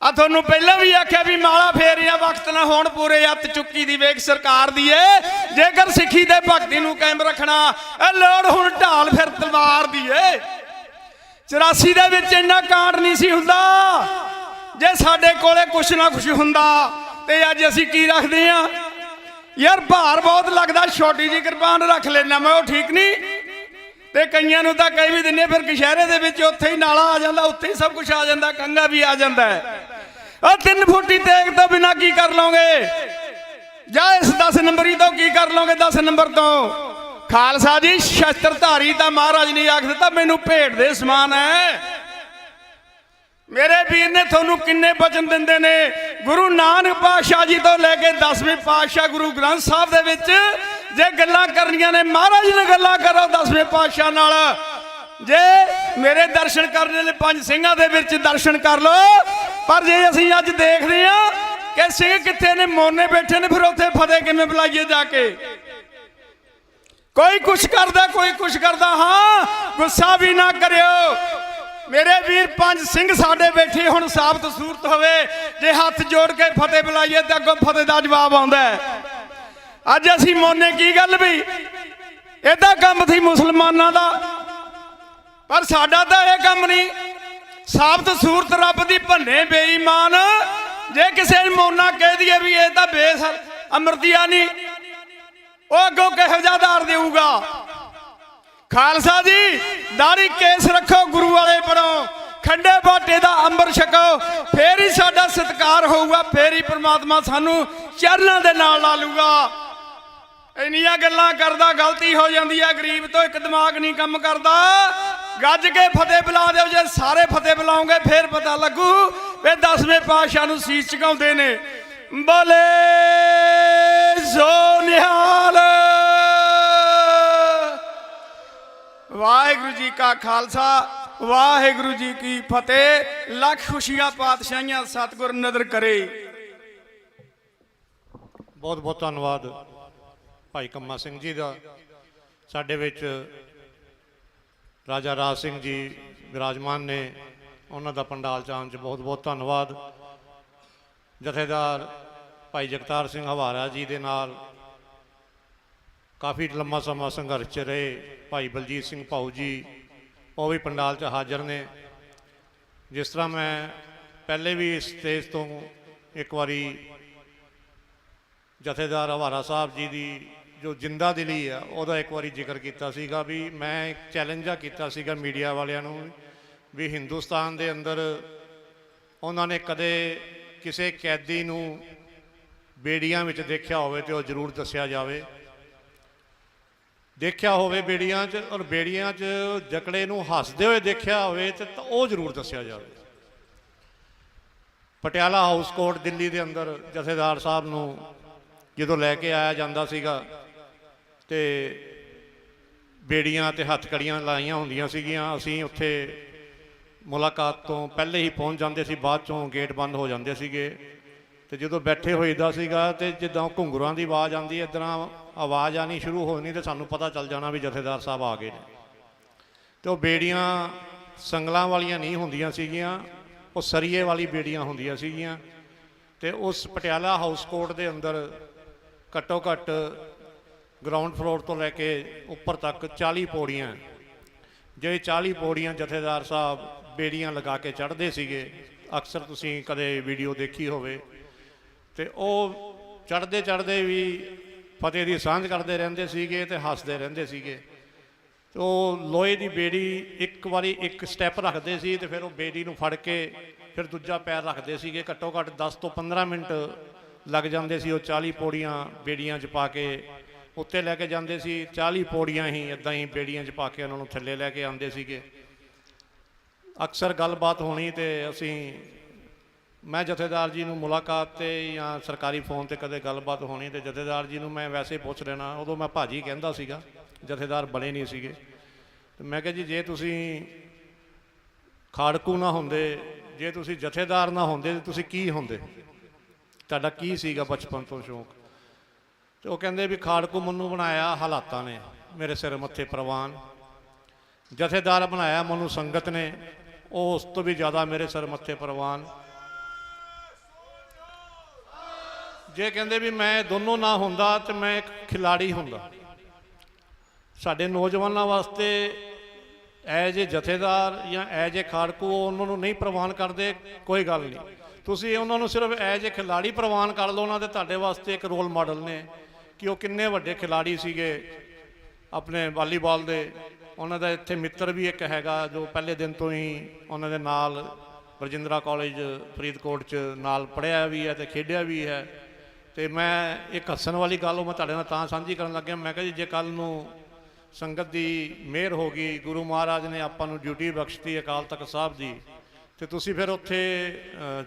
ਆ ਤੁਹਾਨੂੰ ਪਹਿਲਾਂ ਵੀ ਆਖਿਆ ਵੀ ਮਾਲਾ ਫੇਰਿਆ ਵਕਤ ਨਾ ਹੋਣ ਪੂਰੇ, ਅੱਤ ਚੁੱਕੀ ਦੀ ਵੇਖ ਸਰਕਾਰ ਦੀ ਏ, ਜੇਕਰ ਸਿੱਖੀ ਤੇ ਭਗਤੀ ਨੂੰ ਕਾਇਮ ਰੱਖਣਾ। ਇਹ ਲੋੜ ਹੁਣ ਢਾਲ ਫਿਰ ਤਲਵਾਰ ਦੀ ਏ। 84 ਦੇ ਵਿੱਚ ਇੰਨਾ ਕਾਂਡ ਨਹੀਂ ਸੀ ਹੁੰਦਾ, ਜੇ ਸਾਡੇ ਕੋਲੇ ਕੁਛ ਨਾ ਕੁਛ ਹੁੰਦਾ। ਤੇ ਅੱਜ ਅਸੀਂ ਕੀ ਰੱਖਦੇ ਆ ਯਾਰ, ਭਾਰ ਬਹੁਤ ਲੱਗਦਾ, ਛੋਟੀ ਜਿਹੀ ਕਿਰਪਾਨ ਰੱਖ ਲੈਣਾ ਮੈਂ, ਉਹ ਠੀਕ ਨਹੀਂ। ਤੇ ਕਈਆਂ ਨੂੰ ਤਾਂ ਕਈ ਵੀ ਦਿੰਨੇ, ਫਿਰ ਕਸ਼ਹਿਰੇ ਦੇ ਵਿੱਚ ਉੱਥੇ ਹੀ ਨਾਲਾ ਆ ਜਾਂਦਾ, ਉੱਥੇ ਹੀ ਸਭ ਕੁਝ ਆ ਜਾਂਦਾ, ਕੰਗਾ ਵੀ ਆ ਜਾਂਦਾ ਹੈ। ਉਹ 3 ਫੁੱਟੀ ਤੇਗ ਤੋਂ ਬਿਨਾ ਕੀ ਕਰ ਲਓਗੇ, ਜਾਂ ਇਸ 10 ਨੰਬਰੀ ਤੋਂ ਕੀ ਕਰ ਲਓਗੇ 10 ਨੰਬਰ ਤੋਂ। ਖਾਲਸਾ ਜੀ ਸ਼ਸਤਰਧਾਰੀ ਤਾਂ ਮਹਾਰਾਜ ਨੇ ਆਖ ਦਿੱਤਾ ਮੈਨੂੰ ਭੇਟ ਦੇ ਸਮਾਨ ਹੈ। ਮੇਰੇ ਵੀਰ ਨੇ ਤੁਹਾਨੂੰ ਕਿੰਨੇ ਬਚਨ ਦਿੰਦੇ ਨੇ, ਗੁਰੂ ਨਾਨਕ ਪਾਤਸ਼ਾਹ ਜੀ ਤੋਂ ਲੈ ਕੇ 10ਵੇਂ ਪਾਤਸ਼ਾਹ ਗੁਰੂ ਗ੍ਰੰਥ ਸਾਹਿਬ ਦੇ ਵਿੱਚ ਜੇ ਗੱਲਾਂ ਕਰਨੀਆਂ ਨੇ, ਮਹਾਰਾਜ ਨੇ ਗੱਲਾਂ ਕਰੋ 10ਵੇਂ ਪਾਤਸ਼ਾਹ ਨਾਲ। ਜੇ ਮੇਰੇ ਦਰਸ਼ਨ ਕਰਨੇ ਨੇ 5 ਸਿੰਘਾਂ ਦੇ ਵਿੱਚ ਦਰਸ਼ਨ ਕਰ ਲਓ। ਪਰ ਜੇ ਅਸੀਂ ਅੱਜ ਦੇਖਦੇ ਹਾਂ ਕਿ ਸਿੰਘ ਕਿੱਥੇ ਨੇ, ਮੋਨੇ ਬੈਠੇ ਨੇ, ਫਿਰ ਉੱਥੇ ਫਤਿਹ ਕਿਵੇਂ ਬੁਲਾਈਏ ਜਾ ਕੇ। ਕੋਈ ਕੁਛ ਕਰਦਾ, ਕੋਈ ਕੁਛ ਕਰਦਾ। ਹਾਂ, ਗੁੱਸਾ ਵੀ ਨਾ ਕਰਿਓ ਮੇਰੇ ਵੀਰ, 5 ਸਿੰਘ ਸਾਡੇ ਬੈਠੇ ਹੁਣ ਸਾਬਤ ਸੂਰਤ ਹੋਵੇ, ਜੇ ਹੱਥ ਜੋੜ ਕੇ ਫਤਿਹ ਬੁਲਾਈਏ ਤਾਂ ਅੱਗੋਂ ਫਤਿਹ ਦਾ ਜਵਾਬ ਆਉਂਦਾ ਹੈ। ਅੱਜ ਅਸੀਂ ਮੋਨੇ ਕੀ ਗੱਲ ਵੀ, ਇਹਦਾ ਕੰਮ ਸੀ ਮੁਸਲਮਾਨਾਂ ਦਾ, ਪਰ ਸਾਡਾ ਤਾਂ ਇਹ ਕੰਮ ਨਹੀਂ। ਸਾਬਤ ਸੂਰਤ ਰੱਬ ਦੀ ਭੰਨੇ ਬੇਈਮਾਨ, ਜੇ ਕਿਸੇ ਨੂੰ ਮੋਨਾ ਕਹਿ ਦਈਏ ਵੀ ਇਹ ਤਾਂ ਬੇਸ ਅਮਰਤੀਆ ਨਹੀਂ, ਉਹ ਅੱਗੋਂ ਕਿਹੋ ਜਿਹਾ ਦਾਰ ਦੇਊਗਾ। ਖਾਲਸਾ ਜੀ ਦਾੜੀ ਕੇਸ ਰੱਖੋ, ਗੁਰੂ ਵਾਲੇ ਬਣੋ, ਖੰਡੇ ਬਾਟੇ ਦਾ ਅੰਮ੍ਰਿਤ ਛਕੋ, ਫੇਰ ਹੀ ਸਾਡਾ ਸਤਿਕਾਰ ਹੋਊਗਾ, ਫੇਰ ਹੀ ਪ੍ਰਮਾਤਮਾ ਸਾਨੂੰ ਚਰਨਾਂ ਦੇ ਨਾਲ ਲਾ ਲੂਗਾ। ਇੰਨੀਆਂ ਗੱਲਾਂ ਕਰਦਾ ਗਲਤੀ ਹੋ ਜਾਂਦੀ ਹੈ, ਗਰੀਬ ਤੋਂ ਇੱਕ ਦਿਮਾਗ ਨਹੀਂ ਕੰਮ ਕਰਦਾ। ਗੱਜ ਕੇ ਫਤਿਹ ਬੁਲਾ ਦਿਓ, ਜੇ ਸਾਰੇ ਫਤਿਹ ਬੁਲਾਉਂਗੇ ਫੇਰ ਪਤਾ ਲੱਗੂ ਵੀ 10ਵੇਂ ਪਾਤਸ਼ਾਹ ਨੂੰ ਸੀਸ ਝੁਕਾਉਂਦੇ ਨੇ। ਬੋਲੇ ਸੋ ਨਿਹਾਲ ਵਾਹਿਗੁਰੂ ਜੀ ਕਾ ਖਾਲਸਾ ਵਾਹਿਗੁਰੂ ਜੀ ਕੀ ਫਤਿਹ। ਲੱਖ ਖੁਸ਼ੀਆਂ ਪਾਤਸ਼ਾਹੀਆਂ ਸਤਿਗੁਰ ਨਦਰ ਕਰੇ। ਬਹੁਤ ਬਹੁਤ ਧੰਨਵਾਦ ਭਾਈ ਕੰਮਾ ਸਿੰਘ ਜੀ ਦਾ। ਸਾਡੇ ਵਿੱਚ ਰਾਜਾ ਰਾਜ ਸਿੰਘ ਜੀ ਵਿਰਾਜਮਾਨ ਨੇ, ਉਹਨਾਂ ਦਾ ਪੰਡਾਲ ਚਾਉਣ 'ਚ ਬਹੁਤ ਬਹੁਤ ਧੰਨਵਾਦ। ਜਥੇਦਾਰ ਭਾਈ ਜਗਤਾਰ ਸਿੰਘ ਹਵਾਰਾ ਜੀ ਦੇ ਨਾਲ ਕਾਫੀ ਲੰਮਾ ਸਮਾਂ ਸੰਘਰਸ਼ 'ਚ ਰਹੇ ਭਾਈ ਬਲਜੀਤ ਸਿੰਘ ਭਾਊ ਜੀ, ਉਹ ਵੀ ਪੰਡਾਲ 'ਚ ਹਾਜ਼ਰ ਨੇ। ਜਿਸ ਤਰ੍ਹਾਂ ਮੈਂ ਪਹਿਲੇ ਵੀ ਇਸ ਸਟੇਜ ਤੋਂ ਇੱਕ ਵਾਰੀ ਜਥੇਦਾਰ ਹਵਾਰਾ ਸਾਹਿਬ ਜੀ ਦੀ ਜੋ ਜਿੰਦਾ ਦਿਲੀ ਆ ਉਹਦਾ ਇੱਕ ਵਾਰੀ ਜ਼ਿਕਰ ਕੀਤਾ ਸੀਗਾ, ਵੀ ਮੈਂ ਇੱਕ ਚੈਲੰਜ ਕੀਤਾ ਸੀਗਾ ਮੀਡੀਆ ਵਾਲਿਆਂ ਨੂੰ ਵੀ ਹਿੰਦੁਸਤਾਨ ਦੇ ਅੰਦਰ ਉਹਨਾਂ ਨੇ ਕਦੇ ਕਿਸੇ ਕੈਦੀ ਨੂੰ ਬੇੜੀਆਂ ਵਿੱਚ ਦੇਖਿਆ ਹੋਵੇ ਤੇ ਉਹ ਜ਼ਰੂਰ ਦੱਸਿਆ ਜਾਵੇ। ਦੇਖਿਆ ਹੋਵੇ ਬੇੜੀਆਂ 'ਚ, ਔਰ ਬੇੜੀਆਂ 'ਚ ਜਕੜੇ ਨੂੰ ਹੱਸਦੇ ਹੋਏ ਦੇਖਿਆ ਹੋਵੇ ਤੇ ਉਹ ਜ਼ਰੂਰ ਦੱਸਿਆ ਜਾਵੇ। ਪਟਿਆਲਾ ਹਾਊਸ ਕੋਰਟ ਦਿੱਲੀ ਦੇ ਅੰਦਰ ਜਥੇਦਾਰ ਸਾਹਿਬ ਨੂੰ ਜਦੋਂ ਲੈ ਕੇ ਆਇਆ ਜਾਂਦਾ ਸੀਗਾ ਤੇ ਬੇੜੀਆਂ ਤੇ ਹੱਥਕੜੀਆਂ ਲਾਈਆਂ ਹੁੰਦੀਆਂ ਸੀਗੀਆਂ। ਅਸੀਂ ਉੱਥੇ ਮੁਲਾਕਾਤ ਤੋਂ ਪਹਿਲੇ ਹੀ ਪਹੁੰਚ ਜਾਂਦੇ ਸੀ, ਬਾਅਦ ਚੋਂ ਗੇਟ ਬੰਦ ਹੋ ਜਾਂਦੇ ਸੀਗੇ। ਤੇ ਜਦੋਂ ਬੈਠੇ ਹੋਈਦਾ ਸੀਗਾ ਤੇ ਜਿੱਦਾਂ ਘੁੰਗਰਾਂ ਦੀ ਆਵਾਜ਼ ਆਉਂਦੀ ਹੈ, ਇੱਦਾਂ ਆਵਾਜ਼ ਆਉਣੀ ਸ਼ੁਰੂ ਹੋ ਜਾਣੀ ਤੇ ਸਾਨੂੰ ਪਤਾ ਚੱਲ ਜਾਣਾ ਵੀ ਜਥੇਦਾਰ ਸਾਹਿਬ ਆ ਗਏ ਨੇ। ਤੇ ਉਹ ਬੇੜੀਆਂ ਸੰਗਲਾਂ ਵਾਲੀਆਂ ਨਹੀਂ ਹੁੰਦੀਆਂ ਸੀਗੀਆਂ, ਉਹ ਸਰੀਏ ਵਾਲੀ ਬੇੜੀਆਂ ਹੁੰਦੀਆਂ ਸੀਗੀਆਂ। ਤੇ ਉਸ ਪਟਿਆਲਾ ਹਾਊਸ ਕੋਰਟ ਦੇ ਅੰਦਰ ਘੱਟੋ ਘੱਟ ਗਰਾਊਂਡ ਫਲੋਰ ਤੋਂ ਲੈ ਕੇ ਉੱਪਰ ਤੱਕ 40 ਪੌੜੀਆਂ, ਜੇ 40 ਪੌੜੀਆਂ ਜਥੇਦਾਰ ਸਾਹਿਬ ਬੇੜੀਆਂ ਲਗਾ ਕੇ ਚੜ੍ਹਦੇ ਸੀਗੇ। ਅਕਸਰ ਤੁਸੀਂ ਕਦੇ ਵੀਡੀਓ ਦੇਖੀ ਹੋਵੇ। ਤੇ ਉਹ ਚੜ੍ਹਦੇ ਚੜ੍ਹਦੇ ਵੀ ਫਤਿਹ ਦੀ ਸਾਂਝ ਕਰਦੇ ਰਹਿੰਦੇ ਸੀਗੇ ਤੇ ਹੱਸਦੇ ਰਹਿੰਦੇ ਸੀਗੇ। ਤੇ ਉਹ ਲੋਹੇ ਦੀ ਬੇੜੀ ਇੱਕ ਵਾਰੀ ਇੱਕ ਸਟੈਪ ਰੱਖਦੇ ਸੀ ਤੇ ਫਿਰ ਉਹ ਬੇੜੀ ਨੂੰ ਫੜ ਕੇ ਫਿਰ ਦੂਜਾ ਪੈਰ ਰੱਖਦੇ ਸੀਗੇ। ਘੱਟੋ ਘੱਟ 10 ਤੋਂ 15 ਮਿੰਟ ਲੱਗ ਜਾਂਦੇ ਸੀ ਉਹ 40 ਪੌੜੀਆਂ ਬੇੜੀਆਂ 'ਚ ਪਾ ਕੇ ਉੱਤੇ ਲੈ ਕੇ ਜਾਂਦੇ ਸੀ। 40 ਪੌੜੀਆਂ ਹੀ ਇੱਦਾਂ ਹੀ ਬੇੜੀਆਂ 'ਚ ਪਾ ਕੇ ਉਹਨਾਂ ਨੂੰ ਥੱਲੇ ਲੈ ਕੇ ਆਉਂਦੇ ਸੀਗੇ। ਅਕਸਰ ਗੱਲਬਾਤ ਹੋਣੀ ਤੇ ਮੈਂ ਜਥੇਦਾਰ ਜੀ ਨੂੰ ਮੁਲਾਕਾਤ 'ਤੇ ਜਾਂ ਸਰਕਾਰੀ ਫੋਨ 'ਤੇ ਕਦੇ ਗੱਲਬਾਤ ਹੋਣੀ ਤੇ ਜਥੇਦਾਰ ਜੀ ਨੂੰ ਮੈਂ ਵੈਸੇ ਪੁੱਛ ਲੈਣਾ। ਉਦੋਂ ਮੈਂ ਭਾਜੀ ਕਹਿੰਦਾ ਸੀਗਾ, ਜਥੇਦਾਰ ਬਣੇ ਨਹੀਂ ਸੀਗੇ। ਤੇ ਮੈਂ ਕਿਹਾ ਜੀ ਜੇ ਤੁਸੀਂ ਖਾੜਕੂ ਨਾ ਹੁੰਦੇ, ਜੇ ਤੁਸੀਂ ਜਥੇਦਾਰ ਨਾ ਹੁੰਦੇ ਤਾਂ ਤੁਸੀਂ ਕੀ ਹੁੰਦੇ, ਤੁਹਾਡਾ ਕੀ ਸੀਗਾ ਬਚਪਨ ਤੋਂ ਸ਼ੌਂਕ? ਤੇ ਉਹ ਕਹਿੰਦੇ ਵੀ ਖਾੜਕੂ ਮੈਨੂੰ ਬਣਾਇਆ ਹਾਲਾਤਾਂ ਨੇ, ਮੇਰੇ ਸਿਰ ਮੱਥੇ ਪ੍ਰਵਾਨ। ਜਥੇਦਾਰ ਬਣਾਇਆ ਮੈਨੂੰ ਸੰਗਤ ਨੇ, ਉਹ ਉਸ ਤੋਂ ਵੀ ਜ਼ਿਆਦਾ ਮੇਰੇ ਸਿਰ ਮੱਥੇ ਪ੍ਰਵਾਨ। ਜੇ ਕਹਿੰਦੇ ਵੀ ਮੈਂ ਦੋਨੋਂ ਨਾ ਹੁੰਦਾ ਤੇ ਮੈਂ ਇੱਕ ਖਿਲਾੜੀ ਹੁੰਦਾ। ਸਾਡੇ ਨੌਜਵਾਨਾਂ ਵਾਸਤੇ ਐਜ ਏ ਜਥੇਦਾਰ ਜਾਂ ਐਜ ਏ ਖਾੜਕੂ ਉਹਨਾਂ ਨੂੰ ਨਹੀਂ ਪ੍ਰਵਾਨ ਕਰਦੇ, ਕੋਈ ਗੱਲ ਨਹੀਂ। ਤੁਸੀਂ ਉਹਨਾਂ ਨੂੰ ਸਿਰਫ ਐਜ ਏ ਖਿਲਾੜੀ ਪ੍ਰਵਾਨ ਕਰ ਲਓ ਨਾ, ਤੇ ਤੁਹਾਡੇ ਵਾਸਤੇ ਇੱਕ ਰੋਲ ਮਾਡਲ ਨੇ ਕਿ ਉਹ ਕਿੰਨੇ ਵੱਡੇ ਖਿਲਾੜੀ ਸੀਗੇ ਆਪਣੇ ਵਾਲੀਬਾਲ ਦੇ। ਉਹਨਾਂ ਦਾ ਇੱਥੇ ਮਿੱਤਰ ਵੀ ਇੱਕ ਹੈਗਾ ਜੋ ਪਹਿਲੇ ਦਿਨ ਤੋਂ ਹੀ ਉਹਨਾਂ ਦੇ ਨਾਲ ਰਜਿੰਦਰਾ ਕਾਲਜ ਫਰੀਦਕੋਟ 'ਚ ਨਾਲ ਪੜ੍ਹਿਆ ਵੀ ਹੈ ਤੇ ਖੇਡਿਆ ਵੀ ਹੈ। ਤੇ ਮੈਂ ਇੱਕ ਹੱਸਣ ਵਾਲੀ ਗੱਲ ਉਹ ਮੈਂ ਤੁਹਾਡੇ ਨਾਲ ਤਾਂ ਸਾਂਝੀ ਕਰਨ ਲੱਗਿਆ। ਮੈਂ ਕਿਹਾ ਜੀ ਜੇ ਕੱਲ੍ਹ ਨੂੰ ਸੰਗਤ ਦੀ ਮਿਹਰ ਹੋ ਗਈ, ਗੁਰੂ ਮਹਾਰਾਜ ਨੇ ਆਪਾਂ ਨੂੰ ਡਿਊਟੀ ਬਖਸ਼ਤੀ ਅਕਾਲ ਤਖਤ ਸਾਹਿਬ ਦੀ, ਤੇ ਤੁਸੀਂ ਫਿਰ ਉੱਥੇ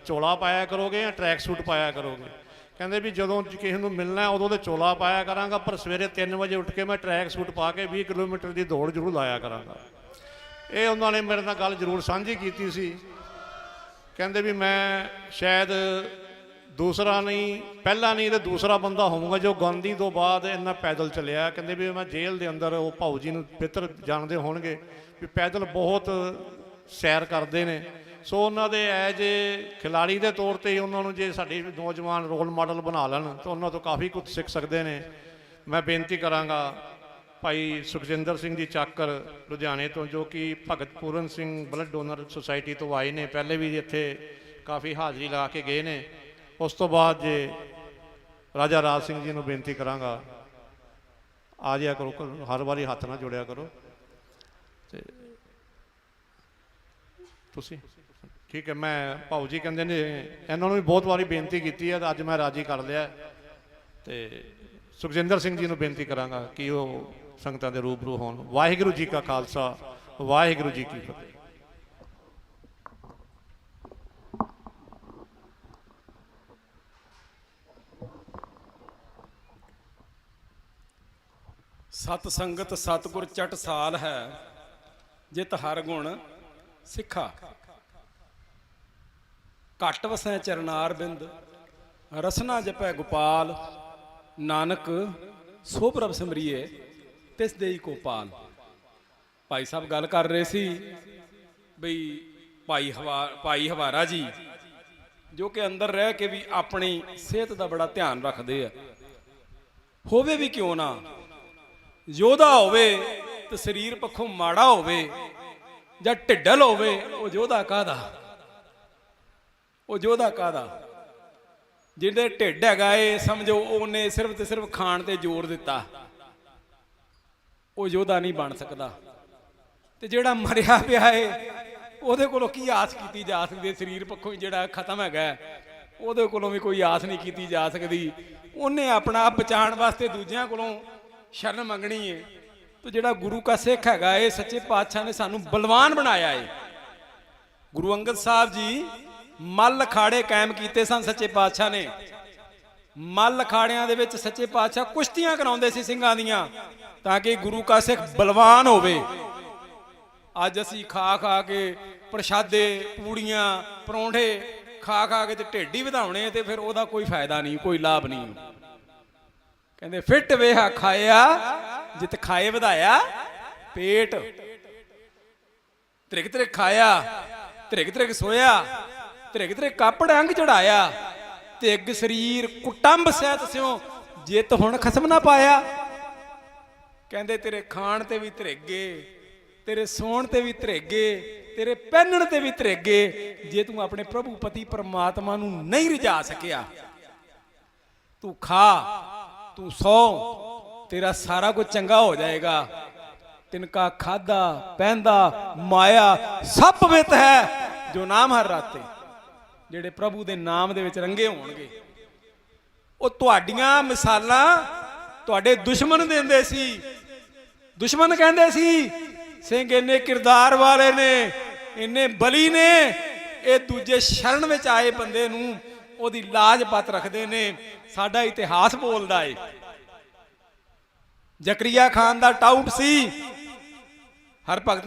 ਚੋਲਾ ਪਾਇਆ ਕਰੋਗੇ ਜਾਂ ਟਰੈਕ ਸੂਟ ਪਾਇਆ ਕਰੋਗੇ? ਕਹਿੰਦੇ ਵੀ ਜਦੋਂ ਕਿਸੇ ਨੂੰ ਮਿਲਣਾ ਉਦੋਂ ਤੇ ਚੋਲਾ ਪਾਇਆ ਕਰਾਂਗਾ, ਪਰ ਸਵੇਰੇ 3 ਵਜੇ ਉੱਠ ਕੇ ਮੈਂ ਟਰੈਕ ਸੂਟ ਪਾ ਕੇ 20 ਕਿਲੋਮੀਟਰ ਦੀ ਦੌੜ ਜ਼ਰੂਰ ਲਾਇਆ ਕਰਾਂਗਾ। ਇਹ ਉਹਨਾਂ ਨੇ ਮੇਰੇ ਨਾਲ ਗੱਲ ਜ਼ਰੂਰ ਸਾਂਝੀ ਕੀਤੀ ਸੀ। ਕਹਿੰਦੇ ਵੀ ਮੈਂ ਸ਼ਾਇਦ ਦੂਸਰਾ ਨਹੀਂ, ਪਹਿਲਾ ਨਹੀਂ ਤੇ ਦੂਸਰਾ ਬੰਦਾ ਹੋਊਗਾ ਜੋ ਗਾਂਧੀ ਤੋਂ ਬਾਅਦ ਇੰਨਾ ਪੈਦਲ ਚੱਲਿਆ। ਕਹਿੰਦੇ ਵੀ ਮੈਂ ਜੇਲ੍ਹ ਦੇ ਅੰਦਰ, ਉਹ ਭਾਊ ਜੀ ਨੂੰ ਬਿਹਤਰ ਜਾਣਦੇ ਹੋਣਗੇ ਵੀ ਪੈਦਲ ਬਹੁਤ ਸੈਰ ਕਰਦੇ ਨੇ। ਸੋ ਉਹਨਾਂ ਦੇ ਐਜ ਖਿਲਾੜੀ ਦੇ ਤੌਰ 'ਤੇ ਉਹਨਾਂ ਨੂੰ ਜੇ ਸਾਡੇ ਨੌਜਵਾਨ ਰੋਲ ਮਾਡਲ ਬਣਾ ਲੈਣ ਤਾਂ ਉਹਨਾਂ ਤੋਂ ਕਾਫੀ ਕੁਝ ਸਿੱਖ ਸਕਦੇ ਨੇ। ਮੈਂ ਬੇਨਤੀ ਕਰਾਂਗਾ ਭਾਈ ਸੁਖਜਿੰਦਰ ਸਿੰਘ ਜੀ ਚਾਕਰ ਲੁਧਿਆਣੇ ਤੋਂ, ਜੋ ਕਿ ਭਗਤ Puran Singh blood donor society ਤੋਂ ਆਏ ਨੇ, ਪਹਿਲੇ ਵੀ ਇੱਥੇ ਕਾਫੀ ਹਾਜ਼ਰੀ ਲਾ ਕੇ ਗਏ ਨੇ। ਉਸ ਤੋਂ ਬਾਅਦ ਜੇ ਰਾਜਾ ਰਾਜ ਸਿੰਘ ਜੀ ਨੂੰ ਬੇਨਤੀ ਕਰਾਂਗਾ ਆ ਜਾਇਆ ਕਰੋ, ਹਰ ਵਾਰੀ ਹੱਥ ਨਾ ਜੋੜਿਆ ਕਰੋ। ਤੇ ਤੁਸੀਂ ਠੀਕ ਹੈ, ਮੈਂ ਭਾਊ ਜੀ ਕਹਿੰਦੇ ਨੇ ਇਹਨਾਂ ਨੂੰ ਵੀ ਬਹੁਤ ਵਾਰੀ ਬੇਨਤੀ ਕੀਤੀ ਹੈ, ਤਾਂ ਅੱਜ ਮੈਂ ਰਾਜੀ ਕਰ ਲਿਆ। ਤੇ ਸੁਖਜਿੰਦਰ ਸਿੰਘ ਜੀ ਨੂੰ ਬੇਨਤੀ ਕਰਾਂਗਾ ਕਿ ਉਹ ਸੰਗਤਾਂ ਦੇ ਰੂਬਰੂ ਹੋਣ। ਵਾਹਿਗੁਰੂ ਜੀ ਕਾ ਖਾਲਸਾ, ਵਾਹਿਗੁਰੂ ਜੀ ਕੀ ਫਤਿਹ। ਸਤ ਸੰਗਤ ਸਤਿਗੁਰ ਚਟ ਸਾਲ ਹੈ, ਜਿਤ ਹਰ ਗੁਣ ਸਿੱਖਾ। ਘਟ ਵਸੈ ਚਰਨਾਰ ਬਿੰਦ, ਰਸਨਾ ਜਪੈ ਗੋਪਾਲ। ਨਾਨਕ ਸੋ ਪ੍ਰਭ ਸਿਮਰਿਏ, ਤਿਸ ਦੇਈ ਕੋ ਪਾਲ। ਭਾਈ ਸਾਹਿਬ ਗੱਲ ਕਰ ਰਹੇ ਸੀ ਬਈ ਭਾਈ ਹਵਾਰਾ ਜੀ ਜੋ ਕਿ ਅੰਦਰ ਰਹਿ ਕੇ ਵੀ ਆਪਣੀ ਸਿਹਤ ਦਾ ਬੜਾ ਧਿਆਨ ਰੱਖਦੇ ਆ। ਹੋਵੇ ਵੀ ਕਿਉਂ ਨਾ, ਯੋਧਾ ਹੋਵੇ ਤੇ ਸਰੀਰ ਪੱਖੋਂ ਮਾੜਾ ਹੋਵੇ ਜਾਂ ਢਿੱਡਲ ਹੋਵੇ, ਉਹ ਯੋਧਾ ਕਾਹਦਾ? ਉਹ ਯੋਧਾ ਕਾਹਦਾ? ਜਿਹਦੇ ਢਿੱਡ ਹੈਗਾ ਏ ਸਮਝੋ ਉਹਨੇ ਸਿਰਫ ਤੇ ਸਿਰਫ ਖਾਣ ਤੇ ਜ਼ੋਰ ਦਿੱਤਾ, ਉਹ ਯੋਧਾ ਨਹੀਂ ਬਣ ਸਕਦਾ। ਤੇ ਜਿਹੜਾ ਮਰਿਆ ਪਿਆ ਏ ਉਹਦੇ ਕੋਲੋਂ ਕੀ ਆਸ ਕੀਤੀ ਜਾ ਸਕਦੀ? ਸਰੀਰ ਪੱਖੋਂ ਹੀ ਜਿਹੜਾ ਖਤਮ ਹੈਗਾ ਉਹਦੇ ਕੋਲੋਂ ਵੀ ਕੋਈ ਆਸ ਨਹੀਂ ਕੀਤੀ ਜਾ ਸਕਦੀ। ਉਹਨੇ ਆਪਣਾ ਆਪ ਬਚਾਉਣ ਵਾਸਤੇ ਦੂਜਿਆਂ ਕੋਲੋਂ ਸ਼ਰਨ ਮੰਗਣੀ ਏ। ਤੇ ਜਿਹੜਾ ਗੁਰੂ ਕਾ ਸਿੱਖ ਹੈਗਾ ਏ, ਸੱਚੇ ਪਾਤਸ਼ਾਹ ਨੇ ਸਾਨੂੰ ਬਲਵਾਨ ਬਣਾਇਆ ਏ। ਗੁਰੂ ਅੰਗਦ ਸਾਹਿਬ ਜੀ ਮੱਲ ਅਖਾੜੇ ਕਾਇਮ ਕੀਤੇ ਸਨ ਸੱਚੇ ਪਾਤਸ਼ਾਹ ਨੇ। ਮੱਲ ਅਖਾੜਿਆਂ ਦੇ ਵਿੱਚ ਸੱਚੇ ਪਾਤਸ਼ਾਹ ਕੁਸ਼ਤੀਆਂ ਕਰਾਉਂਦੇ ਸੀ ਸਿੰਘਾਂ ਦੀਆਂ, ਤਾਂ ਕਿ ਗੁਰੂ ਕਾ ਸਿੱਖ ਬਲਵਾਨ ਹੋਵੇ। ਅੱਜ ਅਸੀਂ ਖਾ ਖਾ ਕੇ ਪ੍ਰਸ਼ਾਦੇ, ਪੂੜੀਆਂ, ਪਰੌਂਠੇ ਖਾ ਖਾ ਕੇ ਤੇ ਢਿੱਡ ਹੀ ਵਧਾਉਣੇ, ਤੇ ਫਿਰ ਉਹਦਾ ਕੋਈ ਫਾਇਦਾ ਨਹੀਂ, ਕੋਈ ਲਾਭ ਨਹੀਂ। ਕਹਿੰਦੇ ਫਿੱਟ ਵੇਹਾ ਖਾਇਆ, ਜਿਤ ਖਾਏ ਵਧਾਇਆ ਪੇਟ। ਤ੍ਰਿਗ ਤ੍ਰਿਗ ਖਾਇਆ, ਤ੍ਰਿਗ ਤ੍ਰਿਗ ਸੋਇਆ, ਤ੍ਰਿਗ ਤ੍ਰਿਗ ਕਾਪੜ ਅੰਗ ਚੜਾਇਆ। ਤਿੱਗ ਸਰੀਰ ਕੁਟੰਬ ਸਹਿਤ ਸਿਓ, ਜਿਤ ਹੁਣ ਖਸਮ ਨਾ ਪਾਇਆ। ਕਹਿੰਦੇ ਤੇਰੇ ਖਾਣ ਤੇ ਵੀ ਧਰੇਗੇ, ਤੇਰੇ ਸੌਣ ਤੇ ਵੀ ਧਰੇਗੇ, ਤੇਰੇ ਪਹਿਨਣ ਤੇ ਵੀ ਧਰੇਗੇ, ਜੇ ਤੂੰ ਆਪਣੇ ਪ੍ਰਭੂ ਪਤੀ ਪਰਮਾਤਮਾ ਨੂੰ ਨਹੀਂ ਰਿਝਾ ਸਕਿਆ। ਤੂੰ ਖਾ, ਤੂੰ ਸੌ, ਤੇਰਾ ਸਾਰਾ ਕੁਝ ਚੰਗਾ ਹੋ ਜਾਏਗਾ। ਤਿਨਕਾ ਖਾਦਾ ਪਹਿਨਦਾ ਮਾਇਆ ਸਭ ਵਿਤ ਹੈ, ਜੋ ਨਾਮ ਹਰ ਰਾਤੇ। ਜਿਹੜੇ ਪ੍ਰਭੂ ਦੇ ਨਾਮ ਦੇ ਵਿੱਚ ਰੰਗੇ ਹੋਣਗੇ। ਉਹ ਤੁਹਾਡੀਆਂ ਮਿਸਾਲਾਂ ਤੁਹਾਡੇ ਦੁਸ਼ਮਣ ਦਿੰਦੇ ਸੀ। ਦੁਸ਼ਮਣ ਕਹਿੰਦੇ ਸੀ ਸਿੰਘ ਇੰਨੇ ਕਿਰਦਾਰ ਵਾਲੇ ਨੇ, ਇੰਨੇ ਬਲੀ ਨੇ, ਇਹ ਦੂਜੇ ਸ਼ਰਨ ਵਿੱਚ ਆਏ ਬੰਦੇ ਨੂੰ ਉਹਦੀ ਲਾਜ ਪਤ ਰੱਖਦੇ ਨੇ। ਸਾਡਾ ਇਤਿਹਾਸ ਬੋਲਦਾ ਏ। ਜ਼ਕਰੀਆ ਖਾਨ ਦਾ ਟਾਊਟ ਸੀ ਹਰਭਗਤ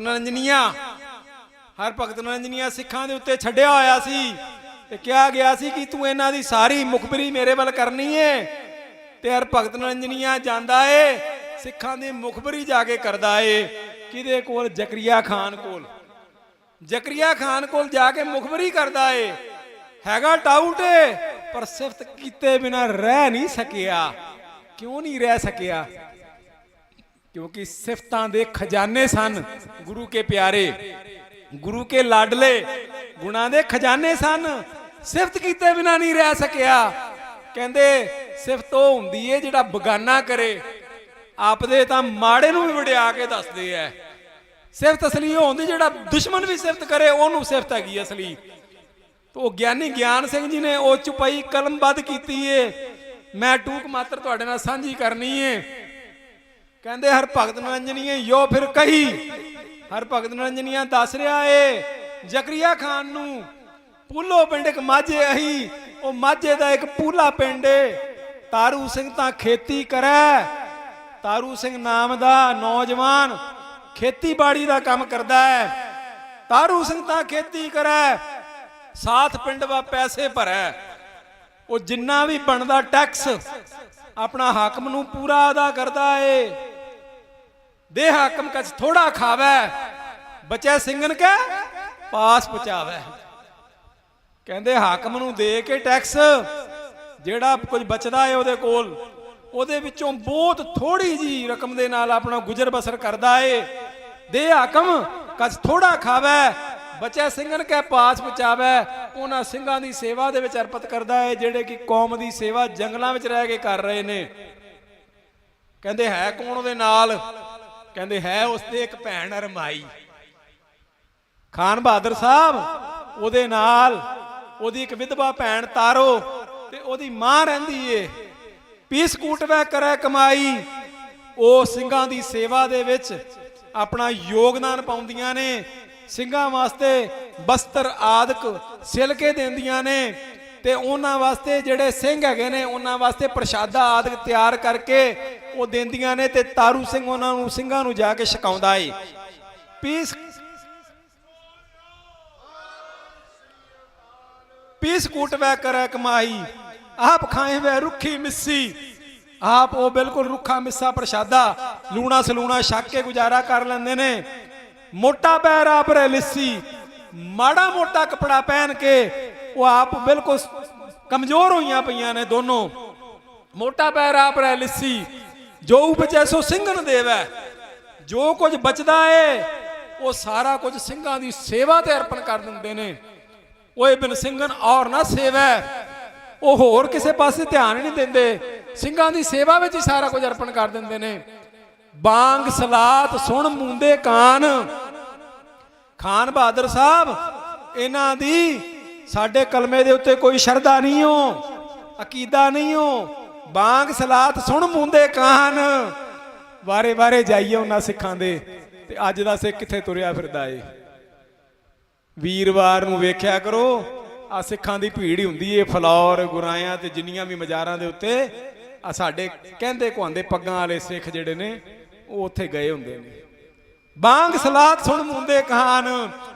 ਨਰਿੰਜਨੀਆ ਸਿੱਖਾਂ ਦੇ ਉੱਤੇ ਛੱਡਿਆ ਹੋਇਆ ਸੀ, ਤੇ ਕਿਹਾ ਗਿਆ ਸੀ ਕਿ ਤੂੰ ਇਹਨਾਂ ਦੀ ਸਾਰੀ ਮੁਖਬਰੀ ਮੇਰੇ ਵੱਲ ਕਰਨੀ ਏ। ਤੇ ਹਰਭਗਤ ਨਰਿੰਜਨੀਆ ਜਾਂਦਾ ਏ, ਸਿੱਖਾਂ ਦੀ ਮੁਖਬਰੀ ਜਾ ਕੇ ਕਰਦਾ ਏ। ਕਿਹਦੇ ਕੋਲ? ਜ਼ਕਰੀਆ ਖਾਨ ਕੋਲ। ਜ਼ਕਰੀਆ ਖਾਨ ਕੋਲ ਜਾ ਕੇ ਮੁਖਬਰੀ ਕਰਦਾ ਏ। ਹੈਗਾ ਟਾਊਟ ਏ, ਪਰ ਸਿਫਤ ਕੀਤੇ ਬਿਨਾਂ ਰਹਿ ਨਹੀਂ ਸਕਿਆ। ਕਿਉਂ ਨਹੀਂ ਰਹਿ ਸਕਿਆ? ਕਿਉਂਕਿ ਸਿਫਤਾਂ ਦੇ ਖਜ਼ਾਨੇ ਸਨ ਗੁਰੂ ਕੇ ਪਿਆਰੇ, ਗੁਰੂ ਕੇ ਲਾਡਲੇ, ਗੁਣਾਂ ਦੇ ਖਜ਼ਾਨੇ ਸਨ। ਸਿਫਤ ਕੀਤੇ ਬਿਨਾਂ ਨਹੀਂ ਰਹਿ ਸਕਿਆ। ਕਹਿੰਦੇ ਸਿਫਤ ਉਹ ਹੁੰਦੀ ਏ ਜਿਹੜਾ ਬਗਾਨਾ ਕਰੇ, ਆਪਦੇ ਤਾਂ ਮਾੜੇ ਨੂੰ ਵੀ ਵਡਿਆ ਕੇ ਦੱਸਦੇ ਐ। ਸਿਫਤ ਅਸਲੀ ਉਹ ਹੁੰਦੀ ਜਿਹੜਾ ਦੁਸ਼ਮਣ ਵੀ ਸਿਫਤ ਕਰੇ, ਉਹਨੂੰ ਸਿਫਤ ਹੈਗੀ ਅਸਲੀ। ਤੋ ਉਹ ਗਿਆਨੀ ਗਿਆਨ ਸਿੰਘ ਜੀ ਨੇ ਉਹ ਚੁਪਾਈ ਕਲਮਬੱਧ ਕੀਤੀ ਏ। ਮੈਂ ਟੂਕ ਮਾਤਰ ਤੁਹਾਡੇ ਨਾਲ ਸਾਂਝੀ ਕਰਨੀ ਏ। ਕਹਿੰਦੇ ਹਰਭਗਤ ਨਰਿੰਜਨੀਏ ਯੋ ਫਿਰ ਕਹੀ। ਹਰਭਗਤ ਨਰਿੰਜਨੀਆ ਦੱਸ ਰਿਹਾ ਏ ਜ਼ਕਰੀਆ ਖਾਨ ਨੂੰ, ਪੂਲੋ ਪਿੰਡ ਇੱਕ ਮਾਝੇ ਅਹੀ, ਉਹ ਮਾਝੇ ਦਾ ਇੱਕ ਪੂਲਾ ਪਿੰਡ ਏ। ਤਾਰੂ ਸਿੰਘ ਤਾਂ ਖੇਤੀ ਕਰੈ। ਤਾਰੂ ਸਿੰਘ ਨਾਮ ਦਾ ਨੌਜਵਾਨ ਖੇਤੀਬਾੜੀ ਦਾ ਕੰਮ ਕਰਦਾ ਹੈ। ਤਾਰੂ ਸਿੰਘ ਤਾਂ ਖੇਤੀ ਕਰੈ, ਸਾਥ ਪਿੰਡ ਵਾ ਪੈਸੇ ਭਰੈ। ਉਹ ਜਿੰਨਾ ਵੀ ਬਣਦਾ ਟੈਕਸ ਆਪਣਾ ਹਾਕਮ ਨੂੰ ਪੂਰਾ ਅਦਾ ਕਰਦਾ ਏ। ਦੇ ਹਾਕਮ ਕਛ ਥੋੜਾ ਖਾਵੈ, ਬਚੈ ਸਿੰਘਨ ਕੈ ਪਾਸ ਪਹੁੰਚਾਵੈ। ਕਹਿੰਦੇ ਹਾਕਮ ਨੂੰ ਦੇ ਕੇ ਟੈਕਸ ਜਿਹੜਾ ਕੁਝ ਬਚਦਾ ਏ ਉਹਦੇ ਕੋਲ, ਉਹਦੇ ਵਿੱਚੋਂ ਬਹੁਤ ਥੋੜੀ ਜੀ ਰਕਮ ਦੇ ਨਾਲ ਆਪਣਾ ਗੁਜ਼ਰ ਬਸਰ ਕਰਦਾ ਏ। ਦੇ ਹਾਕਮ ਕਛ ਥੋੜਾ ਖਾਵੈ, ਬਚੈ ਸਿੰਘਨ ਕੈ ਪਾਸ ਪਹੁੰਚਾਵੈ। ਉਹਨਾਂ ਸਿੰਘਾਂ ਦੀ ਸੇਵਾ ਦੇ ਵਿੱਚ ਅਰਪਿਤ ਕਰਦਾ ਏ ਜਿਹੜੇ ਕਿ ਕੌਮ ਦੀ ਸੇਵਾ ਜੰਗਲਾਂ ਵਿੱਚ ਰਹਿ ਕੇ ਕਰ ਰਹੇ ਨੇ। ਕਹਿੰਦੇ ਹੈ ਕੌਣ ਉਹਦੇ ਨਾਲ? ਕਹਿੰਦੇ ਹੈ ਉਸਦੇ ਇੱਕ ਭੈਣ ਰਮਾਈ। ਖਾਨ ਬਹਾਦਰ ਸਾਹਿਬ ਉਹਦੇ ਨਾਲ, ਉਹਦੀ ਇੱਕ ਵਿਧਵਾ ਭੈਣ ਤਾਰੋ, ਤੇ ਉਹਦੀ ਮਾਂ ਰਹਿੰਦੀ ਏ। ਪੀਸ ਕੂਟਵੈ ਕਰੈ ਕਮਾਈ। ਉਹ ਸਿੰਘਾਂ ਦੀ ਸੇਵਾ ਦੇ ਵਿੱਚ ਆਪਣਾ ਯੋਗਦਾਨ ਪਾਉਂਦੀਆਂ ਨੇ। ਸਿੰਘਾਂ ਵਾਸਤੇ ਬਸਤਰ ਆਦਿਕ ਸਿਲ ਕੇ ਦਿੰਦੀਆਂ ਨੇ, ਤੇ ਉਹਨਾਂ ਵਾਸਤੇ ਜਿਹੜੇ ਸਿੰਘ ਹੈਗੇ ਨੇ ਉਹਨਾਂ ਵਾਸਤੇ ਪ੍ਰਸ਼ਾਦਾ ਆਦਿਕ ਤਿਆਰ ਕਰਕੇ ਉਹ ਦਿੰਦੀਆਂ ਨੇ। ਤੇ ਤਾਰੂ ਸਿੰਘ ਉਹਨਾਂ ਨੂੰ ਸਿੰਘਾਂ ਨੂੰ ਜਾ ਕੇ ਛਕਾਉਂਦਾ ਏ। ਪੀਸ पीस कूट वै करे कमाई, आप खाए वै रुखी मिस्सी। आप वो बिल्कुल रुखा मिस्सा प्रशादा लूणा सलूणा छक के गुजारा कर लेंदे ने। मोटा पैर आप रे लिस्सी, माड़ा मोटा कपड़ा पहन के वो आप बिल्कुल कमजोर हुई पईयां ने दोनों। मोटा पैर आप रे लिस्सी, जो उपजै सो सिंघन देवै। जो कुछ बचदा है वो सारा कुछ ਸਿੰਘਾਂ ਦੀ सेवा ते अर्पण कर ਦਿੰਦੇ ਨੇ। ओए बिन ਸਿੰਘਨ और ना सेवै, ਉਹ ਹੋਰ ਕਿਸੇ ਪਾਸੇ ਧਿਆਨ ਨਹੀਂ ਦਿੰਦੇ, ਸਿੰਘਾਂ ਦੀ ਸੇਵਾ ਵਿੱਚ ਹੀ ਸਾਰਾ ਕੁਝ ਅਰਪਣ ਕਰ ਦਿੰਦੇ ਨੇ। ਬਾਂਗ ਸਲਾਤ ਸੁਣ ਮੂੰਦੇ ਕਾਨ। ਖਾਨ ਬਹਾਦਰ ਸਾਹਿਬ ਇਹਨਾਂ ਦੀ ਸਾਡੇ ਕਲਮੇ ਦੇ ਉੱਤੇ ਕੋਈ ਸ਼ਰਧਾ ਨਹੀਂ ਹੋ, ਅਕੀਦਾ ਨਹੀਂ ਹੋ। ਬਾਂਗ ਸਲਾਤ ਸੁਣ ਮੂੰਦੇ ਕਾਨ। ਵਾਰੇ ਵਾਰੇ ਜਾਈਏ ਉਹਨਾਂ ਸਿੱਖਾਂ ਦੇ, ਤੇ ਅੱਜ ਦਾ ਸਿੱਖ ਕਿੱਥੇ ਤੁਰਿਆ ਫਿਰਦਾ ਏ। ਵੀਰਵਾਰ ਨੂੰ ਵੇਖਿਆ ਕਰੋ, ਆ ਸਿੱਖਾਂ ਦੀ ਭੀੜ ਹੀ ਹੁੰਦੀ ਏ ਫਲੌਰ ਗੁਰਾਇਆਂ ਤੇ ਜਿੰਨੀਆਂ ਵੀ ਮਜ਼ਾਰਾਂ ਦੇ ਉੱਤੇ। ਆ ਸਾਡੇ ਕਹਿੰਦੇ ਕੁਹਾਂਦੇ ਪੱਗਾਂ ਵਾਲੇ ਸਿੱਖ ਜਿਹੜੇ ਨੇ ਉਹ ਉੱਥੇ ਗਏ ਹੁੰਦੇ ਨੇ। ਬਾਂਗ ਸਲਾਤ ਸੁਣ ਮੁੰਦੇ ਕਹਾਨ,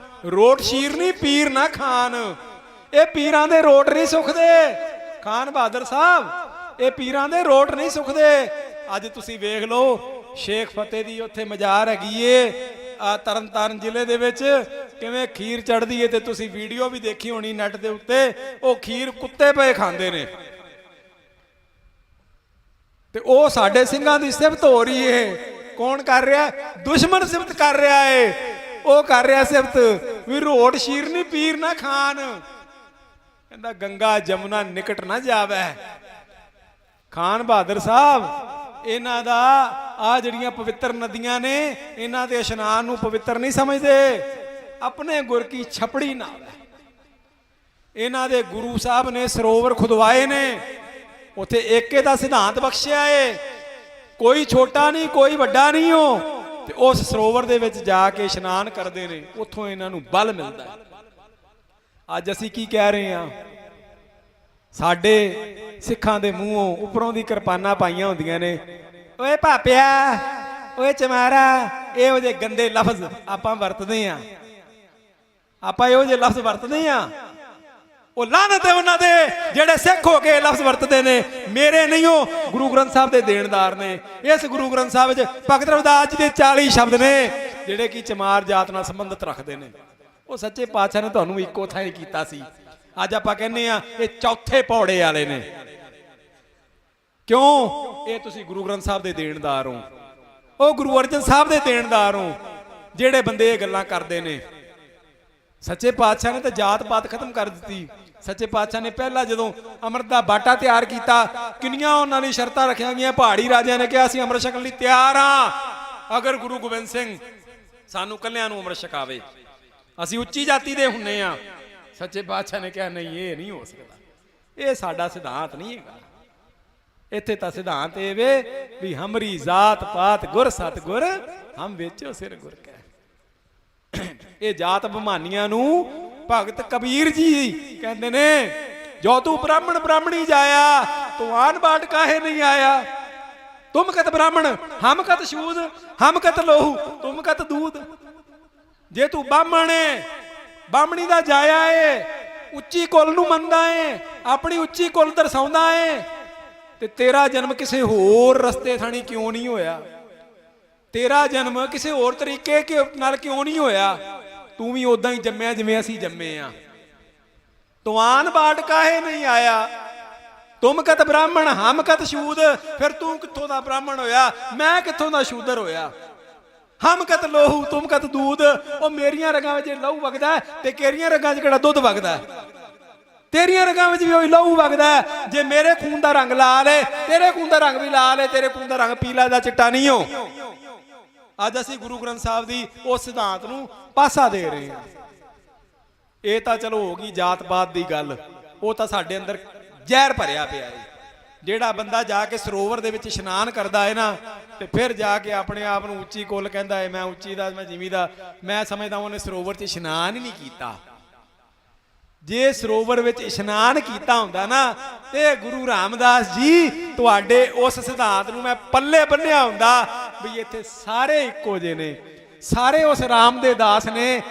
ਰੋਟ ਸ਼ੀਰਨੀ ਪੀਰ ਨਾ ਖਾਨ। ਇਹ ਪੀਰਾਂ ਦੇ ਰੋਟ ਨਹੀਂ ਸੁਖਦੇ ਖਾਨ ਬਹਾਦਰ ਸਾਹਿਬ, ਇਹ ਪੀਰਾਂ ਦੇ ਰੋਟ ਨਹੀਂ ਸੁਖਦੇ। ਅੱਜ ਤੁਸੀਂ ਵੇਖ ਲਓ ਸ਼ੇਖ ਫਤਿਹ ਦੀ ਉੱਥੇ ਮਜ਼ਾਰ ਹੈਗੀ ਏ ਆ ਤਰਨ ਤਾਰਨ ਜ਼ਿਲ੍ਹੇ ਦੇ ਵਿੱਚ, ਕਿਵੇਂ ਖੀਰ ਚੜਦੀ ਏ। ਤੇ ਤੁਸੀਂ ਵੀਡੀਓ ਵੀ ਦੇਖੀ ਹੋਣੀ ਨੈਟ ਦੇ ਉੱਤੇ, ਉਹ ਖੀਰ ਕੁੱਤੇ ਪਏ ਖਾਂਦੇ ਨੇ। ਤੇ ਉਹ ਸਾਡੇ ਸਿੰਘਾਂ ਦੀ ਸਿਫਤ ਹੋ ਰਹੀ ਏ। ਕੌਣ ਕਰ ਰਿਹਾ? ਦੁਸ਼ਮਣ ਸਿਫਤ ਕਰ ਰਿਹਾ ਏ। ਉਹ ਕਰ ਰਿਹਾ ਸਿਫਤ ਵੀ ਰੋਟ ਸ਼ੀਰਨੀ ਪੀਰ ਨਾ ਖਾਨ। ਕਹਿੰਦਾ ਗੰਗਾ ਜਮਨਾ ਨਿਕਟ ਨਾ ਜਾਵੇ। ਖਾਨ ਬਹਾਦਰ ਸਾਹਿਬ ਇਹਨਾਂ ਦਾ ਆ ਜਿਹੜੀਆਂ ਪਵਿੱਤਰ ਨਦੀਆਂ ਨੇ ਇਹਨਾਂ ਦੇ ਇਸ਼ਨਾਨ ਨੂੰ ਪਵਿੱਤਰ ਨਹੀਂ ਸਮਝਦੇ। ਆਪਣੇ ਗੁਰ ਕੀ ਛਪੜੀ ਨਾਲ ਇਹਨਾਂ ਦੇ ਗੁਰੂ ਸਾਹਿਬ ਨੇ ਸਰੋਵਰ ਖੁਦਵਾਏ ਨੇ, ਉੱਥੇ ਏਕੇ ਦਾ ਸਿਧਾਂਤ ਬਖਸ਼ਿਆ ਏ। ਕੋਈ ਛੋਟਾ ਨਹੀਂ ਕੋਈ ਵੱਡਾ ਨਹੀਂ ਹੋ, ਤੇ ਉਸ ਸਰੋਵਰ ਦੇ ਵਿੱਚ ਜਾ ਕੇ ਇਸ਼ਨਾਨ ਕਰਦੇ ਨੇ, ਉੱਥੋਂ ਇਹਨਾਂ ਨੂੰ ਬਲ ਮਿਲਦਾ। ਅੱਜ ਅਸੀਂ ਕੀ ਕਹਿ ਰਹੇ ਹਾਂ? ਸਾਡੇ ਸਿੱਖਾਂ ਦੇ ਮੂੰਹੋਂ ਉੱਪਰੋਂ ਦੀ ਕਿਰਪਾਨਾਂ ਪਾਈਆਂ ਹੁੰਦੀਆਂ ਨੇ। ਓਏ ਭਾਪਿਆ, ਓਏ ਚਮਾਰਾ, ਇਹੋ ਜਿਹੇ ਗੰਦੇ ਲਫ਼ਜ਼ ਆਪਾਂ ਵਰਤਦੇ ਆ। ਆਪਾਂ ਇਹੋ ਜਿਹੇ ਲਫ਼ਜ਼ ਵਰਤਦੇ ਆ। ਉਹ ਲਾਨਤ ਹੈ ਉਹਨਾਂ ਦੇ ਜਿਹੜੇ ਸਿੱਖ ਹੋ ਕੇ ਲਫ਼ਜ਼ ਵਰਤਦੇ ਨੇ। ਮੇਰੇ ਨਹੀਂ, ਉਹ ਗੁਰੂ ਗ੍ਰੰਥ ਸਾਹਿਬ ਦੇ ਦੇਣਦਾਰ ਨੇ। ਇਸ ਗੁਰੂ ਗ੍ਰੰਥ ਸਾਹਿਬ ਵਿੱਚ ਭਗਤ ਰਵਿਦਾਸ ਜੀ ਦੇ 40 ਸ਼ਬਦ ਨੇ ਜਿਹੜੇ ਕਿ ਚਮਾਰ ਜਾਤ ਨਾਲ ਸੰਬੰਧਿਤ ਰੱਖਦੇ ਨੇ। ਉਹ ਸੱਚੇ ਪਾਤਸ਼ਾਹ ਨੇ ਤੁਹਾਨੂੰ ਇੱਕੋ ਥਾਂ ਹੀ ਕੀਤਾ ਸੀ। ਅੱਜ ਆਪਾਂ ਕਹਿੰਦੇ ਆ ਇਹ ਚੌਥੇ ਪੌੜੇ ਵਾਲੇ ਨੇ। ਕਿਉਂ? ਇਹ ਤੁਸੀਂ ਗੁਰੂ ਗ੍ਰੰਥ ਸਾਹਿਬ ਦੇ ਦੇਣਦਾਰ ਹੋ, ਉਹ ਗੁਰੂ ਅਰਜਨ ਸਾਹਿਬ ਦੇ ਦੇਣਦਾਰ ਹੋ। ਜਿਹੜੇ ਬੰਦੇ ਇਹ ਗੱਲਾਂ ਕਰਦੇ ਨੇ, ਸੱਚੇ ਪਾਤਸ਼ਾਹ ਨੇ ਤਾਂ ਜਾਤ ਪਾਤ ਖਤਮ ਕਰ ਦਿੱਤੀ। ਸੱਚੇ ਪਾਤਸ਼ਾਹ ਨੇ ਪਹਿਲਾਂ ਜਦੋਂ ਅੰਮ੍ਰਿਤ ਦਾ ਬਾਟਾ ਤਿਆਰ ਕੀਤਾ, ਕਿੰਨੀਆਂ ਉਹਨਾਂ ਲਈ ਸ਼ਰਤਾਂ ਰੱਖੀਆਂ ਗਈਆਂ। ਪਹਾੜੀ ਰਾਜਿਆਂ ਨੇ ਕਿਹਾ ਅਸੀਂ ਅੰਮ੍ਰਿਤ ਛਕਣ ਲਈ ਤਿਆਰ ਹਾਂ, ਅਗਰ ਗੁਰੂ ਗੋਬਿੰਦ ਸਿੰਘ ਸਾਨੂੰ ਕੱਲਿਆਂ ਨੂੰ ਅੰਮ੍ਰਿਤ ਛਕਾਵੇ, ਅਸੀਂ ਉੱਚੀ ਜਾਤੀ ਦੇ ਹੁੰਨੇ ਆ। ਸੱਚੇ ਪਾਤਸ਼ਾਹ ਨੇ ਕਿਹਾ ਨਹੀਂ, ਇਹ ਨਹੀਂ ਹੋ ਸਕਦਾ, ਇਹ ਸਾਡਾ ਸਿਧਾਂਤ ਨਹੀਂ ਹੈਗਾ। ਇੱਥੇ ਤਾਂ ਸਿਧਾਂਤ ਇਹ ਵੇ ਵੀ ਹਮਰੀ ਜਾਤ ਪਾਤ ਗੁਰ ਸਤਿਗੁਰ, ਹਮ ਵੇਚੋ ਸਿਰ ਗੁਰ ਕੈ। ਇਹ ਜਾਤ ਬਮਾਨੀਆਂ ਨੂੰ ਭਗਤ ਕਬੀਰ ਜੀ ਕਹਿੰਦੇ ਨੇ, ਜੋ ਤੂੰ ਬ੍ਰਾਹਮਣ ਬ੍ਰਾਹਮਣੀ ਜਾਇਆ, ਤੂੰ ਆਨ ਬਾਟ ਕਾਹੇ ਨਹੀਂ ਆਇਆ। ਤੁਮ ਕਤ ਬ੍ਰਾਹਮਣ ਹਮ ਕਤ ਸ਼ੂਦ, ਹਮ ਕਤ ਲੋਹੂ ਤੁਮ ਕਤ ਦੂਧ। ਜੇ ਤੂੰ ਬਾਹਮਣ ਏ, ਬਾਹਮਣੀ ਦਾ ਜਾਇਆ ਏ, ਉੱਚੀ ਕੁਲ ਨੂੰ ਮੰਨਦਾ ਏ, ਆਪਣੀ ਉੱਚੀ ਕੁਲ ਦਰਸਾਉਂਦਾ ਏ, ਤੇ ਤੇਰਾ ਜਨਮ ਕਿਸੇ ਹੋਰ ਰਸਤੇ ਥਾਣੀ ਕਿਉਂ ਨਹੀਂ ਹੋਇਆ? ਤੇਰਾ ਜਨਮ ਕਿਸੇ ਹੋਰ ਤਰੀਕੇ ਨਾਲ ਕਿਉਂ ਨਹੀਂ ਹੋਇਆ? ਤੂੰ ਵੀ ਉਦਾਂ ਹੀ ਜੰਮਿਆ ਜਿਵੇਂ ਅਸੀਂ ਜੰਮੇ ਆ। ਤੂੰ ਆਨ ਬਾਟ ਕਾਹੇ ਨਹੀਂ ਆਇਆ। ਤੁਮ ਕਤ ਬ੍ਰਾਹਮਣ ਹਮ ਕਤ ਸ਼ੂਦ। ਫਿਰ ਤੂੰ ਕਿੱਥੋਂ ਦਾ ਬ੍ਰਾਹਮਣ ਹੋਇਆ, ਮੈਂ ਕਿੱਥੋਂ ਦਾ ਸ਼ੂਦਰ ਹੋਇਆ। ਹਮ ਕਤ ਲੋਹੂ ਤੁਮ ਕਤ ਦੂਧ। ਉਹ ਮੇਰੀਆਂ ਰਗਾਂ ਵਿੱਚ ਲਹੂ ਵਗਦਾ ਤੇ ਤੇਰੀਆਂ ਰਗਾਂ 'ਚ ਕਿਹੜਾ ਦੁੱਧ ਵਗਦਾ? ਤੇਰੀਆਂ ਰਗਾਂ ਵਿੱਚ ਵੀ ਉਹੀ ਲਹੂ ਵਗਦਾ। ਜੇ ਮੇਰੇ ਖੂਨ ਦਾ ਰੰਗ ਲਾਲ ਏ, ਤੇਰੇ ਖੂਨ ਦਾ ਰੰਗ ਵੀ ਲਾਲ ਏ, ਤੇਰੇ ਖੂਨ ਦਾ ਰੰਗ ਪੀਲਾ ਦਾ ਚਿੱਟਾ ਨਹੀਂ ਹੋ। ਅੱਜ ਅਸੀਂ ਗੁਰੂ ਗ੍ਰੰਥ ਸਾਹਿਬ ਦੀ ਉਸ ਸਿਧਾਂਤ ਨੂੰ ਪਾਸਾ ਦੇ ਰਹੇ ਹਾਂ। ਇਹ ਤਾਂ ਚਲੋ ਹੋ ਗਈ ਜਾਤ ਪਾਤ ਦੀ ਗੱਲ, ਉਹ ਤਾਂ ਸਾਡੇ ਅੰਦਰ ਜ਼ਹਿਰ ਭਰਿਆ ਪਿਆ ਹੈ। ਜਿਹੜਾ ਬੰਦਾ ਜਾ ਕੇ ਸਰੋਵਰ ਦੇ ਵਿੱਚ ਇਸ਼ਨਾਨ ਕਰਦਾ ਹੈ ਨਾ, ਤੇ ਫਿਰ ਜਾ ਕੇ ਆਪਣੇ ਆਪ ਨੂੰ ਉੱਚੀ ਕੁੱਲ ਕਹਿੰਦਾ ਹੈ, ਮੈਂ ਉੱਚੀ ਦਾ, ਮੈਂ ਜਿਮੀ ਦਾ, ਮੈਂ ਸਮਝਦਾ ਉਹਨੇ ਸਰੋਵਰ 'ਚ ਇਸ਼ਨਾਨ ਹੀ ਨਹੀਂ ਕੀਤਾ। ਜੇ ਸਰੋਵਰ ਵਿੱਚ ਇਸ਼ਨਾਨ ਕੀਤਾ ਹੁੰਦਾ ਨਾ, ਤੇ ਗੁਰੂ ਰਾਮਦਾਸ ਜੀ ਤੁਹਾਡੇ ਉਸ ਸਿਧਾਂਤ ਨੂੰ ਮੈਂ ਪੱਲੇ ਬੰਨਿਆ ਹੁੰਦਾ ਵੀ ਇੱਥੇ ਸਾਰੇ ਇੱਕੋ ਜਿਹੇ ਨੇ, ਸਾਰੇ ਉਸ ਰਾਮ ਦੇ ਦਾਸ ਨੇ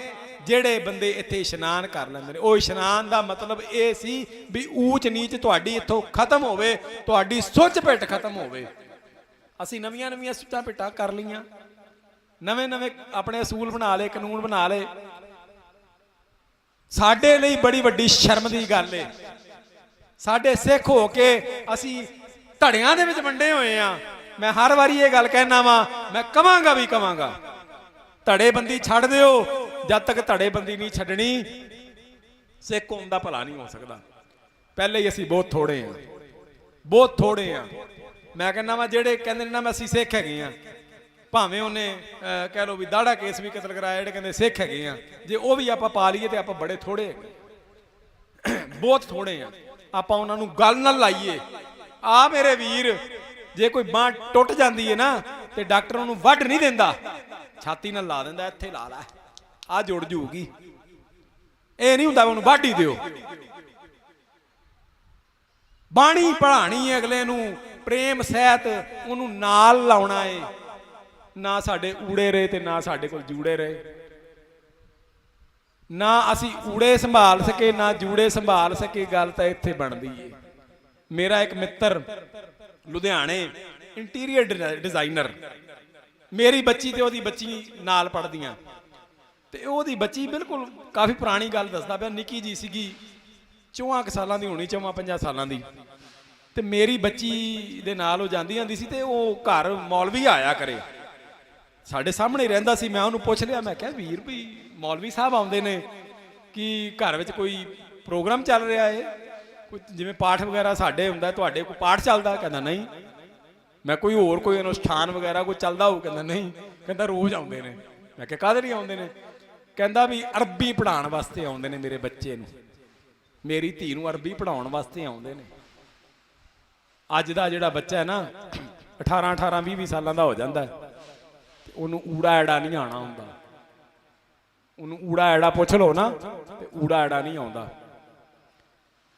ਜਿਹੜੇ ਬੰਦੇ ਇੱਥੇ ਇਸ਼ਨਾਨ ਕਰ ਲੈਂਦੇ ਨੇ, ਉਹ ਇਸ਼ਨਾਨ ਦਾ ਮਤਲਬ ਇਹ ਸੀ ਵੀ ਊਚ ਨੀਚ ਤੁਹਾਡੀ ਇੱਥੋਂ ਖਤਮ ਹੋਵੇ, ਤੁਹਾਡੀ ਸੁੱਚ ਪਿੱਟ ਖਤਮ ਹੋਵੇ। ਅਸੀਂ ਨਵੀਆਂ ਨਵੀਆਂ ਸੁੱਚਾਂ ਪਿੱਟਾਂ ਕਰ ਲਈਆਂ, ਨਵੇਂ ਨਵੇਂ ਆਪਣੇ ਅਸੂਲ ਬਣਾ ਲਏ, ਕਾਨੂੰਨ ਬਣਾ ਲਏ। ਸਾਡੇ ਲਈ ਬੜੀ ਵੱਡੀ ਸ਼ਰਮ ਦੀ ਗੱਲ ਏ, ਸਾਡੇ ਸਿੱਖ ਹੋ ਕੇ ਅਸੀਂ ਧੜਿਆਂ ਦੇ ਵਿੱਚ ਵੰਡੇ ਹੋਏ ਆ। ਮੈਂ ਹਰ ਵਾਰੀ ਇਹ ਗੱਲ ਕਹਿਣਾ ਵਾ, ਮੈਂ ਕਵਾਂਗਾ ਵੀ ਕਵਾਂਗਾ, ਧੜੇਬੰਦੀ ਛੱਡ ਦਿਓ। ਜਦ ਤੱਕ ਧੜੇਬੰਦੀ ਨਹੀਂ ਛੱਡਣੀ, ਸਿੱਖ ਕੌਮ ਦਾ ਭਲਾ ਨਹੀਂ ਹੋ ਸਕਦਾ। ਪਹਿਲੇ ਹੀ ਅਸੀਂ ਬਹੁਤ ਥੋੜੇ ਆ, ਬਹੁਤ ਥੋੜੇ ਆ। ਮੈਂ ਕਹਿੰਦਾ ਵਾ ਜਿਹੜੇ ਕਹਿੰਦੇ ਨੇ ਨਾ ਅਸੀਂ ਸਿੱਖ ਹੈਗੇ ਆ, ਭਾਵੇਂ ਉਹਨੇ ਕਹਿ ਲਓ ਵੀ ਦਾੜਾ ਕੇਸ ਵੀ ਕਤਲ ਕਰਾਇਆ, ਜਿਹੜੇ ਕਹਿੰਦੇ ਸਿੱਖ ਹੈਗੇ ਆ, ਜੇ ਉਹ ਵੀ ਆਪਾਂ ਪਾ ਲਈਏ ਤੇ ਆਪਾਂ ਬੜੇ ਥੋੜੇ ਹੈਗੇ, ਬਹੁਤ ਥੋੜੇ ਆ। ਆਪਾਂ ਉਹਨਾਂ ਨੂੰ ਗੱਲ ਨਾਲ ਲਾਈਏ। ਆ ਮੇਰੇ ਵੀਰ, ਜੇ ਕੋਈ ਬਾਂਹ ਟੁੱਟ ਜਾਂਦੀ ਹੈ ਨਾ ਤੇ ਡਾਕਟਰ ਉਹਨੂੰ ਵੱਢ ਨਹੀਂ ਦਿੰਦਾ, ਛਾਤੀ ਨਾਲ ਲਾ ਦਿੰਦਾ, ਇੱਥੇ ਲਾ ਲੈ, ਆ ਜੁੜ ਜੂਗੀ। ਇਹ ਨਹੀਂ ਹੁੰਦਾ ਉਹਨੂੰ ਵੱਢ ਹੀ ਦਿਓ। ਬਾਣੀ ਪੜਾਣੀ ਹੈ ਅਗਲੇ ਨੂੰ, ਪ੍ਰੇਮ ਸਹਿਤ ਉਹਨੂੰ ਨਾਲ ਲਾਉਣਾ ਏ। ਨਾ ਸਾਡੇ ਊੜੇ ਰਹੇ ਤੇ ਨਾ ਸਾਡੇ ਕੋਲ ਜੂੜੇ ਰਹੇ, ਨਾ ਅਸੀਂ ਊੜੇ ਸੰਭਾਲ ਸਕੇ ਨਾ ਜੂੜੇ ਸੰਭਾਲ ਸਕੇ। ਗੱਲ ਤਾਂ ਇੱਥੇ ਬਣਦੀ ਏ। ਮੇਰਾ ਇੱਕ ਮਿੱਤਰ ਲੁਧਿਆਣੇ ਇੰਟੀਰੀਅਰ ਡਿਜ਼ਾਈਨਰ, ਮੇਰੀ ਬੱਚੀ ਤੇ ਉਹਦੀ ਬੱਚੀ ਨਾਲ ਪੜ੍ਹਦੀਆਂ, ਤੇ ਉਹਦੀ ਬੱਚੀ ਬਿਲਕੁਲ ਕਾਫੀ ਪੁਰਾਣੀ ਗੱਲ ਦੱਸਦਾ ਪਿਆ, ਨਿੱਕੀ ਜੀ ਸੀਗੀ, 4 ਸਾਲਾਂ ਦੀ ਹੋਣੀ, 4-5 ਸਾਲਾਂ ਦੀ। ਤੇ ਮੇਰੀ ਬੱਚੀ ਦੇ ਨਾਲ ਉਹ ਜਾਂਦੀ ਆਂਦੀ ਸੀ, ਤੇ ਉਹ ਘਰ ਮੌਲਵੀ ਆਇਆ ਕਰੇ, ਸਾਡੇ ਸਾਹਮਣੇ ਰਹਿੰਦਾ ਸੀ। ਮੈਂ ਉਹਨੂੰ ਪੁੱਛ ਲਿਆ, ਮੈਂ ਕਿਹਾ ਵੀਰ ਵੀ ਮੌਲਵੀ ਸਾਹਿਬ ਆਉਂਦੇ ਨੇ, ਕਿ ਘਰ ਵਿੱਚ ਕੋਈ ਪ੍ਰੋਗਰਾਮ ਚੱਲ ਰਿਹਾ ਹੈ, ਕੋਈ ਜਿਵੇਂ ਪਾਠ ਵਗੈਰਾ ਸਾਡੇ ਹੁੰਦਾ, ਤੁਹਾਡੇ ਕੋਈ ਪਾਠ ਚੱਲਦਾ? ਕਹਿੰਦਾ ਨਹੀਂ। ਮੈਂ ਕੋਈ ਹੋਰ ਕੋਈ ਅਨੁਸ਼ਠਾਨ ਵਗੈਰਾ ਕੋਈ ਚੱਲਦਾ ਹੋਊ? ਕਹਿੰਦਾ ਨਹੀਂ। ਕਹਿੰਦਾ ਰੋਜ਼ ਆਉਂਦੇ ਨੇ। ਮੈਂ ਕਿਹਾ ਕਾਹਦੇ ਲਈ ਆਉਂਦੇ ਨੇ? ਕਹਿੰਦਾ ਵੀ ਅਰਬੀ ਪੜ੍ਹਾਉਣ ਵਾਸਤੇ ਆਉਂਦੇ ਨੇ, ਮੇਰੇ ਬੱਚੇ ਨੂੰ, ਮੇਰੀ ਧੀ ਨੂੰ ਅਰਬੀ ਪੜ੍ਹਾਉਣ ਵਾਸਤੇ ਆਉਂਦੇ ਨੇ। ਅੱਜ ਦਾ ਜਿਹੜਾ ਬੱਚਾ ਹੈ ਨਾ, 18 20 ਸਾਲਾਂ ਦਾ ਹੋ ਜਾਂਦਾ, ਉਹਨੂੰ ਊੜਾ ਐੜਾ ਨਹੀਂ ਆਉਣਾ ਹੁੰਦਾ। ਉਹਨੂੰ ਊੜਾ ਐੜਾ ਪੁੱਛ ਲਓ ਨਾ, ਤੇ ਊੜਾ ਐੜਾ ਨਹੀਂ ਆਉਂਦਾ।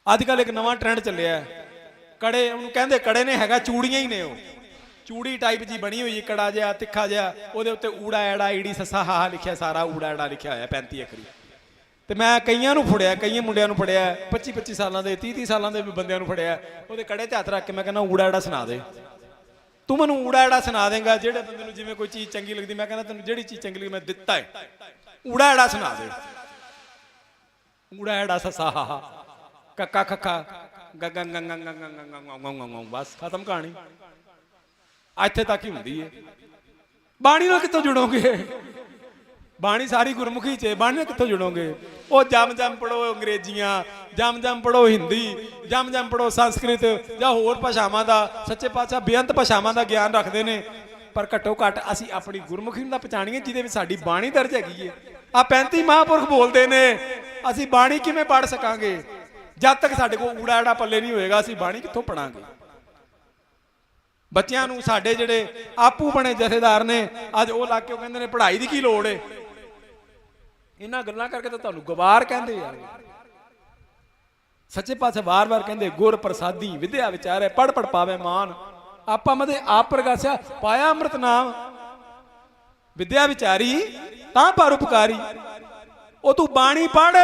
ਅੱਜ ਕੱਲ ਇੱਕ ਨਵਾਂ ਟ੍ਰੈਂਡ ਚੱਲਿਆ, ਕੜੇ, ਉਹਨੂੰ ਕਹਿੰਦੇ ਕੜੇ ਨੇ, ਹੈਗਾ ਚੂੜੀਆਂ ਹੀ ਨੇ। ਉਹ ਚੂੜੀ ਟਾਈਪ ਜੀ ਬਣੀ ਹੋਈ, ਕੜਾ ਜਿਹਾ ਤਿੱਖਾ ਜਿਹਾ, ਉਹਦੇ ਉੱਤੇ ਊੜਾ ਐੜਾ ਈੜੀ ਸੱਸਾ ਹਾਹਾ ਲਿਖਿਆ, ਸਾਰਾ ਊੜਾ ਐੜਾ ਲਿਖਿਆ ਹੋਇਆ 35 ਅੱਖਰੀ। ਤੇ ਮੈਂ ਕਈਆਂ ਨੂੰ ਫੜਿਆ, ਕਈ ਮੁੰਡਿਆਂ ਨੂੰ ਫੜਿਆ, 25 ਸਾਲਾਂ ਦੇ, 30 ਸਾਲਾਂ ਦੇ ਵੀ ਬੰਦਿਆਂ ਨੂੰ ਫੜਿਆ, ਉਹਦੇ ਕੜੇ ਤੇ ਹੱਥ ਰੱਖ ਕੇ ਮੈਂ ਕਹਿੰਦਾ ਊੜਾ ਐੜਾ ਸੁਣਾ ਦੇ। ਤੂੰ ਮੈਨੂੰ ਊੜਾ ਐੜਾ ਸੁਣਾ ਦੇਂਗਾ? ਜਿਹੜੇ ਬੰਦੇ ਨੂੰ ਜਿਵੇਂ ਕੋਈ ਚੀਜ਼ ਚੰਗੀ ਲੱਗਦੀ, ਮੈਂ ਕਹਿੰਦਾ ਤੈਨੂੰ ਜਿਹੜੀ ਚੀਜ਼ ਚੰਗੀ ਲੱਗੀ ਮੈਂ ਦਿੱਤਾ ਹੈ, ਊੜਾ ਐੜਾ ਸੁਣਾ ਦੇ। ਊੜਾ ਐੜਾ ਸੱਸਾ ਹਾਹਾ ਕੱਕਾ ਖੱਖਾ ਗੰਗ ਗੰਗ ਗੰਗ ਗੰਗ, ਬਸ ਖਤਮ ਕਹਾਣੀ। ਇੱਥੇ ਤੱਕ ਹੀ ਹੁੰਦੀ ਹੈ। ਬਾਣੀ ਨਾਲ ਕਿੱਥੋਂ ਜੁੜੋਗੇ? ਬਾਣੀ ਸਾਰੀ ਗੁਰਮੁਖੀ ਚ, ਬਾਣੀ ਨਾਲ ਕਿੱਥੋਂ ਜੁੜੋਗੇ? ਉਹ ਜਮ ਪੜੋ ਅੰਗਰੇਜ਼ੀਆਂ, ਜਮ ਪੜੋ ਹਿੰਦੀ, ਜਮ ਪੜੋ ਸੰਸਕ੍ਰਿਤ ਜਾਂ ਹੋਰ ਭਾਸ਼ਾਵਾਂ ਦਾ। ਸੱਚੇ ਪਾਤਸ਼ਾਹ ਬੇਅੰਤ ਭਾਸ਼ਾਵਾਂ ਦਾ ਗਿਆਨ ਰੱਖਦੇ ਨੇ, ਪਰ ਘੱਟੋ ਘੱਟ ਅਸੀਂ ਆਪਣੀ ਗੁਰਮੁਖੀ ਨੂੰ ਤਾਂ ਪਛਾਣੀਏ, ਜਿਹਦੇ ਵਿੱਚ ਸਾਡੀ ਬਾਣੀ ਦਰਜ ਹੈਗੀ ਹੈ। ਆ 35 ਮਹਾਂਪੁਰਖ ਬੋਲਦੇ ਨੇ, ਅਸੀਂ ਬਾਣੀ ਕਿਵੇਂ ਪੜ੍ਹ ਸਕਾਂਗੇ? ਜਦ ਤੱਕ ਸਾਡੇ ਕੋਲ ਊੜਾ ਐੜਾ ਪੱਲੇ ਨਹੀਂ ਹੋਏਗਾ, ਅਸੀਂ ਬਾਣੀ ਕਿੱਥੋਂ ਪੜਾਂਗੇ? ਬੱਚਿਆਂ ਨੂੰ ਸਾਡੇ ਜਿਹੜੇ ਆਪੂ ਬਣੇ ਜਥੇਦਾਰ ਨੇ, ਅੱਜ ਉਹ ਲੱਗ ਕੇ ਉਹ ਕਹਿੰਦੇ ਨੇ ਪੜ੍ਹਾਈ ਦੀ ਕੀ ਲੋੜ ਏ? ਇਹਨਾਂ ਗੱਲਾਂ ਕਰਕੇ ਤਾਂ ਤੁਹਾਨੂੰ ਗਵਾਰ ਕਹਿੰਦੇ ਆ। ਸੱਚੇ ਪਾਤਸ਼ਾਹ ਵਾਰ-ਵਾਰ ਕਹਿੰਦੇ ਗੁਰ ਪ੍ਰਸਾਦੀ ਵਿਦਿਆ ਵਿਚਾਰੇ, ਪੜ ਪਾਵੇ ਮਾਨ। ਆਪਾਂ ਮਦੇ ਆਪ ਪ੍ਰਗਾਸਿਆ ਪਾਇਆ ਅੰਮ੍ਰਿਤ ਨਾਮ, ਵਿਦਿਆ ਵਿਚਾਰੀ ਤਾਂ ਪਰ ਉਪਕਾਰੀ। ਉਹ ਤੂੰ ਬਾਣੀ ਪੜ,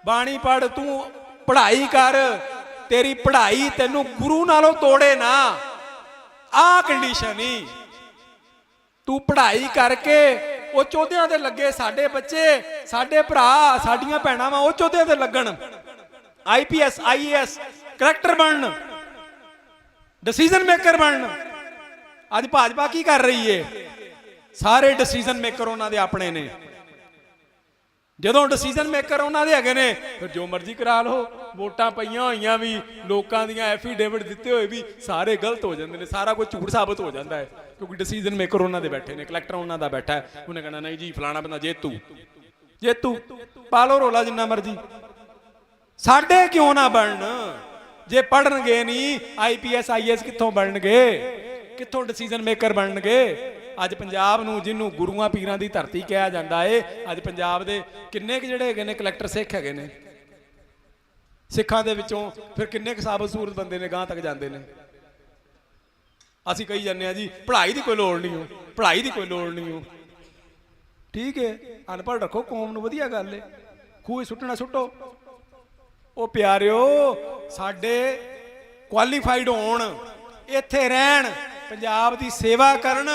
ਬਾਣੀ ਪੜ, ਤੂੰ ਪੜ੍ਹਾਈ ਕਰ, ਤੇਰੀ ਪੜ੍ਹਾਈ ਤੈਨੂੰ ਗੁਰੂ ਨਾਲੋਂ ਤੋੜੇ ਨਾ। ਆਹ ਕੰਡੀਸ਼ਨ ਹੀ, ਤੂੰ ਪੜ੍ਹਾਈ ਕਰਕੇ ਉਹ ਚੌਧਿਆਂ ਤੇ ਲੱਗੇ, ਸਾਡੇ ਬੱਚੇ, ਸਾਡੇ ਭਰਾ, ਸਾਡੀਆਂ ਭੈਣਾਂ ਵਾ, ਉਹ ਚੌਧਿਆਂ ਤੇ ਲੱਗਣ, IPS IAS ਕਰੈਕਟਰ ਬਣਨ, ਡਿਸੀਜਨ ਮੇਕਰ ਬਣਨ। ਅੱਜ ਭਾਜਪਾ ਕੀ ਕਰ ਰਹੀ ਏ? ਸਾਰੇ ਡਿਸੀਜਨ ਮੇਕਰ ਉਹਨਾਂ ਦੇ ਆਪਣੇ ਨੇ। ਜਦੋਂ ਡਿਸੀਜਨ ਮੇਕਰ ਉਹਨਾਂ ਦੇ ਹੈਗੇ ਨੇ, ਫਿਰ ਜੋ ਮਰਜ਼ੀ ਕਰਾ ਲਓ। ਵੋਟਾਂ ਪਈਆਂ ਹੋਈਆਂ ਵੀ, ਲੋਕਾਂ ਦੀਆਂ ਐਫੀਡੇਵਿਟ ਦਿੱਤੇ ਹੋਏ ਵੀ, ਸਾਰੇ ਗਲਤ ਹੋ ਜਾਂਦੇ ਨੇ, ਸਾਰਾ ਕੁਝ ਝੂਠ ਸਾਬਤ ਹੋ ਜਾਂਦਾ ਹੈ, ਕਿਉਂਕਿ ਡਿਸੀਜਨ ਮੇਕਰ ਉਹਨਾਂ ਦੇ ਬੈਠੇ ਨੇ, ਕਲੈਕਟਰ ਉਹਨਾਂ ਦਾ ਬੈਠਾ ਹੈ। ਉਹਨੇ ਕਹਿਣਾ ਨਹੀਂ ਜੀ ਫਲਾਣਾ ਬੰਦਾ ਜੇਤੂ ਪਾ ਲਓ ਰੋਲਾ ਜਿੰਨਾ ਮਰਜ਼ੀ। ਸਾਡੇ ਕਿਉਂ ਨਾ ਬਣਨ? ਜੇ ਪੜਨਗੇ ਨਹੀਂ IPS IAS ਕਿੱਥੋਂ ਬਣਨਗੇ? ਕਿੱਥੋਂ ਡਿਸੀਜਨ ਮੇਕਰ ਬਣਨਗੇ? ਅੱਜ ਪੰਜਾਬ ਨੂੰ, ਜਿਹਨੂੰ ਗੁਰੂਆਂ ਪੀਰਾਂ ਦੀ ਧਰਤੀ ਕਿਹਾ ਜਾਂਦਾ ਏ, ਅੱਜ ਪੰਜਾਬ ਦੇ ਕਿੰਨੇ ਕੁ ਜਿਹੜੇ ਹੈਗੇ ਨੇ ਕਲੈਕਟਰ ਸਿੱਖ ਹੈਗੇ ਨੇ। ਸਿੱਖਾਂ ਦੇ ਵਿੱਚੋਂ ਫਿਰ ਕਿੰਨੇ ਕੁ ਸਾਬਤ ਸੂਰਤ ਬੰਦੇ ਨੇ ਗਾਂ ਤੱਕ ਜਾਂਦੇ ਨੇ। ਅਸੀਂ ਕਹੀ ਜਾਂਦੇ ਆ ਜੀ ਪੜ੍ਹਾਈ ਦੀ ਕੋਈ ਲੋੜ ਨਹੀਂ ਹੋ, ਪੜ੍ਹਾਈ ਦੀ ਕੋਈ ਲੋੜ ਨਹੀਂ ਹੋ। ਠੀਕ ਹੈ, ਅਨਪੜ੍ਹ ਰੱਖੋ ਕੌਮ ਨੂੰ, ਵਧੀਆ ਗੱਲ ਹੈ। ਖੂਹ ਸੁੱਟਣਾ ਸੁੱਟੋ। ਉਹ ਪਿਆਰਿਓ, ਸਾਡੇ ਕੁਆਲੀਫਾਈਡ ਹੋਣ, ਇੱਥੇ ਰਹਿਣ, ਪੰਜਾਬ ਦੀ ਸੇਵਾ ਕਰਨ,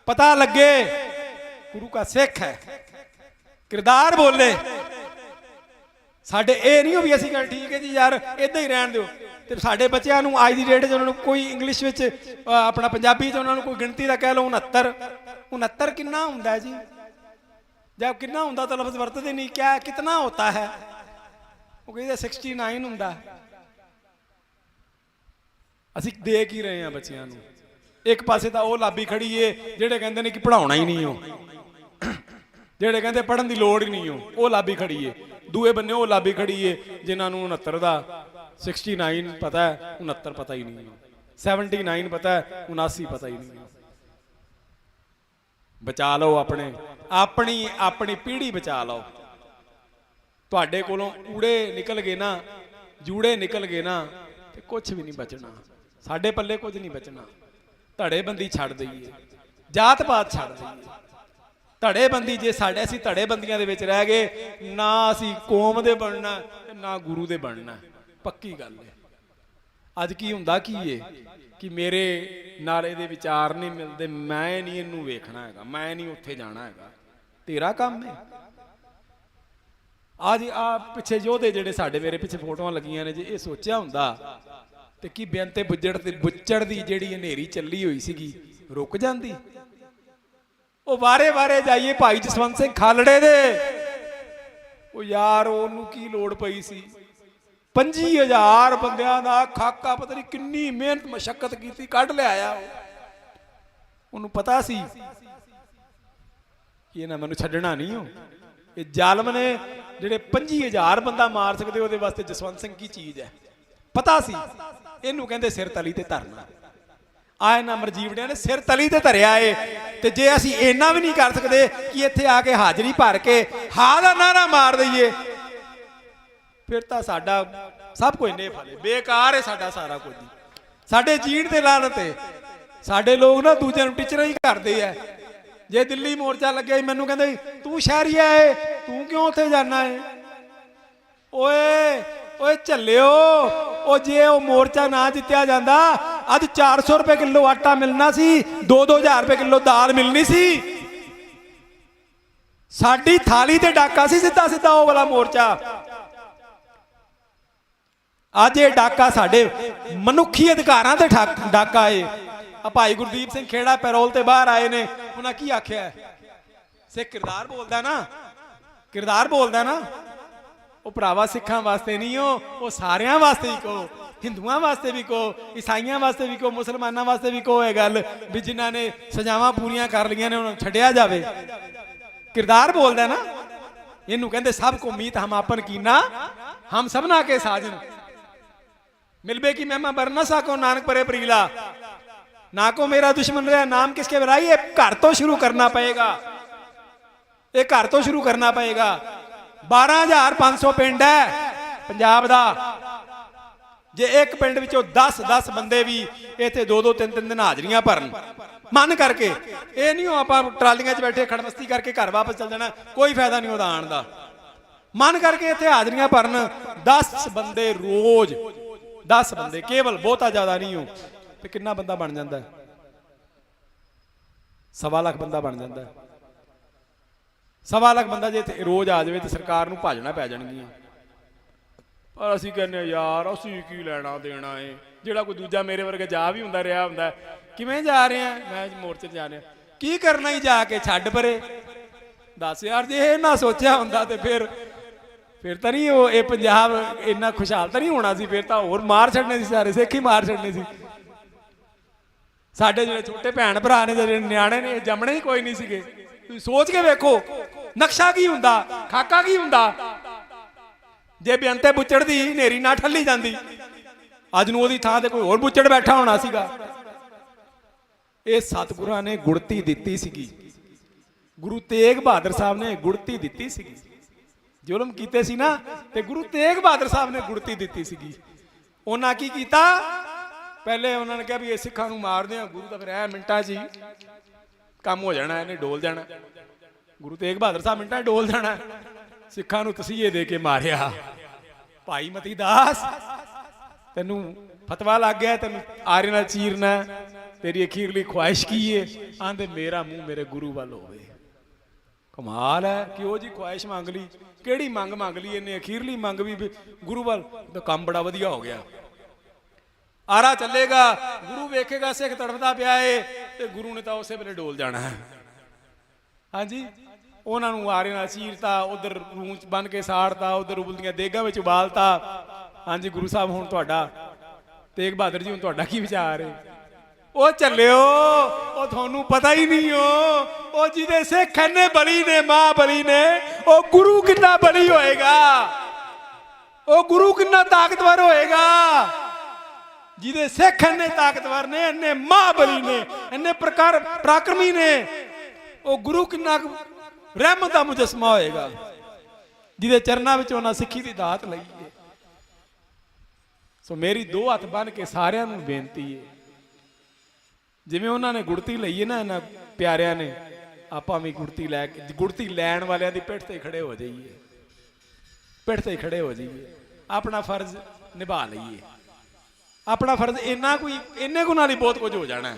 ਪਤਾ ਲੱਗੇ ਗੁਰੂ ਕਾ ਸਿੱਖ ਹੈ, ਕਿਰਦਾਰ ਬੋਲੇ। ਸਾਡੇ ਇਹ ਨਹੀਂ ਹੋ ਵੀ ਅਸੀਂ ਕਹਿੰਦੇ ਠੀਕ ਹੈ ਜੀ ਯਾਰ ਇਦਾਂ ਹੀ ਰਹਿਣ ਦਿਓ, ਤੇ ਸਾਡੇ ਬੱਚਿਆਂ ਨੂੰ ਅੱਜ ਦੀ ਡੇਟ 'ਚ ਉਹਨਾਂ ਨੂੰ ਕੋਈ ਇੰਗਲਿਸ਼ ਵਿੱਚ ਆਪਣਾ ਪੰਜਾਬੀ 'ਚ ਉਹਨਾਂ ਨੂੰ ਕੋਈ ਗਿਣਤੀ ਦਾ ਕਹਿ ਲਓ 69 ਕਿੰਨਾ ਹੁੰਦਾ ਜੀ? ਜਦ ਕਿੰਨਾ ਹੁੰਦਾ ਤਾਂ ਲਫ਼ਜ਼ ਵਰਤਦੇ ਨਹੀਂ, ਕਿਆ ਕਿਤਨਾ ਹੋਤਾ ਹੈ? ਉਹ ਕਹਿੰਦੇ 69 ਹੁੰਦਾ। ਅਸੀਂ ਦੇ ਕੀ ਰਹੇ ਹਾਂ ਬੱਚਿਆਂ ਨੂੰ? ਇੱਕ ਪਾਸੇ ਤਾਂ ਉਹ ਲਾਬੀ ਖੜੀ ਏ ਜਿਹੜੇ ਕਹਿੰਦੇ ਨੇ ਕਿ ਪੜਾਉਣਾ ਹੀ ਨਹੀਂ, ਉਹ ਜਿਹੜੇ ਕਹਿੰਦੇ ਪੜਨ ਦੀ ਲੋੜ ਹੀ ਨਹੀਂ, ਉਹ ਲਾਬੀ ਖੜੀ ਏ। ਦੂਏ ਬੰਨੇ ਉਹ ਲਾਬੀ ਖੜੀ ਏ ਜਿਨ੍ਹਾਂ ਨੂੰ 69 ਦਾ 69 ਪਤਾ ਹੈ, 69 ਪਤਾ ਹੀ ਨਹੀਂ, 79 ਪਤਾ ਹੈ, 79 ਪਤਾ ਹੀ ਨਹੀਂ। ਬਚਾ ਲਓ ਆਪਣੀ ਪੀੜ੍ਹੀ ਬਚਾ ਲਓ। ਤੁਹਾਡੇ ਕੋਲੋਂ ਊੜੇ ਨਿਕਲ ਗਏ ਨਾ, ਜੂੜੇ ਨਿਕਲ ਗਏ ਨਾ, ਤੇ ਕੁਝ ਵੀ ਨਹੀਂ ਬਚਣਾ। ਸਾਡੇ ਪੱਲੇ ਕੁਝ ਨਹੀਂ ਬਚਣਾ। ਧੜੇਬੰਦੀ ਛੱਡ ਦਈਏ, ਜਾਤ ਪਾਤ ਛੱਡ ਦਈਏ। ਧੜੇਬੰਦੀ ਜੇ ਅਸੀਂ ਧੜੇਬੰਦੀਆਂ ਦੇ ਵਿੱਚ ਰਹਿ ਗਏ, ਨਾ ਅਸੀਂ ਕੌਮ ਦੇ ਬਣਨਾ ਤੇ ਨਾ ਗੁਰੂ ਦੇ ਬਣਨਾ, ਪੱਕੀ ਗੱਲ ਹੈ। ਅੱਜ ਕੀ ਹੁੰਦਾ ਕੀ ਏ ਕਿ ਮੇਰੇ ਨਾਲ ਇਹਦੇ ਵਿਚਾਰ ਨਹੀਂ ਮਿਲਦੇ, ਮੈਂ ਨਹੀਂ ਇਹਨੂੰ ਵੇਖਣਾ ਹੈਗਾ, ਮੈਂ ਨਹੀਂ ਉੱਥੇ ਜਾਣਾ ਹੈਗਾ, ਤੇਰਾ ਕੰਮ ਹੈ। ਅੱਜ ਆ ਪਿੱਛੇ ਯੋਧੇ ਜਿਹੜੇ ਸਾਡੇ ਮੇਰੇ ਪਿੱਛੇ ਫੋਟੋਆਂ ਲੱਗੀਆਂ ਨੇ, ਜੇ ਇਹ ਸੋਚਿਆ ਹੁੰਦਾ ਤੇ ਕੀ ਬੇਅੰਤੇ ਬੁੱਚੜ ਦੀ ਜਿਹੜੀ ਹਨੇਰੀ ਚੱਲੀ ਹੋਈ ਸੀਗੀ ਰੁਕ ਜਾਂਦੀ? ਉਹ ਵਾਰੇ ਜਾਈਏ ਭਾਈ ਜਸਵੰਤ ਸਿੰਘ ਖਾਲੜੇ ਦੇ, ਉਹ ਯਾਰ ਉਹਨੂੰ ਕੀ ਲੋੜ ਪਈ ਸੀ? 25,000 ਬੰਦਿਆਂ ਦਾ ਖਾਕਾ, ਪਤਾ ਨਹੀਂ ਕਿੰਨੀ ਮਿਹਨਤ ਮਸ਼ੱਕਤ ਕੀਤੀ, ਕੱਢ ਲਿਆਇਆ। ਉਹਨੂੰ ਪਤਾ ਸੀ ਕਿ ਇਹਨਾਂ ਮੈਨੂੰ ਛੱਡਣਾ ਨਹੀਂ। ਹੋ ਇਹ ਜ਼ਾਲਮ ਨੇ ਜਿਹੜੇ 25,000 ਬੰਦਾ ਮਾਰ ਸਕਦੇ, ਉਹਦੇ ਵਾਸਤੇ ਜਸਵੰਤ ਸਿੰਘ ਕੀ ਚੀਜ਼ ਹੈ ਪਤਾ ਸੀ। ਇਹਨੂੰ ਕਹਿੰਦੇ ਸਿਰ ਤਲੀ ਤੇ ਧਰਨਾ। ਆ ਇਹਨਾਂ ਮਰਜੀਵੜਿਆਂ ਨੇ ਸਿਰ ਤਲੀ ਤੇ ਧਰਿਆ ਏ, ਤੇ ਜੇ ਅਸੀਂ ਇੰਨਾ ਵੀ ਨਹੀਂ ਕਰ ਸਕਦੇ ਕਿ ਇੱਥੇ ਆ ਕੇ ਹਾਜ਼ਰੀ ਭਰ ਕੇ ਹਾਂ ਦਾ ਨਾਰਾ ਮਾਰ ਦਈਏ, ਫਿਰ ਤਾਂ ਸਾਡਾ ਸਭ ਕੁਝ ਨੇ ਫਲੇ ਬੇਕਾਰ ਹੈ। ਸਾਡਾ ਸਾਰਾ ਕੁਝ ਸਾਡੇ ਜੀਣ ਤੇ ਲਾਨਤ ਹੈ। ਸਾਡੇ ਲੋਕ ਨਾ ਦੂਜਿਆਂ ਨੂੰ ਟੀਚਰਾਂ ਹੀ ਕਰਦੇ ਆ। ਜੇ ਦਿੱਲੀ ਮੋਰਚਾ ਲੱਗਿਆ, ਮੈਨੂੰ ਕਹਿੰਦੇ ਤੂੰ ਸ਼ਹਿਰੀਆ ਏ, ਤੂੰ ਕਿਉਂ ਉੱਥੇ ਜਾਣਾ ਏ? ਓਏ ਝੱਲਿਓ, ਉਹ ਜੇ ਉਹ ਮੋਰਚਾ ਨਾ ਜਿੱਤਿਆ ਜਾਂਦਾ, ਅੱਜ 400 ਰੁਪਏ ਕਿਲੋ ਆਟਾ ਮਿਲਣਾ ਸੀ, 2-2 ਰੁਪਏ ਕਿਲੋ ਦਾਲ ਮਿਲਣੀ ਸੀ। ਸਾਡੀ ਥਾਲੀ ਤੇ ਡਾਕਾ ਸੀ ਸਿੱਧਾ ਉਹ ਵਾਲਾ ਮੋਰਚਾ। ਅੱਜ ਇਹ ਡਾਕਾ ਸਾਡੇ ਮਨੁੱਖੀ ਅਧਿਕਾਰਾਂ ਤੇ ਡਾਕਾ ਏ। ਆ ਭਾਈ ਗੁਰਦੀਪ ਸਿੰਘ ਖੇੜਾ ਪੈਰੋਲ ਤੇ ਬਾਹਰ ਆਏ ਨੇ, ਉਹਨਾਂ ਕੀ ਆਖਿਆ? ਸਿੱਖ ਕਿਰਦਾਰ ਬੋਲਦਾ ਨਾ। ਉਹ ਭਰਾਵਾ ਸਿੱਖਾਂ ਵਾਸਤੇ ਨਹੀਂ, ਉਹ ਸਾਰਿਆਂ ਵਾਸਤੇ ਹੀ ਕਹੋ, ਹਿੰਦੂਆਂ ਵਾਸਤੇ ਵੀ ਕਹੋ, ਈਸਾਈਆਂ ਵਾਸਤੇ ਵੀ ਕਹੋ, ਮੁਸਲਮਾਨਾਂ ਵਾਸਤੇ ਵੀ ਕਹੋ ਇਹ ਗੱਲ ਵੀ ਜਿਨ੍ਹਾਂ ਨੇ ਸਜ਼ਾਵਾਂ ਪੂਰੀਆਂ ਕਰ ਲਈਆਂ ਨੇ ਉਹਨਾਂ ਨੂੰ ਛੱਡਿਆ ਜਾਵੇ। ਕਿਰਦਾਰ ਬੋਲਦਾ ਨਾ। ਇਹਨੂੰ ਕਹਿੰਦੇ ਸਭ ਕੋ ਮੀਤ ਹਮ ਆਪਨ ਕੀਨਾ, ਹਮ ਸਭਨਾ ਕੇ ਸਾਜਨ। ਮਿਲਬੇ ਕੀ ਮਹਿਮਾ ਬਰ ਨਾ ਸਾਕੋ ਨਾਨਕ ਪਰੇ ਪ੍ਰੀਲਾ, ਨਾ ਕੋ ਮੇਰਾ ਦੁਸ਼ਮਨ ਰਿਹਾ ਨਾਮ ਕਿਸਕੇ ਬਰਾਈ। ਇਹ ਘਰ ਤੋਂ ਸ਼ੁਰੂ ਕਰਨਾ ਪਏਗਾ, ਇਹ ਘਰ ਤੋਂ ਸ਼ੁਰੂ ਕਰਨਾ ਪਏਗਾ। 12,500 ਪਿੰਡ ਹੈ ਪੰਜਾਬ ਦਾ। ਜੇ ਇੱਕ ਪਿੰਡ ਵਿੱਚੋਂ 10 ਬੰਦੇ ਵੀ ਇੱਥੇ 2-2 3-3 ਦਿਨ ਹਾਜ਼ਰੀਆਂ ਭਰਨ ਮਨ ਕਰਕੇ, ਇਹ ਨਹੀਂ ਆਪਾਂ ਟਰਾਲੀਆਂ 'ਚ ਬੈਠੇ ਖੜਮਸਤੀ ਕਰਕੇ ਘਰ ਵਾਪਸ ਚੱਲ ਜਾਣਾ, ਕੋਈ ਫਾਇਦਾ ਨਹੀਂ ਉਹਦਾ ਆਉਣ ਦਾ। ਮਨ ਕਰਕੇ ਇੱਥੇ ਹਾਜ਼ਰੀਆਂ ਭਰਨ 10 ਬੰਦੇ ਰੋਜ਼, 10 ਬੰਦੇ ਕੇਵਲ, ਬਹੁਤਾ ਜ਼ਿਆਦਾ ਨਹੀਂ ਹੋ, ਤੇ ਕਿੰਨਾ ਬੰਦਾ ਬਣ ਜਾਂਦਾ? 1.25 ਲੱਖ ਬੰਦਾ ਬਣ ਜਾਂਦਾ। 1.25 ਲੱਖ ਬੰਦਾ ਜੇ ਰੋਜ਼ ਆ ਜਾਵੇ ਤੇ ਸਰਕਾਰ ਨੂੰ ਭਾਜਣਾ ਪੈ ਜਾਣਗੀਆਂ। ਪਰ ਅਸੀਂ ਕਹਿੰਦੇ ਯਾਰ ਅਸੀਂ ਕੀ ਲੈਣਾ ਦੇਣਾ ਏ। ਜਿਹੜਾ ਕੋਈ ਦੂਜਾ ਮੇਰੇ ਵਰਗਾ ਜਾ ਵੀ ਹੁੰਦਾ ਰਿਹਾ ਹੁੰਦਾ, ਕਿਵੇਂ ਜਾ ਰਹੇ ਆ? ਮੈਂ ਮੋਰਚੇ 'ਤੇ ਜਾ ਰਿਹਾ, ਕੀ ਕਰਨਾ ਹੀ ਜਾ ਕੇ, ਛੱਡ ਪਰੇ। ਦੱਸ ਯਾਰ, ਜੇ ਇਹ ਨਾ ਸੋਚਿਆ ਹੁੰਦਾ ਤੇ ਫਿਰ ਤਾਂ ਨਹੀਂ ਇਹ ਪੰਜਾਬ ਇੰਨਾ ਖੁਸ਼ਹਾਲ ਤਾਂ ਨਹੀਂ ਹੋਣਾ ਸੀ। ਫਿਰ ਤਾਂ ਹੋਰ ਮਾਰ ਛੱਡਣੇ ਸੀ, ਸਾਰੇ ਸਿੱਖ ਹੀ ਮਾਰ ਛੱਡਣੇ ਸੀ। ਸਾਡੇ ਜਿਹੜੇ ਛੋਟੇ ਭੈਣ ਭਰਾ ਨੇ, ਜਿਹੜੇ ਨਿਆਣੇ ਨੇ, ਜੰਮਣੇ ਹੀ ਕੋਈ ਨਹੀਂ ਸੀਗੇ। ਤੁਸੀਂ ਸੋਚ ਕੇ ਵੇਖੋ ਨਕਸ਼ਾ ਕੀ ਹੁੰਦਾ, ਖਾਕਾ ਕੀ ਹੁੰਦਾ। ਜੇ ਬੇਅੰਤੇ ਬੁੱਚੜ ਦੀ ਹਨੇਰੀ ਨਾ ਠੱਲੀ ਜਾਂਦੀ, ਅੱਜ ਨੂੰ ਉਹਦੀ ਥਾਂ ਤੇ ਕੋਈ ਹੋਰ ਬੁੱਚੜ ਬੈਠਾ ਹੋਣਾ ਸੀਗਾ। ਇਹ ਸਤਿਗੁਰਾਂ ਨੇ ਗੁੜਤੀ ਦਿੱਤੀ ਸੀਗੀ, ਗੁਰੂ ਤੇਗ ਬਹਾਦਰ ਸਾਹਿਬ ਨੇ ਗੁੜਤੀ ਦਿੱਤੀ ਸੀਗੀ। ਜ਼ੁਲਮ ਕੀਤੇ ਸੀ ਨਾ, ਤੇ ਗੁਰੂ ਤੇਗ ਬਹਾਦਰ ਸਾਹਿਬ ਨੇ ਗੁੜਤੀ ਦਿੱਤੀ ਸੀਗੀ। ਉਹਨਾਂ ਕੀ ਕੀਤਾ? ਪਹਿਲੇ ਉਹਨਾਂ ਨੇ ਕਿਹਾ ਵੀ ਇਹ ਸਿੱਖਾਂ ਨੂੰ ਮਾਰਦੇ ਆ। ਗੁਰੂ ਤਾਂ ਫਿਰ ਐ ਮਿੰਟਾਂ 'ਚ ਹੀ ਕੰਮ ਹੋ ਜਾਣਾ, ਇਹਨੇ ਡੋਲ ਜਾਣਾ। ਗੁਰੂ ਤੇਗ ਬਹਾਦਰ ਸਾਹਿਬ ਮਿੰਟਾਂ 'ਚ ਡੋਲ ਜਾਣਾ, ਸਿੱਖਾਂ ਨੂੰ ਤਸੀਹੇ ਦੇ ਕੇ ਮਾਰਿਆ। ਭਾਈ ਮਤੀ ਦਾਸ ਤੈਨੂੰ ਫਤਵਾ ਲੱਗ ਗਿਆ, ਤੈਨੂੰ ਆਰੇ ਨਾਲ ਚੀਰਨਾ, ਤੇਰੀ ਅਖੀਰਲੀ ਖੁਆਇਸ਼ ਕੀ ਏ? ਆਂਦੇ ਮੇਰਾ ਮੂੰਹ ਮੇਰੇ ਗੁਰੂ ਵੱਲ ਹੋਵੇ। ਕਮਾਲ ਹੈ, ਕਿਉਂ ਜੀ ਖੁਆਇਸ਼ ਮੰਗ ਲਈ? ਕਿਹੜੀ ਮੰਗ ਲਈ ਇਹਨੇ? ਅਖੀਰਲੀ ਮੰਗ ਵੀ ਗੁਰੂ ਵੱਲ। ਤਾਂ ਕੰਮ ਬੜਾ ਵਧੀਆ ਹੋ ਗਿਆ, ਆਰਾ ਚੱਲੇਗਾ, ਗੁਰੂ ਵੇਖੇਗਾ ਸਿੱਖ ਤੜਫਦਾ ਪਿਆ ਏ ਤੇ ਗੁਰੂ ਨੇ ਤਾਂ ਉਸੇ ਵੇਲੇ ਡੋਲ ਜਾਣਾ ਹੈ। ਹਾਂਜੀ, ਉਹਨਾਂ ਨੂੰ ਆਰੇ ਨਾਲ ਚੀਰਤਾ, ਉਧਰ ਰੂੰ ਚ ਬੰਨ ਕੇ ਸਾੜਤਾ, ਉਧਰ ਉਬਲਦੀਆਂ ਦੇਗਾਂ ਵਿੱਚ ਉਬਾਲਤਾ। ਹਾਂਜੀ ਗੁਰੂ ਸਾਹਿਬ, ਹੁਣ ਤੁਹਾਡਾ ਤੇਗ ਬਹਾਦਰ ਜੀ, ਹੁਣ ਤੁਹਾਡਾ ਕੀ ਵਿਚਾਰ ਹੈ? ਉਹ ਚੱਲਿਓ, ਉਹ ਤੁਹਾਨੂੰ ਪਤਾ ਹੀ ਨਹੀਂ ਉਹ ਜਿਹਦੇ ਸਿੱਖ ਨੇ ਬਲੀ ਨੇ, ਮਾਂ ਬਲੀ ਨੇ, ਉਹ ਗੁਰੂ ਕਿੰਨਾ ਬਲੀ ਹੋਏਗਾ, ਉਹ ਗੁਰੂ ਕਿੰਨਾ ਤਾਕਤਵਰ ਹੋਏਗਾ। ਜਿਹਦੇ ਸਿੱਖ ਇੰਨੇ ਤਾਕਤਵਰ ਨੇ, ਇੰਨੇ ਮਾਂ ਬਲੀ ਨੇ, ਇੰਨੇ ਪ੍ਰਕਾਰ ਪਰਾਕਰਮੀ ਨੇ, ਉਹ ਗੁਰੂ ਕਿੰਨਾ ਰਹਿਮਤ ਦਾ ਮੁਜਸਮਾ ਹੋਏਗਾ, ਜਿਹਦੇ ਚਰਨਾਂ ਵਿੱਚ ਉਹਨਾਂ ਸਿੱਖੀ ਦੀ ਦਾਤ ਲਈ ਹੈ। ਸੋ ਮੇਰੀ ਦੋ ਹੱਥ ਬੰਨ ਕੇ ਸਾਰਿਆਂ ਨੂੰ ਬੇਨਤੀ ਹੈ, ਜਿਵੇਂ ਉਹਨਾਂ ਨੇ ਗੁੜਤੀ ਲਈ ਹੈ ਨਾ ਇਹਨਾਂ ਪਿਆਰਿਆਂ ਨੇ, ਆਪਾਂ ਵੀ ਗੁੜਤੀ ਲੈ ਕੇ, ਗੁੜਤੀ ਲੈਣ ਵਾਲਿਆਂ ਦੀ ਪਿੱਠ ਤੇ ਖੜੇ ਹੋ ਜਾਈਏ, ਪਿੱਠ ਤੇ ਖੜੇ ਹੋ ਜਾਈਏ, ਆਪਣਾ ਫਰਜ਼ ਨਿਭਾ ਲਈਏ। ਆਪਣਾ ਫਰਜ਼ ਇੰਨੇ ਕੁ ਨਾਲ ਹੀ ਬਹੁਤ ਕੁਝ ਹੋ ਜਾਣਾ।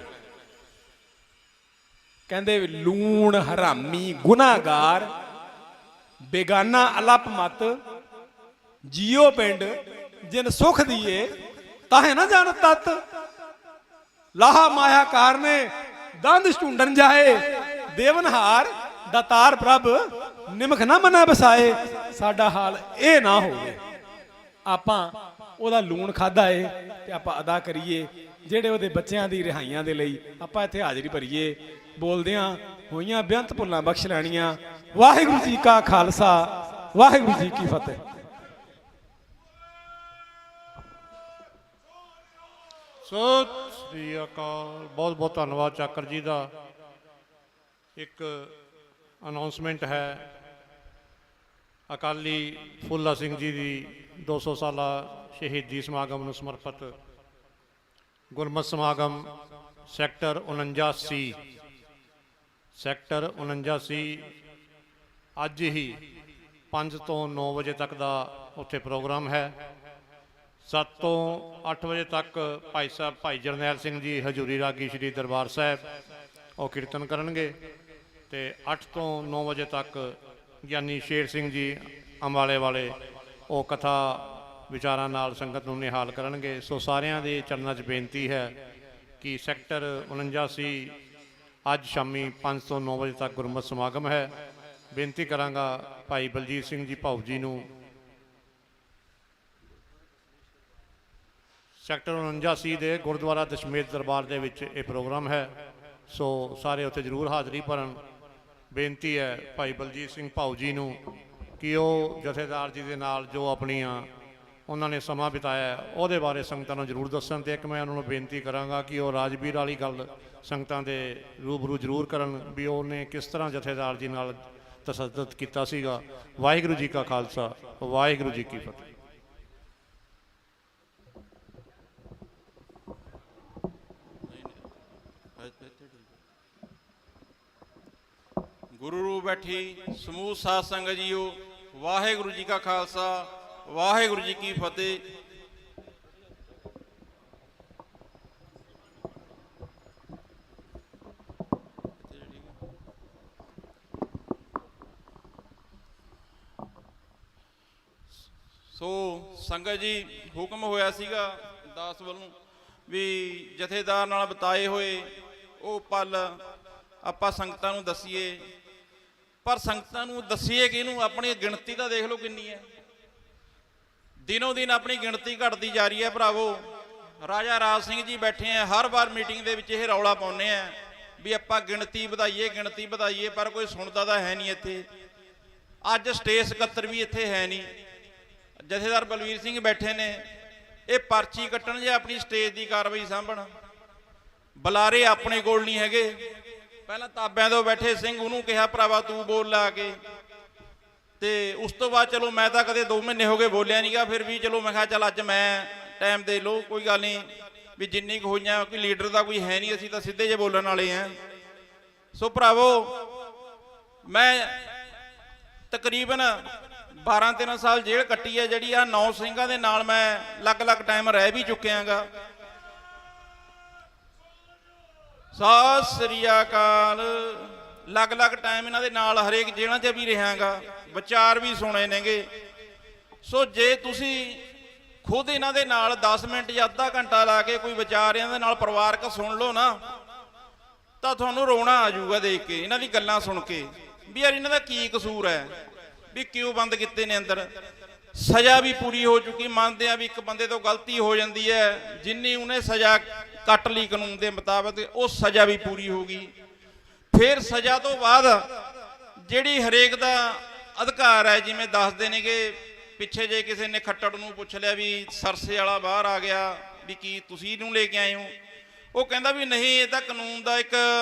ਕਹਿੰਦੇ ਲੂਣ ਹਰਾਮੀ ਗੁਨਾਹਗਾਰ ਬੇਗਾਨਾ ਅਲਪ ਮਤ, ਜੀਓ ਪਿੰਡ ਜਿਨ ਸੁਖ ਦੀਏ ਤਾਹੇ ਨਾ ਜਾਣ ਤਤ, ਲਾਹਾ ਮਾਇਆ ਕਾਰਨੇ ਦੰਦ ਢੂੰਡਣ ਜਾਏ, ਦੇਵਨਹਾਰ ਦਾਤਾਰ ਪ੍ਰਭ ਨਿਮਖ ਨਾ ਮਨਾ ਬਸਾਏ। ਸਾਡਾ ਹਾਲ ਇਹ ਨਾ ਹੋਵੇ, ਆਪਾਂ ਉਹਦਾ ਲੂਣ ਖਾਦਾ ਏ ਤੇ ਆਪਾਂ ਅਦਾ ਕਰੀਏ, ਜਿਹੜੇ ਉਹਦੇ ਬੱਚਿਆਂ ਦੀ ਰਿਹਾਈਆਂ ਦੇ ਲਈ ਆਪਾਂ ਇੱਥੇ ਹਾਜ਼ਰੀ ਭਰੀਏ। ਬੋਲਦਿਆਂ ਹੋਈਆਂ ਬੇਅੰਤ ਭੁੱਲਾਂ ਬਖਸ਼ ਲੈਣੀਆਂ। ਵਾਹਿਗੁਰੂ ਜੀ ਕਾ ਖਾਲਸਾ, ਵਾਹਿਗੁਰੂ ਜੀ ਕੀ ਫਤਿਹ। ਸਤਿ ਸ੍ਰੀ ਅਕਾਲ। ਬਹੁਤ ਬਹੁਤ ਧੰਨਵਾਦ ਚਾਕਰ ਜੀ ਦਾ। ਇੱਕ ਅਨਾਉਂਸਮੈਂਟ ਹੈ, ਅਕਾਲੀ ਫੂਲਾ ਸਿੰਘ ਜੀ ਦੀ 200 ਸਾਲਾ ਸ਼ਹੀਦੀ ਸਮਾਗਮ ਨੂੰ ਸਮਰਪਿਤ ਗੁਰਮਤਿ ਸਮਾਗਮ ਸੈਕਟਰ 49C, ਸੈਕਟਰ 49C ਅੱਜ ਹੀ 5 ਤੋਂ 9 ਵਜੇ ਤੱਕ ਦਾ ਉੱਥੇ ਪ੍ਰੋਗਰਾਮ ਹੈ। 7 ਤੋਂ 8 ਵਜੇ ਤੱਕ ਭਾਈ ਸਾਹਿਬ ਭਾਈ ਜਰਨੈਲ ਸਿੰਘ ਜੀ ਹਜ਼ੂਰੀ ਰਾਗੀ ਸ਼੍ਰੀ ਦਰਬਾਰ ਸਾਹਿਬ ਉਹ ਕੀਰਤਨ ਕਰਨਗੇ, ਤੇ 8 ਤੋਂ 9 ਵਜੇ ਤੱਕ ਗਿਆਨੀ ਸ਼ੇਰ ਸਿੰਘ ਜੀ ਅੰਬਾਲੇ ਵਾਲੇ ਉਹ ਕਥਾ ਵਿਚਾਰਾਂ ਨਾਲ ਸੰਗਤ ਨੂੰ ਨਿਹਾਲ ਕਰਨਗੇ। ਸੋ ਸਾਰਿਆਂ ਦੇ ਚਰਨਾਂ 'ਚ ਬੇਨਤੀ ਹੈ ਕਿ ਸੈਕਟਰ 49C ਅੱਜ ਸ਼ਾਮੀ 5 ਤੋਂ 9 ਵਜੇ ਤੱਕ ਗੁਰਮਤਿ ਸਮਾਗਮ ਹੈ। ਬੇਨਤੀ ਕਰਾਂਗਾ ਭਾਈ ਬਲਜੀਤ ਸਿੰਘ ਜੀ ਭਾਊ ਜੀ ਨੂੰ, ਸੈਕਟਰ 49C ਦੇ ਗੁਰਦੁਆਰਾ ਦਸ਼ਮੇਸ਼ ਦਰਬਾਰ ਦੇ ਵਿੱਚ ਇਹ ਪ੍ਰੋਗਰਾਮ ਹੈ। ਸੋ ਸਾਰੇ ਉੱਥੇ ਜ਼ਰੂਰ ਹਾਜ਼ਰੀ ਭਰਨ। ਬੇਨਤੀ ਹੈ ਭਾਈ ਬਲਜੀਤ ਸਿੰਘ ਭਾਊ ਜੀ ਨੂੰ ਕਿ ਉਹ ਜਥੇਦਾਰ ਜੀ ਦੇ ਨਾਲ ਜੋ ਆਪਣੀਆਂ ਉਹਨਾਂ ਨੇ ਸਮਾਂ ਬਿਤਾਇਆ ਉਹਦੇ ਬਾਰੇ ਸੰਗਤਾਂ ਨੂੰ ਜ਼ਰੂਰ ਦੱਸਣ। ਤੇ ਇੱਕ ਮੈਂ ਉਹਨਾਂ ਨੂੰ ਬੇਨਤੀ ਕਰਾਂਗਾ ਕਿ ਉਹ ਰਾਜਵੀਰ ਵਾਲੀ ਗੱਲ ਸੰਗਤਾਂ ਦੇ ਰੂਬਰੂ ਜ਼ਰੂਰ ਕਰਨ ਵੀ ਉਹਨੇ ਕਿਸ ਤਰ੍ਹਾਂ ਜਥੇਦਾਰ ਜੀ ਨਾਲ ਤਸੱਦਦ ਕੀਤਾ ਸੀਗਾ। ਵਾਹਿਗੁਰੂ ਜੀ ਕਾ ਖਾਲਸਾ, ਵਾਹਿਗੁਰੂ ਜੀ ਕੀ ਫਤਿਹ। ਗੁਰੂ ਰੂ ਬੈਠੀ ਸਮੂਹ ਸਾਧ ਸੰਗਤ ਜੀਓ, ਵਾਹਿਗੁਰੂ ਜੀ ਕਾ ਖਾਲਸਾ, ਵਾਹਿਗੁਰੂ ਜੀ ਕੀ ਫਤਿਹ। ਸੋ ਸੰਗਤ ਜੀ, ਹੁਕਮ ਹੋਇਆ ਸੀਗਾ ਦਾਸ ਵੱਲੋਂ ਵੀ ਜਥੇਦਾਰ ਨਾਲ ਬਿਤਾਏ ਹੋਏ ਉਹ ਪਲ ਆਪਾਂ ਸੰਗਤਾਂ ਨੂੰ ਦਸੀਏ। ਪਰ ਸੰਗਤਾਂ ਨੂੰ ਦਸੀਏ ਕਿਹਨੂੰ? ਆਪਣੀ ਗਿਣਤੀ ਤਾਂ ਦੇਖ ਲਓ ਕਿੰਨੀ ਹੈ। ਦਿਨੋਂ ਦਿਨ ਆਪਣੀ ਗਿਣਤੀ ਘਟਦੀ ਜਾ ਰਹੀ ਹੈ ਭਰਾਵੋ। ਰਾਜਾ ਰਾਜ ਸਿੰਘ ਜੀ ਬੈਠੇ ਆ, ਹਰ ਵਾਰ ਮੀਟਿੰਗ ਦੇ ਵਿੱਚ ਇਹ ਰੌਲਾ ਪਾਉਂਦੇ ਆ ਵੀ ਆਪਾਂ ਗਿਣਤੀ ਵਧਾਈਏ, ਗਿਣਤੀ ਵਧਾਈਏ, ਪਰ ਕੋਈ ਸੁਣਦਾ ਤਾਂ ਹੈ ਨਹੀਂ ਇੱਥੇ। ਅੱਜ ਸਟੇਜ ਸਕੱਤਰ ਵੀ ਇੱਥੇ ਹੈ ਨਹੀਂ, ਜਥੇਦਾਰ ਬਲਵੀਰ ਸਿੰਘ ਬੈਠੇ ਨੇ। ਇਹ ਪਰਚੀ ਕੱਟਣ ਜਾਂ ਆਪਣੀ ਸਟੇਜ ਦੀ ਕਾਰਵਾਈ ਸਾਂਭਣ। ਬੁਲਾਰੇ ਆਪਣੇ ਕੋਲ ਨਹੀਂ ਹੈਗੇ। ਪਹਿਲਾਂ ਤਾਬਿਆਂ ਤੋਂ ਬੈਠੇ ਸਿੰਘ, ਉਹਨੂੰ ਕਿਹਾ ਭਰਾਵਾ ਤੂੰ ਬੋਲ ਲਾ ਕੇ, ਤੇ ਉਸ ਤੋਂ ਬਾਅਦ ਚਲੋ ਮੈਂ ਤਾਂ ਕਦੇ 2 ਮਹੀਨੇ ਹੋ ਗਏ ਬੋਲਿਆ ਨਹੀਂਗਾ। ਫਿਰ ਵੀ ਚਲੋ ਮੈਂ ਕਿਹਾ ਚੱਲ ਅੱਜ ਮੈਂ ਟਾਈਮ ਦੇ ਲਓ, ਕੋਈ ਗੱਲ ਨਹੀਂ ਵੀ ਜਿੰਨੀ ਕੁ ਹੋਈਆਂ, ਕੋਈ ਲੀਡਰ ਦਾ ਕੋਈ ਹੈ ਨਹੀਂ, ਅਸੀਂ ਤਾਂ ਸਿੱਧੇ ਜੇ ਬੋਲਣ ਵਾਲੇ ਆ। ਸੋ ਭਰਾਵੋ, ਮੈਂ ਤਕਰੀਬਨ 12-13 ਸਾਲ ਜੇਲ੍ਹ ਕੱਟੀ ਹੈ, ਜਿਹੜੀ ਆ 9 ਸਿੰਘਾਂ ਦੇ ਨਾਲ ਮੈਂ ਅਲੱਗ-ਅਲੱਗ ਟਾਈਮ ਰਹਿ ਵੀ ਚੁੱਕਿਆਗਾ। ਸਤਿ ਸ੍ਰੀ ਅਕਾਲ। ਅਲੱਗ-ਅਲੱਗ ਟਾਈਮ ਇਹਨਾਂ ਦੇ ਨਾਲ ਹਰੇਕ ਜੇਲ੍ਹਾਂ 'ਚ ਵੀ ਰਹਾਂਗਾ, ਵਿਚਾਰ ਵੀ ਸੁਣੇ ਨੇਗੇ। ਸੋ ਜੇ ਤੁਸੀਂ ਖੁਦ ਇਹਨਾਂ ਦੇ ਨਾਲ 10 ਮਿੰਟ ਜਾਂ ਅੱਧਾ ਘੰਟਾ ਲਾ ਕੇ ਕੋਈ ਵਿਚਾਰ ਇਹਨਾਂ ਦੇ ਨਾਲ ਪਰਿਵਾਰਕ ਸੁਣ ਲਓ ਨਾ, ਤਾਂ ਤੁਹਾਨੂੰ ਰੋਣਾ ਆ ਜਾਊਗਾ ਦੇਖ ਕੇ ਇਹਨਾਂ ਦੀ ਗੱਲਾਂ ਸੁਣ ਕੇ ਵੀ ਯਾਰ ਇਹਨਾਂ ਦਾ ਕੀ ਕਸੂਰ ਹੈ, ਵੀ ਕਿਉਂ ਬੰਦ ਕੀਤੇ ਨੇ ਅੰਦਰ। ਸਜ਼ਾ ਵੀ ਪੂਰੀ ਹੋ ਚੁੱਕੀ, ਮੰਨਦੇ ਆ ਵੀ ਇੱਕ ਬੰਦੇ ਤੋਂ ਗਲਤੀ ਹੋ ਜਾਂਦੀ ਹੈ, ਜਿੰਨੀ ਉਹਨੇ ਸਜ਼ਾ ਕੱਟ ਲਈ ਕਾਨੂੰਨ ਦੇ ਮੁਤਾਬਕ ਉਹ ਸਜ਼ਾ ਵੀ ਪੂਰੀ ਹੋ ਗਈ। ਫਿਰ ਸਜ਼ਾ ਤੋਂ ਬਾਅਦ ਜਿਹੜੀ ਹਰੇਕ ਦਾ ਅਧਿਕਾਰ ਹੈ, ਜਿਵੇਂ ਦੱਸਦੇ ਨੇ ਕਿ ਪਿੱਛੇ ਜੇ ਕਿਸੇ ਨੇ ਖੱਟੜ ਨੂੰ ਪੁੱਛ ਲਿਆ ਵੀ ਸਰਸੇ ਵਾਲਾ ਬਾਹਰ ਆ ਗਿਆ ਵੀ ਕੀ ਤੁਸੀਂ ਇਹਨੂੰ ਲੈ ਕੇ ਆਏ ਹੋ, ਉਹ ਕਹਿੰਦਾ ਵੀ ਨਹੀਂ, ਇਹ ਤਾਂ ਕਾਨੂੰਨ ਦਾ ਇੱਕ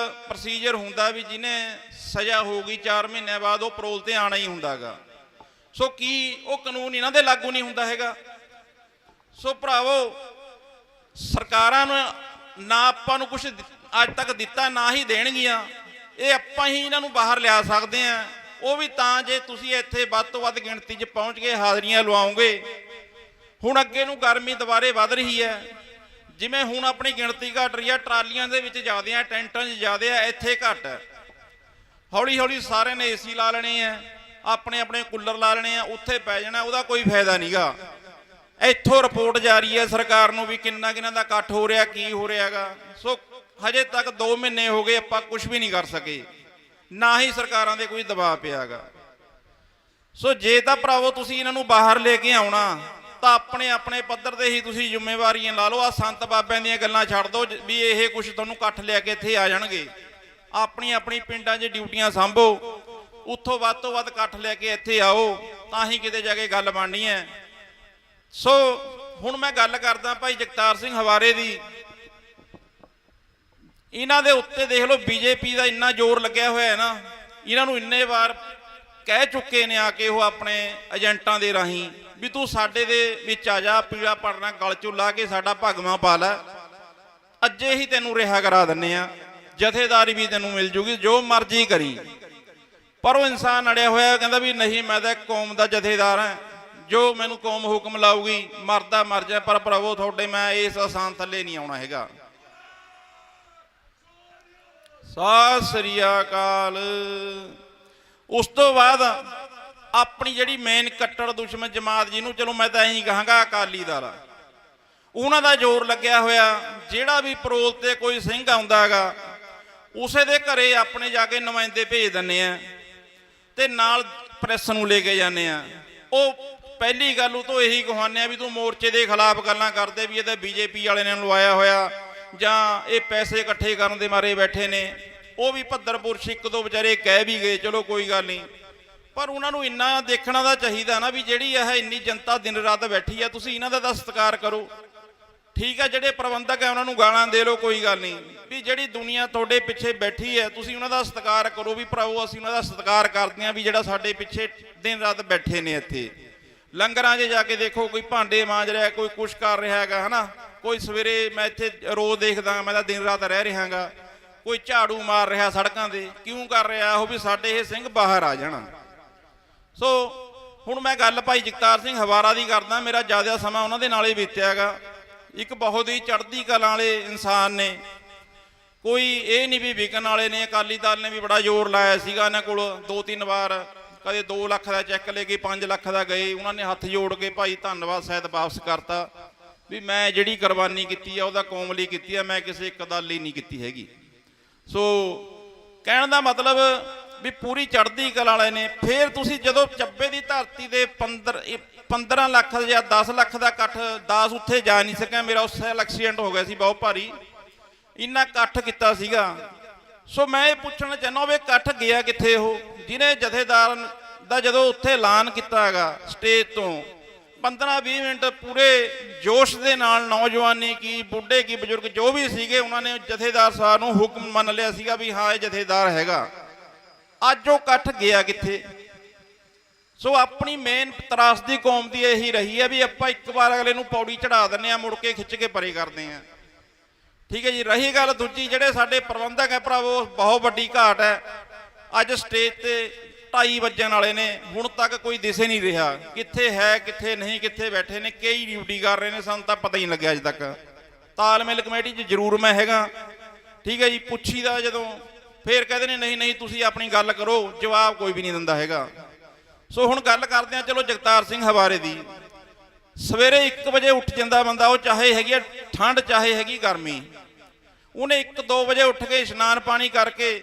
ਪ੍ਰੋਸੀਜਰ ਹੁੰਦਾ ਵੀ ਜਿਹਨੇ ਸਜ਼ਾ ਹੋ ਗਈ 4 ਮਹੀਨਿਆਂ ਬਾਅਦ ਉਹ ਪਰੋਲ ਤੇ ਆਣਾ ਹੀ ਹੁੰਦਾਗਾ। ਸੋ ਕੀ ਉਹ ਕਾਨੂੰਨ ਇਹਨਾਂ ਦੇ ਲਾਗੂ ਨਹੀਂ ਹੁੰਦਾ ਹੈਗਾ? ਸੋ ਭਰਾਵੋ, ਸਰਕਾਰਾਂ ਨੂੰ ਨਾ ਆਪਾਂ ਨੂੰ ਕੁਝ ਅੱਜ ਤੱਕ ਦਿੱਤਾ, ਨਾ ਹੀ ਦੇਣਗੀਆਂ। ਇਹ ਆਪਾਂ ਹੀ ਇਹਨਾਂ ਨੂੰ ਬਾਹਰ ਲਿਆ ਸਕਦੇ ਹਾਂ, ਉਹ ਵੀ ਤਾਂ ਜੇ ਤੁਸੀਂ ਇੱਥੇ ਵੱਧ ਤੋਂ ਵੱਧ ਗਿਣਤੀ 'ਚ ਪਹੁੰਚ ਕੇ ਹਾਜ਼ਰੀਆਂ ਲਵਾਓਗੇ। ਹੁਣ ਅੱਗੇ ਨੂੰ ਗਰਮੀ ਦੁਬਾਰੇ ਵੱਧ ਰਹੀ ਹੈ, ਜਿਵੇਂ ਹੁਣ ਆਪਣੀ ਗਿਣਤੀ ਘਟ ਰਹੀ ਹੈ, ਟਰਾਲੀਆਂ ਦੇ ਵਿੱਚ ਜ਼ਿਆਦੇ ਆ, ਟੈਂਟਾਂ 'ਚ ਜ਼ਿਆਦੇ ਆ, ਇੱਥੇ ਘੱਟ ਹੈ। ਹੌਲੀ ਹੌਲੀ ਸਾਰਿਆਂ ਨੇ ਏਸੀ ਲਾ ਲੈਣੇ ਆ, ਆਪਣੇ ਆਪਣੇ ਕੂਲਰ ਲਾ ਲੈਣੇ ਆ, ਉੱਥੇ ਪੈ ਜਾਣਾ, ਉਹਦਾ ਕੋਈ ਫਾਇਦਾ ਨਹੀਂਗਾ। ਇੱਥੋਂ ਰਿਪੋਰਟ ਜਾਰੀ ਹੈ ਸਰਕਾਰ ਨੂੰ ਵੀ ਕਿੰਨਾ ਕਿੰਨਾ ਦਾ ਇਕੱਠ ਹੋ ਰਿਹਾ, ਕੀ ਹੋ ਰਿਹਾਗਾ। ਸੋ ਹਜੇ ਤੱਕ 2 ਮਹੀਨੇ ਹੋ ਗਏ, ਆਪਾਂ ਕੁਝ ਵੀ ਨਹੀਂ ਕਰ ਸਕੇ, ਨਾ ਹੀ ਸਰਕਾਰਾਂ ਦੇ ਕੋਈ ਦਬਾਅ ਪਿਆਗਾ। ਸੋ ਜੇ ਤਾਂ ਭਰਾਵੋ ਤੁਸੀਂ ਇਹਨਾਂ ਨੂੰ ਬਾਹਰ ਲੈ ਕੇ ਆਉਣਾ ਤਾਂ ਆਪਣੇ ਆਪਣੇ ਪੱਧਰ ਤੇ ਹੀ ਤੁਸੀਂ ਜ਼ਿੰਮੇਵਾਰੀਆਂ ਲਾ ਲਓ। ਆ ਸੰਤ ਬਾਬਿਆਂ ਦੀਆਂ ਗੱਲਾਂ ਛੱਡ ਦਿਓ ਵੀ ਇਹ ਕੁਝ ਤੁਹਾਨੂੰ ਇਕੱਠ ਲਿਆ ਕੇ ਇੱਥੇ ਆ ਜਾਣਗੇ। ਆਪਣੀ ਆਪਣੀ ਪਿੰਡਾਂ 'ਚ ਡਿਊਟੀਆਂ ਸੰਭੋ, ਉੱਥੋਂ ਵੱਧ ਤੋਂ ਵੱਧ ਇਕੱਠ ਲੈ ਕੇ ਇੱਥੇ ਆਓ, ਤਾਂ ਹੀ ਕਿਤੇ ਜਾ ਕੇ ਗੱਲ ਬਣਨੀ ਹੈ। ਸੋ ਹੁਣ ਮੈਂ ਗੱਲ ਕਰਦਾ ਭਾਈ ਜਗਤਾਰ ਸਿੰਘ ਹਵਾਰੇ ਦੀ। ਇਹਨਾਂ ਦੇ ਉੱਤੇ ਦੇਖ ਲਓ ਬੀਜੇਪੀ ਦਾ ਇੰਨਾ ਜ਼ੋਰ ਲੱਗਿਆ ਹੋਇਆ ਹੈ ਨਾ, ਇਹਨਾਂ ਨੂੰ ਇੰਨੇ ਵਾਰ ਕਹਿ ਚੁੱਕੇ ਨੇ ਆ ਕੇ ਉਹ ਆਪਣੇ ਏਜੰਟਾਂ ਦੇ ਰਾਹੀਂ ਵੀ ਤੂੰ ਸਾਡੇ ਦੇ ਵਿੱਚ ਆ ਜਾ, ਪੀੜਾ ਪੜਨਾ ਗਲ ਚੋਂ ਲਾ ਕੇ ਸਾਡਾ ਭਗਵਾਂ ਪਾ ਲੈ, ਅੱਜੇ ਹੀ ਤੈਨੂੰ ਰਿਹਾ ਕਰਾ ਦਿੰਨੇ ਆ, ਜਥੇਦਾਰੀ ਵੀ ਤੈਨੂੰ ਮਿਲ ਜੂਗੀ, ਜੋ ਮਰਜ਼ੀ ਕਰੀ। ਪਰ ਉਹ ਇਨਸਾਨ ਅੜਿਆ ਹੋਇਆ, ਕਹਿੰਦਾ ਵੀ ਨਹੀਂ, ਮੈਂ ਤਾਂ ਕੌਮ ਦਾ ਜਥੇਦਾਰ ਹਾਂ, ਜੋ ਮੈਨੂੰ ਕੌਮ ਹੁਕਮ ਲਾਊਗੀ ਮਰਦਾ ਮਰ ਜਾ। ਪਰ ਭਰਾਵੋ, ਤੁਹਾਡੇ ਮੈਂ ਇਸ ਆਸਾਨ ਥੱਲੇ ਨਹੀਂ ਆਉਣਾ ਹੈਗਾ। ਸਤਿ ਸ੍ਰੀ ਅਕਾਲ। ਉਸ ਤੋਂ ਬਾਅਦ ਆਪਣੀ ਜਿਹੜੀ ਮੇਨ ਕੱਟੜ ਦੁਸ਼ਮਣ ਜਮਾਤ, ਜਿਹਨੂੰ ਚਲੋ ਮੈਂ ਤਾਂ ਇਹੀ ਕਹਾਂਗਾ ਅਕਾਲੀ ਦਲ, ਉਹਨਾਂ ਦਾ ਜ਼ੋਰ ਲੱਗਿਆ ਹੋਇਆ। ਜਿਹੜਾ ਵੀ ਪਰੋਲ ਤੇ ਕੋਈ ਸਿੰਘ ਆਉਂਦਾ ਹੈਗਾ, ਉਸੇ ਦੇ ਘਰੇ ਆਪਣੇ ਜਾ ਕੇ ਨੁਮਾਇੰਦੇ ਭੇਜ ਦਿੰਦੇ ਆ ਤੇ ਨਾਲ ਪ੍ਰੈਸ ਨੂੰ ਲੈ ਕੇ ਜਾਂਦੇ ਆ। ਉਹ ਪਹਿਲੀ ਗੱਲ ਉਹ ਤੋਂ ਇਹੀ ਕਹਾਉਂਦੇ ਆ ਵੀ ਤੂੰ ਮੋਰਚੇ ਦੇ ਖਿਲਾਫ ਗੱਲਾਂ ਕਰਦੇ, ਵੀ ਇਹ ਤਾਂ ਬੀਜੇਪੀ ਵਾਲੇ ਨੇ ਲਵਾਇਆ ਹੋਇਆ, ਜਾਂ ਇਹ ਪੈਸੇ ਇਕੱਠੇ ਕਰਨ ਦੇ ਮਾਰੇ ਬੈਠੇ ਨੇ। ਉਹ ਵੀ ਭੱਦਰਪੁਰ ਇੱਕ ਦੋ ਵਿਚਾਰੇ ਕਹਿ ਵੀ ਗਏ, ਚਲੋ ਕੋਈ ਗੱਲ ਨਹੀਂ, ਪਰ ਉਹਨਾਂ ਨੂੰ ਇੰਨਾ ਦੇਖਣਾ ਦਾ ਚਾਹੀਦਾ ਨਾ ਵੀ ਜਿਹੜੀ ਇਹ ਇੰਨੀ ਜਨਤਾ ਦਿਨ ਰਾਤ ਬੈਠੀ ਆ, ਤੁਸੀਂ ਇਹਨਾਂ ਦਾ ਤਾਂ ਸਤਿਕਾਰ ਕਰੋ। ਠੀਕ ਆ, ਜਿਹੜੇ ਪ੍ਰਬੰਧਕ ਹੈ ਉਹਨਾਂ ਨੂੰ ਗਾਲਾਂ ਦੇ ਲਓ, ਕੋਈ ਗੱਲ ਨਹੀਂ, ਵੀ ਜਿਹੜੀ ਦੁਨੀਆ ਤੁਹਾਡੇ ਪਿੱਛੇ ਬੈਠੀ ਹੈ ਤੁਸੀਂ ਉਹਨਾਂ ਦਾ ਸਤਿਕਾਰ ਕਰੋ। ਵੀ ਭਰਾਵੋ, ਅਸੀਂ ਉਹਨਾਂ ਦਾ ਸਤਿਕਾਰ ਕਰਦੇ ਹਾਂ ਵੀ ਜਿਹੜਾ ਸਾਡੇ ਪਿੱਛੇ ਦਿਨ ਰਾਤ ਬੈਠੇ ਨੇ। ਇੱਥੇ ਲੰਗਰਾਂ 'ਚ ਜਾ ਕੇ ਦੇਖੋ, ਕੋਈ ਭਾਂਡੇ ਮਾਂਜ ਰਿਹਾ, ਕੋਈ ਕੁਛ ਕਰ ਰਿਹਾ ਹੈਗਾ, ਹੈ ਨਾ, ਕੋਈ ਸਵੇਰੇ ਮੈਂ ਇੱਥੇ ਰੋਜ਼ ਦੇਖਦਾ, ਮੈਂ ਤਾਂ ਦਿਨ ਰਾਤ ਰਹਿ ਰਿਹਾਗਾ, ਕੋਈ ਝਾੜੂ ਮਾਰ ਰਿਹਾ ਸੜਕਾਂ ਤੇ। ਕਿਉਂ ਕਰ ਰਿਹਾ ਉਹ? ਵੀ ਸਾਡੇ ਇਹ ਸਿੰਘ ਬਾਹਰ ਆ ਜਾਣ। ਸੋ ਹੁਣ ਮੈਂ ਗੱਲ ਭਾਈ ਜਗਤਾਰ ਸਿੰਘ ਹਵਾਰਾ ਦੀ ਕਰਦਾ। ਮੇਰਾ ਜ਼ਿਆਦਾ ਸਮਾਂ ਉਹਨਾਂ ਦੇ ਨਾਲ ਹੀ ਬੀਤਿਆ ਹੈਗਾ। ਇੱਕ ਬਹੁਤ ਹੀ ਚੜ੍ਹਦੀ ਕਲਾ ਵਾਲੇ ਇਨਸਾਨ ਨੇ, ਕੋਈ ਇਹ ਨਹੀਂ ਵੀ ਵਿਕਣ ਵਾਲੇ ਨੇ। ਅਕਾਲੀ ਦਲ ਨੇ ਵੀ ਬੜਾ ਜ਼ੋਰ ਲਾਇਆ ਸੀਗਾ ਇਹਨਾਂ ਕੋਲ 2-3 ਵਾਰ, ਕਦੇ 2 ਲੱਖ ਦਾ ਚੈੱਕ ਲੈ ਕੇ 5 ਲੱਖ ਦਾ ਗਏ, ਉਹਨਾਂ ਨੇ ਹੱਥ ਜੋੜ ਕੇ ਭਾਈ ਧੰਨਵਾਦ ਸ਼ਾਇਦ ਵਾਪਸ ਕਰਤਾ ਵੀ ਮੈਂ ਜਿਹੜੀ ਕੁਰਬਾਨੀ ਕੀਤੀ ਆ ਉਹਦਾ ਕੌਮ ਲਈ ਕੀਤੀ ਆ, ਮੈਂ ਕਿਸੇ ਇੱਕ ਦਲ ਲਈ ਨਹੀਂ ਕੀਤੀ ਹੈਗੀ। ਸੋ ਕਹਿਣ ਦਾ ਮਤਲਬ ਵੀ ਪੂਰੀ ਚੜ੍ਹਦੀ ਕਲਾ ਵਾਲੇ ਨੇ। ਫਿਰ ਤੁਸੀਂ ਜਦੋਂ ਚੱਬੇ ਦੀ ਧਰਤੀ ਦੇ 15 ਲੱਖ ਜਾਂ 10 ਲੱਖ ਦਾ ਇਕੱਠ, 10 ਉੱਥੇ ਜਾ ਨਹੀਂ ਸਕਿਆ, ਮੇਰਾ ਉਸ ਸਾਲ ਐਕਸੀਡੈਂਟ ਹੋ ਗਿਆ ਸੀ ਬਹੁਤ ਭਾਰੀ, ਇੰਨਾ ਇਕੱਠ ਕੀਤਾ ਸੀਗਾ। ਸੋ ਮੈਂ ਇਹ ਪੁੱਛਣਾ ਚਾਹੁੰਦਾ ਵੀ ਇਕੱਠ ਗਿਆ ਕਿੱਥੇ ਉਹ, ਜਿਹਨੇ ਜਥੇਦਾਰ ਦਾ ਜਦੋਂ ਉੱਥੇ ਐਲਾਨ ਕੀਤਾ ਹੈਗਾ ਸਟੇਜ ਤੋਂ 15-20 ਮਿੰਟ ਪੂਰੇ ਜੋਸ਼ ਦੇ ਨਾਲ, ਨੌਜਵਾਨੀ ਕੀ ਬੁੱਢੇ ਕੀ ਬਜ਼ੁਰਗ ਜੋ ਵੀ ਸੀਗੇ, ਉਹਨਾਂ ਨੇ ਜਥੇਦਾਰ ਸਾਹਿਬ ਨੂੰ ਹੁਕਮ ਮੰਨ ਲਿਆ ਸੀਗਾ ਵੀ ਹਾਂ ਇਹ ਜਥੇਦਾਰ ਹੈਗਾ। ਅੱਜ ਉਹ ਇਕੱਠ ਗਿਆ ਕਿੱਥੇ? ਸੋ ਆਪਣੀ ਮੇਨ ਤਰਾਸਦੀ ਕੌਮ ਦੀ ਇਹੀ ਰਹੀ ਹੈ ਵੀ ਆਪਾਂ ਇੱਕ ਵਾਰ ਅਗਲੇ ਨੂੰ ਪੌੜੀ ਚੜਾ ਦਿੰਦੇ ਆ, ਮੁੜ ਕੇ ਖਿੱਚ ਕੇ ਪਰੇ ਕਰਦੇ ਆ। ਠੀਕ ਹੈ ਜੀ। ਰਹੀ ਗੱਲ ਦੂਜੀ, ਜਿਹੜੇ ਸਾਡੇ ਪ੍ਰਬੰਧਕ ਹੈ ਭਰਾਵੋ, ਬਹੁਤ ਵੱਡੀ ਘਾਟ ਹੈ। ਅੱਜ ਸਟੇਜ ਤੇ 2:30 ਵੱਜਣ ਵਾਲੇ ਨੇ, ਹੁਣ ਤੱਕ ਕੋਈ ਦਿਸੇ ਨਹੀਂ ਰਿਹਾ ਕਿੱਥੇ ਹੈ ਕਿੱਥੇ ਨਹੀਂ, ਕਿੱਥੇ ਬੈਠੇ ਨੇ, ਕਈ ਡਿਊਟੀ ਕਰ ਰਹੇ ਨੇ, ਸਾਨੂੰ ਤਾਂ ਪਤਾ ਹੀ ਨਹੀਂ ਲੱਗਿਆ ਅੱਜ ਤੱਕ। ਤਾਲਮੇਲ ਕਮੇਟੀ 'ਚ ਜ਼ਰੂਰ ਮੈਂ ਹੈਗਾ, ਠੀਕ ਹੈ ਜੀ। ਪੁੱਛੀਦਾ ਜਦੋਂ, ਫੇਰ ਕਹਿੰਦੇ ਨੇ ਨਹੀਂ ਨਹੀਂ ਤੁਸੀਂ ਆਪਣੀ ਗੱਲ ਕਰੋ, ਜਵਾਬ ਕੋਈ ਵੀ ਨਹੀਂ ਦਿੰਦਾ ਹੈਗਾ। ਸੋ ਹੁਣ ਗੱਲ ਕਰਦੇ ਹਾਂ ਚਲੋ ਜਗਤਾਰ ਸਿੰਘ ਹਵਾਰੇ ਦੀ। ਸਵੇਰੇ 1 ਵਜੇ ਉੱਠ ਜਾਂਦਾ ਬੰਦਾ, ਉਹ ਚਾਹੇ ਹੈਗੀ ਆ ਠੰਡ ਚਾਹੇ ਹੈਗੀ ਗਰਮੀ, ਉਹਨੇ 1-2 ਵਜੇ ਉੱਠ ਕੇ ਇਸ਼ਨਾਨ ਪਾਣੀ ਕਰਕੇ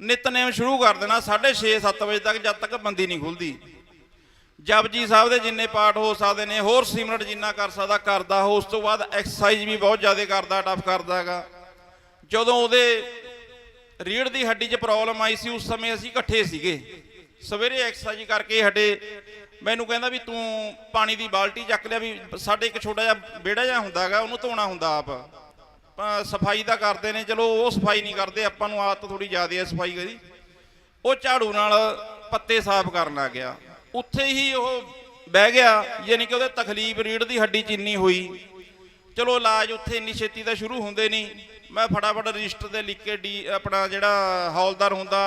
ਨਿਤਨੇਮ ਸ਼ੁਰੂ ਕਰ ਦੇਣਾ 6:30-7 ਵਜੇ ਤੱਕ, ਜਦ ਤੱਕ ਬੰਦੀ ਨਹੀਂ ਖੁੱਲਦੀ। ਜਪਜੀ ਸਾਹਿਬ ਦੇ ਜਿੰਨੇ ਪਾਠ ਹੋ ਸਕਦੇ ਨੇ, ਹੋਰ ਸਿਮਰਤ ਜਿੰਨਾ ਕਰ ਸਕਦਾ ਕਰਦਾ ਹੋ। ਉਸ ਤੋਂ ਬਾਅਦ ਐਕਸਰਸਾਈਜ਼ ਵੀ ਬਹੁਤ ਜ਼ਿਆਦਾ ਕਰਦਾ, ਟਫ ਕਰਦਾ ਹੈਗਾ। ਜਦੋਂ ਉਹਦੇ ਰੀੜ੍ਹ ਦੀ ਹੱਡੀ 'ਚ ਪ੍ਰੋਬਲਮ ਆਈ ਸੀ, ਉਸ ਸਮੇਂ ਅਸੀਂ ਇਕੱਠੇ ਸੀਗੇ। ਸਵੇਰੇ ਐਕਸਰਸਾਈਜ਼ ਕਰਕੇ ਹਟੇ, ਮੈਨੂੰ ਕਹਿੰਦਾ ਵੀ ਤੂੰ ਪਾਣੀ ਦੀ ਬਾਲਟੀ ਚੱਕ ਲਿਆ, ਵੀ ਸਾਡੇ ਇੱਕ ਛੋਟਾ ਜਿਹਾ ਵਿਹੜਾ ਜਿਹਾ ਹੁੰਦਾ ਹੈਗਾ, ਉਹਨੂੰ ਧੋਣਾ ਹੁੰਦਾ ਆਪ, ਸਫਾਈ ਦਾ ਕਰਦੇ ਨੇ, ਚਲੋ ਉਹ ਸਫਾਈ ਨਹੀਂ ਕਰਦੇ, ਆਪਾਂ ਨੂੰ ਆਦਤ ਥੋੜੀ ਜ਼ਿਆਦਾ ਹੈ ਸਫਾਈ ਕਰੀ। ਉਹ ਝਾੜੂ ਨਾਲ ਪੱਤੇ ਸਾਫ਼ ਕਰਨ ਲੱਗ ਗਿਆ, ਉੱਥੇ ਹੀ ਉਹ ਬਹਿ ਗਿਆ, ਯਾਨੀ ਕਿ ਉਹਦੇ ਤਕਲੀਫ ਰੀੜ੍ਹ ਦੀ ਹੱਡੀ 'ਚ ਇੰਨੀ ਹੋਈ। ਚਲੋ ਇਲਾਜ ਉੱਥੇ ਇੰਨੀ ਛੇਤੀ ਤਾਂ ਸ਼ੁਰੂ ਹੁੰਦੇ ਨਹੀਂ। ਮੈਂ ਫਟਾਫਟ ਰਜਿਸਟਰ ਤੇ ਲਿਖ ਕੇ ਆਪਣਾ ਜਿਹੜਾ ਹੌਲਦਾਰ ਹੁੰਦਾ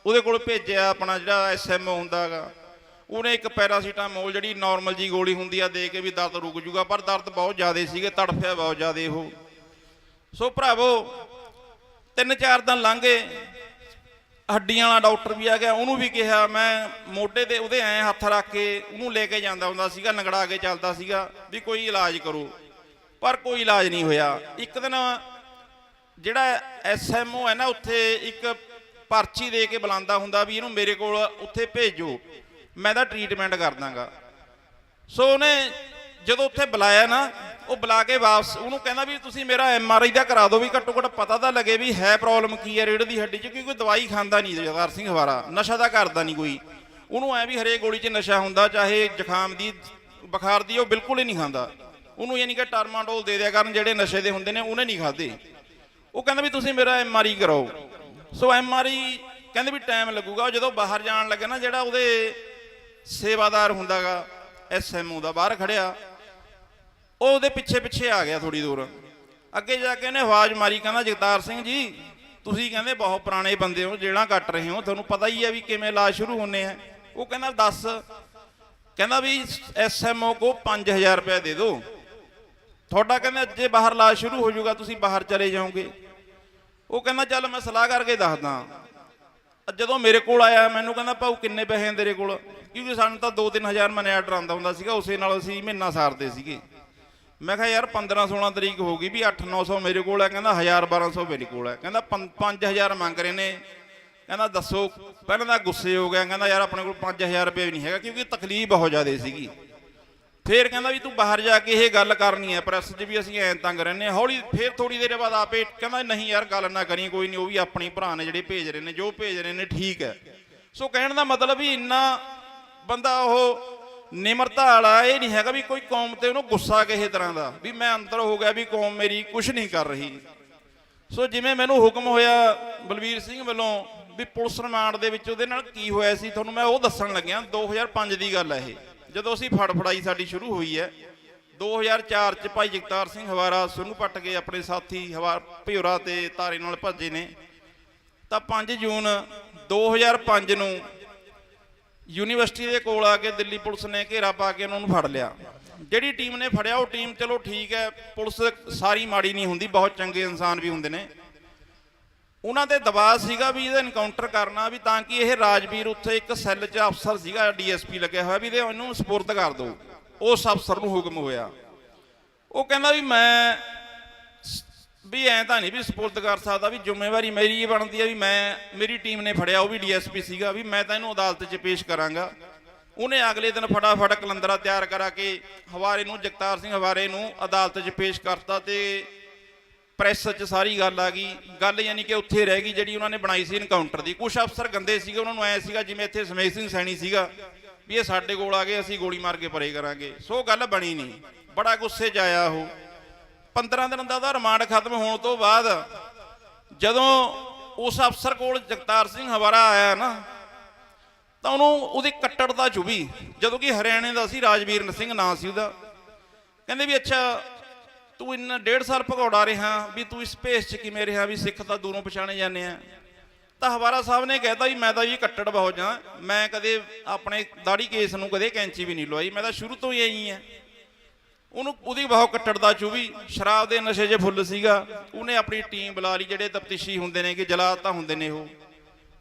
ਉਹਦੇ ਕੋਲ ਭੇਜਿਆ, ਆਪਣਾ ਜਿਹੜਾ SMO ਹੁੰਦਾ ਹੈਗਾ, ਉਹਨੇ ਇੱਕ ਪੈਰਾਸੀਟਾਮੋਲ ਜਿਹੜੀ ਨਾਰਮਲ ਜੀ ਗੋਲੀ ਹੁੰਦੀ ਆ ਦੇ ਕੇ ਵੀ ਦਰਦ ਰੁਕ ਜੂਗਾ, ਪਰ ਦਰਦ ਬਹੁਤ ਜ਼ਿਆਦਾ ਸੀਗੇ, ਤੜਫਿਆ ਬਹੁਤ ਜ਼ਿਆਦਾ ਉਹ। ਸੋ ਭਰਾਵੋ 3-4 ਦਿਨ ਲੰਘ ਗਏ, ਹੱਡੀਆਂ ਵਾਲਾ ਡਾਕਟਰ ਵੀ ਆ ਗਿਆ, ਉਹਨੂੰ ਵੀ ਕਿਹਾ, ਮੈਂ ਮੋਢੇ ਤੇ ਉਹਦੇ ਐਂ ਹੱਥ ਰੱਖ ਕੇ ਉਹਨੂੰ ਲੈ ਕੇ ਜਾਂਦਾ ਹੁੰਦਾ ਸੀਗਾ, ਨੰਗੜਾ ਕੇ ਚੱਲਦਾ ਸੀਗਾ ਵੀ ਕੋਈ ਇਲਾਜ ਕਰੋ, ਪਰ ਕੋਈ ਇਲਾਜ ਨਹੀਂ ਹੋਇਆ। ਇੱਕ ਦਿਨ ਜਿਹੜਾ SMO ਹੈ ਨਾ, ਉੱਥੇ ਇੱਕ ਪਰਚੀ ਦੇ ਕੇ ਬੁਲਾਉਂਦਾ ਹੁੰਦਾ ਵੀ ਇਹਨੂੰ ਮੇਰੇ ਕੋਲ ਉੱਥੇ ਭੇਜੋ, ਮੈਂ ਤਾਂ ਟ੍ਰੀਟਮੈਂਟ ਕਰ ਦਾਂਗਾ। ਸੋ ਉਹਨੇ ਜਦੋਂ ਉੱਥੇ ਬੁਲਾਇਆ ਨਾ, ਉਹ ਬੁਲਾ ਕੇ ਵਾਪਸ ਉਹਨੂੰ ਕਹਿੰਦਾ ਵੀ ਤੁਸੀਂ ਮੇਰਾ MRI ਦਾ ਕਰਾ ਦਿਓ, ਵੀ ਘੱਟੋ ਘੱਟ ਪਤਾ ਤਾਂ ਲੱਗੇ ਵੀ ਹੈ ਪ੍ਰੋਬਲਮ ਕੀ ਹੈ ਰੀੜ੍ਹ ਦੀ ਹੱਡੀ 'ਚ, ਕਿਉਂਕਿ ਕੋਈ ਦਵਾਈ ਖਾਂਦਾ ਨਹੀਂ ਜਗਤਾਰ ਸਿੰਘ ਹਵਾਰਾ, ਨਸ਼ਾ ਤਾਂ ਕਰਦਾ ਨਹੀਂ ਕੋਈ। ਉਹਨੂੰ ਐ ਵੀ ਹਰੇਕ ਗੋਲੀ 'ਚ ਨਸ਼ਾ ਹੁੰਦਾ, ਚਾਹੇ ਜ਼ੁਕਾਮ ਦੀ ਬੁਖਾਰ ਦੀ, ਉਹ ਬਿਲਕੁਲ ਹੀ ਨਹੀਂ ਖਾਂਦਾ। ਉਹਨੂੰ ਯਾਨੀ ਕਿ ਟਰਮਾਡੋਲ ਦੇ ਦਿਆ ਕਰਨ, ਜਿਹੜੇ ਨਸ਼ੇ ਦੇ ਹੁੰਦੇ ਨੇ ਉਹਨੇ ਨਹੀਂ ਖਾਦੇ। ਉਹ ਕਹਿੰਦਾ ਵੀ ਤੁਸੀਂ ਮੇਰਾ MRI ਕਰਾਓ। ਸੋ MRI ਕਹਿੰਦੇ ਵੀ ਟਾਈਮ ਲੱਗੂਗਾ। ਉਹ ਜਦੋਂ ਬਾਹਰ ਜਾਣ ਲੱਗਾ ਨਾ, ਜਿਹੜਾ ਉਹਦੇ ਸੇਵਾਦਾਰ ਹੁੰਦਾਗਾ SMO ਦਾ ਬਾਹਰ ਖੜਿਆ, ਉਹ ਉਹਦੇ ਪਿੱਛੇ ਪਿੱਛੇ ਆ ਗਿਆ ਥੋੜੀ ਦੂਰ ਅੱਗੇ ਜਾ ਕੇ, ਉਹਨੇ ਆਵਾਜ਼ ਮਾਰੀ, ਕਹਿੰਦਾ ਜਗਤਾਰ ਸਿੰਘ ਜੀ ਤੁਸੀਂ ਕਹਿੰਦੇ ਬਹੁਤ ਪੁਰਾਣੇ ਬੰਦੇ ਹੋ, ਜੇਲ੍ਹਾਂ ਕੱਟ ਰਹੇ ਹੋ, ਤੁਹਾਨੂੰ ਪਤਾ ਹੀ ਹੈ ਵੀ ਕਿਵੇਂ ਇਲਾਜ ਸ਼ੁਰੂ ਹੋਣੇ ਆ। ਉਹ ਕਹਿੰਦਾ ਦੱਸ, ਕਹਿੰਦਾ ਵੀ SMO ਕੋ 5000 ਰੁਪਏ ਦੇ ਦਿਓ, ਤੁਹਾਡਾ ਕਹਿੰਦਾ ਜੇ ਬਾਹਰ ਇਲਾਜ ਸ਼ੁਰੂ ਹੋ ਜਾਊਗਾ, ਤੁਸੀਂ ਬਾਹਰ ਚਲੇ ਜਾਓਗੇ। ਉਹ ਕਹਿੰਦਾ ਚੱਲ ਮੈਂ ਸਲਾਹ ਕਰਕੇ ਦੱਸਦਾ। ਜਦੋਂ ਮੇਰੇ ਕੋਲ ਆਇਆ, ਮੈਨੂੰ ਕਹਿੰਦਾ ਭਾਊ ਕਿੰਨੇ ਪੈਸੇ ਤੇਰੇ ਕੋਲ, ਕਿਉਂਕਿ ਸਾਨੂੰ ਤਾਂ 2-3 ਹਜ਼ਾਰ ਮਨੀ ਆਰਡਰ ਆਉਂਦਾ ਹੁੰਦਾ ਸੀਗਾ, ਉਸੇ ਨਾਲ ਅਸੀਂ ਮਹੀਨਾ ਸਾਰਦੇ ਸੀਗੇ। ਮੈਂ ਕਿਹਾ ਯਾਰ 15-16 ਤਰੀਕ ਹੋ ਗਈ ਵੀ 800-900 ਮੇਰੇ ਕੋਲ ਹੈ, ਕਹਿੰਦਾ 1000-1200 ਮੇਰੇ ਕੋਲ ਹੈ, ਕਹਿੰਦਾ 5000 ਮੰਗ ਰਹੇ ਨੇ, ਕਹਿੰਦਾ ਦੱਸੋ। ਪਹਿਲਾਂ ਤਾਂ ਗੁੱਸੇ ਹੋ ਗਿਆ, ਕਹਿੰਦਾ ਯਾਰ ਆਪਣੇ ਕੋਲ 5000 ਰੁਪਏ ਵੀ ਨਹੀਂ ਹੈਗਾ, ਕਿਉਂਕਿ ਤਕਲੀਫ ਬਹੁਤ ਜ਼ਿਆਦਾ ਸੀਗੀ। ਫੇਰ ਕਹਿੰਦਾ ਵੀ ਤੂੰ ਬਾਹਰ ਜਾ ਕੇ ਇਹ ਗੱਲ ਕਰਨੀ ਹੈ, ਪ੍ਰੈਸ 'ਚ ਵੀ ਅਸੀਂ ਐਂ ਤੰਗ ਰਹਿੰਦੇ ਹਾਂ। ਹੌਲੀ ਫੇਰ ਥੋੜੀ ਦੇਰ ਬਾਅਦ ਆਪੇ ਕਹਿੰਦਾ ਨਹੀਂ ਯਾਰ ਗੱਲ ਨਾ ਕਰੀ, ਕੋਈ ਨਹੀਂ, ਉਹ ਵੀ ਆਪਣੀ ਭਰਾ ਨੇ ਜਿਹੜੇ ਭੇਜ ਰਹੇ ਨੇ, ਜੋ ਭੇਜ ਰਹੇ ਨੇ ਠੀਕ ਹੈ। ਸੋ ਕਹਿਣ ਦਾ ਮਤਲਬ ਵੀ ਇੰਨਾ ਬੰਦਾ ਉਹ ਨਿਮਰਤਾ ਵਾਲਾ ਇਹ ਨਹੀਂ ਹੈਗਾ ਵੀ ਕੋਈ ਕੌਮ ਤੇ ਉਹਨੂੰ ਗੁੱਸਾ ਕਿਸੇ ਤਰ੍ਹਾਂ ਦਾ ਵੀ ਮੈਂ ਅੰਦਰ ਹੋ ਗਿਆ ਵੀ ਕੌਮ ਮੇਰੀ ਕੁਝ ਨਹੀਂ ਕਰ ਰਹੀ। ਸੋ ਜਿਵੇਂ ਮੈਨੂੰ ਹੁਕਮ ਹੋਇਆ ਬਲਵੀਰ ਸਿੰਘ ਵੱਲੋਂ ਵੀ ਪੁਲਿਸ ਰਿਮਾਂਡ ਦੇ ਵਿੱਚ ਉਹਦੇ ਨਾਲ ਕੀ ਹੋਇਆ ਸੀ, ਤੁਹਾਨੂੰ ਮੈਂ ਉਹ ਦੱਸਣ ਲੱਗਿਆ। 2005 ਦੀ ਗੱਲ ਹੈ ਇਹ, ਜਦੋਂ ਅਸੀਂ ਫੜਫੜਾਈ ਸਾਡੀ ਸ਼ੁਰੂ ਹੋਈ ਹੈ। 2004 ਚ ਭਾਈ ਜਗਤਾਰ ਸਿੰਘ ਹਵਾਰਾ ਸੁਨੂੰ ਪੱਟ ਕੇ ਆਪਣੇ ਸਾਥੀ ਭਿਉਰਾ ਤੇ ਤਾਰੇ ਨਾਲ ਭੱਜੇ ਨੇ, ਤਾਂ 5 ਜੂਨ 2005 ਨੂੰ ਯੂਨੀਵਰਸਿਟੀ ਦੇ ਕੋਲ ਆ ਕੇ ਦਿੱਲੀ ਪੁਲਿਸ ਨੇ ਘੇਰਾ ਪਾ ਕੇ ਉਹਨਾਂ ਨੂੰ ਫੜ ਲਿਆ। ਜਿਹੜੀ ਟੀਮ ਨੇ ਫੜਿਆ ਉਹ ਟੀਮ ਚਲੋ ਠੀਕ ਹੈ, ਪੁਲਿਸ ਸਾਰੀ ਮਾੜੀ ਨਹੀਂ ਹੁੰਦੀ, ਬਹੁਤ ਚੰਗੇ ਇਨਸਾਨ ਵੀ ਹੁੰਦੇ ਨੇ। ਉਹਨਾਂ ਤੇ ਦਬਾਅ ਸੀਗਾ ਵੀ ਇਹਦਾ ਐਨਕਾਊਂਟਰ ਕਰਨਾ, ਵੀ ਤਾਂ ਕਿ ਇਹ ਰਾਜਵੀਰ ਉੱਥੇ ਇੱਕ ਸੈੱਲ 'ਚ ਅਫਸਰ ਸੀਗਾ DSP ਲੱਗਿਆ ਹੋਇਆ, ਵੀ ਇਹਨੂੰ ਸਪੁਰਦ ਕਰ ਦਿਓ। ਉਸ ਅਫਸਰ ਨੂੰ ਹੁਕਮ ਹੋਇਆ, ਉਹ ਕਹਿੰਦਾ ਵੀ ਮੈਂ ਵੀ ਐਂ ਤਾਂ ਨਹੀਂ ਵੀ ਸਪੁਰਦ ਕਰ ਸਕਦਾ, ਵੀ ਜ਼ਿੰਮੇਵਾਰੀ ਮੇਰੀ ਇਹ ਬਣਦੀ ਹੈ ਵੀ ਮੇਰੀ ਟੀਮ ਨੇ ਫੜਿਆ, ਉਹ ਵੀ DSP ਸੀਗਾ, ਵੀ ਮੈਂ ਤਾਂ ਇਹਨੂੰ ਅਦਾਲਤ 'ਚ ਪੇਸ਼ ਕਰਾਂਗਾ। ਉਹਨੇ ਅਗਲੇ ਦਿਨ ਫਟਾਫਟ ਕਲੰਦਰਾ ਤਿਆਰ ਕਰਾ ਕੇ ਹਵਾਰੇ ਨੂੰ, ਜਗਤਾਰ ਸਿੰਘ ਹਵਾਰੇ ਨੂੰ ਅਦਾਲਤ 'ਚ ਪੇਸ਼ ਕਰਤਾ ਤੇ ਪ੍ਰੈਸ 'ਚ ਸਾਰੀ ਗੱਲ ਆ ਗਈ। ਗੱਲ ਯਾਨੀ ਕਿ ਉੱਥੇ ਰਹਿ ਗਈ ਜਿਹੜੀ ਉਹਨਾਂ ਨੇ ਬਣਾਈ ਸੀ ਐਨਕਾਊਂਟਰ ਦੀ। ਕੁਛ ਅਫਸਰ ਗੰਦੇ ਸੀਗੇ, ਉਹਨਾਂ ਨੂੰ ਐ ਸੀਗਾ ਜਿਵੇਂ ਇੱਥੇ ਸਮੇਤ ਸਿੰਘ ਸੈਣੀ ਸੀਗਾ ਵੀ ਇਹ ਸਾਡੇ ਕੋਲ ਆ ਗਏ, ਅਸੀਂ ਗੋਲੀ ਮਾਰ ਕੇ ਪਰੇ ਕਰਾਂਗੇ। ਸੋ ਗੱਲ ਬਣੀ ਨਹੀਂ, ਬੜਾ ਗੁੱਸੇ 'ਚ ਆਇਆ ਉਹ। 15 ਦਿਨ ਦਾ ਉਹਦਾ ਰਿਮਾਂਡ ਖਤਮ ਹੋਣ ਤੋਂ ਬਾਅਦ ਜਦੋਂ ਉਸ ਅਫਸਰ ਕੋਲ ਜਗਤਾਰ ਸਿੰਘ ਹਵਾਰਾ ਆਇਆ ਨਾ, ਤਾਂ ਉਹਨੂੰ ਉਹਦੀ ਕੱਟੜਤਾ ਚੁਭੀ, ਜਦੋਂ ਕਿ ਹਰਿਆਣੇ ਦਾ ਸੀ, ਰਾਜਵੀਰ ਸਿੰਘ ਨਾਂ ਸੀ ਉਹਦਾ। ਕਹਿੰਦੇ ਵੀ ਅੱਛਾ ਤੂੰ ਇੰਨਾ 1.5 ਸਾਲ ਭਗੌੜਾ ਰਿਹਾ, ਵੀ ਤੂੰ ਇਸ ਭੇਸ 'ਚ ਕਿਵੇਂ ਰਿਹਾ, ਵੀ ਸਿੱਖ ਤਾਂ ਦੂਰੋਂ ਪਛਾਣੇ ਜਾਂਦੇ ਆ। ਤਾਂ ਹਵਾਰਾ ਸਾਹਿਬ ਨੇ ਕਹਿਤਾ ਵੀ ਮੈਂ ਤਾਂ ਜੀ ਕੱਟੜ ਬਹੁਤ ਜਾਂ, ਮੈਂ ਕਦੇ ਆਪਣੇ ਦਾੜੀ ਕੇਸ ਨੂੰ ਕਦੇ ਕੈਂਚੀ ਵੀ ਨਹੀਂ ਲਵਾਈ, ਮੈਂ ਤਾਂ ਸ਼ੁਰੂ ਤੋਂ ਹੀ ਐਂ ਆ। ਉਹਨੂੰ ਉਹਦੀ ਬਹੁਤ ਕੱਟੜਦਾ ਚੂਵੀ, ਸ਼ਰਾਬ ਦੇ ਨਸ਼ੇ 'ਚ ਫੁੱਲ ਸੀਗਾ। ਉਹਨੇ ਆਪਣੀ ਟੀਮ ਬੁਲਾ ਲਈ, ਜਿਹੜੇ ਤਫਤੀਸ਼ੀ ਹੁੰਦੇ ਨੇ ਕਿ ਜਲਾਦ ਤਾਂ ਹੁੰਦੇ ਨੇ, ਉਹ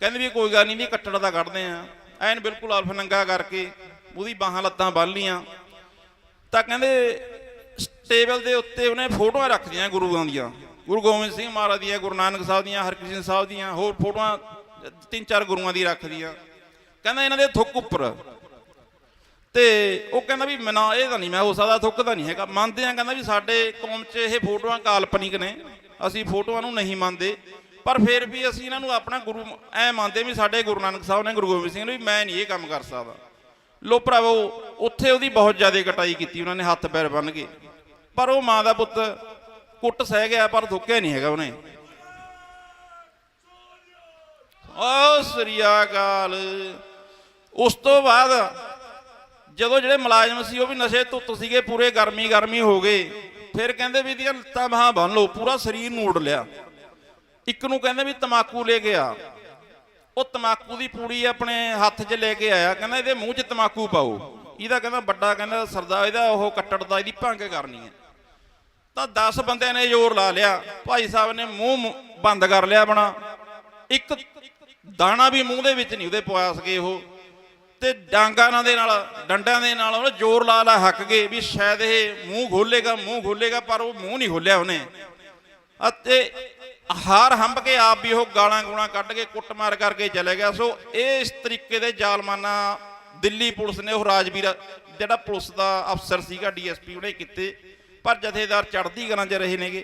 ਕਹਿੰਦੇ ਵੀ ਕੋਈ ਗੱਲ ਨਹੀਂ, ਵੀ ਕੱਟੜ ਦਾ ਕੱਢਦੇ ਆ। ਐਨ ਬਿਲਕੁਲ ਅਲਫ ਨੰਗਾ ਕਰਕੇ ਉਹਦੀ ਬਾਹਾਂ ਲੱਤਾਂ ਬੰਨ੍ਹ ਲੀਆਂ। ਤਾਂ ਕਹਿੰਦੇ ਟੇਬਲ ਦੇ ਉੱਤੇ ਉਹਨੇ ਫੋਟੋਆਂ ਰੱਖਦੀਆਂ ਗੁਰੂਆਂ ਦੀਆਂ, ਗੁਰੂ ਗੋਬਿੰਦ ਸਿੰਘ ਮਹਾਰਾਜ ਦੀਆਂ, ਗੁਰੂ ਨਾਨਕ ਸਾਹਿਬ ਦੀਆਂ, ਹਰਕ੍ਰਿਸ਼ਨ ਸਾਹਿਬ ਦੀਆਂ, ਹੋਰ ਫੋਟੋਆਂ 3-4 ਗੁਰੂਆਂ ਦੀ ਰੱਖਦੀਆਂ। ਕਹਿੰਦਾ ਇਹਨਾਂ ਦੇ ਥੁੱਕ ਉੱਪਰ, ਤੇ ਉਹ ਕਹਿੰਦਾ ਵੀ ਮਨਾ ਇਹ ਤਾਂ ਨਹੀਂ ਮੈਂ ਹੋ ਸਕਦਾ, ਥੁੱਕ ਤਾਂ ਨਹੀਂ ਹੈਗਾ, ਮੰਨਦੇ ਆ। ਕਹਿੰਦਾ ਵੀ ਸਾਡੇ ਕੌਮ 'ਚ ਇਹ ਫੋਟੋਆਂ ਕਾਲਪਨਿਕ ਨੇ, ਅਸੀਂ ਫੋਟੋਆਂ ਨੂੰ ਨਹੀਂ ਮੰਨਦੇ, ਪਰ ਫਿਰ ਵੀ ਅਸੀਂ ਇਹਨਾਂ ਨੂੰ ਆਪਣਾ ਗੁਰੂ ਐ ਮੰਨਦੇ ਵੀ ਸਾਡੇ ਗੁਰੂ ਨਾਨਕ ਸਾਹਿਬ ਨੇ, ਗੁਰੂ ਗੋਬਿੰਦ ਸਿੰਘ ਨੇ, ਵੀ ਮੈਂ ਨਹੀਂ ਇਹ ਕੰਮ ਕਰ ਸਕਦਾ। ਲੋ ਭਰਾਵੋ, ਉੱਥੇ ਉਹਦੀ ਬਹੁਤ ਜ਼ਿਆਦਾ ਕਟਾਈ ਕੀਤੀ ਉਹਨਾਂ ਨੇ, ਹੱਥ ਪੈਰ ਬੰਨ੍ਹ ਕੇ। ਪਰ ਉਹ ਮਾਂ ਦਾ ਪੁੱਤ ਕੁੱਟ ਸਹਿ ਗਿਆ, ਪਰ ਥੁੱਕਿਆ ਨਹੀਂ ਹੈਗਾ ਉਹਨੇ। ਓ ਸ੍ਰੀ ਅਕਾਲ। ਉਸ ਤੋਂ ਬਾਅਦ ਜਦੋਂ ਜਿਹੜੇ ਮੁਲਾਜ਼ਮ ਸੀ ਉਹ ਵੀ ਨਸ਼ੇ ਧੁੱਤ ਸੀਗੇ, ਪੂਰੇ ਗਰਮੀ ਹੋ ਗਏ। ਫਿਰ ਕਹਿੰਦੇ ਵੀ ਇਹਦੀਆਂ ਲੱਤਾਂ ਬਾਹਾਂ ਬੰਨ ਲਓ, ਪੂਰਾ ਸਰੀਰ ਨੂੰ ਉੜ ਲਿਆ। ਇੱਕ ਨੂੰ ਕਹਿੰਦੇ ਵੀ ਤਮਾਕੂ ਲੈ ਕੇ ਆ, ਉਹ ਤਮਾਕੂ ਦੀ ਪੂੜੀ ਆਪਣੇ ਹੱਥ 'ਚ ਲੈ ਕੇ ਆਇਆ। ਕਹਿੰਦਾ ਇਹਦੇ ਮੂੰਹ 'ਚ ਤਮਾਕੂ ਪਾਓ। ਇਹਦਾ ਕਹਿੰਦਾ ਵੱਡਾ ਕਹਿੰਦਾ ਸਰਦਾਰ ਇਹਦਾ ਉਹ ਕੱਟੜ ਦਾ, ਇਹਦੀ ਭੰਗ ਕਰਨੀ ਹੈ। ਤਾਂ 10 ਬੰਦਿਆਂ ਨੇ ਜ਼ੋਰ ਲਾ ਲਿਆ। ਭਾਈ ਸਾਹਿਬ ਨੇ ਮੂੰਹ ਬੰਦ ਕਰ ਲਿਆ ਆਪਣਾ, ਇੱਕ ਦਾਣਾ ਵੀ ਮੂੰਹ ਦੇ ਵਿੱਚ ਨਹੀਂ ਉਹਦੇ ਪਵਾ ਸਕੇ ਉਹ। ਤੇ ਡਾਂਗਾਂ ਦੇ ਨਾਲ, ਡੰਡਿਆਂ ਦੇ ਨਾਲ ਉਹਨੇ ਜ਼ੋਰ ਲਾ ਹੱਕ ਗਏ ਵੀ ਸ਼ਾਇਦ ਇਹ ਮੂੰਹ ਖੋਲੇਗਾ, ਪਰ ਉਹ ਮੂੰਹ ਨਹੀਂ ਖੋਲਿਆ ਉਹਨੇ। ਅਤੇ ਹਾਰ ਹੰਬ ਕੇ ਆਪ ਵੀ ਉਹ ਗਾਲਾਂ ਗੂਲਾਂ ਕੱਢ ਕੇ ਕੁੱਟਮਾਰ ਕਰਕੇ ਚਲੇ ਗਿਆ। ਸੋ ਇਹ ਇਸ ਤਰੀਕੇ ਦੇ ਜ਼ਾਲਮਾਨਾ ਦਿੱਲੀ ਪੁਲਿਸ ਨੇ, ਉਹ ਰਾਜਵੀਰ ਜਿਹੜਾ ਪੁਲਿਸ ਦਾ ਅਫਸਰ ਸੀਗਾ DSP, ਉਹਨੇ ਕੀਤੇ। ਪਰ ਜਥੇਦਾਰ ਚੜ੍ਹਦੀ ਕਲਾਂ 'ਚ ਰਹੇ ਨੇਗੇ।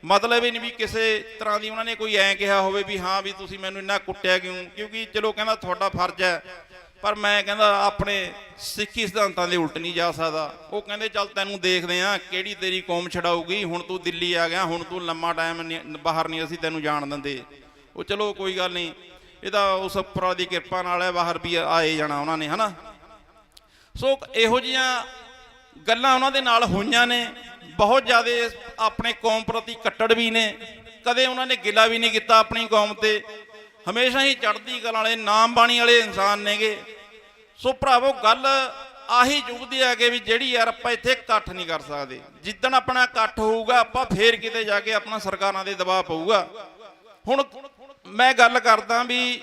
ਮਤਲਬ ਇਹ ਨਹੀਂ ਵੀ ਕਿਸੇ ਤਰ੍ਹਾਂ ਦੀ ਉਹਨਾਂ ਨੇ ਕੋਈ ਐਂ ਕਿਹਾ ਹੋਵੇ ਵੀ ਹਾਂ ਵੀ ਤੁਸੀਂ ਮੈਨੂੰ ਇੰਨਾ ਕੁੱਟਿਆ ਕਿਉਂ, ਕਿਉਂਕਿ ਚਲੋ ਕਹਿੰਦਾ ਤੁਹਾਡਾ ਫਰਜ਼ ਹੈ, ਪਰ ਮੈਂ ਕਹਿੰਦਾ ਆਪਣੇ ਸਿੱਖੀ ਸਿਧਾਂਤਾਂ ਦੇ ਉਲਟ ਨਹੀਂ ਜਾ ਸਕਦਾ। ਉਹ ਕਹਿੰਦੇ ਚੱਲ ਤੈਨੂੰ ਦੇਖਦੇ ਆ ਕਿਹੜੀ ਤੇਰੀ ਕੌਮ ਛਡਾਊਗੀ, ਹੁਣ ਤੂੰ ਦਿੱਲੀ ਆ ਗਿਆ, ਹੁਣ ਤੂੰ ਲੰਮਾ ਟਾਈਮ ਬਾਹਰ ਨਹੀਂ ਅਸੀਂ ਤੈਨੂੰ ਜਾਣ ਦਿੰਦੇ। ਉਹ ਚਲੋ ਕੋਈ ਗੱਲ ਨਹੀਂ, ਇਹਦਾ ਉਸ ਉੱਪਰ ਦੀ ਕਿਰਪਾ ਨਾਲ ਹੈ, ਬਾਹਰ ਵੀ ਆਏ ਜਾਣਾ ਉਹਨਾਂ ਨੇ, ਹਨਾ। ਸੋ ਇਹੋ ਜਿਹੀਆਂ ਗੱਲਾਂ ਉਹਨਾਂ ਦੇ ਨਾਲ ਹੋਈਆਂ ਨੇ। ਬਹੁਤ ਜ਼ਿਆਦਾ ਆਪਣੇ ਕੌਮ ਪ੍ਰਤੀ ਕੱਟੜ ਵੀ ਨੇ, ਕਦੇ ਉਹਨਾਂ ਨੇ ਗਿਲਾ ਵੀ ਨਹੀਂ ਕੀਤਾ ਆਪਣੀ ਕੌਮ ਤੇ। ਹਮੇਸ਼ਾ ਹੀ ਚੜ੍ਹਦੀ ਕਲਾ ਵਾਲੇ, ਨਾਮ ਬਾਣੀ ਵਾਲੇ ਇਨਸਾਨ ਨੇਗੇ। ਸੋ ਭਰਾਵੋ, ਗੱਲ ਆਹੀ ਚੁੱਭਦੀ ਹੈ ਕਿ ਵੀ ਜਿਹੜੀ ਯਾਰ ਆਪਾਂ ਇੱਥੇ ਇਕੱਠ ਨਹੀਂ ਕਰ ਸਕਦੇ। ਜਿੱਦਣ ਆਪਣਾ ਇਕੱਠ ਹੋਊਗਾ, ਆਪਾਂ ਫੇਰ ਕਿਤੇ ਜਾ ਕੇ ਆਪਣਾ ਸਰਕਾਰਾਂ ਦੇ ਦਬਾਅ ਪਊਗਾ। ਹੁਣ ਮੈਂ ਗੱਲ ਕਰਦਾ ਵੀ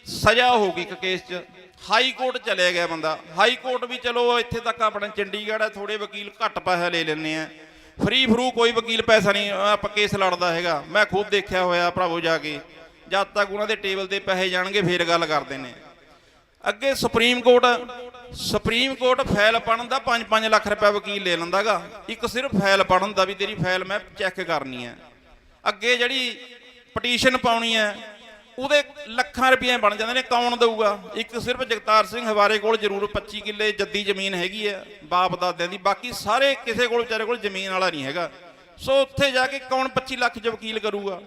ਸਜ਼ਾ ਹੋ ਗਈ ਇੱਕ ਕੇਸ 'ਚ, ਹਾਈ ਕੋਰਟ ਚਲੇ ਗਿਆ ਬੰਦਾ। ਹਾਈ ਕੋਰਟ ਵੀ ਚਲੋ ਇੱਥੇ ਤੱਕ ਆਪਣੇ ਚੰਡੀਗੜ੍ਹ ਹੈ, ਥੋੜੇ ਵਕੀਲ ਘੱਟ ਪੈਸਾ ਲੈ ਲੈਂਦੇ ਆ, ਫਰੀ ਫਰੂ ਕੋਈ ਵਕੀਲ ਪੈਸਾ ਨਹੀਂ ਆਪਾਂ ਕੇਸ ਲੜਦਾ ਹੈਗਾ। ਮੈਂ ਖੁਦ ਦੇਖਿਆ ਹੋਇਆ ਭਰਾਵੋ ਜਾ ਕੇ, ਜਦ ਤੱਕ ਉਹਨਾਂ ਦੇ ਟੇਬਲ ਤੇ ਪੈਸੇ ਜਾਣਗੇ ਫੇਰ ਗੱਲ ਕਰਦੇ ਨੇ। ਅੱਗੇ ਸੁਪਰੀਮ ਕੋਰਟ ਫਾਈਲ ਪੜਨ ਦਾ 5-5 ਲੱਖ ਰੁਪਏ ਵਕੀਲ ਲੈ ਲੈਂਦਾ ਗਾ, ਇੱਕ ਸਿਰਫ ਫਾਈਲ ਪੜਨ ਦਾ, ਵੀ ਤੇਰੀ ਫਾਈਲ ਮੈਂ ਚੈੱਕ ਕਰਨੀ ਹੈ। ਅੱਗੇ ਜਿਹੜੀ ਪਟੀਸ਼ਨ ਪਾਉਣੀ ਹੈ ਉਹਦੇ ਲੱਖਾਂ ਰੁਪਏ ਬਣ ਜਾਂਦੇ ਨੇ, ਕੌਣ ਦਊਗਾ? ਇੱਕ ਸਿਰਫ ਜਗਤਾਰ ਸਿੰਘ ਹਵਾਰੇ ਕੋਲ ਜ਼ਰੂਰ 25 ਕਿੱਲੇ ਜੱਦੀ ਜ਼ਮੀਨ ਹੈਗੀ ਹੈ ਬਾਪ ਦਾਦਿਆਂ ਦੀ, ਬਾਕੀ ਸਾਰੇ ਕਿਸੇ ਕੋਲ ਵਿਚਾਰੇ ਕੋਲ ਜ਼ਮੀਨ ਵਾਲਾ ਨਹੀਂ ਹੈਗਾ। ਸੋ ਉੱਥੇ ਜਾ ਕੇ ਕੌਣ 25 ਲੱਖ 'ਚ ਵਕੀਲ ਕਰੂਗਾ?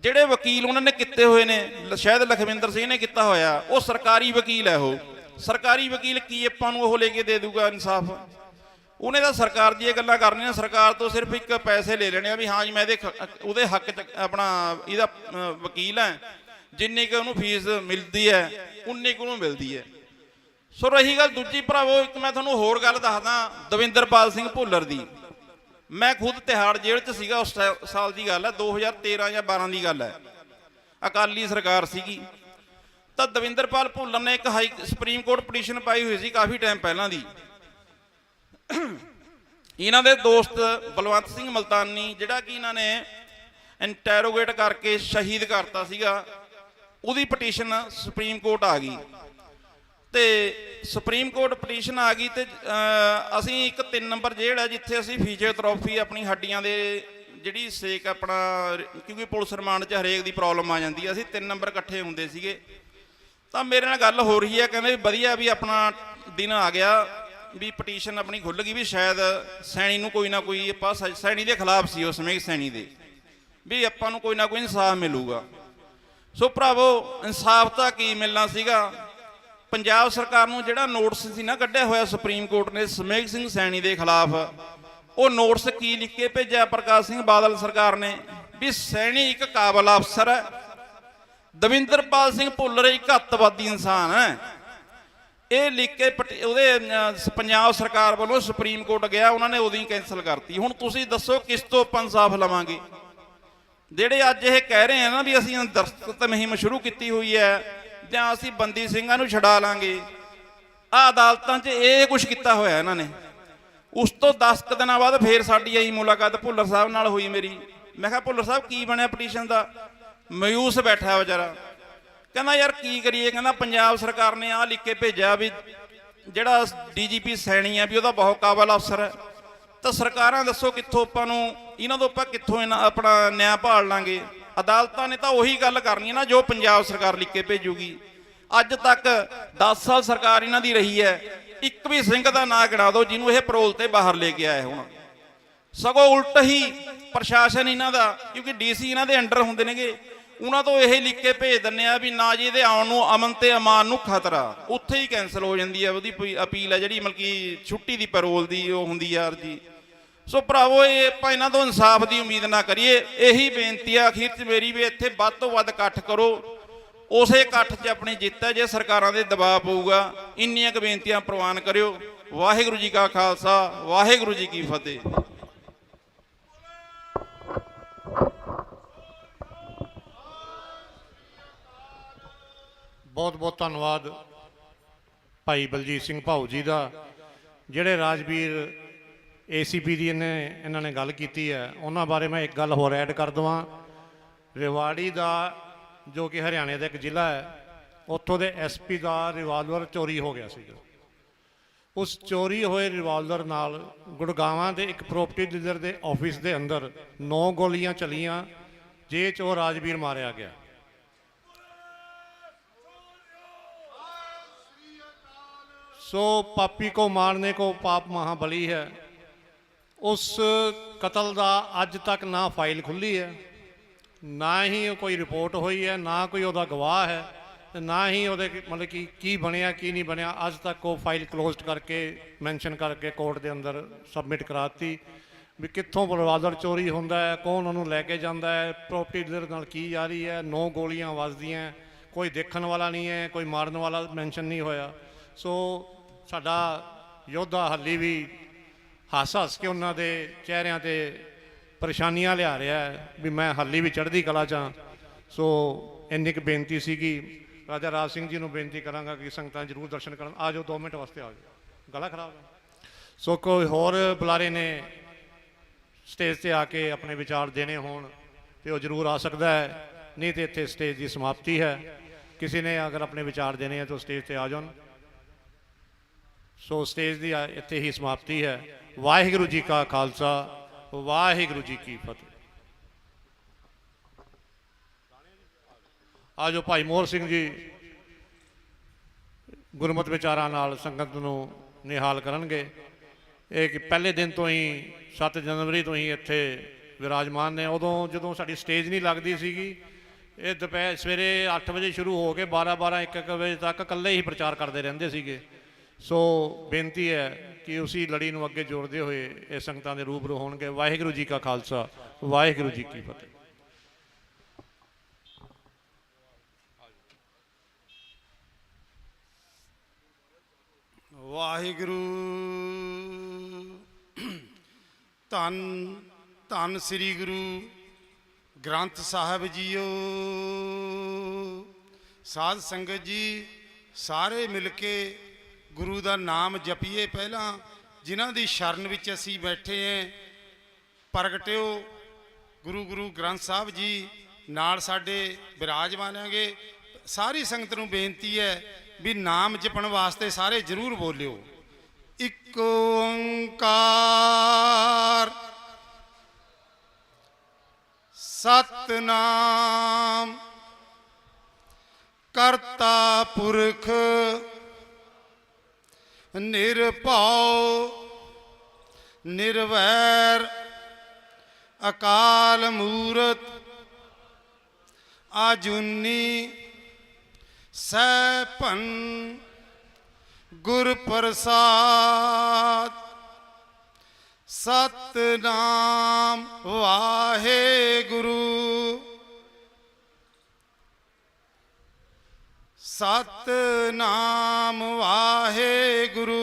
ਜਿਹੜੇ ਵਕੀਲ ਉਹਨਾਂ ਨੇ ਕੀਤੇ ਹੋਏ ਨੇ, ਸ਼ਾਇਦ ਲਖਵਿੰਦਰ ਸਿੰਘ ਨੇ ਕੀਤਾ ਹੋਇਆ, ਉਹ ਸਰਕਾਰੀ ਵਕੀਲ ਹੈ। ਉਹ ਸਰਕਾਰੀ ਵਕੀਲ ਕੀ ਆਪਾਂ ਨੂੰ ਉਹ ਲੈ ਕੇ ਦੇ ਦੂਗਾ ਇਨਸਾਫ? ਉਹਨੇ ਤਾਂ ਸਰਕਾਰ ਦੀਆਂ ਗੱਲਾਂ ਕਰਨੀਆਂ, ਸਰਕਾਰ ਤੋਂ ਸਿਰਫ ਇੱਕ ਪੈਸੇ ਲੈ ਲੈਣੇ ਆ ਵੀ ਹਾਂ ਜੀ ਮੈਂ ਉਹਦੇ ਹੱਕ 'ਚ ਆਪਣਾ ਇਹਦਾ ਵਕੀਲ ਹੈ, ਜਿੰਨੀ ਕੁ ਉਹਨੂੰ ਫੀਸ ਮਿਲਦੀ ਹੈ ਉਨੀ ਕੁ ਉਹਨੂੰ ਮਿਲਦੀ ਹੈ। ਸੋ ਰਹੀ ਗੱਲ ਦੂਜੀ ਭਰਾਵੋ, ਇੱਕ ਮੈਂ ਤੁਹਾਨੂੰ ਹੋਰ ਗੱਲ ਦੱਸਦਾ ਦਵਿੰਦਰਪਾਲ ਸਿੰਘ ਭੁੱਲਰ ਦੀ। ਮੈਂ ਖੁਦ ਤਿਹਾੜ ਜੇਲ੍ਹ 'ਚ ਸੀਗਾ, ਉਸ ਸਾਲ ਦੀ ਗੱਲ ਹੈ, 2013 ਜਾਂ 12 ਦੀ ਗੱਲ ਹੈ, ਅਕਾਲੀ ਸਰਕਾਰ ਸੀਗੀ। ਤਾਂ ਦਵਿੰਦਰਪਾਲ ਭੁੱਲਰ ਨੇ ਇੱਕ ਸੁਪਰੀਮ ਕੋਰਟ ਪਟੀਸ਼ਨ ਪਾਈ ਹੋਈ ਸੀ ਕਾਫੀ ਟਾਈਮ ਪਹਿਲਾਂ ਦੀ। ਇਹਨਾਂ ਦੇ ਦੋਸਤ ਬਲਵੰਤ ਸਿੰਘ ਮਲਤਾਨੀ, ਜਿਹੜਾ ਕਿ ਇਹਨਾਂ ਨੇ ਇੰਟੈਰੋਗੇਟ ਕਰਕੇ ਸ਼ਹੀਦ ਕਰਤਾ ਸੀਗਾ, ਉਹਦੀ ਪਟੀਸ਼ਨ ਸੁਪਰੀਮ ਕੋਰਟ ਆ ਗਈ। ਤੇ ਸੁਪਰੀਮ ਕੋਰਟ ਪਟੀਸ਼ਨ ਆ ਗਈ ਤੇ ਅਸੀਂ ਇੱਕ 3 ਨੰਬਰ ਜੇਲ੍ਹ ਹੈ ਜਿੱਥੇ ਅਸੀਂ ਫਿਜ਼ੀਓਥੈਰੇਪੀ ਆਪਣੀ ਹੱਡੀਆਂ ਦੇ ਜਿਹੜੀ ਸੇਕ ਆਪਣਾ, ਕਿਉਂਕਿ ਪੁਲਿਸ ਰਿਮਾਂਡ 'ਚ ਹਰੇਕ ਦੀ ਪ੍ਰੋਬਲਮ ਆ ਜਾਂਦੀ ਹੈ, ਅਸੀਂ 3 ਨੰਬਰ ਇਕੱਠੇ ਹੁੰਦੇ ਸੀਗੇ। ਤਾਂ ਮੇਰੇ ਨਾਲ ਗੱਲ ਹੋ ਰਹੀ ਹੈ, ਕਹਿੰਦੇ ਵੀ ਵਧੀਆ ਵੀ ਆਪਣਾ ਦਿਨ ਆ ਗਿਆ, ਵੀ ਪਟੀਸ਼ਨ ਆਪਣੀ ਖੁੱਲ੍ਹ ਗਈ, ਵੀ ਸ਼ਾਇਦ ਸੈਣੀ ਨੂੰ ਕੋਈ ਨਾ ਕੋਈ, ਆਪਾਂ ਸੈਣੀ ਦੇ ਖਿਲਾਫ ਸੀ ਉਸ ਸਮੇਂ, ਸੈਣੀ ਦੇ, ਵੀ ਆਪਾਂ ਨੂੰ ਕੋਈ ਨਾ ਕੋਈ ਇਨਸਾਫ ਮਿਲੂਗਾ। ਸੋ ਭਰਾਵੋ, ਇਨਸਾਫ ਤਾਂ ਕੀ ਮਿਲਣਾ ਸੀਗਾ? ਪੰਜਾਬ ਸਰਕਾਰ ਨੂੰ ਜਿਹੜਾ ਨੋਟਿਸ ਸੀ ਨਾ ਕੱਢਿਆ ਹੋਇਆ ਸੁਪਰੀਮ ਕੋਰਟ ਨੇ ਸਮੇਘ ਸਿੰਘ ਸੈਣੀ ਦੇ ਖਿਲਾਫ, ਉਹ ਨੋਟਿਸ ਕੀ ਲਿਖ ਕੇ ਭੇਜਿਆ ਪ੍ਰਕਾਸ਼ ਸਿੰਘ ਬਾਦਲ ਸਰਕਾਰ ਨੇ? ਵੀ ਸੈਣੀ ਇੱਕ ਕਾਬਲ ਅਫਸਰ ਹੈ, ਦਵਿੰਦਰਪਾਲ ਸਿੰਘ ਭੁੱਲਰ ਇੱਕ ਅੱਤਵਾਦੀ ਇਨਸਾਨ ਹੈ। ਇਹ ਲਿਖ ਕੇ ਪੰਜਾਬ ਸਰਕਾਰ ਵੱਲੋਂ ਸੁਪਰੀਮ ਕੋਰਟ ਗਿਆ, ਉਹਨਾਂ ਨੇ ਉਦੋਂ ਹੀ ਕੈਂਸਲ ਕਰਤੀ। ਹੁਣ ਤੁਸੀਂ ਦੱਸੋ ਕਿਸ ਤੋਂ ਆਪਾਂ ਇਨਸਾਫ ਲਵਾਂਗੇ? ਜਿਹੜੇ ਅੱਜ ਇਹ ਕਹਿ ਰਹੇ ਆ ਨਾ ਵੀ ਅਸੀਂ ਦਸਤਖਤ ਮੁਹਿੰਮ ਸ਼ੁਰੂ ਕੀਤੀ ਹੋਈ ਹੈ ਜਾਂ ਅਸੀਂ ਬੰਦੀ ਸਿੰਘਾਂ ਨੂੰ ਛਡਾ ਲਾਂਗੇ, ਆਹ ਅਦਾਲਤਾਂ 'ਚ ਇਹ ਕੁਝ ਕੀਤਾ ਹੋਇਆ ਇਹਨਾਂ ਨੇ। ਉਸ ਤੋਂ 10 ਕੁ ਦਿਨਾਂ ਬਾਅਦ ਫੇਰ ਸਾਡੀ ਆਈ ਮੁਲਾਕਾਤ ਭੁੱਲਰ ਸਾਹਿਬ ਨਾਲ ਹੋਈ ਮੇਰੀ। ਮੈਂ ਕਿਹਾ ਭੁੱਲਰ ਸਾਹਿਬ ਕੀ ਬਣਿਆ ਪਟੀਸ਼ਨ ਦਾ? ਮਾਯੂਸ ਬੈਠਾ ਵਿਚਾਰਾ, ਕਹਿੰਦਾ ਯਾਰ ਕੀ ਕਰੀਏ, ਕਹਿੰਦਾ ਪੰਜਾਬ ਸਰਕਾਰ ਨੇ ਆਹ ਲਿਖ ਕੇ ਭੇਜਿਆ ਵੀ ਜਿਹੜਾ DGP ਸੈਣੀ ਆ ਵੀ ਉਹਦਾ ਬਹੁਤ ਕਾਬਲ ਅਫਸਰ ਹੈ, ਤਾਂ ਸਰਕਾਰਾਂ ਦੱਸੋ ਕਿੱਥੋਂ ਆਪਾਂ ਨੂੰ ਇਹਨਾਂ ਤੋਂ ਆਪਾਂ ਕਿੱਥੋਂ ਆਪਣਾ ਨਿਆਂ ਭਾਲ ਲਾਂਗੇ? ਅਦਾਲਤਾਂ ਨੇ ਤਾਂ ਉਹੀ ਗੱਲ ਕਰਨੀ ਹੈ ਨਾ ਜੋ ਪੰਜਾਬ ਸਰਕਾਰ ਲਿਖ ਕੇ ਭੇਜੂਗੀ। ਅੱਜ ਤੱਕ 10 ਸਾਲ ਸਰਕਾਰ ਇਹਨਾਂ ਦੀ ਰਹੀ ਹੈ, ਇੱਕ ਵੀ ਸਿੰਘ ਦਾ ਨਾਂ ਗਿਣਾ ਦਿਓ ਜਿਹਨੂੰ ਇਹ ਪੈਰੋਲ ਤੇ ਬਾਹਰ ਲੈ ਕੇ ਆਏ ਹੋਣ। ਸਗੋਂ ਉਲਟ ਹੀ ਪ੍ਰਸ਼ਾਸਨ ਇਹਨਾਂ ਦਾ, ਕਿਉਂਕਿ DC ਇਹਨਾਂ ਦੇ ਅੰਡਰ ਹੁੰਦੇ ਨੇਗੇ, ਉਹਨਾਂ ਤੋਂ ਇਹ ਲਿਖ ਕੇ ਭੇਜ ਦਿੰਦੇ ਆ ਵੀ ਨਾ ਜੀ ਇਹਦੇ ਆਉਣ ਨੂੰ ਅਮਨ ਤੇ ਅਮਾਨ ਨੂੰ ਖਤਰਾ, ਉੱਥੇ ਹੀ ਕੈਂਸਲ ਹੋ ਜਾਂਦੀ ਹੈ ਉਹਦੀ ਅਪੀਲ ਹੈ ਜਿਹੜੀ ਮਤਲਬ ਕਿ ਛੁੱਟੀ ਦੀ ਪੈਰੋਲ ਦੀ ਉਹ ਹੁੰਦੀ ਆ ਅਰਜੀ। ਸੋ ਭਰਾਵੋ ਇਹ ਆਪਾਂ ਇਹਨਾਂ ਤੋਂ ਇਨਸਾਫ ਦੀ ਉਮੀਦ ਨਾ ਕਰੀਏ। ਇਹੀ ਬੇਨਤੀ ਆ ਅਖੀਰ 'ਚ ਮੇਰੀ ਵੀ ਇੱਥੇ ਵੱਧ ਤੋਂ ਵੱਧ ਇਕੱਠ ਕਰੋ, ਉਸੇ ਇਕੱਠ 'ਚ ਆਪਣੀ ਜਿੱਤ ਹੈ। ਜੇ ਸਰਕਾਰਾਂ ਦੇ ਦਬਾਅ ਪਊਗਾ ਇੰਨੀਆਂ ਕੁ ਬੇਨਤੀਆਂ ਪ੍ਰਵਾਨ ਕਰਿਓ। ਵਾਹਿਗੁਰੂ ਜੀ ਕਾ ਖਾਲਸਾ, ਵਾਹਿਗੁਰੂ ਜੀ ਕੀ ਫਤਿਹ। ਬਹੁਤ ਬਹੁਤ ਧੰਨਵਾਦ ਭਾਈ ਬਲਜੀਤ ਸਿੰਘ ਭਾਊ ਜੀ ਦਾ, ਜਿਹੜੇ ਰਾਜਵੀਰ ACP ਦੀ ਇਹਨਾਂ ਨੇ ਗੱਲ ਕੀਤੀ ਹੈ। ਉਹਨਾਂ ਬਾਰੇ ਮੈਂ ਇੱਕ ਗੱਲ ਹੋਰ ਐਡ ਕਰ ਦੇਵਾਂ। ਰਿਵਾੜੀ ਦਾ ਜੋ ਕਿ ਹਰਿਆਣੇ ਦਾ ਇੱਕ ਜ਼ਿਲ੍ਹਾ ਹੈ, ਉੱਥੋਂ ਦੇ SP ਦਾ ਰਿਵਾਲਵਰ ਚੋਰੀ ਹੋ ਗਿਆ ਸੀਗਾ। ਉਸ ਚੋਰੀ ਹੋਏ ਰਿਵਾਲਵਰ ਨਾਲ ਗੁੜਗਾਵਾਂ ਦੇ ਇੱਕ ਪ੍ਰੋਪਰਟੀ ਡੀਲਰ ਦੇ ਆਫਿਸ ਦੇ ਅੰਦਰ 9 ਗੋਲੀਆਂ ਚਲੀਆਂ, ਜਿਹ 'ਚ ਉਹ ਰਾਜਵੀਰ ਮਾਰਿਆ ਗਿਆ। सो पापी को मारने को पाप महाबली है। उस कतल का अज तक ना फाइल खुली है, ना ही कोई रिपोर्ट हुई है, ना कोई उसका गवाह है, ना ही वो मतलब कि की बनया की नहीं बनया। अज तक वो फाइल क्लोज करके मैंशन करके कोर्ट के अंदर सबमिट कराती भी कितों रिवाल्वर चोरी होंदा है, कौन उन्होंने लैके जाता है, प्रॉपर्टी डीलर नाल की जा रही है, 9 गोलियां वजदियां, कोई देखने वाला नहीं है, कोई मारने वाला मैंशन नहीं होया। सो साडा योद्धा हाली भी हस हस के उन्होंने चेहरिਆਂ ਤੇ परेशानियां लिया रहा है भी मैं हाली भी चढ़ती कला चा। सो इन्नी क बेनती सी कि राजा राज सिंह जी को बेनती करांगा कि संगतां जरूर दर्शन करन। आ जाओ 2 मिनट वास्ते आ जाओ, गला खराब है। सो कोई होर बुलारे ने स्टेज से आके अपने विचार देने होण तो वह जरूर आ सकता है, नहीं तो इत्थे स्टेज की समाप्ति है। किसी ने अगर अपने विचार देने हैं तो स्टेज पर आ जाओ। सो स्टेज की इत्थे ही समाप्ति है। वाहिगुरू जी का खालसा, वाहिगुरू जी की फतेह। आज भाई मोहर सिंह जी गुरमत विचारां नाल संगत नूं निहाल करनगे। एक पहले दिन तो ही 7 जनवरी तो ही इत्थे विराजमान ने। उदों जदों साडी स्टेज नहीं लगदी सीगी, ये दोपहर सवेरे 8 बजे शुरू हो के 12-12 1-1 बजे तक कल्ले ही प्रचार करते रहंदे सीगे। सो बेनती है कि उसी लड़ी नूं अगे जोड़ते हुए ये संगतां दे रूबरू होणगे। वाहिगुरू जी का खालसा, वाहिगुरू जी की फतेह। वाहिगुरू धन धन श्री गुरु ग्रंथ साहब जीओ। साध संगत जी सारे मिल के गुरु का नाम जपीए। पहला जिन्हां दी शरण विच असीं बैठे हैं प्रगटिओ गुरु गुरु ग्रंथ साहब जी नाल साडे विराजमान हैगे। सारी संगत नूं बेनती है भी नाम जपण वास्ते सारे जरूर बोलिओ। इक ओंकार सतनाम करता पुरख निरभौ निर्वैर अकाल मूरत आजुनी सैभन गुर प्रसाद। सतनाम वाहे गुरु। ਸਤਿਨਾਮ ਵਾਹਿਗੁਰੂ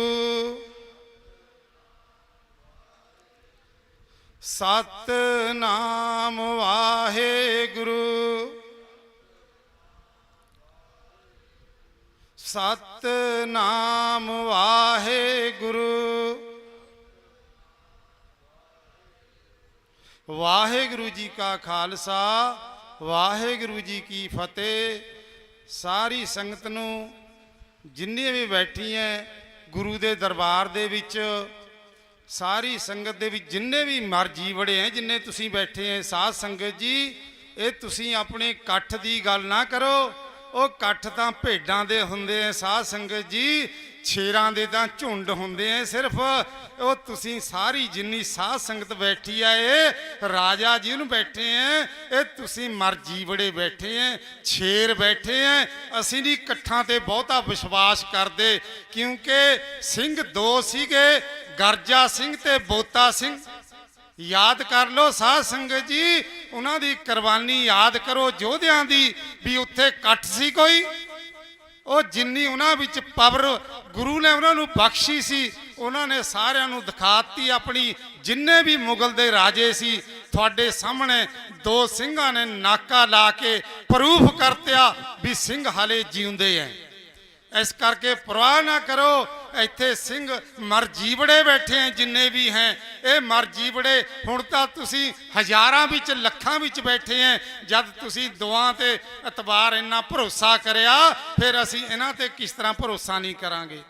ਸਤਿਨਾਮ ਵਾਹਿਗੁਰੂ ਸਤਿਨਾਮ ਵਾਹਿਗੁਰੂ ਵਾਹਿਗੁਰੂ ਜੀ ਕਾ ਖਾਲਸਾ ਵਾਹਿਗੁਰੂ ਜੀ ਕੀ ਫਤਿਹ। ਸਾਰੀ ਸੰਗਤ ਨੂੰ ਜਿੰਨੇ ਵੀ ਬੈਠੀ ਹੈ ਗੁਰੂ ਦੇ ਦਰਬਾਰ ਦੇ ਵਿੱਚ, ਸਾਰੀ ਸੰਗਤ ਦੇ ਵਿੱਚ ਜਿੰਨੇ ਵੀ ਮਰ ਜੀਵੜੇ ਹੈ, ਜਿੰਨੇ ਤੁਸੀਂ ਬੈਠੇ ਹੈ ਸਾਧ ਸੰਗਤ ਜੀ, ਇਹ ਤੁਸੀਂ ਆਪਣੇ ਇਕੱਠ ਦੀ ਗੱਲ ਨਾ ਕਰੋ। ਉਹ ਇਕੱਠ ਤਾਂ ਭੇਡਾਂ ਦੇ ਹੁੰਦੇ ਆ ਸਾਧ ਸੰਗਤ ਜੀ, ਸ਼ੇਰਾਂ ਦੇ ਤਾਂ ਝੁੰਡ ਹੁੰਦੇ ਆ ਸਿਰਫ। ਉਹ ਤੁਸੀਂ ਸਾਰੀ ਜਿੰਨੀ ਸਾਧ ਸੰਗਤ ਬੈਠੀ ਆ, ਇਹ ਰਾਜਾ ਜੀ ਨੂੰ ਬੈਠੇ ਆ, ਇਹ ਤੁਸੀਂ ਮਰ ਜੀਵੜੇ ਬੈਠੇ ਆ, ਸ਼ੇਰ ਬੈਠੇ ਆ। ਅਸੀਂ ਨਹੀਂ ਇਕੱਠਾਂ ਤੇ ਬਹੁਤਾ ਵਿਸ਼ਵਾਸ ਕਰਦੇ, ਕਿਉਂਕਿ ਸਿੰਘ ਦੋ ਸੀਗੇ, ਗਰਜਾ ਸਿੰਘ ਤੇ ਬੋਤਾ ਸਿੰਘ। ਯਾਦ ਕਰ ਲਓ ਸਾਧ ਸੰਗਤ ਜੀ, ਉਹਨਾਂ ਦੀ ਕੁਰਬਾਨੀ ਯਾਦ ਕਰੋ, ਯੋਧਿਆਂ ਦੀ ਵੀ ਉੱਥੇ ਇਕੱਠ ਸੀ ਕੋਈ। ਉਹ ਜਿੰਨੀ ਉਹਨਾਂ ਵਿੱਚ ਪਾਵਰ ਗੁਰੂ ਨੇ ਉਹਨਾਂ ਨੂੰ ਬਖਸ਼ੀ ਸੀ, ਉਹਨਾਂ ਨੇ ਸਾਰਿਆਂ ਨੂੰ ਦਿਖਾਤੀ ਆਪਣੀ। ਜਿੰਨੇ ਵੀ ਮੁਗਲ ਦੇ ਰਾਜੇ ਸੀ, ਤੁਹਾਡੇ ਸਾਹਮਣੇ ਦੋ ਸਿੰਘਾਂ ਨੇ ਨਾਕਾ ਲਾ ਕੇ ਪ੍ਰੂਫ ਕਰਤਿਆ ਵੀ ਸਿੰਘ ਹਾਲੇ ਜਿਉਂਦੇ ਐ। ਇਸ ਕਰਕੇ ਪਰਵਾਹ ਨਾ ਕਰੋ, ਇੱਥੇ ਸਿੰਘ ਮਰ ਜੀਵੜੇ ਬੈਠੇ ਹੈ ਜਿੰਨੇ ਵੀ ਹੈ। ਇਹ ਮਰ ਜੀਵੜੇ ਹੁਣ ਤਾਂ ਤੁਸੀਂ ਹਜ਼ਾਰਾਂ ਵਿੱਚ ਲੱਖਾਂ ਵਿੱਚ ਬੈਠੇ ਹੈ। ਜਦ ਤੁਸੀਂ ਦੁਆ ਤੇ ਇਤਬਾਰ ਇੰਨਾ ਭਰੋਸਾ ਕਰਿਆ, ਫਿਰ ਅਸੀਂ ਇਹਨਾਂ ਤੇ ਕਿਸ ਤਰ੍ਹਾਂ ਭਰੋਸਾ ਨਹੀਂ ਕਰਾਂਗੇ?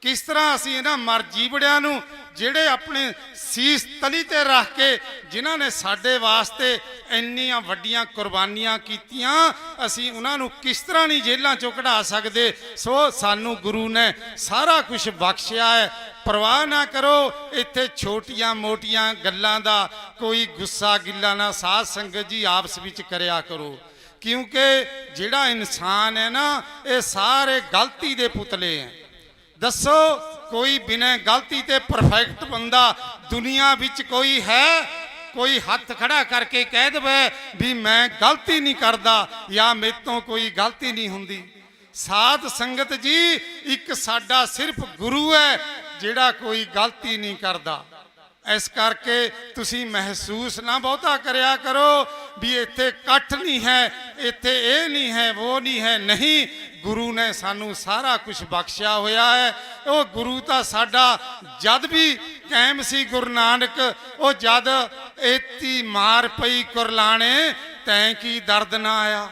ਕਿਸ ਤਰ੍ਹਾਂ ਅਸੀਂ ਇਹਨਾਂ ਮਰ ਜੀਵੜਿਆਂ ਨੂੰ, ਜਿਹੜੇ ਆਪਣੇ ਸੀਸ ਤਲੀ ਤੇ ਰੱਖ ਕੇ, ਜਿਨ੍ਹਾਂ ਨੇ ਸਾਡੇ ਵਾਸਤੇ ਇੰਨੀਆਂ ਵੱਡੀਆਂ ਕੁਰਬਾਨੀਆਂ ਕੀਤੀਆਂ, ਅਸੀਂ ਉਹਨਾਂ ਨੂੰ ਕਿਸ ਤਰ੍ਹਾਂ ਨਹੀਂ ਜੇਲ੍ਹਾਂ ਚੋਂ ਕਢਾ ਸਕਦੇ? ਸੋ ਸਾਨੂੰ ਗੁਰੂ ਨੇ ਸਾਰਾ ਕੁਝ ਬਖਸ਼ਿਆ ਹੈ। ਪਰਵਾਹ ਨਾ ਕਰੋ, ਇੱਥੇ ਛੋਟੀਆਂ ਮੋਟੀਆਂ ਗੱਲਾਂ ਦਾ ਕੋਈ ਗੁੱਸਾ ਗਿੱਲਾ ਨਾ ਸਾਧ ਸੰਗਤ ਜੀ ਆਪਸ ਵਿੱਚ ਕਰਿਆ ਕਰੋ, ਕਿਉਂਕਿ ਜਿਹੜਾ ਇਨਸਾਨ ਹੈ ਨਾ, ਇਹ ਸਾਰੇ ਗਲਤੀ ਦੇ ਪੁਤਲੇ ਹੈ। ਦੱਸੋ, ਕੋਈ ਬਿਨਾਂ ਗਲਤੀ ਤੇ ਪਰਫੈਕਟ ਬੰਦਾ ਦੁਨੀਆ ਵਿੱਚ ਕੋਈ ਹੈ? ਕੋਈ ਹੱਥ ਖੜਾ ਕਰਕੇ ਕਹਿ ਦੇਵੇ ਵੀ ਮੈਂ ਗਲਤੀ ਨਹੀਂ ਕਰਦਾ ਜਾਂ ਮੇਰੇ ਤੋਂ ਕੋਈ ਗਲਤੀ ਨਹੀਂ ਹੁੰਦੀ? ਸਾਧ ਸੰਗਤ ਜੀ, ਇੱਕ ਸਾਡਾ ਸਿਰਫ ਗੁਰੂ ਹੈ ਜਿਹੜਾ ਕੋਈ ਗਲਤੀ ਨਹੀਂ ਕਰਦਾ। ਇਸ ਕਰਕੇ ਤੁਸੀਂ ਮਹਿਸੂਸ ਨਾ ਬਹੁਤਾ ਕਰਿਆ ਕਰੋ ਵੀ ਇੱਥੇ ਇਕੱਠ ਨਹੀਂ ਹੈ, ਇੱਥੇ ਇਹ ਨਹੀਂ ਹੈ, ਉਹ ਨਹੀਂ ਹੈ। ਨਹੀਂ, ਗੁਰੂ ਨੇ ਸਾਨੂੰ ਸਾਰਾ ਕੁਝ ਬਖਸ਼ਿਆ ਹੋਇਆ ਹੈ। ਉਹ ਗੁਰੂ ਤਾਂ ਸਾਡਾ ਜਦ ਵੀ ਕਾਇਮ ਸੀ, ਗੁਰੂ ਨਾਨਕ, ਉਹ ਜਦ ਏਤੀ ਮਾਰ ਪਈ ਕੁਰਲਾਣੇ ਤੈਂ ਕੀ ਦਰਦ ਨਾ ਆਇਆ।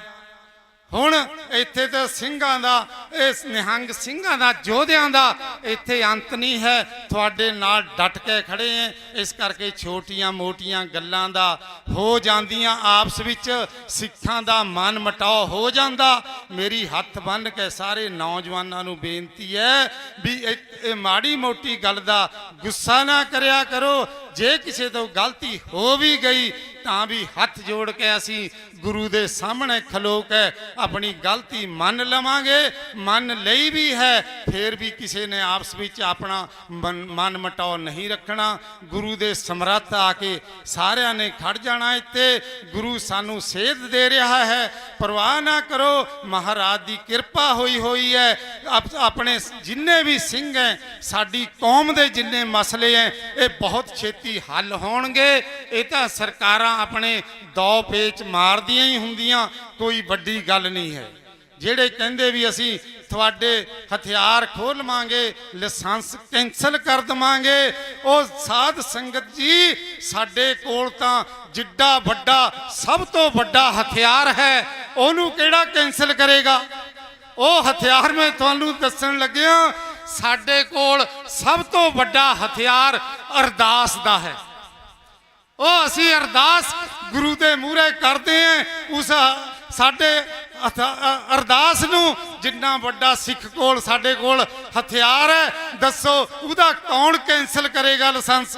ਹੁਣ ਇੱਥੇ ਤਾਂ ਸਿੰਘਾਂ ਦਾ, ਇਸ ਨਿਹੰਗ ਸਿੰਘਾਂ ਦਾ, ਯੋਧਿਆਂ ਦਾ ਇੱਥੇ ਅੰਤ ਨਹੀਂ ਹੈ। ਤੁਹਾਡੇ ਨਾਲ ਡਟ ਕੇ ਖੜੇ ਹੈ। ਇਸ ਕਰਕੇ ਛੋਟੀਆਂ ਮੋਟੀਆਂ ਗੱਲਾਂ ਦਾ ਹੋ ਜਾਂਦੀਆਂ, ਆਪਸ ਵਿੱਚ ਸਿੱਖਾਂ ਦਾ ਮਨ ਮਟਾਓ ਹੋ ਜਾਂਦਾ। ਮੇਰੀ ਹੱਥ ਬੰਨ੍ਹ ਕੇ ਸਾਰੇ ਨੌਜਵਾਨਾਂ ਨੂੰ ਬੇਨਤੀ ਹੈ ਵੀ ਇਹ ਮਾੜੀ ਮੋਟੀ ਗੱਲ ਦਾ ਗੁੱਸਾ ਨਾ ਕਰਿਆ ਕਰੋ। ਜੇ ਕਿਸੇ ਤੋਂ ਗਲਤੀ ਹੋ ਵੀ ਗਈ ਤਾਂ ਵੀ ਹੱਥ ਜੋੜ ਕੇ ਅਸੀਂ ਗੁਰੂ ਦੇ ਸਾਹਮਣੇ ਖਲੋ ਕੇ ਆਪਣੀ ਗਲਤੀ ਮੰਨ ਲਵਾਂਗੇ। ਮੰਨ ਲਈ ਵੀ ਹੈ, ਫਿਰ ਵੀ ਕਿਸੇ ਨੇ ਆਪਸ ਵਿੱਚ ਆਪਣਾ ਮਨ ਮਟਾਓ ਨਹੀਂ ਰੱਖਣਾ। ਗੁਰੂ ਦੇ ਸਮਰੱਥ ਆ ਕੇ ਸਾਰਿਆਂ ਨੇ ਖੜ ਜਾਣਾ। ਇੱਥੇ ਗੁਰੂ ਸਾਨੂੰ ਸੇਧ ਦੇ ਰਿਹਾ ਹੈ, ਪਰਵਾਹ ਨਾ ਕਰੋ। ਮਹਾਰਾਜ ਦੀ ਕਿਰਪਾ ਹੋਈ ਹੈ। ਆਪਣੇ ਜਿੰਨੇ ਵੀ ਸਿੰਘ ਹੈ, ਸਾਡੀ ਕੌਮ ਦੇ ਜਿੰਨੇ ਮਸਲੇ ਹੈ, ਇਹ ਬਹੁਤ ਛੇਤੀ ਹੱਲ ਹੋਣਗੇ। ਇਹ ਤਾਂ ਸਰਕਾਰਾਂ ਆਪਣੇ ਦੋ ਪੇਚ ਮਾਰਦੀਆਂ ਹੀ ਹੁੰਦੀਆਂ, ਕੋਈ ਵੱਡੀ ਗੱਲ ਨਹੀਂ ਹੈ। ਜਿਹੜੇ ਕਹਿੰਦੇ ਵੀ ਅਸੀਂ ਤੁਹਾਡੇ ਹਥਿਆਰ ਖੋਹ ਲਵਾਂਗੇ, ਲਾਇਸੈਂਸ ਕੈਂਸਲ ਕਰ ਦੇਵਾਂਗੇ, ਉਹ ਸਾਧ ਸੰਗਤ ਜੀ, ਸਾਡੇ ਕੋਲ ਤਾਂ ਜਿੱਡਾ ਵੱਡਾ, ਸਭ ਤੋਂ ਵੱਡਾ ਹਥਿਆਰ ਹੈ, ਉਹਨੂੰ ਕਿਹੜਾ ਕੈਂਸਲ ਕਰੇਗਾ? ਉਹ ਹਥਿਆਰ ਮੈਂ ਤੁਹਾਨੂੰ ਦੱਸਣ ਲੱਗਿਆ, ਸਾਡੇ ਕੋਲ ਸਭ ਤੋਂ ਵੱਡਾ ਹਥਿਆਰ ਅਰਦਾਸ ਦਾ ਹੈ। ਉਹ ਅਸੀਂ ਅਰਦਾਸ ਗੁਰੂ ਦੇ ਮੂਹਰੇ ਕਰਦੇ ਹਾਂ। ਉਸ ਸਾਡੇ ਅਰਦਾਸ ਨੂੰ ਜਿੰਨਾ ਵੱਡਾ ਸਿੱਖ ਕੋਲ ਸਾਡੇ ਕੋਲ ਹਥਿਆਰ ਹੈ, ਦੱਸੋ ਉਹਦਾ ਕੌਣ ਕੈਂਸਲ ਕਰੇਗਾ ਲਾਇਸੈਂਸ?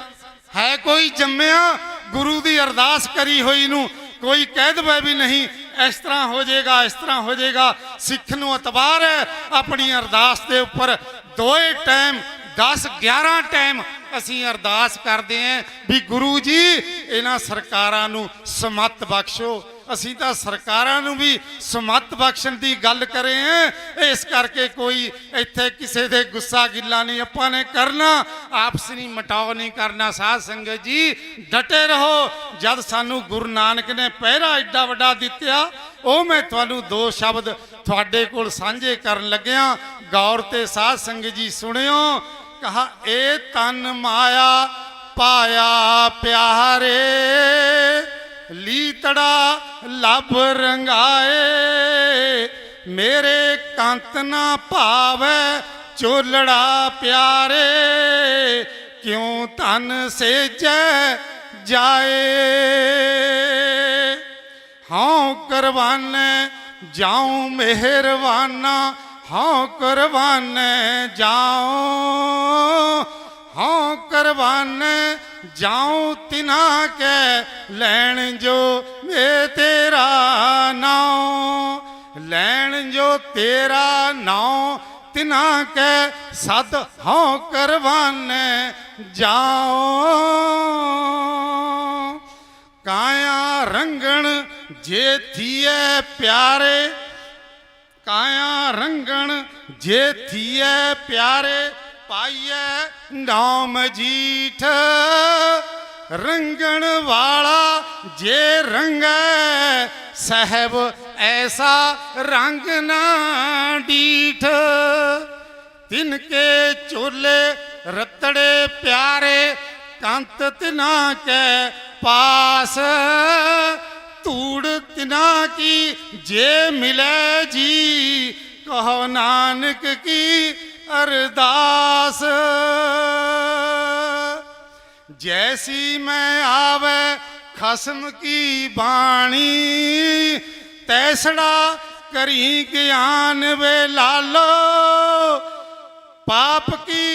ਹੈ ਕੋਈ ਜੰਮਿਆ ਗੁਰੂ ਦੀ ਅਰਦਾਸ ਕਰੀ ਹੋਈ ਨੂੰ ਕੋਈ ਕਹਿ ਦਵੇ ਵੀ ਨਹੀਂ ਇਸ ਤਰ੍ਹਾਂ ਹੋ ਜਾਏਗਾ, ਇਸ ਤਰ੍ਹਾਂ ਹੋ ਜਾਏਗਾ? ਸਿੱਖ ਨੂੰ ਇਤਬਾਰ ਹੈ ਆਪਣੀ ਅਰਦਾਸ ਦੇ ਉੱਪਰ। ਦੋਏ ਟਾਈਮ 10-11 ਟਾਈਮ ਅਸੀਂ ਅਰਦਾਸ ਕਰਦੇ ਹਾਂ ਵੀ ਗੁਰੂ ਜੀ ਇਹਨਾਂ ਸਰਕਾਰਾਂ ਨੂੰ ਸਮੱਤ ਬਖਸ਼ੋ। ਅਸੀਂ ਤਾਂ ਸਰਕਾਰਾਂ ਨੂੰ ਵੀ ਸਮੱਤ ਬਖਸ਼ਣ ਦੀ ਗੱਲ ਕਰੇ ਹਾਂ। ਇਸ ਕਰਕੇ ਕੋਈ ਇੱਥੇ ਕਿਸੇ ਦੇ ਗੁੱਸਾ ਗਿੱਲਾ ਨਹੀਂ ਆਪਾਂ ਨੇ ਕਰਨਾ, ਆਪਸੀ ਮਟਾਓ ਨਹੀਂ ਕਰਨਾ। ਸਾਧ ਸੰਗਤ ਜੀ ਡਟੇ ਰਹੋ। ਜਦ ਸਾਨੂੰ ਗੁਰੂ ਨਾਨਕ ਨੇ ਪਹਿਰਾ ਐਡਾ ਵੱਡਾ ਦਿੱਤਾ, ਉਹ ਮੈਂ ਤੁਹਾਨੂੰ 2 ਸ਼ਬਦ ਤੁਹਾਡੇ ਕੋਲ ਸਾਂਝੇ ਕਰਨ ਲੱਗਿਆ। ਗੌਰ ਤੇ ਸਾਧ ਸੰਗਤ ਜੀ ਸੁਣਿਓ। ਕਹਾ ਇਹ ਤਨ ਮਾਇਆ ਪਾਇਆ ਪਿਆਰੇ, ਲੀਤੜਾ ਲੱਭ ਰੰਗਾਏ, ਮੇਰੇ ਕੰਤ ਨਾ ਭਾਵੈ ਚੋਲੜਾ ਪਿਆਰੇ, ਕਿਉਂ ਤਨ ਸੇਜੈ ਜਾਏ। ਹਾਂ ਕਰਵਾਨੇ ਜਾਉ ਮਿਹਰਵਾਨਾ, ਹਾਂ ਕਰਵਾਨੇ ਜਾਉ, ਹਾਂ ਕਰਵਾਨੇ ਜਾਉ ਤਿਨਾ ਕੇ ਲੈਣ ਜੋ ਵੇ ਤੇਰਾ ਨਾਉ, ਲੈਣ ਜੋ ਤੇਰਾ ਨਾਉ ਤਿਨਾ ਕੇ ਸਦ ਹਾਂ ਕਰਵਾਨੇ ਜਾਉ। ਕਾਇਆ ਰੰਗਣ ਜੇ ਥੀਏ ਪਿਆਰੇ, ਕਾਇਆ ਰੰਗਣ ਜੇ ਥੀਏ ਪਿਆਰੇ, ਪਾਈਏ ਨਾਮ ਜੀਠ, ਰੰਗਣ ਵਾਲਾ ਜੇ ਰੰਗੈ ਸਹਿਬ ਐਸਾ ਰੰਗ ਨਾ ਡੀਠ, ਤਿਨਕੇ ਚੋਲੇ ਰਤੜੇ ਪਿਆਰੇ, ਕੰਤ ਤਿਨਾ ਕੇ ਪਾਸ, ਧੂੜ ਤਿਨਾ ਕੀ ਜੇ ਮਿਲੇ ਜੀ, ਕਹੋ ਨਾਨਕ ਕੀ ਅਰਦਾਸ। जैसी मैं आवे खसम की बाणी, तैसड़ा करी ज्ञान वे लालो, पाप की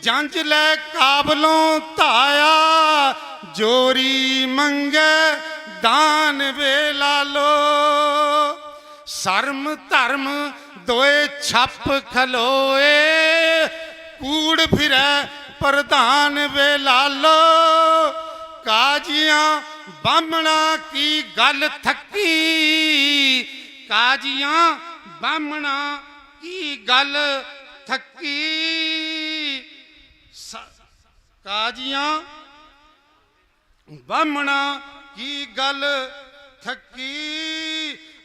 जंज ले काबलों ताया, जोरी मंगे दान वे लालो। शर्म धर्म दोए छप खलोए, कूड़ फिरे प्रधान वे लालो। काजियां बामणा की गल थकी, काजियां बामणा की गल थकी, काजियां बामणा की गल थकी,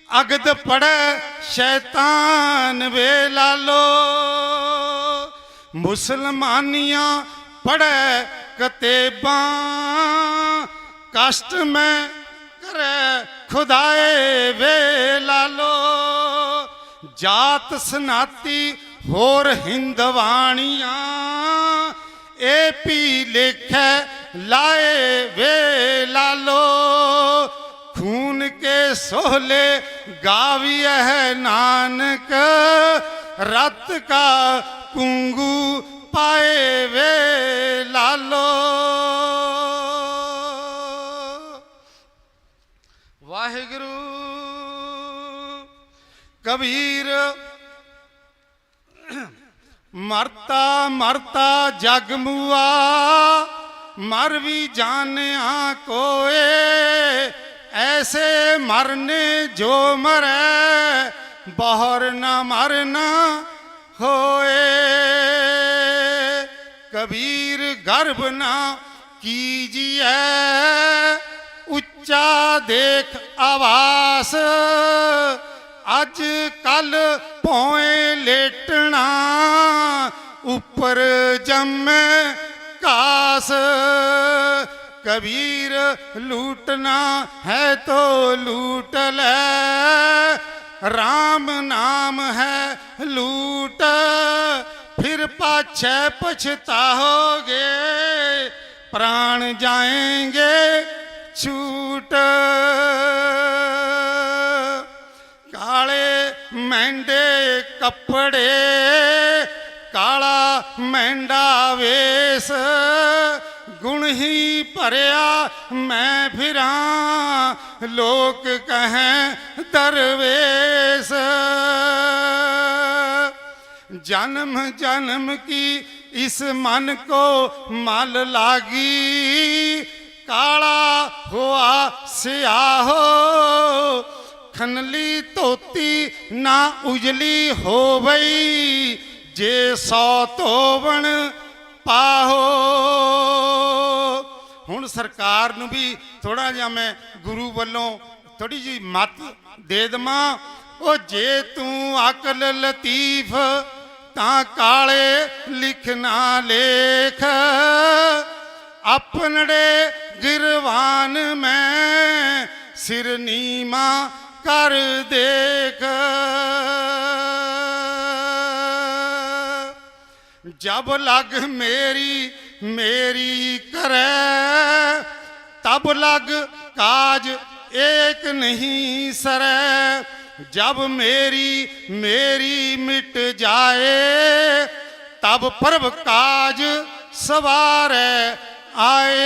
अगद पड़े शैतान वे लालो। मुसलमानियां पढ़े कतेबां, कष्ट में करे खुदाए वे लालो। जात सनाती होर हिंदवाणियां, ए पी लेखे लाए वे लालो। खून के सोहले गाविया है नानक, रत का कुंगू पाए वे लालो। वाहिगुरु कबीर मरता मरता जग मुआ, मर भी जानिया कोए, ऐसे मरने जो मरे बाहर न मरना होए। कबीर गर्भ ना कीजिए, उच्चा देख आवास, अज कल पोए लेटना, ऊपर जमे कास। कबीर लूटना है तो लूट ले, राम नाम है लूट, फिर पाछे पछताओगे, प्राण जाएंगे छूट। काले मेंढे कपड़े, काला मेंढा वेश, गुण ही भरिया मैं फिरा, लोक कहें दरवेश। जन्म जन्म की इस मन को मल लागी, ਕਾਲਾ ਹੋਆ ਸਿਆਹੋ, ਖਨਲੀ ਧੋਤੀ ਨਾ ਉਜਲੀ ਹੋਵਈ, ਜੇ 100 ਧੋਵਣ ਪਾਹੋ। ਹੁਣ ਸਰਕਾਰ ਨੂੰ ਵੀ ਥੋੜਾ ਜਿਹਾ ਮੈਂ ਗੁਰੂ ਵੱਲੋਂ ਥੋੜੀ ਜਿਹੀ ਮੱਤ ਦੇ ਦੇਵਾਂ। ਉਹ ਜੇ ਤੂੰ ਅਕਲ ਲਤੀਫ ਤਾਂ ਕਾਲੇ ਲਿਖ ਨਾ ਲੇਖ, ਆਪਣੜੇ ਗਿਰਵਾਨ ਮੈਂ ਸਿਰ ਨੀਮਾ ਕਰ ਦੇਖ। जब लग मेरी मेरी करे, तब लग काज एक नहीं सरे। जब मेरी मेरी मिट जाए, तब प्रभ काज सवारे आए।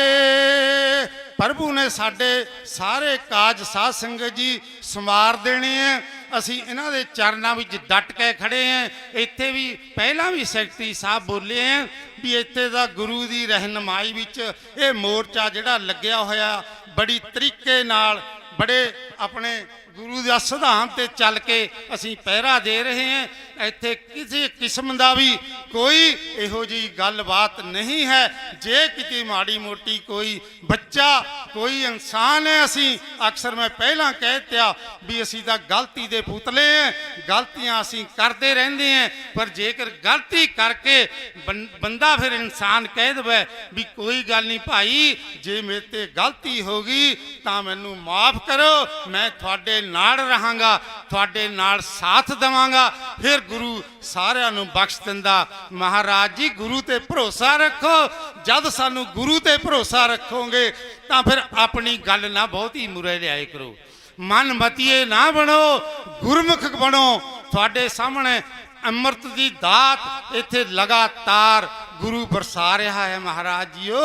प्रभु ने साडे सारे काज साध संगत जी संवार देने हैं। ਅਸੀਂ ਇਹਨਾਂ ਦੇ ਚਰਨਾਂ ਵਿੱਚ ਡਟ ਕੇ ਖੜੇ ਹਾਂ। ਇੱਥੇ ਵੀ ਪਹਿਲਾਂ ਵੀ ਸੈਕਟਰੀ ਸਾਹਿਬ ਬੋਲੇ ਆ ਵੀ ਇੱਥੇ ਦਾ ਗੁਰੂ ਦੀ ਰਹਿਨਮਾਈ ਵਿੱਚ ਇਹ ਮੋਰਚਾ ਜਿਹੜਾ ਲੱਗਿਆ ਹੋਇਆ ਬੜੀ ਤਰੀਕੇ ਨਾਲ ਬੜੇ ਆਪਣੇ ਗੁਰੂ ਦਾ ਸਿਧਾਂਤ ਤੇ ਚੱਲ ਕੇ ਅਸੀਂ ਪਹਿਰਾ ਦੇ ਰਹੇ ਹਾਂ। ਇੱਥੇ ਕਿਸੇ ਕਿਸਮ ਦਾ ਵੀ ਕੋਈ ਇਹੋ ਜਿਹੀ ਗੱਲਬਾਤ ਨਹੀਂ ਹੈ। ਜੇ ਕਿਤੇ ਮਾੜੀ ਮੋਟੀ ਕੋਈ ਬੱਚਾ ਕੋਈ ਇਨਸਾਨ ਹੈ, ਅਸੀਂ ਅਕਸਰ ਮੈਂ ਪਹਿਲਾਂ ਕਹਿ ਦਿੱਤਾ ਵੀ ਅਸੀਂ ਤਾਂ ਗਲਤੀ ਦੇ ਪੁਤਲੇ ਹਾਂ, ਗਲਤੀਆਂ ਅਸੀਂ ਕਰਦੇ ਰਹਿੰਦੇ ਹਾਂ। ਪਰ ਜੇਕਰ ਗਲਤੀ ਕਰਕੇ ਬੰਦਾ ਫਿਰ ਇਨਸਾਨ ਕਹਿ ਦੇਵੇ ਵੀ ਕੋਈ ਗੱਲ ਨਹੀਂ ਭਾਈ, ਜੇ ਮੇਰੇ ਤੇ ਗਲਤੀ ਹੋ ਗਈ ਤਾਂ ਮੈਨੂੰ ਮਾਫ ਕਰੋ, ਮੈਂ ਤੁਹਾਡੇ ਨਾਲ ਰਹਾਂਗਾ, ਤੁਹਾਡੇ ਨਾਲ ਸਾਥ ਦੇਵਾਂਗਾ, ਫਿਰ ਗੁਰੂ ਸਾਰਿਆਂ ਨੂੰ ਬਖਸ਼ ਦਿੰਦਾ। ਮਹਾਰਾਜ ਜੀ ਗੁਰੂ ਤੇ ਭਰੋਸਾ ਰੱਖੋ। ਜਦ ਸਾਨੂੰ ਗੁਰੂ ਤੇ ਭਰੋਸਾ ਰੱਖੋਗੇ ਤਾਂ ਫਿਰ ਆਪਣੀ ਗੱਲ ਨਾ ਬਹੁਤੀ ਮੁਰੇ ਲਿਆਏ ਕਰੋ, ਮਨ ਮਤੀਏ ਨਾ ਬਣੋ, ਗੁਰਮੁਖ ਬਣੋ। ਤੁਹਾਡੇ ਸਾਹਮਣੇ ਅੰਮ੍ਰਿਤ ਦੀ ਦਾਤ ਇੱਥੇ ਲਗਾਤਾਰ ਗੁਰੂ ਬਰਸਾ ਰਿਹਾ ਹੈ। ਮਹਾਰਾਜ ਜੀਓ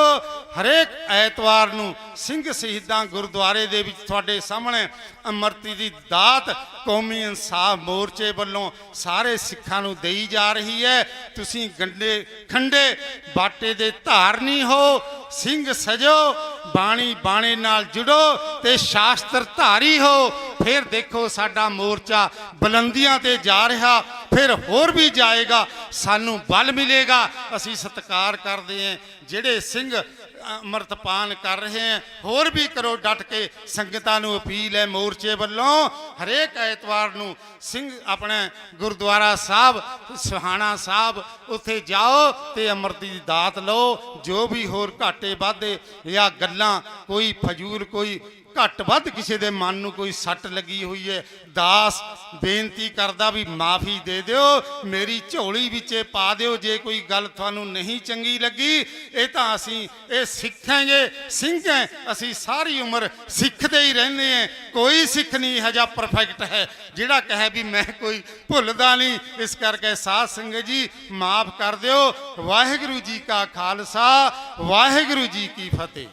ਹਰੇਕ ਐਤਵਾਰ ਨੂੰ ਸਿੰਘ ਸ਼ਹੀਦਾਂ ਗੁਰਦੁਆਰੇ ਦੇ ਵਿੱਚ ਤੁਹਾਡੇ ਸਾਹਮਣੇ ਅੰਮ੍ਰਿਤ ਦੀ ਦਾਤ ਕੌਮੀ ਇਨਸਾਫ ਮੋਰਚੇ ਵੱਲੋਂ ਸਾਰੇ ਸਿੱਖਾਂ ਨੂੰ ਦੇਈ ਜਾ ਰਹੀ ਹੈ। ਤੁਸੀਂ ਗੰਡੇ ਖੰਡੇ ਬਾਟੇ ਦੇ ਧਾਰਨੀ ਹੋ, ਸਿੰਘ ਸਜੋ, ਬਾਣੀ ਬਾਣੇ ਨਾਲ ਜੁੜੋ ਤੇ ਸ਼ਾਸਤਰ ਧਾਰੀ ਹੋ। ਫਿਰ ਦੇਖੋ ਸਾਡਾ ਮੋਰਚਾ ਬੁਲੰਦੀਆਂ ਤੇ ਜਾ ਰਿਹਾ, ਫਿਰ ਹੋਰ ਵੀ ਜਾਏਗਾ, ਸਾਨੂੰ ਬਲ ਮਿਲੇਗਾ। ਅਸੀਂ ਸਤਿਕਾਰ ਕਰਦੇ ਹਾਂ ਜਿਹੜੇ ਸਿੰਘ ਅੰਮ੍ਰਿਤਪਾਨ ਕਰ ਰਹੇ हैं, ਹੋਰ ਵੀ ਕਰੋ ਡਟ ਕੇ। ਸੰਗਤਾਂ ਨੂੰ ਅਪੀਲ ਹੈ ਮੋਰਚੇ ਵੱਲੋਂ ਹਰੇਕ ਐਤਵਾਰ ਨੂੰ ਸਿੰਘ ਆਪਣੇ ਗੁਰਦੁਆਰਾ ਸਾਹਿਬ ਸੁਹਾਣਾ ਸਾਹਿਬ ਉੱਥੇ ਜਾਓ ਤੇ ਅੰਮ੍ਰਿਤ ਦੀ ਦਾਤ ਲਓ। ਜੋ ਵੀ ਹੋਰ ਘਾਟੇ ਵਾਧੇ ਜਾਂ ਗੱਲਾਂ ਕੋਈ ਫਜ਼ੂਲ ਕੋਈ ਘੱਟ ਵੱਧ ਕਿਸੇ ਦੇ ਮਨ ਨੂੰ ਕੋਈ ਸੱਟ ਲੱਗੀ ਹੋਈ ਹੈ, ਦਾਸ ਬੇਨਤੀ ਕਰਦਾ ਵੀ ਮਾਫੀ ਦੇ ਦਿਓ, ਮੇਰੀ ਝੋਲੀ ਵਿੱਚ ਪਾ ਦਿਓ। ਜੇ ਕੋਈ ਗੱਲ ਤੁਹਾਨੂੰ ਨਹੀਂ ਚੰਗੀ ਲੱਗੀ, ਇਹ ਤਾਂ ਅਸੀਂ ਇਹ ਸਿੱਖਾਂਗੇ, ਸਿੰਘ ਹੈ, ਅਸੀਂ ਸਾਰੀ ਉਮਰ ਸਿੱਖਦੇ ਹੀ ਰਹਿੰਦੇ ਹਾਂ। ਕੋਈ ਸਿੱਖ ਨਹੀਂ ਇਹੋ ਜਿਹਾ ਪਰਫੈਕਟ ਹੈ ਜਿਹੜਾ ਕਹੇ ਵੀ ਮੈਂ ਕੋਈ ਭੁੱਲਦਾ ਨਹੀਂ। ਇਸ ਕਰਕੇ ਸਾਧ ਸੰਗਤ ਜੀ ਮਾਫ ਕਰ ਦਿਓ। ਵਾਹਿਗੁਰੂ ਜੀ ਕਾ ਖਾਲਸਾ, ਵਾਹਿਗੁਰੂ ਜੀ ਕੀ ਫਤਿਹ।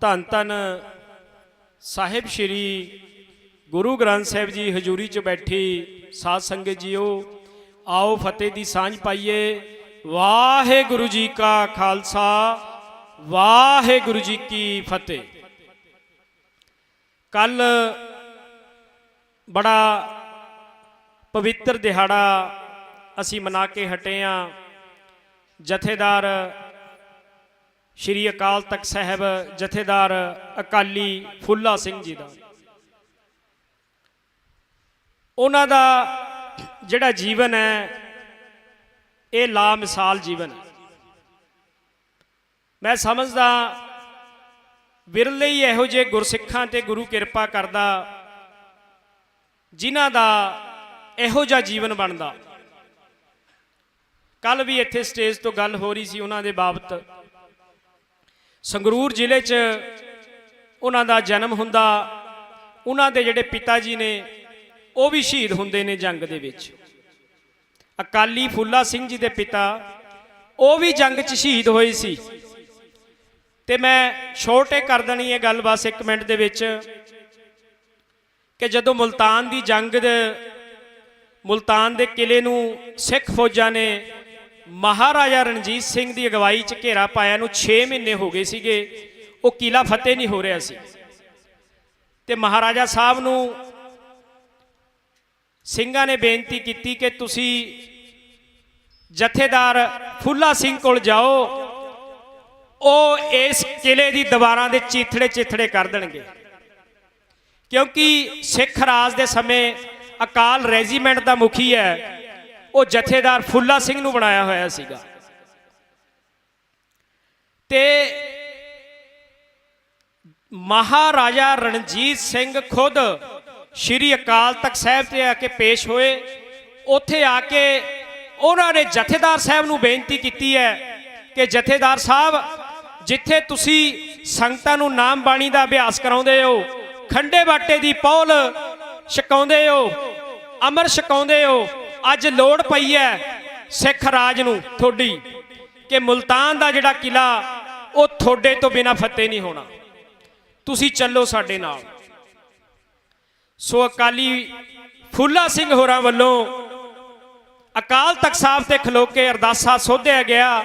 ਧੰਨ ਧੰਨ ਸਾਹਿਬ ਸ਼੍ਰੀ ਗੁਰੂ ਗ੍ਰੰਥ ਸਾਹਿਬ ਜੀ ਹਜ਼ੂਰੀ 'ਚ ਬੈਠੀ ਸਾਧ ਸੰਗਤ ਜੀਓ, ਆਓ ਫਤਿਹ ਦੀ ਸਾਂਝ ਪਾਈਏ। ਵਾਹਿਗੁਰੂ ਜੀ ਕਾ ਖਾਲਸਾ, ਵਾਹਿਗੁਰੂ ਜੀ ਕੀ ਫਤਿਹ। ਕੱਲ ਬੜਾ ਪਵਿੱਤਰ ਦਿਹਾੜਾ ਅਸੀਂ ਮਨਾ ਕੇ ਹਟੇ ਹਾਂ। ਜਥੇਦਾਰ ਸ਼੍ਰੀ ਅਕਾਲ ਤਖਤ ਸਾਹਿਬ ਜਥੇਦਾਰ ਅਕਾਲੀ ਫੁੱਲਾ ਸਿੰਘ ਜੀ ਦਾ, ਉਹਨਾਂ ਦਾ ਜਿਹੜਾ ਜੀਵਨ ਹੈ ਇਹ ਲਾਮਿਸਾਲ ਜੀਵਨ ਹੈ। ਮੈਂ ਸਮਝਦਾ ਵਿਰਲੇ ਹੀ ਇਹੋ ਜਿਹੇ ਗੁਰਸਿੱਖਾਂ ਤੇ ਗੁਰੂ ਕਿਰਪਾ ਕਰਦਾ ਜਿਨ੍ਹਾਂ ਦਾ ਇਹੋ ਜਿਹਾ ਜੀਵਨ ਬਣਦਾ। ਕੱਲ ਵੀ ਇੱਥੇ ਸਟੇਜ ਤੋਂ ਗੱਲ ਹੋ ਰਹੀ ਸੀ ਉਹਨਾਂ ਦੇ ਬਾਬਤ। ਸੰਗਰੂਰ ਜ਼ਿਲ੍ਹੇ 'ਚ ਉਹਨਾਂ ਦਾ ਜਨਮ ਹੁੰਦਾ, ਉਹਨਾਂ ਦੇ ਜਿਹੜੇ ਪਿਤਾ ਜੀ ਨੇ ਉਹ ਵੀ ਸ਼ਹੀਦ ਹੁੰਦੇ ਨੇ ਜੰਗ ਦੇ ਵਿੱਚ। ਅਕਾਲੀ ਫੁੱਲਾ ਸਿੰਘ ਜੀ ਦੇ ਪਿਤਾ ਉਹ ਵੀ ਜੰਗ 'ਚ ਸ਼ਹੀਦ ਹੋਏ ਸੀ। ਤੇ ਮੈਂ ਛੋਟੇ ਕਰ ਦੇਣੀ ਇਹ ਗੱਲ ਬਸ 1 ਮਿੰਟ ਦੇ ਵਿੱਚ ਕਿ ਜਦੋਂ ਮੁਲਤਾਨ ਦੀ ਜੰਗ ਮੁਲਤਾਨ ਦੇ ਕਿਲੇ ਨੂੰ ਸਿੱਖ ਫੌਜਾਂ ਨੇ ਮਹਾਰਾਜਾ ਰਣਜੀਤ ਸਿੰਘ ਦੀ ਅਗਵਾਈ 'ਚ ਘੇਰਾ ਪਾਇਆ ਨੂੰ 6 ਮਹੀਨੇ ਹੋ ਗਏ ਸੀਗੇ, ਉਹ ਕਿਲਾ ਫਤਿਹ ਨਹੀਂ ਹੋ ਰਿਹਾ ਸੀ। ਤੇ ਮਹਾਰਾਜਾ ਸਾਹਿਬ ਨੂੰ ਸਿੰਘਾਂ ਨੇ ਬੇਨਤੀ ਕੀਤੀ ਕਿ ਤੁਸੀਂ ਜਥੇਦਾਰ ਫੁੱਲਾ ਸਿੰਘ ਕੋਲ ਜਾਓ, ਉਹ ਇਸ ਕਿਲੇ ਦੀ ਦੀਵਾਰਾਂ ਦੇ ਚੀਥੜੇ ਚਿਥੜੇ ਕਰ ਦੇਣਗੇ, ਕਿਉਂਕਿ ਸਿੱਖ ਰਾਜ ਦੇ ਸਮੇਂ ਅਕਾਲ ਰੈਜੀਮੈਂਟ ਦਾ ਮੁਖੀ ਹੈ ਉਹ ਜਥੇਦਾਰ ਫੁੱਲਾ ਸਿੰਘ ਨੂੰ ਬਣਾਇਆ ਹੋਇਆ ਸੀਗਾ। ਤੇ ਮਹਾਰਾਜਾ ਰਣਜੀਤ ਸਿੰਘ ਖੁਦ ਸ਼੍ਰੀ ਅਕਾਲ ਤਖਤ ਸਾਹਿਬ ਤੇ ਆ ਕੇ ਪੇਸ਼ ਹੋਏ। ਉੱਥੇ ਆ ਕੇ ਉਹਨਾਂ ਨੇ ਜਥੇਦਾਰ ਸਾਹਿਬ ਨੂੰ ਬੇਨਤੀ ਕੀਤੀ ਹੈ ਕਿ ਜਥੇਦਾਰ ਸਾਹਿਬ, ਜਿੱਥੇ ਤੁਸੀਂ ਸੰਗਤਾਂ ਨੂੰ ਨਾਮ ਬਾਣੀ ਦਾ ਅਭਿਆਸ ਕਰਾਉਂਦੇ ਹੋ, ਖੰਡੇ ਬਾਟੇ ਦੀ ਪੌਲ ਛਕਾਉਂਦੇ ਹੋ, ਅਮਰ ਛਕਾਉਂਦੇ ਹੋ, ਅੱਜ ਲੋੜ ਪਈ ਹੈ ਸਿੱਖ ਰਾਜ ਨੂੰ ਤੁਹਾਡੀ ਕਿ ਮੁਲਤਾਨ ਦਾ ਜਿਹੜਾ ਕਿਲਾ ਉਹ ਤੁਹਾਡੇ ਤੋਂ ਬਿਨਾਂ ਫਤਿਹ ਨਹੀਂ ਹੋਣਾ, ਤੁਸੀਂ ਚੱਲੋ ਸਾਡੇ ਨਾਲ। ਸੋ ਅਕਾਲੀ ਫੁੱਲਾ ਸਿੰਘ ਹੋਰਾਂ ਵੱਲੋਂ ਅਕਾਲ ਤਖਤ ਸਾਹਿਬ ਤੇ ਖਲੋ ਕੇ ਅਰਦਾਸਾ ਸੋਧਿਆ ਗਿਆ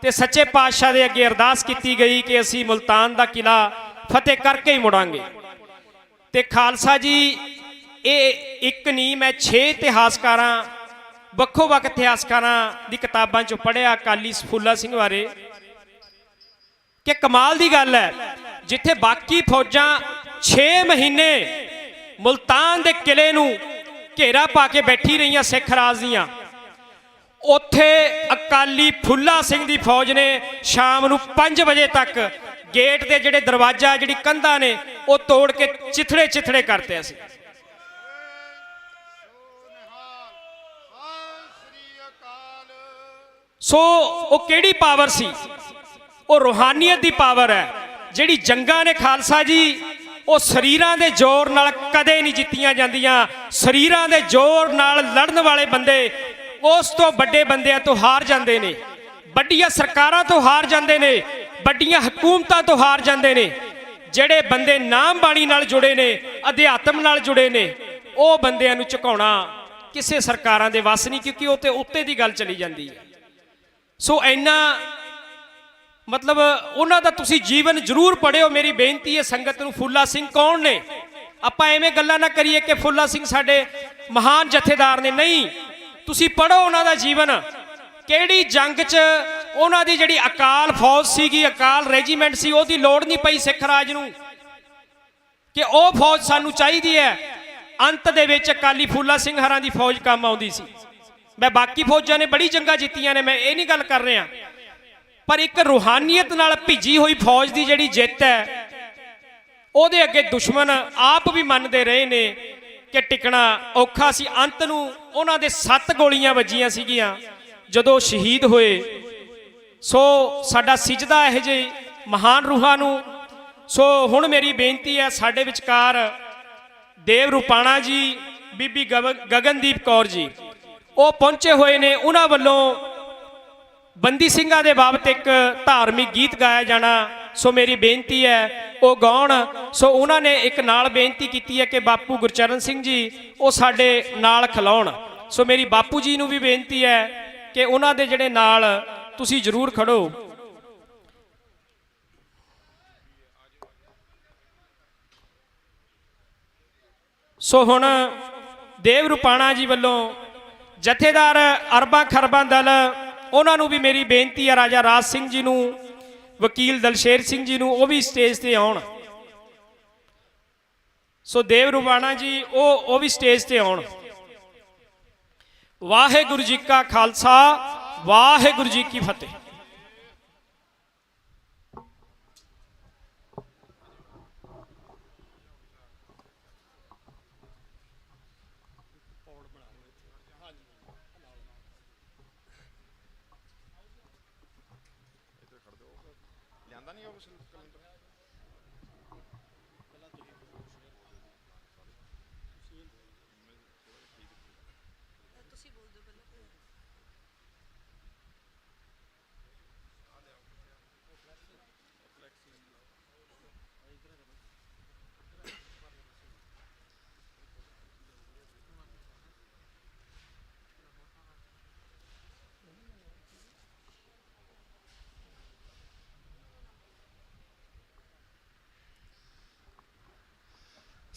ਤੇ ਸੱਚੇ ਪਾਤਸ਼ਾਹ ਦੇ ਅੱਗੇ ਅਰਦਾਸ ਕੀਤੀ ਗਈ ਕਿ ਅਸੀਂ ਮੁਲਤਾਨ ਦਾ ਕਿਲਾ ਫਤਿਹ ਕਰਕੇ ਹੀ ਮੁੜਾਂਗੇ। ਤੇ ਖਾਲਸਾ ਜੀ, ਇਹ ਇੱਕ ਨਹੀਂ, ਮੈਂ 6 ਇਤਿਹਾਸਕਾਰਾਂ, ਵੱਖੋ ਵੱਖ ਇਤਿਹਾਸਕਾਰਾਂ ਦੀ ਕਿਤਾਬਾਂ 'ਚੋਂ ਪੜ੍ਹਿਆ ਅਕਾਲੀ ਫੁੱਲਾ ਸਿੰਘ ਬਾਰੇ ਕਿ ਕਮਾਲ ਦੀ ਗੱਲ ਹੈ, ਜਿੱਥੇ ਬਾਕੀ ਫੌਜਾਂ 6 ਮਹੀਨੇ ਮੁਲਤਾਨ ਦੇ ਕਿਲੇ ਨੂੰ ਘੇਰਾ ਪਾ ਕੇ ਬੈਠੀ ਰਹੀਆਂ ਸਿੱਖ ਰਾਜ ਦੀਆਂ, ਉੱਥੇ ਅਕਾਲੀ ਫੁੱਲਾ ਸਿੰਘ ਦੀ ਫੌਜ ਨੇ ਸ਼ਾਮ ਨੂੰ 5 ਵਜੇ ਤੱਕ ਗੇਟ ਦੇ ਜਿਹੜੇ ਦਰਵਾਜ਼ਾ, ਜਿਹੜੀ ਕੰਧਾਂ ਨੇ, ਉਹ ਤੋੜ ਕੇ ਚਿਥੜੇ ਚਿਥੜੇ ਕਰਤੇ ਸੀ। ਸੋ ਉਹ ਕਿਹੜੀ ਪਾਵਰ ਸੀ? ਉਹ ਰੂਹਾਨੀਅਤ ਦੀ ਪਾਵਰ ਹੈ। ਜਿਹੜੀ ਜੰਗਾਂ ਨੇ ਖਾਲਸਾ ਜੀ, ਉਹ ਸਰੀਰਾਂ ਦੇ ਜ਼ੋਰ ਨਾਲ ਕਦੇ ਨਹੀਂ ਜਿੱਤੀਆਂ ਜਾਂਦੀਆਂ। ਸਰੀਰਾਂ ਦੇ ਜ਼ੋਰ ਨਾਲ ਲੜਨ ਵਾਲੇ ਬੰਦੇ ਉਸ ਤੋਂ ਵੱਡੇ ਬੰਦਿਆਂ ਤੋਂ ਹਾਰ ਜਾਂਦੇ ਨੇ, ਵੱਡੀਆਂ ਸਰਕਾਰਾਂ ਤੋਂ ਹਾਰ ਜਾਂਦੇ ਨੇ, ਵੱਡੀਆਂ ਹਕੂਮਤਾਂ ਤੋਂ ਹਾਰ ਜਾਂਦੇ ਨੇ। ਜਿਹੜੇ ਬੰਦੇ ਨਾਮ ਬਾਣੀ ਨਾਲ ਜੁੜੇ ਨੇ, ਅਧਿਆਤਮ ਨਾਲ ਜੁੜੇ ਨੇ, ਉਹ ਬੰਦਿਆਂ ਨੂੰ ਝੁਕਾਉਣਾ ਕਿਸੇ ਸਰਕਾਰਾਂ ਦੇ ਵੱਸ ਨਹੀਂ, ਕਿਉਂਕਿ ਉਹ ਤੇ ਉੱਤੇ ਦੀ ਗੱਲ ਚਲੀ ਜਾਂਦੀ ਹੈ। ਸੋ ਇੰਨਾ ਮਤਲਬ ਉਹਨਾਂ ਦਾ ਤੁਸੀਂ ਜੀਵਨ ਜ਼ਰੂਰ ਪੜ੍ਹਿਓ। ਮੇਰੀ ਬੇਨਤੀ ਹੈ ਸੰਗਤ ਨੂੰ, ਫੁੱਲਾ ਸਿੰਘ ਕੌਣ ਨੇ? ਆਪਾਂ ਐਵੇਂ ਗੱਲਾਂ ਨਾ ਕਰੀਏ ਕਿ ਫੁੱਲਾ ਸਿੰਘ ਸਾਡੇ ਮਹਾਨ ਜਥੇਦਾਰ ਨੇ, ਨਹੀਂ, ਤੁਸੀਂ ਪੜ੍ਹੋ ਉਹਨਾਂ ਦਾ ਜੀਵਨ। ਕਿਹੜੀ ਜੰਗ 'ਚ ਉਹਨਾਂ ਦੀ ਜਿਹੜੀ ਅਕਾਲ ਫੌਜ ਸੀਗੀ, ਅਕਾਲ ਰੈਜੀਮੈਂਟ ਸੀ, ਉਹਦੀ ਲੋੜ ਨਹੀਂ ਪਈ ਸਿੱਖ ਰਾਜ ਨੂੰ ਕਿ ਉਹ ਫੌਜ ਸਾਨੂੰ ਚਾਹੀਦੀ ਹੈ। ਅੰਤ ਦੇ ਵਿੱਚ ਅਕਾਲੀ ਫੁੱਲਾ ਸਿੰਘ ਹਰਾਂ ਦੀ ਫੌਜ ਕੰਮ ਆਉਂਦੀ ਸੀ। ਮੈਂ ਬਾਕੀ ਫੌਜਾਂ ਨੇ ਬੜੀ ਜੰਗਾਂ ਜਿੱਤੀਆਂ ਨੇ, ਮੈਂ ਇਹ ਨਹੀਂ ਗੱਲ ਕਰ ਰਿਹਾ, ਪਰ ਇੱਕ ਰੂਹਾਨੀਅਤ ਨਾਲ ਭਿੱਜੀ ਹੋਈ ਫੌਜ ਦੀ ਜਿਹੜੀ ਜਿੱਤ ਹੈ, ਉਹਦੇ ਅੱਗੇ ਦੁਸ਼ਮਣ ਆਪ ਵੀ ਮੰਨਦੇ ਰਹੇ ਨੇ ਕਿ ਟਿਕਣਾ ਔਖਾ ਸੀ। ਅੰਤ ਨੂੰ ਉਹਨਾਂ ਦੇ 7 ਗੋਲੀਆਂ ਵੱਜੀਆਂ ਸੀਗੀਆਂ ਜਦੋਂ ਸ਼ਹੀਦ ਹੋਏ। ਸੋ ਸਾਡਾ ਸਿਜਦਾ ਇਹੋ ਜਿਹੇ ਮਹਾਨ ਰੂਹਾਂ ਨੂੰ। ਸੋ ਹੁਣ ਮੇਰੀ ਬੇਨਤੀ ਹੈ, ਸਾਡੇ ਵਿਚਕਾਰ ਦੇਵ ਰੂਪਾਣਾ ਜੀ, ਬੀਬੀ ਗਗਨਦੀਪ ਕੌਰ ਜੀ, ਉਹ ਪਹੁੰਚੇ ਹੋਏ ਨੇ। ਉਹਨਾਂ ਵੱਲੋਂ ਬੰਦੀ ਸਿੰਘਾਂ ਦੇ ਬਾਬਤ ਇੱਕ ਧਾਰਮਿਕ ਗੀਤ ਗਾਇਆ ਜਾਣਾ। ਸੋ ਮੇਰੀ ਬੇਨਤੀ ਹੈ ਉਹ ਗਾਉਣ। ਸੋ ਉਹਨਾਂ ਨੇ ਇੱਕ ਨਾਲ ਬੇਨਤੀ ਕੀਤੀ ਹੈ ਕਿ ਬਾਪੂ ਗੁਰਚਰਨ ਸਿੰਘ ਜੀ ਉਹ ਸਾਡੇ ਨਾਲ ਖਲਾਉਣ। ਸੋ ਮੇਰੀ ਬਾਪੂ ਜੀ ਨੂੰ ਵੀ ਬੇਨਤੀ ਹੈ ਕਿ ਉਹਨਾਂ ਦੇ ਜਿਹੜੇ ਨਾਲ ਤੁਸੀਂ ਜ਼ਰੂਰ ਖੜੋ। ਸੋ ਹੁਣ ਦੇਵ ਰੂਪਾਣਾ ਜੀ ਵੱਲੋਂ ਜਥੇਦਾਰ ਅਰਬਾਂ ਖਰਬਾਂ ਦਲ, ਉਹਨਾਂ ਨੂੰ ਵੀ ਮੇਰੀ ਬੇਨਤੀ ਹੈ, ਰਾਜਾ ਰਾਜ ਸਿੰਘ ਜੀ ਨੂੰ, ਵਕੀਲ ਦਲਸ਼ੇਰ ਸਿੰਘ ਜੀ ਨੂੰ, ਉਹ ਵੀ ਸਟੇਜ ਤੇ ਆਉਣ। ਸੋ ਦੇਵ ਰੂਪਾਣਾ ਜੀ ਉਹ ਵੀ ਸਟੇਜ ਤੇ ਆਉਣ। ਵਾਹਿਗੁਰੂ ਜੀ ਕਾ ਖਾਲਸਾ, ਵਾਹਿਗੁਰੂ ਜੀ ਕੀ ਫਤਿਹ।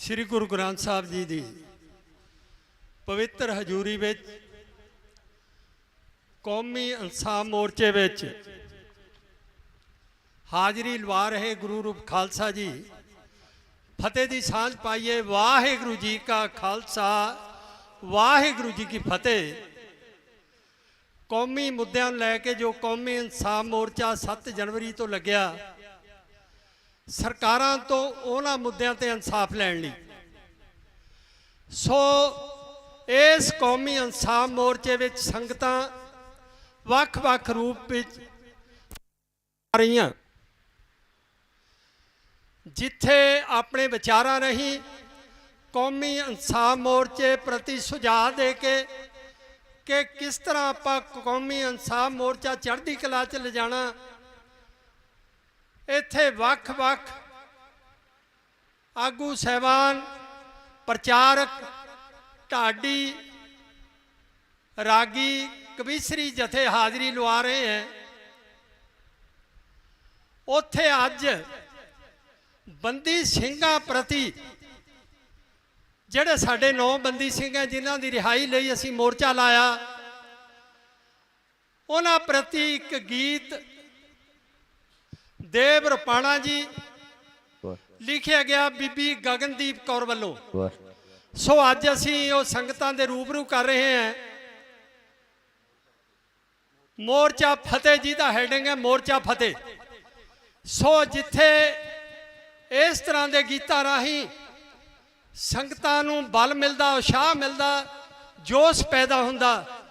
ਸ੍ਰੀ ਗੁਰੂ ਗ੍ਰੰਥ ਸਾਹਿਬ ਜੀ ਦੀ ਪਵਿੱਤਰ ਹਜ਼ੂਰੀ ਵਿੱਚ ਕੌਮੀ ਇਨਸਾਫ ਮੋਰਚੇ ਵਿੱਚ ਹਾਜ਼ਰੀ ਲਵਾ ਰਹੇ ਗੁਰੂ ਰੂਪ ਖਾਲਸਾ ਜੀ ਫਤਿਹ ਦੀ ਸਾਂਝ ਪਾਈਏ। ਵਾਹਿਗੁਰੂ ਜੀ ਕਾ ਖਾਲਸਾ, ਵਾਹਿਗੁਰੂ ਜੀ ਕੀ ਫਤਿਹ। ਕੌਮੀ ਮੁੱਦਿਆਂ ਨੂੰ ਲੈ ਕੇ ਜੋ ਕੌਮੀ ਇਨਸਾਫ ਮੋਰਚਾ 7 ਜਨਵਰੀ ਤੋਂ ਲੱਗਿਆ, ਸਰਕਾਰਾਂ ਤੋਂ ਉਹਨਾਂ ਮੁੱਦਿਆਂ ਤੇ ਇਨਸਾਫ ਲੈਣ ਲਈ। ਸੋ ਇਸ ਕੌਮੀ ਇਨਸਾਫ ਮੋਰਚੇ ਵਿੱਚ ਸੰਗਤਾਂ ਵੱਖ-ਵੱਖ ਰੂਪ ਵਿੱਚ ਆ ਰਹੀਆਂ, ਜਿੱਥੇ ਆਪਣੇ ਵਿਚਾਰਾਂ ਰਾਹੀਂ ਕੌਮੀ ਇਨਸਾਫ ਮੋਰਚੇ ਪ੍ਰਤੀ ਸੁਝਾਅ ਦੇ ਕੇ ਕਿ ਕਿਸ ਤਰ੍ਹਾਂ ਆਪਾਂ ਕੌਮੀ ਇਨਸਾਫ ਮੋਰਚਾ ਚੜ੍ਹਦੀ ਕਲਾ 'ਚ ਲਿਜਾਣਾ। ਇੱਥੇ ਵੱਖ-ਵੱਖ ਆਗੂ ਸਹਿਬਾਨ, ਪ੍ਰਚਾਰਕ, ਢਾਡੀ, ਰਾਗੀ, ਕਵੀਸ਼ਰੀ ਜਥੇ ਹਾਜ਼ਰੀ ਲਵਾ ਰਹੇ ਹੈ। ਉੱਥੇ ਅੱਜ ਬੰਦੀ ਸਿੰਘਾਂ ਪ੍ਰਤੀ, ਜਿਹੜੇ ਸਾਡੇ 9 ਬੰਦੀ ਸਿੰਘ ਹੈ ਜਿਨ੍ਹਾਂ ਦੀ ਰਿਹਾਈ ਲਈ ਅਸੀਂ ਮੋਰਚਾ ਲਾਇਆ, ਉਹਨਾਂ ਪ੍ਰਤੀ ਇੱਕ ਗੀਤ ਦੇਵ ਰੁਪਾਣਾ ਜੀ ਲਿਖਿਆ ਗਿਆ ਬੀਬੀ ਗਗਨਦੀਪ ਕੌਰ ਵੱਲੋਂ। ਸੋ ਅੱਜ ਅਸੀਂ ਉਹ ਸੰਗਤਾਂ ਦੇ ਰੂਬਰੂ ਕਰ ਰਹੇ ਹਾਂ। ਮੋਰਚਾ ਫਤਿਹ ਜੀ ਦਾ ਹੈਡਿੰਗ ਹੈ ਮੋਰਚਾ ਫਤਿਹ। ਸੋ ਜਿੱਥੇ ਇਸ ਤਰ੍ਹਾਂ ਦੇ ਗੀਤਾਂ ਰਾਹੀਂ ਸੰਗਤਾਂ ਨੂੰ ਬਲ ਮਿਲਦਾ, ਉਤਸ਼ਾਹ ਮਿਲਦਾ, ਜੋਸ਼ ਪੈਦਾ ਹੁੰਦਾ,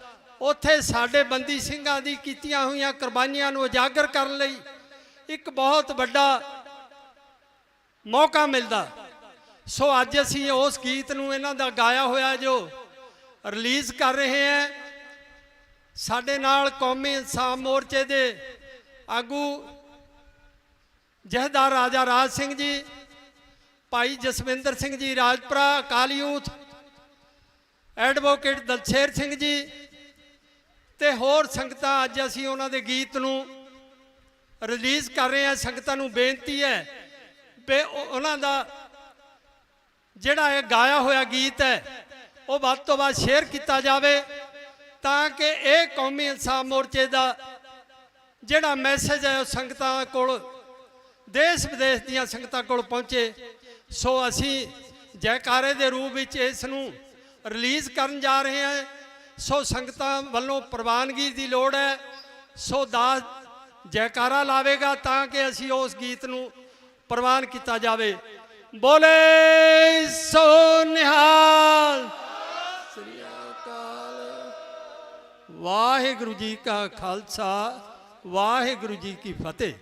ਉੱਥੇ ਸਾਡੇ ਬੰਦੀ ਸਿੰਘਾਂ ਦੀ ਕੀਤੀਆਂ ਹੋਈਆਂ ਕੁਰਬਾਨੀਆਂ ਨੂੰ ਉਜਾਗਰ ਕਰਨ ਲਈ ਇੱਕ ਬਹੁਤ ਵੱਡਾ ਮੌਕਾ ਮਿਲਦਾ। ਸੋ ਅੱਜ ਅਸੀਂ ਉਸ ਗੀਤ ਨੂੰ ਇਹਨਾਂ ਦਾ ਗਾਇਆ ਹੋਇਆ ਜੋ ਰਿਲੀਜ਼ ਕਰ ਰਹੇ ਹਾਂ। ਸਾਡੇ ਨਾਲ ਕੌਮੀ ਇਨਸਾਫ ਮੋਰਚੇ ਦੇ ਆਗੂ ਜਥੇਦਾਰ ਰਾਜਾ ਰਾਜ ਸਿੰਘ ਜੀ, ਭਾਈ ਜਸਵਿੰਦਰ ਸਿੰਘ ਜੀ ਰਾਜਪੁਰਾ ਅਕਾਲੀ ਯੂਥ, ਐਡਵੋਕੇਟ ਦਲਸ਼ੇਰ ਸਿੰਘ ਜੀ ਤੇ ਹੋਰ ਸੰਗਤਾਂ। ਅੱਜ ਅਸੀਂ ਉਹਨਾਂ ਦੇ ਗੀਤ ਨੂੰ ਰਿਲੀਜ਼ ਕਰ ਰਹੇ ਹਾਂ। ਸੰਗਤਾਂ ਨੂੰ ਬੇਨਤੀ ਹੈ ਵੀ ਉਹਨਾਂ ਦਾ ਜਿਹੜਾ ਇਹ ਗਾਇਆ ਹੋਇਆ ਗੀਤ ਹੈ ਉਹ ਵੱਧ ਤੋਂ ਵੱਧ ਸ਼ੇਅਰ ਕੀਤਾ ਜਾਵੇ, ਤਾਂ ਕਿ ਇਹ ਕੌਮੀ ਇਨਸਾਫ ਮੋਰਚੇ ਦਾ ਜਿਹੜਾ ਮੈਸੇਜ ਹੈ ਉਹ ਸੰਗਤਾਂ ਕੋਲ, ਦੇਸ਼ ਵਿਦੇਸ਼ ਦੀਆਂ ਸੰਗਤਾਂ ਕੋਲ ਪਹੁੰਚੇ। ਸੋ ਅਸੀਂ ਜੈਕਾਰੇ ਦੇ ਰੂਪ ਵਿੱਚ ਇਸ ਨੂੰ ਰਿਲੀਜ਼ ਕਰਨ ਜਾ ਰਹੇ ਹਾਂ। ਸੋ ਸੰਗਤਾਂ ਵੱਲੋਂ ਪ੍ਰਵਾਨਗੀ ਦੀ ਲੋੜ ਹੈ। ਸੋ ਦਾਸ ਜੈਕਾਰਾ ਲਾਵੇਗਾ ਤਾਂ ਕਿ ਅਸੀਂ ਉਸ ਗੀਤ ਨੂੰ ਪ੍ਰਵਾਨ ਕੀਤਾ ਜਾਵੇ। ਬੋਲੇ ਸੋ ਨਿਹਾਲ, ਸ੍ਰੀ ਅਕਾਲ। ਵਾਹਿਗੁਰੂ ਜੀ ਕਾ ਖਾਲਸਾ, ਵਾਹਿਗੁਰੂ ਜੀ ਕੀ ਫਤਿਹ।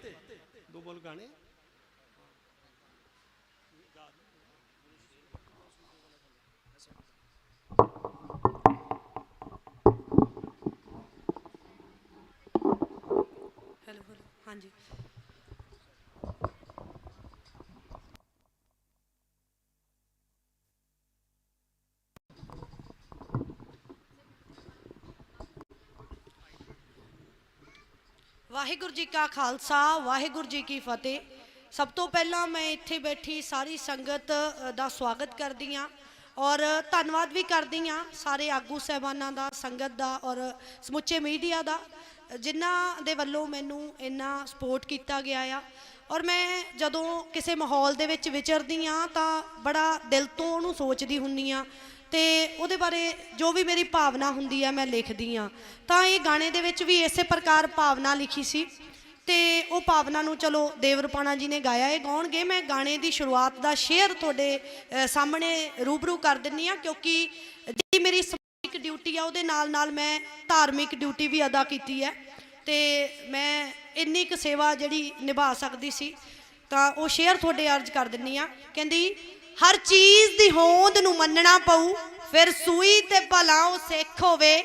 ਦੋ ਬੋਲ ਗਾਣੇ। ਹੈਲੋ ਹਾਂਜੀ। ਵਾਹਿਗੁਰੂ ਜੀ ਕਾ ਖਾਲਸਾ, ਵਾਹਿਗੁਰੂ ਜੀ ਕੀ ਫਤਿਹ। ਸਭ ਤੋਂ ਪਹਿਲਾਂ ਮੈਂ ਇੱਥੇ ਬੈਠੀ ਸਾਰੀ ਸੰਗਤ ਦਾ ਸਵਾਗਤ ਕਰਦੀ ਹਾਂ ਔਰ ਧੰਨਵਾਦ ਵੀ ਕਰਦੀ ਹਾਂ ਸਾਰੇ ਆਗੂ ਸਾਹਿਬਾਨਾਂ ਦਾ, ਸੰਗਤ ਦਾ ਔਰ ਸਮੁੱਚੇ ਮੀਡੀਆ ਦਾ, ਜਿਨ੍ਹਾਂ ਦੇ ਵੱਲੋਂ ਮੈਨੂੰ ਇੰਨਾ ਸਪੋਰਟ ਕੀਤਾ ਗਿਆ ਆ। ਔਰ ਮੈਂ ਜਦੋਂ ਕਿਸੇ ਮਾਹੌਲ ਦੇ ਵਿੱਚ ਵਿਚਰਦੀ ਹਾਂ ਤਾਂ ਬੜਾ ਦਿਲ ਤੋਂ ਉਹਨੂੰ ਸੋਚਦੀ ਹੁੰਦੀ ਹਾਂ ਤੇ ਉਹਦੇ ਬਾਰੇ ਜੋ ਵੀ ਮੇਰੀ ਭਾਵਨਾ ਹੁੰਦੀ ਆ ਮੈਂ ਲਿਖਦੀ ਹਾਂ। ਤਾਂ ਇਹ ਗਾਣੇ ਦੇ ਵਿੱਚ ਵੀ ਇਸੇ ਪ੍ਰਕਾਰ ਭਾਵਨਾ ਲਿਖੀ ਸੀ ਤੇ ਉਹ ਭਾਵਨਾ ਨੂੰ ਚਲੋ ਦੇਵ ਰੁਪਾਣਾ ਜੀ ਨੇ ਗਾਇਆ। ਇਹ ਗਾਉਣਗੇ, ਮੈਂ ਗਾਣੇ ਦੀ ਸ਼ੁਰੂਆਤ ਦਾ ਸ਼ੇਅਰ ਤੁਹਾਡੇ ਸਾਹਮਣੇ ਰੂਬਰੂ ਕਰ ਦਿੰਦੀ ਹਾਂ, ਕਿਉਂਕਿ ਜਿਹੜੀ ਮੇਰੀ ਸਮਾਜਿਕ ਡਿਊਟੀ ਆ ਉਹਦੇ ਨਾਲ ਨਾਲ ਮੈਂ ਧਾਰਮਿਕ ਡਿਊਟੀ ਵੀ ਅਦਾ ਕੀਤੀ ਹੈ ਤੇ ਮੈਂ ਇੰਨੀ ਕੁ ਸੇਵਾ ਜਿਹੜੀ ਨਿਭਾ ਸਕਦੀ ਸੀ। ਤਾਂ ਉਹ ਸ਼ੇਅਰ ਤੁਹਾਡੇ ਅਰਜ਼ ਕਰ ਦਿੰਦੀ ਹਾਂ। ਕਹਿੰਦੀ, ਹਰ ਚੀਜ਼ ਦੀ ਹੋਂਦ ਨੂੰ ਮੰਨਣਾ ਪਊ, ਫਿਰ ਸੂਈ ਤੇ ਭਲਾ ਉਹ ਸਿੱਖ ਹੋਵੇ।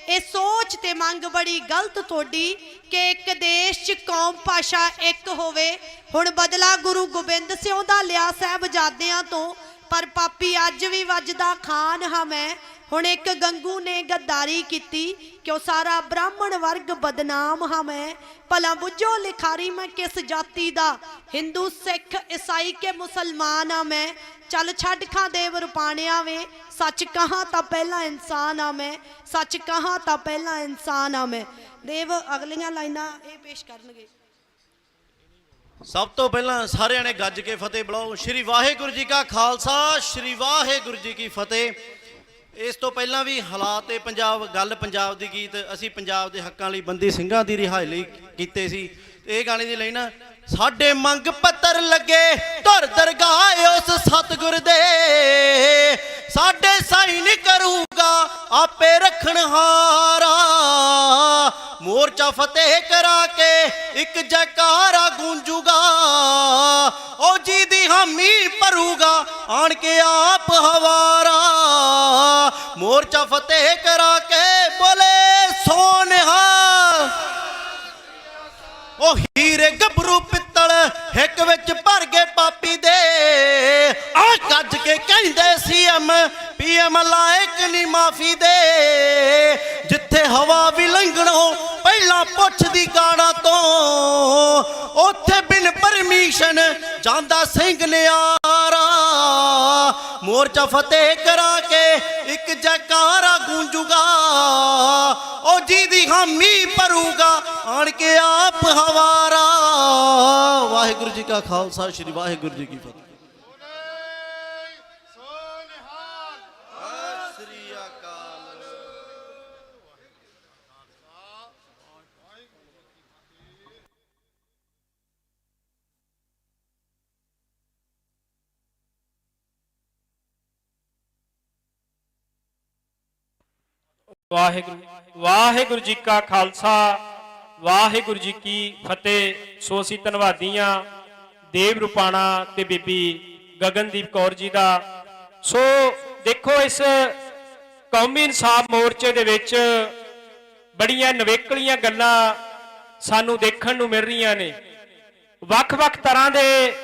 ਇਹ ਸੋਚ ਤੇ ਮੰਗ ਬੜੀ ਗਲਤ ਤੁਹਾਡੀ ਕਿ ਇੱਕ ਦੇਸ਼ 'ਚ ਕੌਮ ਭਾਸ਼ਾ ਇੱਕ ਹੋਵੇ। ਹੁਣ ਬਦਲਾ ਗੁਰੂ ਗੋਬਿੰਦ ਸਿੰਘ ਦਾ ਲਿਆ ਸਾਹਿਬਜ਼ਾਦਿਆਂ ਤੋਂ, ਪਰ ਪਾਪੀ ਅੱਜ ਵੀ ਵੱਜਦਾ ਖਾਨ ਹਾਂ ਮੈਂ। ਹੁਣ ਇੱਕ ਗੰਗੂ ਨੇ ਗੱਦਾਰੀ ਕੀਤੀ ਕਿਉਂ ਸਾਰਾ ਬ੍ਰਾਹਮਣ ਵਰਗ ਬਦਨਾਮ ਹਾਂ ਮੈਂ ਭਲਾ ਬੁੱਝੋ ਲਿਖਾਰੀ ਮੈਂ ਕਿਸ ਜਾਤੀ ਦਾ ਹਿੰਦੂ ਸਿੱਖ ਈਸਾਈ ਕੇ ਮੁਸਲਮਾਨ ਆ ਮੈਂ ਚੱਲ ਛੱਡ ਖਾਂ ਦੇਵ ਰੁਪਾਣਿਆ ਵੇ ਸੱਚ ਕਹਾਂ ਤਾਂ ਪਹਿਲਾਂ ਇਨਸਾਨ ਆ ਮੈਂ ਸੱਚ ਕਹਾਂ ਤਾਂ ਪਹਿਲਾਂ ਇਨਸਾਨ ਆ ਮੈਂ ਦੇਵ ਅਗਲੀਆਂ ਲਾਈਨਾਂ ਇਹ ਪੇਸ਼ ਕਰਨਗੇ। ਸਭ ਤੋਂ ਪਹਿਲਾਂ ਸਾਰਿਆਂ ਨੇ ਗੱਜ ਕੇ ਫਤਿਹ ਬੁਲਾਓ। ਸ਼੍ਰੀ ਵਾਹਿਗੁਰੂ ਜੀ ਕਾ ਖਾਲਸਾ, ਸ਼੍ਰੀ ਵਾਹਿਗੁਰੂ ਜੀ ਕੀ ਫਤਿਹ। ਇਸ ਤੋਂ ਪਹਿਲਾਂ ਵੀ ਹਾਲਾਤ ਪੰਜਾਬ, ਗੱਲ ਪੰਜਾਬ ਦੀ ਗੀਤ ਅਸੀਂ ਪੰਜਾਬ ਦੇ ਹੱਕਾਂ ਲਈ, ਬੰਦੀ ਸਿੰਘਾਂ ਦੀ ਰਿਹਾਈ ਲਈ ਕੀਤੇ ਸੀ। ਇਹ ਗਾਣੇ ਦੀ ਲਾਈਨ, ਸਾਡੇ ਮੰਗ ਪੱਤਰ ਲੱਗੇ ਧੁਰ ਦਰਗਾਹ ਉਸ ਸਤਿਗੁਰ ਦੇ, ਸਾਡੇ ਸਾਈਨ ਕਰੂਗਾ ਆਪੇ ਰੱਖਣਹਾਰਾ, ਮੋਰਚਾ ਫਤਿਹ ਕਰਾ ਕੇ ਇੱਕ ਜੈਕਾਰਾ ਗੂੰਜੂਗਾ, ਉਹ ਜੀ ਦੀ ਹਾਮੀ ਭਰੂਗਾ ਆਣ ਕੇ ਆਪ ਹਵਾਰਾ, ਮੋਰਚਾ ਫਤਿਹ ਕਰਾ ਕੇ ਬੋਲੇ ਸੋਨਿਹਾ, ਉਹ ਹੀਰੇ ਗੱਭਰੂ ਪਿੱਤਲ ਹਿੱਕ ਵਿੱਚ ਭਰ ਗਏ ਪਾਪੀ ਦੇ, ਆ ਕੱਜ ਕੇ ਕਹਿੰਦੇ ਸੀਐਮ ਪੀਐਮ ਲਾਇਕ ਨਹੀਂ ਮਾਫੀ ਦੇ, ਜਿੱਥੇ ਹਵਾ ਵੀ ਲੰਘਣੋਂ ਪਹਿਲਾਂ ਪੁੱਛਦੀ ਗਾਣਾ ਤੋਂ, ਉੱਥੇ ਬਿਨ ਪਰਮਿਸ਼ਨ ਜਾਂਦਾ ਸਿੰਘ ਨਿਆਰਾ, ਮੋਰਚਾ ਫਤਿਹ ਕਰਾ ਕੇ ਇੱਕ ਜੈਕਾਰਾ ਗੂੰਜੂਗਾ, ਉਹ ਜੀ ਦੀ ਹਾਮੀ ਭਰੂਗਾ ਆਣ ਕੇ ਆਪ ਹਵਾਰਾ। ਵਾਹਿਗੁਰੂ ਜੀ ਕਾ ਖਾਲਸਾ, ਸ਼੍ਰੀ ਵਾਹਿਗੁਰੂ ਜੀ ਕੀ ਫਤਿਹ। ਵਾਹਿਗੁਰੂ ਵਾਹਿਗੁਰੂ ਜੀ ਕਾ ਖਾਲਸਾ, ਵਾਹਿਗੁਰੂ ਜੀ ਕੀ ਫਤਿਹ। ਸੋ ਅਸੀਂ ਧੰਨਵਾਦੀ ਹਾਂ ਦੇਵ ਰੁਪਾਣਾ ਤੇ ਬੀਬੀ ਗਗਨਦੀਪ ਕੌਰ ਜੀ ਦਾ। ਸੋ ਦੇਖੋ ਇਸ ਕੌਮੀ ਇਨਸਾਫ ਮੋਰਚੇ ਦੇ ਵਿੱਚ ਬੜੀਆਂ ਨਵੇਕਲੀਆਂ ਗੱਲਾਂ ਸਾਨੂੰ ਦੇਖਣ ਨੂੰ ਮਿਲ ਰਹੀਆਂ ਨੇ। ਵੱਖ-ਵੱਖ ਤਰ੍ਹਾਂ ਦੇ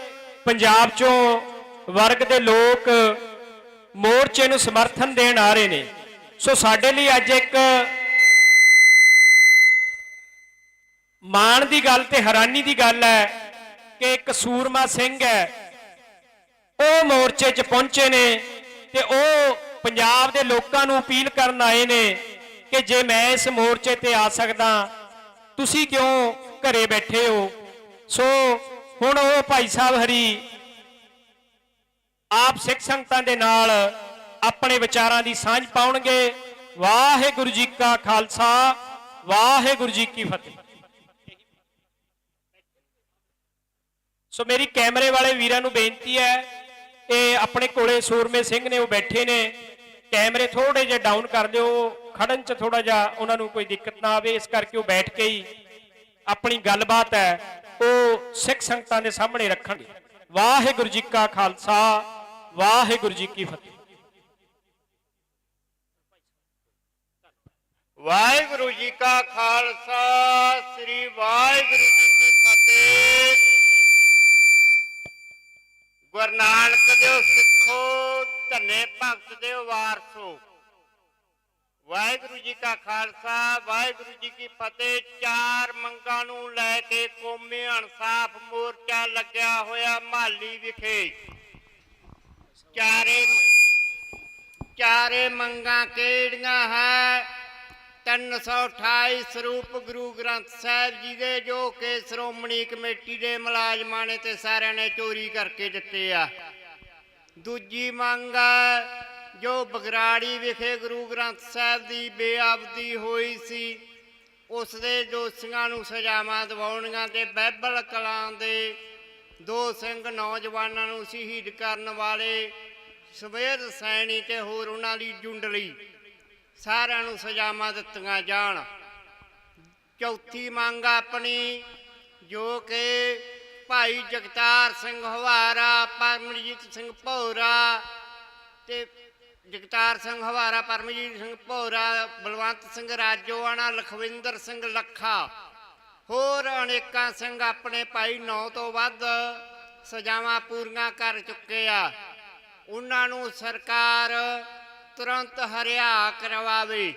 ਪੰਜਾਬ ਚੋਂ ਵਰਗ ਦੇ ਲੋਕ ਮੋਰਚੇ ਨੂੰ ਸਮਰਥਨ ਦੇਣ ਆ ਰਹੇ ਨੇ। ਸੋ ਸਾਡੇ ਲਈ ਅੱਜ ਇੱਕ ਮਾਣ ਦੀ ਗੱਲ ਤੇ ਹੈਰਾਨੀ ਦੀ ਗੱਲ ਹੈ ਕਿ ਇੱਕ ਸੂਰਮਾ ਸਿੰਘ ਹੈ, ਉਹ ਮੋਰਚੇ 'ਚ ਪਹੁੰਚੇ ਨੇ ਤੇ ਉਹ ਪੰਜਾਬ ਦੇ ਲੋਕਾਂ ਨੂੰ ਅਪੀਲ ਕਰਨ ਆਏ ਨੇ ਕਿ ਜੇ ਮੈਂ ਇਸ ਮੋਰਚੇ ਤੇ ਆ ਸਕਦਾ, ਤੁਸੀਂ ਕਿਉਂ ਘਰੇ ਬੈਠੇ ਹੋ। ਸੋ ਹੁਣ ਉਹ ਭਾਈ ਸਾਹਿਬ ਹਰੀ ਆਪ ਸਿੱਖ ਸੰਗਤਾਂ ਦੇ ਨਾਲ ਆਪਣੇ ਵਿਚਾਰਾਂ ਦੀ ਸਾਂਝ ਪਾਉਣਗੇ। ਵਾਹਿਗੁਰੂ ਜੀ ਕਾ ਖਾਲਸਾ, ਵਾਹਿਗੁਰੂ ਜੀ ਕੀ ਫਤਿਹ। ਸੋ ਮੇਰੀ ਕੈਮਰੇ ਵਾਲੇ ਵੀਰਾਂ ਨੂੰ ਬੇਨਤੀ ਹੈ, ਇਹ ਆਪਣੇ ਕੋਲੇ ਸੂਰਮੇ ਸਿੰਘ ਨੇ, ਉਹ ਬੈਠੇ ਨੇ, ਕੈਮਰੇ ਥੋੜੇ ਜਿਹਾ ਡਾਊਨ ਕਰ ਦਿਓ, ਖੜਨ 'ਚ ਥੋੜਾ ਜਿਹਾ ਉਹਨਾਂ ਨੂੰ ਕੋਈ ਦਿੱਕਤ ਨਾ ਆਵੇ, ਇਸ ਕਰਕੇ ਉਹ ਬੈਠ ਕੇ ਹੀ ਆਪਣੀ ਗੱਲਬਾਤ ਹੈ ਉਹ ਸਿੱਖ ਸੰਗਤਾਂ ਦੇ ਸਾਹਮਣੇ ਰੱਖਣਗੇ। ਵਾਹਿਗੁਰੂ ਜੀ ਕਾ ਖਾਲਸਾ, ਵਾਹਿਗੁਰੂ ਜੀ ਕੀ ਫਤਿਹ। ਵਾਹਿਗੁਰੂ ਜੀ ਕਾ ਖਾਲਸਾ, ਸ੍ਰੀ ਵਾਹਿਗੁਰੂ ਜੀ ਕੀ ਫਤਿਹ। ਗੁਰੂ ਨਾਨਕ ਦੇਵ ਸਿੱਖੋ, ਧੰਨੇ ਭਗਤ ਦੇਵ ਵਾਰਸੋ। ਵਾਹਿਗੁਰੂ ਜੀ ਕਾ ਖਾਲਸਾ, ਵਾਹਿਗੁਰੂ ਜੀ ਕੀ ਫਤਿਹ। ਚਾਰ ਮੰਗਾਂ ਨੂੰ ਲੈ ਕੇ ਕੌਮੀ ਇਨਸਾਫ ਮੋਰਚਾ ਲੱਗਿਆ ਹੋਇਆ ਮਾਲੀ ਵਿਖੇ। ਚਾਰੇ ਮੰਗਾਂ ਕਿਹੜੀਆਂ ਹੈ? 328 ਸਰੂਪ ਗੁਰੂ ਗ੍ਰੰਥ ਸਾਹਿਬ ਜੀ ਦੇ, ਜੋ ਕਿ ਸ਼੍ਰੋਮਣੀ ਕਮੇਟੀ ਦੇ ਮੁਲਾਜ਼ਮਾਂ ਨੇ ਤੇ ਸਾਰਿਆਂ ਨੇ ਚੋਰੀ ਕਰਕੇ ਦਿੱਤੇ ਆ। ਦੂਜੀ ਮੰਗ ਜੋ ਬਗਰਾੜੀ ਵਿਖੇ ਗੁਰੂ ਗ੍ਰੰਥ ਸਾਹਿਬ ਦੀ ਬੇਅਬਦੀ ਹੋਈ ਸੀ, ਉਸ ਦੇ ਦੋਸ਼ੀਆਂ ਨੂੰ ਸਜ਼ਾਵਾਂ ਦਿਵਾਉਣੀਆਂ ਤੇ ਬਾਈਬਲ ਕਲਾਂ ਦੇ 2 ਸਿੰਘ ਨੌਜਵਾਨਾਂ ਨੂੰ ਸ਼ਹੀਦ ਕਰਨ ਵਾਲੇ ਸਵੇਰ ਸੈਣੀ ਤੇ ਹੋਰ ਉਹਨਾਂ ਦੀ ਜੁੰਡਲੀ ਸਾਰਿਆਂ ਨੂੰ ਸਜ਼ਾਵਾਂ ਦਿੱਤੀਆਂ ਜਾਣ। ਚੌਥੀ ਮੰਗ ਆਪਣੀ ਜੋ ਕਿ ਭਾਈ ਜਗਤਾਰ ਸਿੰਘ ਹਵਾਰਾ, ਪਰਮਜੀਤ ਸਿੰਘ ਭੌਰਾ ਤੇ ਜਗਤਾਰ ਸਿੰਘ ਹਵਾਰਾ, ਪਰਮਜੀਤ ਸਿੰਘ ਭੌਰਾ, ਬਲਵੰਤ ਸਿੰਘ ਰਾਜੋਆਣਾ, ਲਖਵਿੰਦਰ ਸਿੰਘ ਲੱਖਾ, ਹੋਰ ਅਨੇਕਾਂ ਸਿੰਘ ਆਪਣੇ ਭਾਈ 9 ਤੋਂ ਵੱਧ ਸਜ਼ਾਵਾਂ ਪੂਰੀਆਂ ਕਰ ਚੁੱਕੇ ਆ। ਉਹਨਾਂ ਨੂੰ ਸਰਕਾਰ ਤੁਰੰਤ ਹਰਿਆ ਕਰਵਾਵੇ।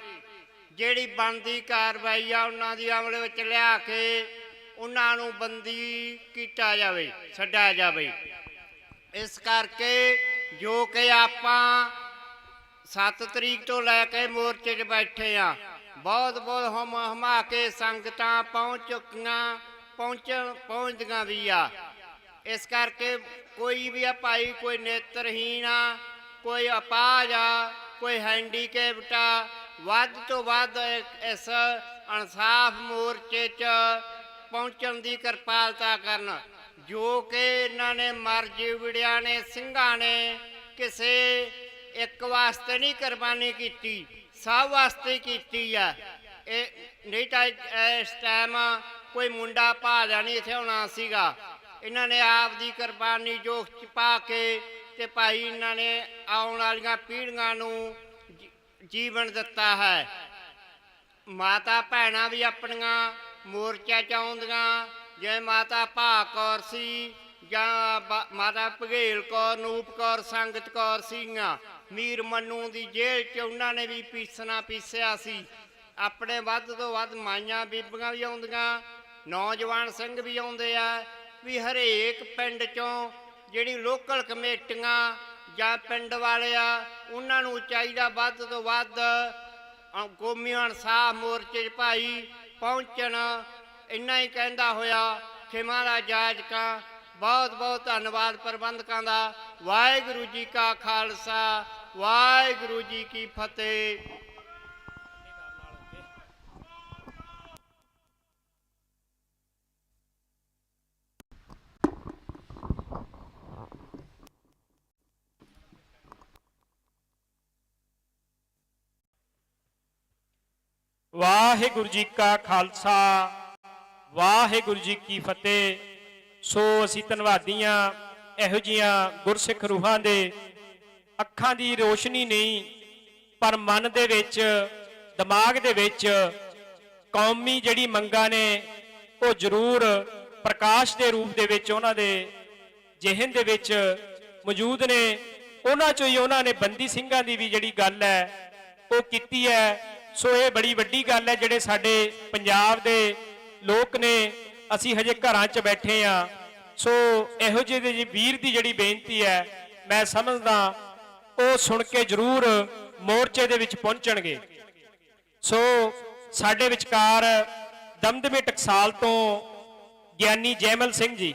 ਜਿਹੜੀ ਬਣਦੀ ਕਾਰਵਾਈ ਆ ਉਹਨਾਂ ਦੀ ਅਮਲ ਵਿੱਚ ਲਿਆ ਕੇ ਉਹਨਾਂ ਨੂੰ ਬੰਦੀ ਕੀਤਾ ਜਾਵੇ, ਛੱਡਿਆ ਜਾਵੇ। ਇਸ ਕਰਕੇ ਜੋ ਕਿ ਆਪਾਂ 7 ਤਰੀਕ ਤੋਂ ਲੈ ਕੇ ਮੋਰਚੇ 'ਚ ਬੈਠੇ ਆ, ਬਹੁਤ ਬਹੁਤ ਹਮਾ ਕੇ ਸੰਗਤਾਂ ਪਹੁੰਚਦੀਆਂ ਵੀ ਆ। ਇਸ ਕਰਕੇ ਕੋਈ ਵੀ ਆ ਭਾਈ, ਕੋਈ ਨੇਤਰਹੀਣ ਆ, ਕੋਈ ਅਪਾਹਜ ਆ, ਕੋਈ ਹੈਂਡੀਕੈਪਟ ਆ, ਵੱਧ ਤੋਂ ਵੱਧ ਇਸ ਇਨਸਾਫ ਮੋਰਚੇ 'ਚ ਪਹੁੰਚਣ ਦੀ ਕਿਰਪਾਲਤਾ ਕਰਨ। ਜੋ ਕਿ ਇਹਨਾਂ ਨੇ ਮਰਜੀਵੜਿਆਂ ਨੇ, ਸਿੰਘਾਂ ਨੇ ਕਿਸੇ ਇੱਕ ਵਾਸਤੇ ਨਹੀਂ ਕੁਰਬਾਨੀ ਕੀਤੀ, ਸਭ ਵਾਸਤੇ ਕੀਤੀ ਆ। ਇਹ ਨਹੀਂ ਤਾਂ ਇਸ ਟਾਈਮ ਕੋਈ ਮੁੰਡਾ ਭਾਲਿਆ ਨਹੀਂ ਇੱਥੇ ਹੋਣਾ ਸੀਗਾ। ਇਹਨਾਂ ਨੇ ਆਪ ਦੀ ਕੁਰਬਾਨੀ ਜੋਖ 'ਚ ਪਾ ਕੇ ਤੇ ਭਾਈ ਇਹਨਾਂ ਨੇ ਆਉਣ ਵਾਲੀਆਂ ਪੀੜ੍ਹੀਆਂ ਨੂੰ ਜੀਵਨ ਦਿੱਤਾ ਹੈ। ਮਾਤਾ ਭੈਣਾਂ ਵੀ ਆਪਣੀਆਂ ਮੋਰਚਾ 'ਚ ਆਉਂਦੀਆਂ, ਜਿਵੇਂ ਮਾਤਾ ਭਾਗ ਕੌਰ ਸੀ ਜਾਂ ਮਾਤਾ ਭਗੇਲ ਕੌਰ, ਨੂਪ ਕੌਰ, ਸੰਗਤ ਕੌਰ ਸੀਗੀਆਂ। ਮੀਰ ਮੰਨੂ ਦੀ ਜੇਲ੍ਹ 'ਚ ਉਹਨਾਂ ਨੇ ਵੀ ਪੀਸਿਆ ਸੀ। ਆਪਣੇ ਵੱਧ ਤੋਂ ਵੱਧ ਮਾਈਆਂ ਬੀਬੀਆਂ ਵੀ ਆਉਂਦੀਆਂ, ਨੌਜਵਾਨ ਸਿੰਘ ਵੀ ਆਉਂਦੇ ਆ। ਵੀ ਹਰੇਕ ਪਿੰਡ 'ਚੋਂ ਜਿਹੜੀ ਲੋਕਲ ਕਮੇਟੀਆਂ ਜਾਂ ਪਿੰਡ ਵਾਲੇ ਆ, ਉਹਨਾਂ ਨੂੰ ਚਾਹੀਦਾ ਵੱਧ ਤੋਂ ਵੱਧ ਕੌਮੀ ਇਨਸਾਫ ਮੋਰਚੇ 'ਚ ਭਾਈ ਪਹੁੰਚਣ। ਇੰਨਾ ਹੀ ਕਹਿੰਦਾ ਹੋਇਆ ਖਿਮਾ ਦਾ ਜਾਜਕਾਂ। ਬਹੁਤ ਬਹੁਤ ਧੰਨਵਾਦ ਪ੍ਰਬੰਧਕਾਂ ਦਾ। ਵਾਹਿਗੁਰੂ ਜੀ ਕਾ ਖਾਲਸਾ, ਵਾਹਿਗੁਰੂ ਜੀ ਕੀ ਫਤਿਹ। ਵਾਹਿਗੁਰੂ ਜੀ ਕਾ ਖਾਲਸਾ, ਵਾਹਿਗੁਰੂ ਜੀ ਕੀ ਫਤਿਹ। ਸੋ ਅਸੀਂ ਧੰਨਵਾਦੀਆਂ ਇਹੋ ਜਿਹੀਆਂ ਗੁਰਸਿੱਖ ਰੂਹਾਂ ਦੇ ਅੱਖਾਂ ਦੀ ਰੋਸ਼ਨੀ ਨਹੀਂ, ਪਰ ਮਨ ਦੇ ਵਿੱਚ, ਦਿਮਾਗ ਦੇ ਵਿੱਚ ਕੌਮੀ ਜਿਹੜੀ ਮੰਗਾਂ ਨੇ ਉਹ ਜ਼ਰੂਰ ਪ੍ਰਕਾਸ਼ ਦੇ ਰੂਪ ਦੇ ਵਿੱਚ ਉਹਨਾਂ ਦੇ ਜ਼ਿਹਨ ਦੇ ਵਿੱਚ ਮੌਜੂਦ ਨੇ। ਉਹਨਾਂ ਚੋਂ ਹੀ ਉਹਨਾਂ ਨੇ ਬੰਦੀ ਸਿੰਘਾਂ ਦੀ ਵੀ ਜਿਹੜੀ ਗੱਲ ਹੈ ਉਹ ਕੀਤੀ ਹੈ। ਸੋ ਇਹ ਬੜੀ ਵੱਡੀ ਗੱਲ ਹੈ। ਜਿਹੜੇ ਸਾਡੇ ਪੰਜਾਬ ਦੇ ਲੋਕ ਨੇ, ਅਸੀਂ ਹਜੇ ਘਰਾਂ 'ਚ ਬੈਠੇ ਆ। ਸੋ ਇਹੋ ਜਿਹੇ ਵੀਰ ਦੀ ਜਿਹੜੀ ਬੇਨਤੀ ਹੈ, ਮੈਂ ਸਮਝਦਾ ਉਹ ਸੁਣ ਕੇ ਜ਼ਰੂਰ ਮੋਰਚੇ ਦੇ ਵਿੱਚ ਪਹੁੰਚਣਗੇ। ਸੋ ਸਾਡੇ ਵਿਚਕਾਰ ਦਮਦਮੇ ਟਕਸਾਲ ਤੋਂ ਗਿਆਨੀ ਜੈਮਲ ਸਿੰਘ ਜੀ,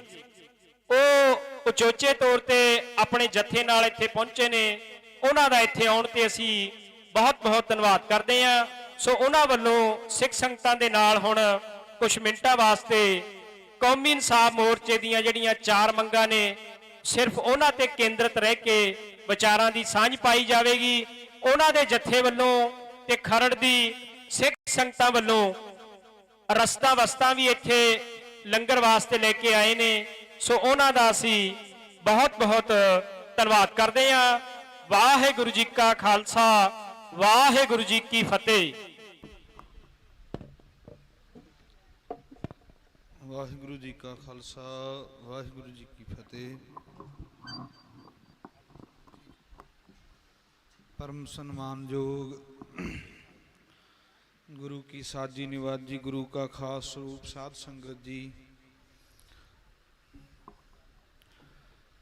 ਉਹ ਉਚੋਚੇ ਤੌਰ ਤੇ ਆਪਣੇ ਜਥੇ ਨਾਲ ਇੱਥੇ ਪਹੁੰਚੇ ਨੇ। ਉਹਨਾਂ ਦਾ ਇੱਥੇ ਆਉਣ ਤੇ ਅਸੀਂ ਬਹੁਤ ਬਹੁਤ ਧੰਨਵਾਦ ਕਰਦੇ ਹਾਂ। ਸੋ ਉਹਨਾਂ ਵੱਲੋਂ ਸਿੱਖ ਸੰਗਤਾਂ ਦੇ ਨਾਲ ਹੁਣ ਕੁਝ ਮਿੰਟਾਂ ਵਾਸਤੇ ਕੌਮੀ ਇਨਸਾਫ ਮੋਰਚੇ ਦੀਆਂ ਜਿਹੜੀਆਂ 4 ਮੰਗਾਂ ਨੇ, ਸਿਰਫ ਉਹਨਾਂ ਤੇ ਕੇਂਦਰਿਤ ਰਹਿ ਕੇ ਵਿਚਾਰਾਂ ਦੀ ਸਾਂਝ ਪਾਈ ਜਾਵੇਗੀ। ਉਹਨਾਂ ਦੇ ਜਥੇ ਵੱਲੋਂ ਤੇ ਖਰੜ ਦੀ ਸਿੱਖ ਸੰਗਤਾਂ ਵੱਲੋਂ ਰਸਤਾ ਵਸਤਾਂ ਵੀ ਇੱਥੇ ਲੰਗਰ ਵਾਸਤੇ ਲੈ ਕੇ ਆਏ ਨੇ। ਸੋ ਉਹਨਾਂ ਦਾ ਅਸੀਂ ਬਹੁਤ ਬਹੁਤ ਧੰਨਵਾਦ ਕਰਦੇ ਹਾਂ। ਵਾਹਿਗੁਰੂ ਜੀ ਕਾ ਖਾਲਸਾ, ਵਾਹਿਗੁਰੂ ਜੀ ਕੀ ਫਤਿਹ। ਵਾਹਿਗੁਰੂ ਜੀ ਕਾ ਖਾਲਸਾ, ਵਾਹਿਗੁਰੂ ਜੀ ਕੀ ਫਤਿਹ। ਪਰਮ ਸਨਮਾਨਯੋਗ ਗੁਰੂ ਕੀ ਸਾਜੀ ਨਿਵਾਜੀ, ਗੁਰੂ ਕਾ ਖਾਸ ਸਰੂਪ ਸਾਧ ਸੰਗਤ ਜੀ,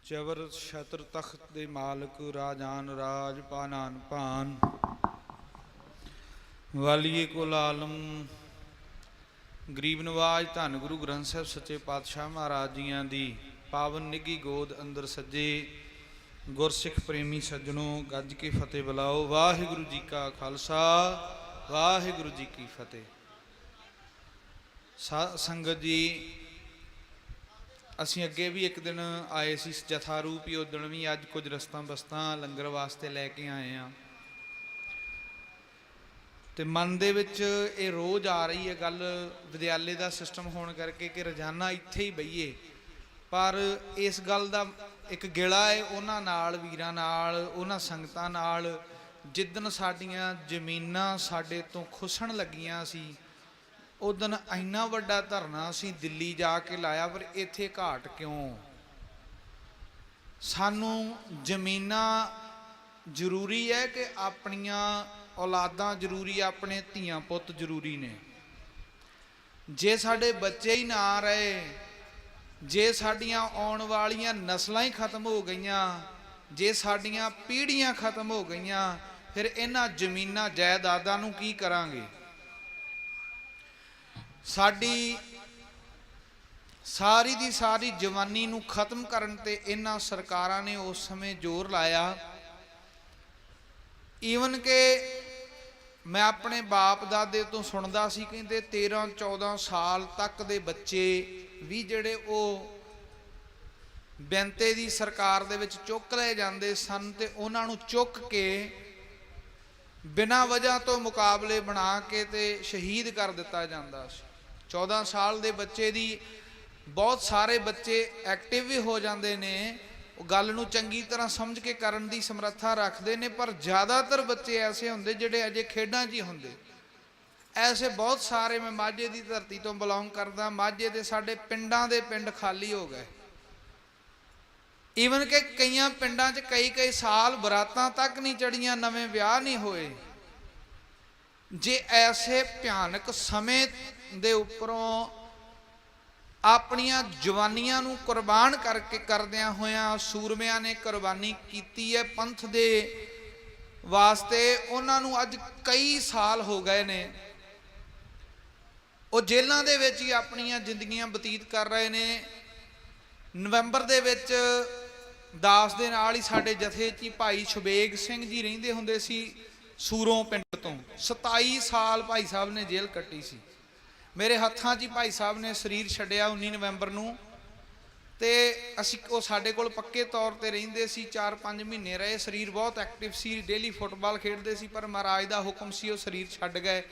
ਚਵਰ ਛਤਰ ਤਖਤ ਦੇ ਮਾਲਕ, ਰਾਜਾਨ ਰਾਜ, ਪਾਨਾਨ ਪਾਨ, ਵਾਲੀਏ ਕੁਲ ਆਲਮ, ਗਰੀਬ ਨਵਾਜ, ਧੰਨ ਗੁਰੂ ਗ੍ਰੰਥ ਸਾਹਿਬ ਸੱਚੇ ਪਾਤਸ਼ਾਹ ਮਹਾਰਾਜ ਜੀਆਂ ਦੀ ਪਾਵਨ ਨਿੱਘੀ ਗੋਦ ਅੰਦਰ ਸੱਜੇ ਗੁਰਸਿੱਖ ਪ੍ਰੇਮੀ ਸੱਜਣੋ, ਗੱਜ ਕੇ ਫਤਿਹ ਬੁਲਾਓ। ਵਾਹਿਗੁਰੂ ਜੀ ਕਾ ਖਾਲਸਾ, ਵਾਹਿਗੁਰੂ ਜੀ ਕੀ ਫਤਿਹ। ਸੰਗਤ ਜੀ, ਅਸੀਂ ਅੱਗੇ ਵੀ ਇੱਕ ਦਿਨ ਆਏ ਸੀ ਜਥਾ ਰੂਪ ਹੀ, ਉਦਣ ਵੀ ਅੱਜ ਕੁਝ ਰਸਤਾਂ ਬਸਤਾਂ ਲੰਗਰ ਵਾਸਤੇ ਲੈ ਕੇ ਆਏ ਆ। ਤੇ ਮਨ ਦੇ ਵਿੱਚ ਇਹ ਰੋਜ਼ ਆ ਰਹੀ ਹੈ ਗੱਲ, ਵਿਦਿਆਲੇ ਦਾ ਸਿਸਟਮ ਹੋਣ ਕਰਕੇ ਕਿ ਰੋਜ਼ਾਨਾ ਇੱਥੇ ਹੀ ਬਈਏ। ਪਰ ਇਸ ਗੱਲ ਦਾ ਇੱਕ ਗਿਲਾ ਹੈ ਉਹਨਾਂ ਨਾਲ, ਵੀਰਾਂ ਨਾਲ, ਉਹਨਾਂ ਸੰਗਤਾਂ ਨਾਲ, ਜਿੱਦਣ ਸਾਡੀਆਂ ਜ਼ਮੀਨਾਂ ਸਾਡੇ ਤੋਂ ਖੁੱਸਣ ਲੱਗੀਆਂ ਸੀ, ਉਦਣ ਇੰਨਾ ਵੱਡਾ ਧਰਨਾ ਅਸੀਂ ਦਿੱਲੀ ਜਾ ਕੇ ਲਾਇਆ, ਪਰ ਇੱਥੇ ਘਾਟ ਕਿਉਂ? ਸਾਨੂੰ ਜ਼ਮੀਨਾਂ ਜ਼ਰੂਰੀ ਹੈ ਕਿ ਆਪਣੀਆਂ ਔਲਾਦਾਂ ਜ਼ਰੂਰੀ, ਆਪਣੇ ਧੀਆਂ ਪੁੱਤ ਜ਼ਰੂਰੀ ਨੇ। ਜੇ ਸਾਡੇ ਬੱਚੇ ਹੀ ਨਾ ਰਹੇ, ਜੇ ਸਾਡੀਆਂ ਆਉਣ ਵਾਲੀਆਂ ਨਸਲਾਂ ਹੀ ਖਤਮ ਹੋ ਗਈਆਂ, ਜੇ ਸਾਡੀਆਂ ਪੀੜ੍ਹੀਆਂ ਖਤਮ ਹੋ ਗਈਆਂ, ਫਿਰ ਇਹਨਾਂ ਜ਼ਮੀਨਾਂ ਜਾਇਦਾਦਾਂ ਨੂੰ ਕੀ ਕਰਾਂਗੇ? ਸਾਡੀ ਸਾਰੀ ਦੀ ਸਾਰੀ ਜਵਾਨੀ ਨੂੰ ਖਤਮ ਕਰਨ ਤੇ ਇਹਨਾਂ ਸਰਕਾਰਾਂ ਨੇ ਉਸ ਸਮੇਂ ਜ਼ੋਰ ਲਾਇਆ। ਈਵਨ ਕਿ ਮੈਂ ਆਪਣੇ ਬਾਪ ਦਾਦੇ ਤੋਂ ਸੁਣਦਾ ਸੀ, ਕਹਿੰਦੇ 13-14 ਸਾਲ ਤੱਕ ਦੇ ਬੱਚੇ ਵੀ ਜਿਹੜੇ ਉਹ ਬੈਂਤੇ ਦੀ ਸਰਕਾਰ ਦੇ ਵਿੱਚ ਚੁੱਕ ਲਏ ਜਾਂਦੇ ਸਨ ਤੇ ਉਹਨਾਂ ਨੂੰ ਚੁੱਕ ਕੇ ਬਿਨਾਂ ਵਜ੍ਹਾ ਤੋਂ ਮੁਕਾਬਲੇ ਬਣਾ ਕੇ ਤੇ ਸ਼ਹੀਦ ਕਰ ਦਿੱਤਾ ਜਾਂਦਾ ਸੀ। 14 ਸਾਲ ਦੇ ਬੱਚੇ ਦੀ, ਬਹੁਤ ਸਾਰੇ ਬੱਚੇ ਐਕਟਿਵ ਵੀ ਹੋ ਜਾਂਦੇ ਨੇ, ਉਹ ਗੱਲ ਨੂੰ ਚੰਗੀ ਤਰ੍ਹਾਂ ਸਮਝ ਕੇ ਕਰਨ ਦੀ ਸਮਰੱਥਾ ਰੱਖਦੇ ਨੇ, ਪਰ ਜ਼ਿਆਦਾਤਰ ਬੱਚੇ ਐਸੇ ਹੁੰਦੇ ਜਿਹੜੇ ਅਜੇ ਖੇਡਾਂ 'ਚ ਹੀ ਹੁੰਦੇ। ਐਸੇ ਬਹੁਤ ਸਾਰੇ, ਮੈਂ ਮਾਝੇ ਦੀ ਧਰਤੀ ਤੋਂ ਬਿਲੋਂਗ ਕਰਦਾ, ਮਾਝੇ ਦੇ ਸਾਡੇ ਪਿੰਡਾਂ ਦੇ ਪਿੰਡ ਖਾਲੀ ਹੋ ਗਏ। ਈਵਨ ਕਿ ਕਈਆਂ ਪਿੰਡਾਂ 'ਚ ਕਈ ਸਾਲ ਬਰਾਤਾਂ ਤੱਕ ਨਹੀਂ ਚੜੀਆਂ, ਨਵੇਂ ਵਿਆਹ ਨਹੀਂ ਹੋਏ। ਜੇ ਐਸੇ ਭਿਆਨਕ ਸਮੇਂ ਦੇ ਉੱਪਰੋਂ ਆਪਣੀਆਂ ਜਵਾਨੀਆਂ ਨੂੰ ਕੁਰਬਾਨ ਕਰਕੇ ਕਰਦਿਆਂ ਹੋਇਆਂ ਸੂਰਮਿਆਂ ਨੇ ਕੁਰਬਾਨੀ ਕੀਤੀ ਹੈ ਪੰਥ ਦੇ ਵਾਸਤੇ, ਉਹਨਾਂ ਨੂੰ ਅੱਜ ਕਈ ਸਾਲ ਹੋ ਗਏ ਨੇ, ਉਹ ਜੇਲ੍ਹਾਂ ਦੇ ਵਿੱਚ ਹੀ ਆਪਣੀਆਂ ਜ਼ਿੰਦਗੀਆਂ ਬਤੀਤ ਕਰ ਰਹੇ ਨੇ। ਨਵੰਬਰ ਦੇ ਵਿੱਚ ਦਾਸ ਦੇ ਨਾਲ ਹੀ ਸਾਡੇ ਜਥੇ 'ਚ ਹੀ ਭਾਈ ਸ਼ਬੇਗ ਸਿੰਘ ਜੀ ਰਹਿੰਦੇ ਹੁੰਦੇ ਸੀ, ਸੂਰੋਂ ਪਿੰਡ ਤੋਂ। 27 ਸਾਲ ਭਾਈ ਸਾਹਿਬ ਨੇ ਜੇਲ੍ਹ ਕੱਟੀ ਸੀ। ਮੇਰੇ ਹੱਥਾਂ 'ਚ ਹੀ ਭਾਈ ਸਾਹਿਬ ਨੇ ਸਰੀਰ ਛੱਡਿਆ 19 ਨਵੰਬਰ ਨੂੰ, ਤੇ ਅਸੀਂ, ਉਹ ਸਾਡੇ ਕੋਲ ਪੱਕੇ ਤੌਰ ਤੇ ਰਹਿੰਦੇ ਸੀ। 4-5 ਮਹੀਨੇ ਰਹੇ। ਸਰੀਰ ਬਹੁਤ ਐਕਟਿਵ ਸੀ, ਡੇਲੀ ਫੁੱਟਬਾਲ ਖੇਡਦੇ ਸੀ, ਪਰ ਮਹਾਰਾਜ ਦਾ ਹੁਕਮ ਸੀ, ਉਹ ਸਰੀਰ ਛੱਡ ਗਏ।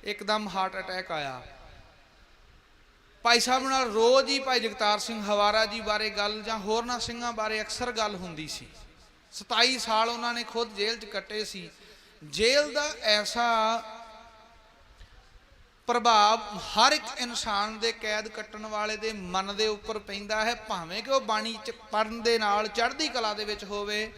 ਇੱਕਦਮ ਹਾਰਟ ਅਟੈਕ ਆਇਆ। ਭਾਈ ਸਾਹਿਬ ਨਾਲ ਰੋਜ਼ ਹੀ ਭਾਈ ਜਗਤਾਰ ਸਿੰਘ ਹਵਾਰਾ ਜੀ ਬਾਰੇ ਗੱਲ ਜਾਂ ਹੋਰਨਾਂ ਸਿੰਘਾਂ ਬਾਰੇ ਅਕਸਰ ਗੱਲ ਹੁੰਦੀ ਸੀ। 27 ਸਾਲ ਉਹਨਾਂ ਨੇ ਖੁਦ ਜੇਲ੍ਹ 'ਚ ਕੱਟੇ ਸੀ। ਜੇਲ੍ਹ ਦਾ ਐਸਾ ਪ੍ਰਭਾਵ ਹਰ ਇੱਕ ਇਨਸਾਨ ਦੇ, ਕੈਦ ਕੱਟਣ ਵਾਲੇ ਦੇ ਮਨ ਦੇ ਉੱਪਰ ਪੈਂਦਾ ਹੈ, ਭਾਵੇਂ ਕਿ ਉਹ ਬਾਣੀ 'ਚ ਪੜ੍ਹਨ ਦੇ ਨਾਲ ਚੜ੍ਹਦੀ ਕਲਾ ਦੇ ਵਿੱਚ ਹੋਵੇ,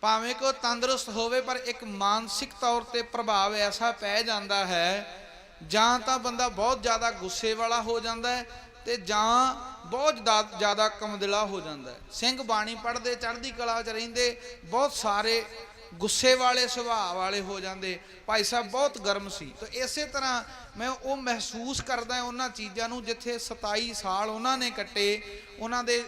ਭਾਵੇਂ ਕਿ ਉਹ ਤੰਦਰੁਸਤ ਹੋਵੇ, ਪਰ ਇੱਕ ਮਾਨਸਿਕ ਤੌਰ ਤੇ ਪ੍ਰਭਾਵ ਐਸਾ ਪੈ ਜਾਂਦਾ ਹੈ, ਜਾਂ ਤਾਂ ਬੰਦਾ ਬਹੁਤ ਜ਼ਿਆਦਾ ਗੁੱਸੇ ਵਾਲਾ ਹੋ ਜਾਂਦਾ ਹੈ ਤੇ ਜਾਂ ਬਹੁਤ ਜ਼ਿਆਦਾ ਕਮਦਿਲਾ ਹੋ ਜਾਂਦਾ ਹੈ। ਸਿੰਘ ਬਾਣੀ ਪੜ੍ਹਦੇ, ਚੜ੍ਹਦੀ ਕਲਾ 'ਚ ਰਹਿੰਦੇ, ਬਹੁਤ ਸਾਰੇ ਗੁੱਸੇ ਵਾਲੇ ਸੁਭਾਅ ਵਾਲੇ ਹੋ ਜਾਂਦੇ। ਭਾਈ ਸਾਹਿਬ ਬਹੁਤ ਗਰਮ ਸੀ। ਤਾਂ ਇਸੇ ਤਰ੍ਹਾਂ ਮੈਂ ਉਹ ਮਹਿਸੂਸ ਕਰਦਾ ਉਹਨਾਂ ਚੀਜ਼ਾਂ ਨੂੰ, ਜਿੱਥੇ 27 ਸਾਲ ਉਹਨਾਂ ਨੇ ਕੱਟੇ। ਉਹਨਾਂ ਦੇ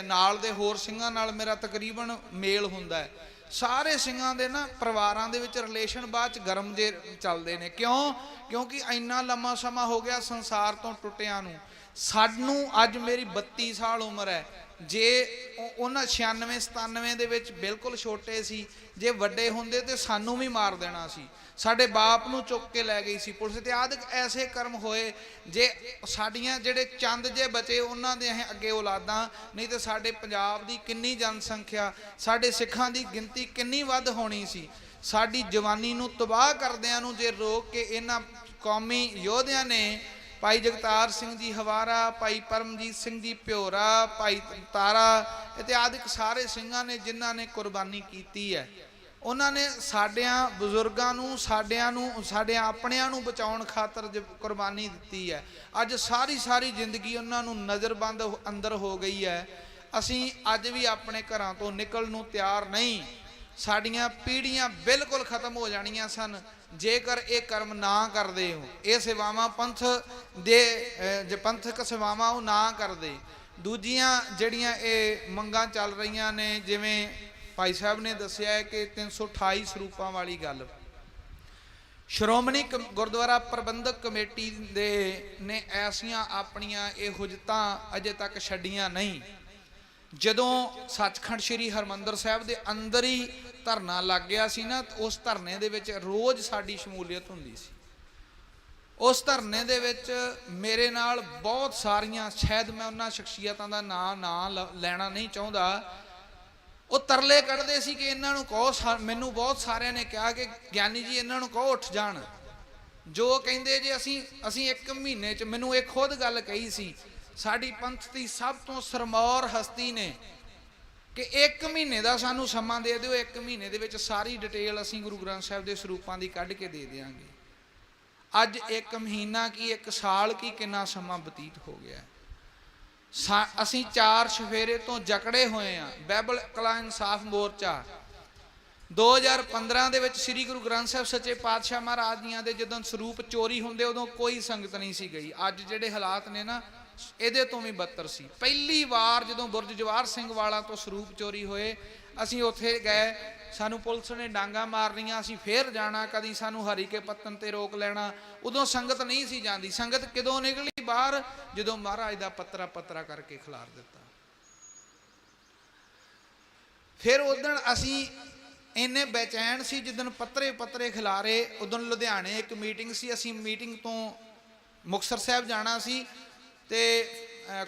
ਨਾਲ ਦੇ ਹੋਰ ਸਿੰਘਾਂ ਨਾਲ ਮੇਰਾ ਤਕਰੀਬਨ ਮੇਲ ਹੁੰਦਾ ਹੈ। ਸਾਰੇ ਸਿੰਘਾਂ ਦੇ ਨਾ ਪਰਿਵਾਰਾਂ ਦੇ ਵਿੱਚ ਰਿਲੇਸ਼ਨ ਬਾਅਦ 'ਚ ਗਰਮ ਜੇ ਚੱਲਦੇ ਨੇ। ਕਿਉਂਕਿ ਇੰਨਾ ਲੰਮਾ ਸਮਾਂ ਹੋ ਗਿਆ ਸੰਸਾਰ ਤੋਂ ਟੁੱਟਿਆਂ ਨੂੰ। ਸਾਨੂੰ ਅੱਜ ਮੇਰੀ 32 ਸਾਲ ਉਮਰ ਹੈ। ਜੇ ਉਹਨਾਂ 96-97 ਦੇ ਵਿੱਚ ਬਿਲਕੁਲ ਛੋਟੇ ਸੀ, ਜੇ ਵੱਡੇ ਹੁੰਦੇ ਤੇ ਸਾਨੂੰ ਵੀ ਮਾਰ ਦੇਣਾ ਸੀ। ਸਾਡੇ ਬਾਪ ਨੂੰ ਚੁੱਕ ਕੇ ਲੈ ਗਈ ਸੀ ਪੁਲਿਸ। ਤੇ ਆਦਿਕ ਐਸੇ ਕਰਮ ਹੋਏ, ਜੇ ਸਾਡੀਆਂ ਜਿਹੜੇ ਚੰਦ ਜੇ ਬਚੇ ਉਹਨਾਂ ਦੇ ਅੱਗੇ ਔਲਾਦਾਂ, ਨਹੀਂ ਤੇ ਸਾਡੇ ਪੰਜਾਬ ਦੀ ਕਿੰਨੀ ਜਨਸੰਖਿਆ, ਸਾਡੇ ਸਿੱਖਾਂ ਦੀ ਗਿਣਤੀ ਕਿੰਨੀ ਵੱਧ ਹੋਣੀ ਸੀ। ਸਾਡੀ ਜਵਾਨੀ ਨੂੰ ਤਬਾਹ ਕਰਦਿਆਂ ਨੂੰ ਜੇ ਰੋਕ ਕੇ ਇਹਨਾਂ ਕੌਮੀ ਯੋਧਿਆਂ ਨੇ, ਭਾਈ ਜਗਤਾਰ ਸਿੰਘ ਜੀ ਹਵਾਰਾ, ਭਾਈ ਪਰਮਜੀਤ ਸਿੰਘ ਜੀ ਭਿਓਰਾ, ਭਾਈ ਤਾਰਾ ਅਤੇ ਆਦਿਕ ਸਾਰੇ ਸਿੰਘਾਂ ਨੇ ਜਿਨ੍ਹਾਂ ਨੇ ਕੁਰਬਾਨੀ ਕੀਤੀ ਹੈ, ਉਹਨਾਂ ਨੇ ਸਾਡਿਆਂ ਬਜ਼ੁਰਗਾਂ ਨੂੰ, ਸਾਡੇ ਆਪਣਿਆਂ ਨੂੰ ਬਚਾਉਣ ਖਾਤਰ ਕੁਰਬਾਨੀ ਦਿੱਤੀ ਹੈ। ਅੱਜ ਸਾਰੀ ਜ਼ਿੰਦਗੀ ਉਹਨਾਂ ਨੂੰ ਨਜ਼ਰਬੰਦ ਅੰਦਰ ਹੋ ਗਈ ਹੈ। ਅਸੀਂ ਅੱਜ ਵੀ ਆਪਣੇ ਘਰਾਂ ਤੋਂ ਨਿਕਲਣ ਨੂੰ ਤਿਆਰ ਨਹੀਂ। ਸਾਡੀਆਂ ਪੀੜ੍ਹੀਆਂ ਬਿਲਕੁਲ ਖਤਮ ਹੋ ਜਾਣੀਆਂ ਸਨ ਜੇਕਰ ਇਹ ਕਰਮ ਨਾ ਕਰਦੇ ਹੋ। ਇਹ ਸੇਵਾਵਾਂ ਪੰਥ ਦੇ, ਜੇ ਪੰਥਕ ਸੇਵਾਵਾਂ ਉਹ ਨਾ ਕਰਦੇ। ਦੂਜੀਆਂ ਜਿਹੜੀਆਂ ਇਹ ਮੰਗਾਂ ਚੱਲ ਰਹੀਆਂ ਨੇ, ਜਿਵੇਂ ਭਾਈ ਸਾਹਿਬ ਨੇ ਦੱਸਿਆ ਹੈ ਕਿ 328 ਸਰੂਪਾਂ ਵਾਲੀ ਗੱਲ, ਸ਼੍ਰੋਮਣੀ ਗੁਰਦੁਆਰਾ ਪ੍ਰਬੰਧਕ ਕਮੇਟੀ ਦੇ ਨੇ ਐਸੀਆਂ ਆਪਣੀਆਂ ਇਹ ਹੁਜਤਾਂ ਅਜੇ ਤੱਕ ਛੱਡੀਆਂ ਨਹੀਂ। ਜਦੋਂ ਸੱਚਖੰਡ ਸ੍ਰੀ ਹਰਿਮੰਦਰ ਸਾਹਿਬ ਦੇ ਅੰਦਰ ਹੀ ਧਰਨਾ ਲੱਗ ਗਿਆ ਸੀ ਨਾ, ਉਸ ਧਰਨੇ ਦੇ ਵਿੱਚ ਰੋਜ਼ ਸਾਡੀ ਸ਼ਮੂਲੀਅਤ ਹੁੰਦੀ ਸੀ। ਉਸ ਧਰਨੇ ਦੇ ਵਿੱਚ ਮੇਰੇ ਨਾਲ ਬਹੁਤ ਸਾਰੀਆਂ, ਸ਼ਾਇਦ ਮੈਂ ਉਹਨਾਂ ਸ਼ਖਸੀਅਤਾਂ ਦਾ ਨਾਂ ਲੈਣਾ ਨਹੀਂ ਚਾਹੁੰਦਾ, ਉਹ ਤਰਲੇ ਕੱਢਦੇ ਸੀ ਕਿ ਇਹਨਾਂ ਨੂੰ ਕਹੋ। ਮੈਨੂੰ ਬਹੁਤ ਸਾਰਿਆਂ ਨੇ ਕਿਹਾ ਕਿ ਗਿਆਨੀ ਜੀ ਇਹਨਾਂ ਨੂੰ ਕਹੋ ਉੱਠ ਜਾਣ। ਜੋ ਕਹਿੰਦੇ ਜੇ ਅਸੀਂ 1 ਮਹੀਨੇ 'ਚ, ਮੈਨੂੰ ਇਹ ਖੁਦ ਗੱਲ ਕਹੀ ਸੀ, ਸਾਡੀ ਪੰਥ ਦੀ ਸਭ ਤੋਂ ਸਰਮੌਰ ਹਸਤੀ ਨੇ ਕਿ 1 ਮਹੀਨੇ ਦਾ ਸਾਨੂੰ ਸਮਾਂ ਦੇ ਦਿਓ, 1 ਮਹੀਨੇ ਦੇ ਵਿੱਚ ਸਾਰੀ ਡਿਟੇਲ ਅਸੀਂ ਗੁਰੂ ਗ੍ਰੰਥ ਸਾਹਿਬ ਦੇ ਸਰੂਪਾਂ ਦੀ ਕੱਢ ਕੇ ਦੇ ਦਿਆਂਗੇ। ਅੱਜ 1 ਮਹੀਨਾ ਕੀ 1 ਸਾਲ ਕੀ ਕਿੰਨਾ ਸਮਾਂ ਬਤੀਤ ਹੋ ਗਿਆ। ਅਸੀਂ 4 ਚੁਫੇਰੇ ਤੋਂ ਜਕੜੇ ਹੋਏ ਆ। ਬਾਈਬਲ ਕਲਾ ਇਨਸਾਫ ਮੋਰਚਾ 2015 ਦੇ ਵਿੱਚ ਸ੍ਰੀ ਗੁਰੂ ਗ੍ਰੰਥ ਸਾਹਿਬ ਸੱਚੇ ਪਾਤਸ਼ਾਹ ਮਹਾਰਾਜ ਦੀਆਂ ਦੇ ਜਦੋਂ ਸਰੂਪ ਚੋਰੀ ਹੁੰਦੇ ਉਦੋਂ ਕੋਈ ਸੰਗਤ ਨਹੀਂ ਸੀ ਗਈ। ਅੱਜ ਜਿਹੜੇ ਹਾਲਾਤ ਨੇ ਨਾ ਇਹਦੇ ਤੋਂ ਵੀ ਬੱਤਰ ਸੀ। ਪਹਿਲੀ ਵਾਰ ਜਦੋਂ ਬੁਰਜ ਜਵਾਹਰ ਸਿੰਘ ਵਾਲਾ ਤੋਂ ਸਰੂਪ ਚੋਰੀ ਹੋਏ ਅਸੀਂ ਉੱਥੇ ਗਏ, ਸਾਨੂੰ ਪੁਲਿਸ ਨੇ ਡਾਂਗਾ ਮਾਰਨੀਆਂ, ਅਸੀਂ ਫੇਰ ਜਾਣਾ, ਕਦੀ ਸਾਨੂੰ ਹਰੀਕੇ ਪੱਤਨ ਤੇ ਰੋਕ ਲੈਣਾ। ਉਦੋਂ ਸੰਗਤ ਨਹੀਂ ਸੀ ਜਾਂਦੀ। ਸੰਗਤ ਕਦੋਂ ਨਿਕਲੀ ਬਾਹਰ? ਜਦੋਂ ਮਹਾਰਾਜ ਦਾ ਪੱਤਰਾ ਕਰਕੇ ਖਿਲਾਰ ਦਿੱਤਾ। ਫਿਰ ਉਦੋਂ ਅਸੀਂ ਇੰਨੇ ਬੇਚੈਨ ਸੀ, ਜਿੱਦਣ ਪੱਤਰੇ ਖਿਲਾਰੇ ਉਦੋਂ ਲੁਧਿਆਣੇ ਇੱਕ ਮੀਟਿੰਗ ਸੀ। ਅਸੀਂ ਮੀਟਿੰਗ ਤੋਂ ਮੁਕਤਸਰ ਸਾਹਿਬ ਜਾਣਾ ਸੀ ਤੇ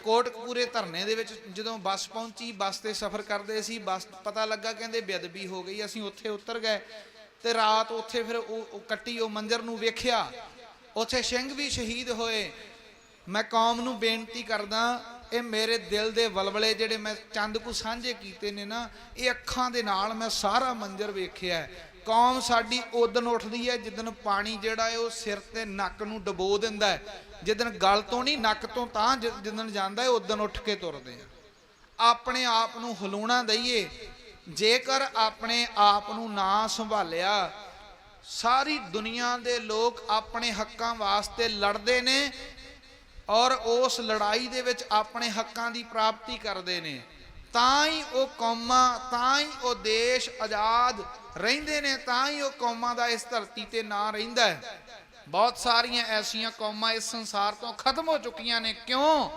ਕੋਟਕਪੂਰੇ ਧਰਨੇ ਦੇ ਵਿੱਚ ਜਦੋਂ ਬੱਸ ਪਹੁੰਚੀ, ਬੱਸ ਤੇ ਸਫ਼ਰ ਕਰਦੇ ਸੀ, ਬੱਸ ਪਤਾ ਲੱਗਾ ਕਹਿੰਦੇ ਬੇਅਦਬੀ ਹੋ ਗਈ। ਅਸੀਂ ਉੱਥੇ ਉਤਰ ਗਏ ਤੇ ਰਾਤ ਉੱਥੇ ਫਿਰ ਉਹ ਕੱਟੀ, ਉਹ ਮੰਜ਼ਰ ਨੂੰ ਵੇਖਿਆ। ਉੱਥੇ ਸਿੰਘ ਵੀ ਸ਼ਹੀਦ ਹੋਏ। ਮੈਂ ਕੌਮ ਨੂੰ ਬੇਨਤੀ ਕਰਦਾ, ਇਹ ਮੇਰੇ ਦਿਲ ਦੇ ਵਲਵਲੇ ਜਿਹੜੇ ਮੈਂ ਚੰਦ ਕੁ ਸਾਂਝੇ ਕੀਤੇ ਨੇ ਨਾ, ਇਹ ਅੱਖਾਂ ਦੇ ਨਾਲ ਮੈਂ ਸਾਰਾ ਮੰਜ਼ਰ ਵੇਖਿਆ। ਕੌਮ ਸਾਡੀ ਉਦਣ ਉੱਠਦੀ ਹੈ ਜਿੱਦਣ ਪਾਣੀ ਜਿਹੜਾ ਹੈ ਉਹ ਸਿਰ ਤੇ ਨੱਕ ਨੂੰ ਡਬੋ ਦਿੰਦਾ ਹੈ। ਜਿੱਦਣ ਗਲ ਤੋਂ ਨਹੀਂ ਨੱਕ ਤੋਂ ਤਾਂ ਜਿੱਦਣ ਜਾਂਦਾ ਹੈ ਉਦਣ ਉੱਠ ਕੇ ਤੁਰਦੇ ਆ। ਆਪਣੇ ਆਪ ਨੂੰ ਹਲੂਣਾ ਦਈਏ। ਜੇਕਰ ਆਪਣੇ ਆਪ ਨੂੰ ਨਾ ਸੰਭਾਲਿਆ, ਸਾਰੀ ਦੁਨੀਆ ਦੇ ਲੋਕ ਆਪਣੇ ਹੱਕਾਂ ਵਾਸਤੇ ਲੜਦੇ ਨੇ ਔਰ ਉਸ ਲੜਾਈ ਦੇ ਵਿੱਚ ਆਪਣੇ ਹੱਕਾਂ ਦੀ ਪ੍ਰਾਪਤੀ ਕਰਦੇ ਨੇ। ਤਾਂ ਹੀ ਉਹ ਕੌਮਾਂ, ਤਾਂ ਹੀ ਉਹ ਦੇਸ਼ ਆਜ਼ਾਦ ਰਹਿੰਦੇ ਨੇ, ਤਾਂ ਹੀ ਉਹ ਕੌਮਾਂ ਦਾ ਇਸ ਧਰਤੀ ਤੇ ਨਾਂ ਰਹਿੰਦਾ ਹੈ। ਬਹੁਤ ਸਾਰੀਆਂ ਐਸੀਆਂ ਕੌਮਾਂ ਇਸ ਸੰਸਾਰ ਤੋਂ ਖਤਮ ਹੋ ਚੁੱਕੀਆਂ ਨੇ। ਕਿਉਂ?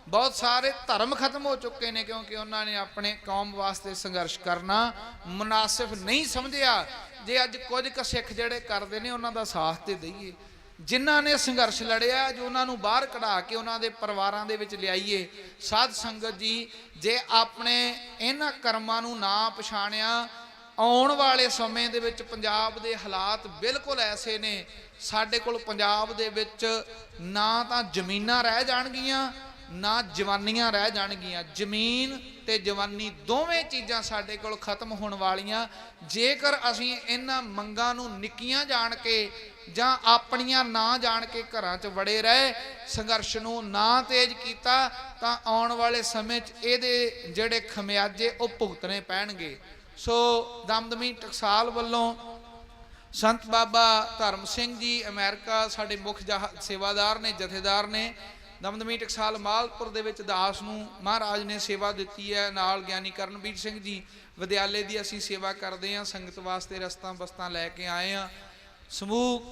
ਬਹੁਤ ਸਾਰੇ ਧਰਮ ਖਤਮ ਹੋ ਚੁੱਕੇ ਨੇ ਕਿਉਂਕਿ ਉਹਨਾਂ ਨੇ ਆਪਣੇ ਕੌਮ ਵਾਸਤੇ ਸੰਘਰਸ਼ ਕਰਨਾ ਮੁਨਾਸਿਬ ਨਹੀਂ ਸਮਝਿਆ। ਜੇ ਅੱਜ ਕੁਝ ਕੁ ਸਿੱਖ ਜਿਹੜੇ ਕਰਦੇ ਨੇ ਉਹਨਾਂ ਦਾ ਸਾਥ ਤੇ ਦਈਏ। ਜਿਨ੍ਹਾਂ ਨੇ ਸੰਘਰਸ਼ ਲੜਿਆ, ਜੋ ਉਹਨਾਂ ਨੂੰ ਬਾਹਰ ਕਢਾ ਕੇ ਉਹਨਾਂ ਦੇ ਪਰਿਵਾਰਾਂ ਦੇ ਵਿੱਚ ਲਿਆਈਏ। ਸਾਧ ਸੰਗਤ ਜੀ, ਜੇ ਆਪਣੇ ਇਹਨਾਂ ਕਰਮਾਂ ਨੂੰ ਨਾ ਪਛਾਣਿਆ, ਆਉਣ ਵਾਲੇ ਸਮੇਂ ਦੇ ਵਿੱਚ ਪੰਜਾਬ ਦੇ ਹਾਲਾਤ ਬਿਲਕੁਲ ਐਸੇ ਨੇ। ਸਾਡੇ ਕੋਲ ਪੰਜਾਬ ਦੇ ਵਿੱਚ ਨਾ ਤਾਂ ਜ਼ਮੀਨਾਂ ਰਹਿ ਜਾਣਗੀਆਂ, ਨਾ ਜਵਾਨੀਆਂ ਰਹਿ ਜਾਣਗੀਆਂ। ਜ਼ਮੀਨ ਤੇ ਜਵਾਨੀ ਦੋਵੇਂ ਚੀਜ਼ਾਂ ਸਾਡੇ ਕੋਲ ਖਤਮ ਹੋਣ ਵਾਲੀਆਂ। ਜੇਕਰ ਅਸੀਂ ਇਹਨਾਂ ਮੰਗਾਂ ਨੂੰ ਨਿੱਕੀਆਂ ਜਾਣ ਕੇ ਜਾਂ ਆਪਣੀਆਂ ਨਾ ਜਾਣ ਕੇ ਘਰਾਂ 'ਚ ਵੜੇ ਰਹੇ, ਸੰਘਰਸ਼ ਨੂੰ ਨਾ ਤੇਜ਼ ਕੀਤਾ, ਤਾਂ ਆਉਣ ਵਾਲੇ ਸਮੇਂ 'ਚ ਇਹਦੇ ਜਿਹੜੇ ਖਮਿਆਜੇ ਉਹ ਭੁਗਤਣੇ ਪੈਣਗੇ। ਸੋ ਦਮਦਮੀ ਟਕਸਾਲ ਵੱਲੋਂ ਸੰਤ ਬਾਬਾ ਧਰਮ ਸਿੰਘ ਜੀ ਅਮਰੀਕਾ ਸਾਡੇ ਮੁੱਖ ਸੇਵਾਦਾਰ ਨੇ, ਜਥੇਦਾਰ ਨੇ। ਦਮਦਮੀ ਟਕਸਾਲ ਮਾਲਪੁਰ ਦੇ ਵਿੱਚ ਦਾਸ ਨੂੰ ਮਹਾਰਾਜ ਨੇ ਸੇਵਾ ਦਿੱਤੀ ਹੈ। ਨਾਲ ਗਿਆਨੀ ਕਰਨਵੀਰ ਸਿੰਘ ਜੀ ਵਿਦਿਆਲੇ ਦੀ ਅਸੀਂ ਸੇਵਾ ਕਰਦੇ ਹਾਂ। ਸੰਗਤ ਵਾਸਤੇ ਰਸਤਾਂ ਬਸਤਾਂ ਲੈ ਕੇ ਆਏ ਹਾਂ। ਸਮੂਹ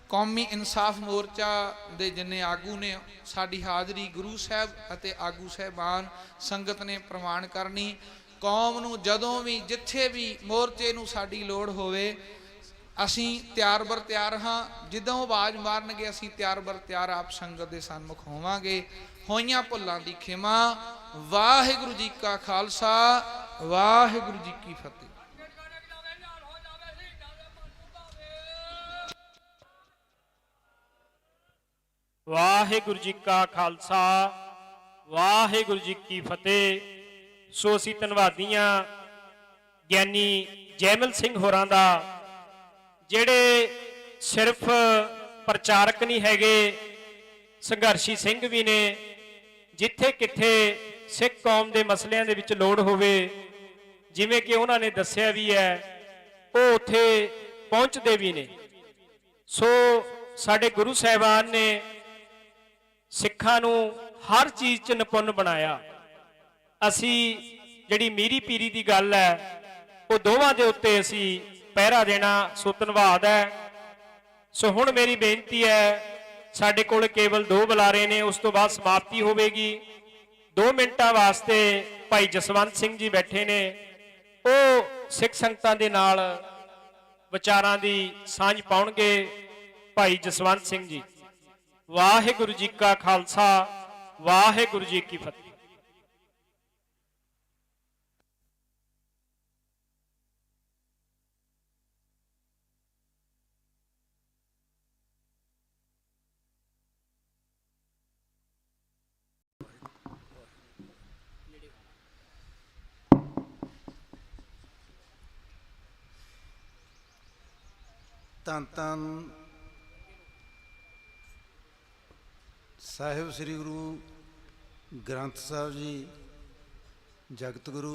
ਕੌਮੀ ਇਨਸਾਫ ਮੋਰਚਾ ਦੇ ਜਿੰਨੇ ਆਗੂ ਨੇ, ਸਾਡੀ ਹਾਜ਼ਰੀ ਗੁਰੂ ਸਾਹਿਬ ਅਤੇ ਆਗੂ ਸਾਹਿਬਾਨ ਸੰਗਤ ਨੇ ਪ੍ਰਵਾਨ ਕਰਨੀ। ਕੌਮ ਨੂੰ ਜਦੋਂ ਵੀ ਜਿੱਥੇ ਵੀ ਮੋਰਚੇ ਨੂੰ ਸਾਡੀ ਲੋੜ ਹੋਵੇ, ਅਸੀਂ ਤਿਆਰ ਬਰ ਤਿਆਰ ਹਾਂ। ਜਦੋਂ ਆਵਾਜ਼ ਮਾਰਨਗੇ ਅਸੀਂ ਤਿਆਰ ਬਰ ਤਿਆਰ ਆਪ ਸੰਗਤ ਦੇ ਸਨਮੁਖ ਹੋਵਾਂਗੇ। ਹੋਈਆਂ ਭੁੱਲਾਂ ਦੀ ਖਿਮਾ। ਵਾਹਿਗੁਰੂ ਜੀ ਕਾ ਖਾਲਸਾ, ਵਾਹਿਗੁਰੂ ਜੀ ਕੀ ਫਤਿਹ। ਵਾਹਿਗੁਰੂ ਜੀ ਕਾ ਖਾਲਸਾ, ਵਾਹਿਗੁਰੂ ਜੀ ਕੀ ਫਤਿਹ। ਸੋ ਅਸੀਂ ਧੰਨਵਾਦੀ ਹਾਂ ਗਿਆਨੀ ਜੈਮਲ ਸਿੰਘ ਹੋਰਾਂ ਦਾ, ਜਿਹੜੇ ਸਿਰਫ ਪ੍ਰਚਾਰਕ ਨਹੀਂ ਹੈਗੇ, ਸੰਘਰਸ਼ੀ ਸਿੰਘ ਵੀ ਨੇ। ਜਿੱਥੇ ਕਿੱਥੇ ਸਿੱਖ ਕੌਮ ਦੇ ਮਸਲਿਆਂ ਦੇ ਵਿੱਚ ਲੋੜ ਹੋਵੇ, ਜਿਵੇਂ ਕਿ ਉਹਨਾਂ ਨੇ ਦੱਸਿਆ ਵੀ ਹੈ, ਉਹ ਉੱਥੇ ਪਹੁੰਚਦੇ ਵੀ ਨੇ। ਸੋ ਸਾਡੇ ਗੁਰੂ ਸਾਹਿਬਾਨ ਨੇ ਸਿੱਖਾਂ ਨੂੰ ਹਰ ਚੀਜ਼ 'ਚ ਨਿਪੁੰਨ ਬਣਾਇਆ। ਅਸੀਂ ਜਿਹੜੀ ਮੀਰੀ ਪੀਰੀ ਦੀ ਗੱਲ ਹੈ, ਉਹ ਦੋਵਾਂ ਦੇ ਉੱਤੇ ਅਸੀਂ ਪਹਿਰਾ ਦੇਣਾ। ਸੋ ਧੰਨਵਾਦ ਹੈ। ਸੋ ਹੁਣ ਮੇਰੀ ਬੇਨਤੀ ਹੈ, ਸਾਡੇ ਕੋਲ ਕੇਵਲ 2 ਬੁਲਾਰੇ ਨੇ, ਉਸ ਤੋਂ ਬਾਅਦ ਸਮਾਪਤੀ ਹੋਵੇਗੀ। 2 ਮਿੰਟਾਂ ਵਾਸਤੇ ਭਾਈ ਜਸਵੰਤ ਸਿੰਘ ਜੀ ਬੈਠੇ ਨੇ, ਉਹ ਸਿੱਖ ਸੰਗਤਾਂ ਦੇ ਨਾਲ ਵਿਚਾਰਾਂ ਦੀ ਸਾਂਝ ਪਾਉਣਗੇ। ਭਾਈ ਜਸਵੰਤ ਸਿੰਘ ਜੀ। ਵਾਹਿਗੁਰੂ ਜੀ ਕਾ ਖਾਲਸਾ, ਵਾਹਿਗੁਰੂ ਜੀ ਕੀ ਫਤਿਹ। ਧੰਨ ਧੰਨ ਸਾਹਿਬ ਸ੍ਰੀ ਗੁਰੂ ਗ੍ਰੰਥ ਸਾਹਿਬ ਜੀ ਜਗਤ ਗੁਰੂ,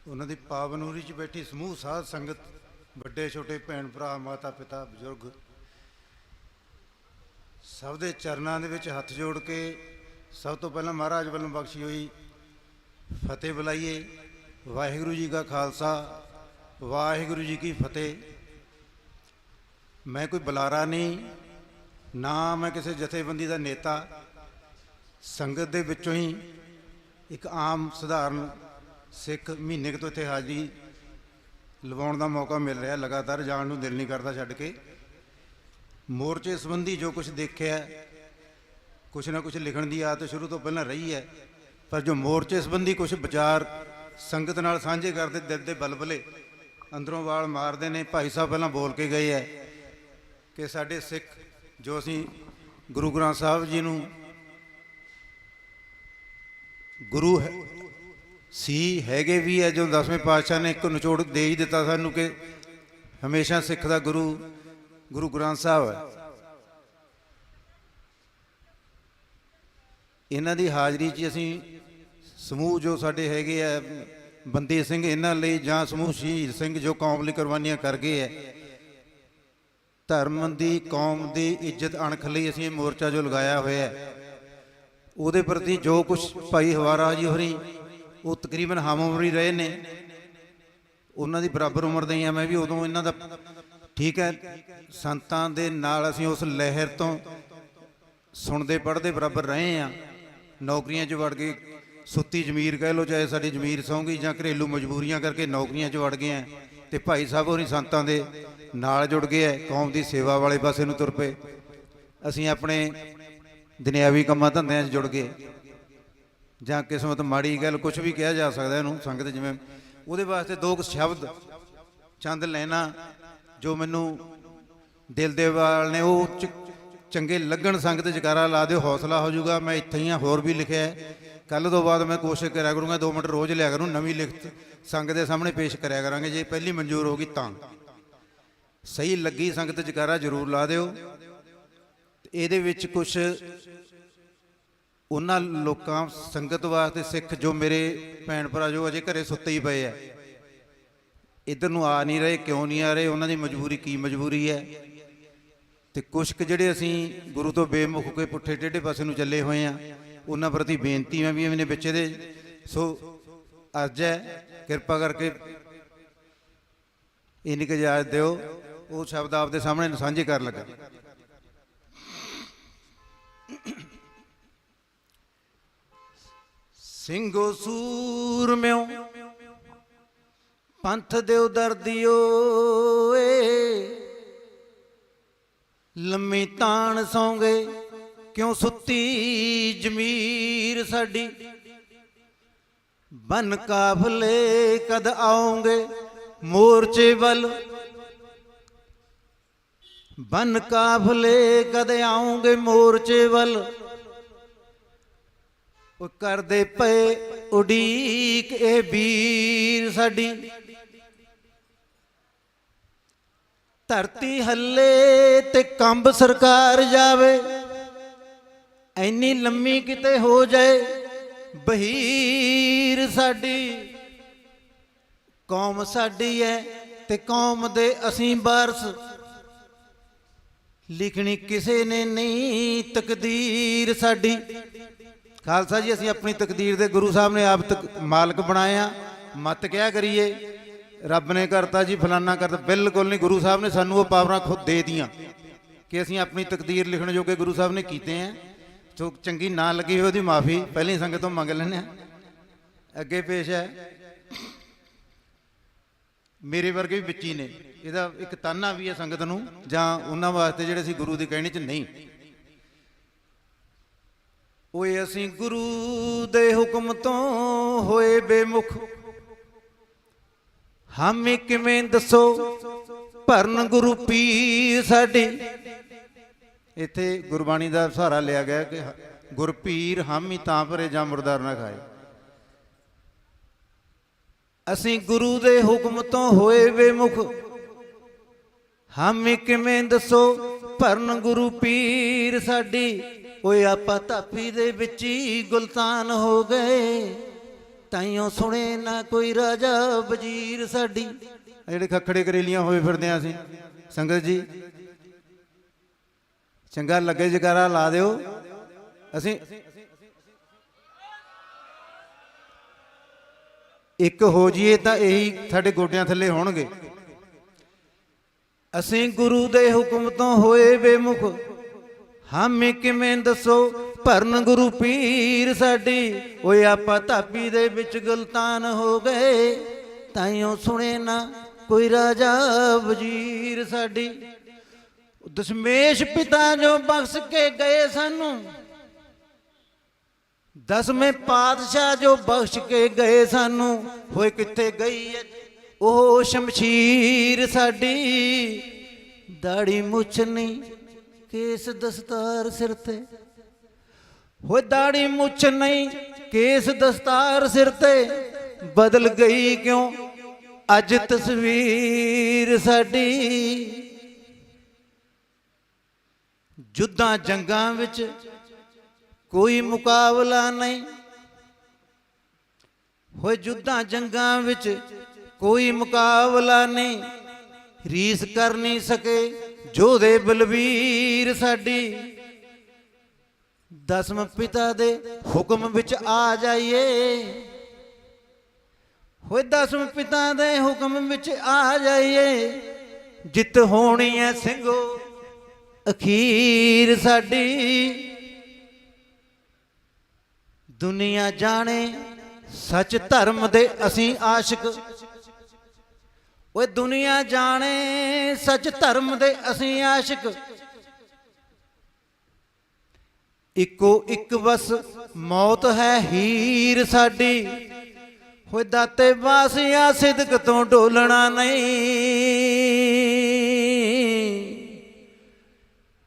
ਉਹਨਾਂ ਦੀ ਪਾਵਨ ਉਰੀ 'ਚ ਬੈਠੀ ਸਮੂਹ ਸਾਧ ਸੰਗਤ, ਵੱਡੇ ਛੋਟੇ ਭੈਣ ਭਰਾ, ਮਾਤਾ ਪਿਤਾ ਬਜ਼ੁਰਗ, ਸਭ ਦੇ ਚਰਨਾਂ ਦੇ ਵਿੱਚ ਹੱਥ ਜੋੜ ਕੇ ਸਭ ਤੋਂ ਪਹਿਲਾਂ ਮਹਾਰਾਜ ਵੱਲੋਂ ਬਖਸ਼ੀ ਹੋਈ ਫਤਿਹ ਬੁਲਾਈਏ। ਵਾਹਿਗੁਰੂ ਜੀ ਕਾ ਖਾਲਸਾ, ਵਾਹਿਗੁਰੂ ਜੀ ਕੀ ਫਤਿਹ। ਮੈਂ ਕੋਈ ਬੁਲਾਰਾ ਨਹੀਂ, ਨਾ ਮੈਂ ਕਿਸੇ ਜਥੇਬੰਦੀ ਦਾ ਨੇਤਾ, ਸੰਗਤ ਦੇ ਵਿੱਚੋਂ ਹੀ ਇੱਕ ਆਮ ਸਧਾਰਨ ਸਿੱਖ ਮਹੀਨੇ ਕੁ ਤੋਂ ਇੱਥੇ ਹਾਜ਼ਰੀ ਲਵਾਉਣ ਦਾ ਮੌਕਾ ਮਿਲ ਰਿਹਾ। ਲਗਾਤਾਰ ਜਾਣ ਨੂੰ ਦਿਲ ਨਹੀਂ ਕਰਦਾ ਛੱਡ ਕੇ। ਮੋਰਚੇ ਸੰਬੰਧੀ ਜੋ ਕੁਝ ਦੇਖਿਆ, ਕੁਛ ਨਾ ਕੁਛ ਲਿਖਣ ਦੀ ਆਦਤ ਸ਼ੁਰੂ ਤੋਂ ਪਹਿਲਾਂ ਰਹੀ ਹੈ, ਪਰ ਜੋ ਮੋਰਚੇ ਸੰਬੰਧੀ ਕੁਝ ਵਿਚਾਰ ਸੰਗਤ ਨਾਲ ਸਾਂਝੇ ਕਰਦੇ, ਦਿਲ ਦੇ ਬਲਬਲੇ ਅੰਦਰੋਂ ਵਾਲ ਮਾਰਦੇ ਨੇ। ਭਾਈ ਸਾਹਿਬ ਪਹਿਲਾਂ ਬੋਲ ਕੇ ਗਏ ਹੈ ਕਿ ਸਾਡੇ ਸਿੱਖ ਜੋ ਅਸੀਂ ਗੁਰੂ ਗ੍ਰੰਥ ਸਾਹਿਬ ਜੀ ਨੂੰ ਗੁਰੂ ਸੀ ਹੈਗੇ ਵੀ ਹੈ, ਜੋ 10ਵੇਂ ਪਾਤਸ਼ਾਹ ਨੇ ਇੱਕ ਨਿਚੋੜ ਦੇ ਹੀ ਦਿੱਤਾ ਸਾਨੂੰ ਕਿ ਹਮੇਸ਼ਾ ਸਿੱਖ ਦਾ ਗੁਰੂ ਗੁਰੂ ਗ੍ਰੰਥ ਸਾਹਿਬ ਹੈ। ਇਹਨਾਂ ਦੀ ਹਾਜ਼ਰੀ 'ਚ ਅਸੀਂ ਸਮੂਹ ਜੋ ਸਾਡੇ ਹੈਗੇ ਆ ਬੰਦੀ ਸਿੰਘ, ਇਹਨਾਂ ਲਈ ਜਾਂ ਸਮੂਹ ਸ਼ਹੀਦ ਸਿੰਘ ਜੋ ਕੌਮ ਲਈ ਕੁਰਬਾਨੀਆਂ ਕਰ ਗਏ ਹੈ, ਧਰਮ ਦੀ ਕੌਮ ਦੀ ਇੱਜ਼ਤ ਅਣਖ ਲਈ ਅਸੀਂ ਇਹ ਮੋਰਚਾ ਜੋ ਲਗਾਇਆ ਹੋਇਆ ਹੈ, ਉਹਦੇ ਪ੍ਰਤੀ ਜੋ ਕੁਛ ਭਾਈ ਹਵਾਰਾ ਜੀ ਹੋਰੀ ਉਹ ਤਕਰੀਬਨ ਹਮ ਉਮਰ ਹੀ ਰਹੇ ਨੇ, ਉਹਨਾਂ ਦੀ ਬਰਾਬਰ ਉਮਰ ਦੇ ਹੀ ਹਾਂ ਮੈਂ ਵੀ। ਉਦੋਂ ਇਹਨਾਂ ਦਾ ਠੀਕ ਹੈ, ਸੰਤਾਂ ਦੇ ਨਾਲ ਅਸੀਂ ਉਸ ਲਹਿਰ ਤੋਂ ਸੁਣਦੇ ਪੜ੍ਹਦੇ ਬਰਾਬਰ ਰਹੇ ਹਾਂ। ਨੌਕਰੀਆਂ 'ਚ ਵੜ ਗਏ, ਸੁੱਤੀ ਜ਼ਮੀਰ ਕਹਿ ਲਓ, ਚਾਹੇ ਸਾਡੀ ਜ਼ਮੀਰ ਸੌਂ ਗਈ ਜਾਂ ਘਰੇਲੂ ਮਜਬੂਰੀਆਂ ਕਰਕੇ ਨੌਕਰੀਆਂ 'ਚ ਵੜ ਗਏ ਹਾਂ, ਅਤੇ ਭਾਈ ਸਾਹਿਬ ਹੋਰੀ ਸੰਤਾਂ ਦੇ ਨਾਲ ਜੁੜ ਗਏ ਹੈ, ਕੌਮ ਦੀ ਸੇਵਾ ਵਾਲੇ ਪਾਸੇ ਨੂੰ ਤੁਰ ਪਏ। ਅਸੀਂ ਆਪਣੇ ਦੁਨਿਆਵੀ ਕੰਮਾਂ ਧੰਦਿਆਂ 'ਚ ਜੁੜ ਗਏ, ਜਾਂ ਕਿਸਮਤ ਮਾੜੀ ਗੱਲ ਕੁਛ ਵੀ ਕਿਹਾ ਜਾ ਸਕਦਾ ਇਹਨੂੰ ਸੰਗਤ ਜਿਵੇਂ। ਉਹਦੇ ਵਾਸਤੇ ਦੋ ਕੁ ਸ਼ਬਦ ਚੰਦ ਲੈਣਾ ਜੋ ਮੈਨੂੰ ਦਿਲ ਦੇ ਵਾਲ ਨੇ ਉਹ ਚੰਗੇ ਲੱਗਣ, ਸੰਗਤ ਜਕਾਰਾ ਲਾ ਦਿਓ, ਹੌਸਲਾ ਹੋ ਜਾਊਗਾ। ਮੈਂ ਇੱਥੇ ਹੀ ਹਾਂ, ਹੋਰ ਵੀ ਲਿਖਿਆ। ਕੱਲ੍ਹ ਤੋਂ ਬਾਅਦ ਮੈਂ ਕੋਸ਼ਿਸ਼ ਕਰਿਆ ਕਰੂੰਗਾ 2 ਮਿੰਟ ਰੋਜ਼ ਲਿਆ ਕਰੂੰ, ਨਵੀਂ ਲਿਖਤ ਸੰਗਤ ਦੇ ਸਾਹਮਣੇ ਪੇਸ਼ ਕਰਿਆ ਕਰਾਂਗੇ। ਜੇ ਪਹਿਲੀ ਮਨਜ਼ੂਰ ਹੋ ਗਈ ਤਾਂ ਸਹੀ ਲੱਗੀ ਸੰਗਤ ਜਕਾਰਾ ਜ਼ਰੂਰ ਲਾ ਦਿਓ। ਇਹਦੇ ਵਿੱਚ ਕੁਛ ਉਹਨਾਂ ਲੋਕਾਂ ਸੰਗਤ ਵਾਸਤੇ ਸਿੱਖ ਜੋ ਮੇਰੇ ਭੈਣ ਭਰਾ ਜੋ ਅਜੇ ਘਰੇ ਸੁੱਤੇ ਹੀ ਪਏ ਹੈ, ਇੱਧਰ ਨੂੰ ਆ ਨਹੀਂ ਰਹੇ, ਕਿਉਂ ਨਹੀਂ ਆ ਰਹੇ, ਉਹਨਾਂ ਦੀ ਮਜਬੂਰੀ ਕੀ ਮਜਬੂਰੀ ਹੈ। ਅਤੇ ਕੁਛ ਕੁ ਜਿਹੜੇ ਅਸੀਂ ਗੁਰੂ ਤੋਂ ਬੇਮੁਖ ਕੇ ਪੁੱਠੇ ਟੇਢੇ ਪਾਸੇ ਨੂੰ ਚੱਲੇ ਹੋਏ ਹਾਂ, ਉਹਨਾਂ ਪ੍ਰਤੀ ਬੇਨਤੀ ਮੈਂ ਵੀ ਇਹਨੇ ਵਿੱਚ ਇਹਦੇ। ਸੋ ਅਰਜ਼ ਹੈ, ਕਿਰਪਾ ਕਰਕੇ ਇੰਨੀ ਕੁ ਇਜਾਜ਼ਤ ਦਿਓ, ਉਹ ਸ਼ਬਦ ਆਪਦੇ ਸਾਹਮਣੇ ਸਾਂਝੇ ਕਰਨ ਲੱਗਾ। ਸਿੰਘੋ ਸੂਰਮਿਓ ਪੰਥ ਦਿਓ ਦਰਦੀਓ ਏ, ਲੰਮੀ ਤਾਣ ਸੌਂਗੇ ਕਿਉਂ ਸੁੱਤੀ ਜ਼ਮੀਰ ਸਾਡੀ, ਬਨ ਕਾਫਲੇ ਕਦ ਆਉਂਗੇ ਮੋਰਚੇ ਵੱਲ, ਬਨ ਕਾਫਲੇ ਕਦ ਆਉਂਗੇ ਮੋਰਚੇ ਵੱਲ, ਉਹ ਕਰਦੇ ਪਏ ਉਡੀਕ ਇਹ ਵੀਰ ਸਾਡੀ, ਧਰਤੀ ਹੱਲੇ ਤੇ ਕੰਬ ਸਰਕਾਰ ਜਾਵੇ, ਐਨੀ ਲੰਮੀ ਕਿਤੇ ਹੋ ਜਾਏ ਬਹੀਰ ਸਾਡੀ, ਕੌਮ ਸਾਡੀ ਹੈ ਤੇ ਕੌਮ ਦੇ ਅਸੀਂ ਵਾਰਸ, ਲਿਖਣੀ ਕਿਸੇ ਨੇ ਨਹੀਂ ਤਕਦੀਰ ਸਾਡੀ। ਖਾਲਸਾ ਜੀ, ਅਸੀਂ ਆਪਣੀ ਤਕਦੀਰ ਦੇ ਗੁਰੂ ਸਾਹਿਬ ਨੇ ਆਪ ਮਾਲਕ ਬਣਾਇਆ, ਮਤ ਕਿਆ ਕਰੀਏ, ਰੱਬ ਨੇ ਕਰਤਾ ਜੀ ਫਲਾਨਾ ਕਰਤਾ, ਬਿਲਕੁਲ ਨਹੀਂ। ਗੁਰੂ ਸਾਹਿਬ ਨੇ ਸਾਨੂੰ ਉਹ ਪਾਵਰਾਂ ਖੁਦ ਦੇ ਦਿੱਤੀਆਂ ਕਿ ਅਸੀਂ ਆਪਣੀ ਤਕਦੀਰ ਲਿਖਣ ਜੋਗੇ ਗੁਰੂ ਸਾਹਿਬ ਨੇ ਕੀਤੇ ਆ। ਸੋ ਚੰਗੀ ਨਾ ਲੱਗੀ ਹੋਈ ਉਹਦੀ ਮਾਫੀ ਪਹਿਲੀ ਸੰਗਤ ਤੋਂ ਮੰਗ ਲੈਂਦੇ ਹਾਂ। ਅੱਗੇ ਪੇਸ਼ ਹੈ, ਮੇਰੇ ਵਰਗੇ ਵੀ ਵਿੱਚ ਹੀ ਨੇ, ਇਹਦਾ ਇੱਕ ਤਾਨਾ ਵੀ ਹੈ ਸੰਗਤ ਨੂੰ ਜਾਂ ਉਹਨਾਂ ਵਾਸਤੇ ਜਿਹੜੇ ਅਸੀਂ ਗੁਰੂ ਦੀ ਕਹਿਣੀ 'ਚ ਨਹੀਂ। ਓਏ ਅਸੀਂ ਗੁਰੂ ਦੇ ਹੁਕਮ ਤੋਂ ਹੋਏ ਬੇਮੁਖ, ਹਾਮੀ ਕਿਵੇਂ ਦੱਸੋ ਭਰਨ ਗੁਰੂ ਪੀਰ ਸਾਡੀ। ਇੱਥੇ ਗੁਰਬਾਣੀ ਦਾ ਸਹਾਰਾ ਲਿਆ ਗਿਆ ਕਿ ਗੁਰਪੀਰ ਹਾਮੀ ਤਾਂ ਭਰੇ ਜਾਂ ਮੁਰਦਾਰ ਨਾ ਖਾਏ। ਅਸੀਂ ਗੁਰੂ ਦੇ ਹੁਕਮ ਤੋਂ ਹੋਏ ਬੇਮੁਖ, ਹਾਮੀ ਕਿਵੇਂ ਦੱਸੋ ਭਰਨ ਗੁਰੂ ਪੀਰ ਸਾਡੀ। ਓਏ ਆਪਾਂ ਧਾਪੀ ਦੇ ਵਿੱਚ ਹੀ ਗੁਲਤਾਨ ਹੋ ਗਏ, ਤਾਈਓ ਸੁਣੇ ਨਾ ਕੋਈ ਰਾਜਾ ਵਜ਼ੀਰ ਸਾਡੀ। ਜਿਹੜੇ ਖੱਖੜੇ ਕਰੇਲੀਆਂ ਹੋਏ ਫਿਰਦੇ ਆ ਅਸੀਂ, ਸੰਗਤ ਜੀ ਚੰਗਾ ਲੱਗੇ ਜਕਾਰਾ ਲਾ ਦਿਓ। ਅਸੀਂ ਇੱਕ ਹੋ ਜਾਈਏ ਤਾਂ ਇਹੀ ਸਾਡੇ ਗੋਡਿਆਂ ਥੱਲੇ ਹੋਣਗੇ। ਅਸੀਂ ਗੁਰੂ ਦੇ ਹੁਕਮ ਤੋਂ ਹੋਏ ਬੇਮੁਖ, ਹਾਮੀ ਕਿਵੇਂ ਦੱਸੋ ਭਰਨ ਗੁਰੂ ਪੀਰ ਸਾਡੀ। ਓਏ ਆਪਾਂ ਧਾਪੀ ਦੇ ਵਿੱਚ ਗੁਲਤਾਨ ਹੋ ਗਏ, ਤਾਈਓ ਸੁਣੇ ਨਾ ਕੋਈ ਰਾਜਾ ਵਜ਼ੀਰ ਸਾਡੀ। ਦਸ਼ਮੇਸ਼ ਪਿਤਾ ਜੋ ਬਖਸ਼ ਕੇ ਗਏ ਸਾਨੂੰ, 10ਵੇਂ ਪਾਤਸ਼ਾਹ ਜੋ ਬਖਸ਼ ਕੇ ਗਏ ਸਾਨੂੰ। ਹੋਏ ਕਿੱਥੇ ਗਈ ਉਹ ਸ਼ਮਸ਼ੀਰ ਸਾਡੀ। ਦਾੜੀ ਮੁੱਛ ਨਹੀਂ ਕੇਸ ਦਸਤਾਰ ਸਿਰ ਤੇ, ਹੋਏ ਦਾੜੀ ਮੁੱਛ ਨਹੀਂ ਕੇਸ ਦਸਤਾਰ ਸਿਰ ਤੇ। ਬਦਲ ਗਈ ਕਿਉਂ ਅੱਜ ਤਸਵੀਰ ਸਾਡੀ। ਜੁੱਧਾਂ ਜੰਗਾਂ ਵਿੱਚ ਕੋਈ ਮੁਕਾਬਲਾ ਨਹੀਂ, ਹੋਏ ਜੁੱਧਾਂ ਜੰਗਾਂ ਵਿੱਚ ਕੋਈ ਮੁਕਾਬਲਾ ਨਹੀਂ। ਰੀਸ ਕਰ ਨਹੀਂ ਸਕੇ ਜੋਧੇ ਬਲਵੀਰ ਸਾਡੀ। 10ਵੇਂ ਪਿਤਾ ਦੇ ਹੁਕਮ ਵਿੱਚ ਆ ਜਾਈਏ, ਹੋਏ 10ਵੇਂ ਪਿਤਾ ਦੇ ਹੁਕਮ ਵਿੱਚ ਆ ਜਾਈਏ। ਜਿੱਤ ਹੋਣੀ ਹੈ ਸਿੰਘੋ ਅਖੀਰ ਸਾਡੀ। ਦੁਨੀਆ ਜਾਣੇ ਸੱਚ ਧਰਮ ਦੇ ਅਸੀਂ ਆਸ਼ਿਕ, ਓਏ ਦੁਨੀਆ ਜਾਣੇ ਸੱਚ ਧਰਮ ਦੇ ਅਸੀਂ ਆਸ਼ਿਕ। ਇੱਕੋ ਇੱਕ ਬਸ ਮੌਤ ਹੈ ਹੀਰ ਸਾਡੀ। ਹੋਏ ਦਾਤੇ ਬਾਸਿਆ ਸਿਦਕ ਤੋਂ ਡੋਲਣਾ ਨਹੀਂ,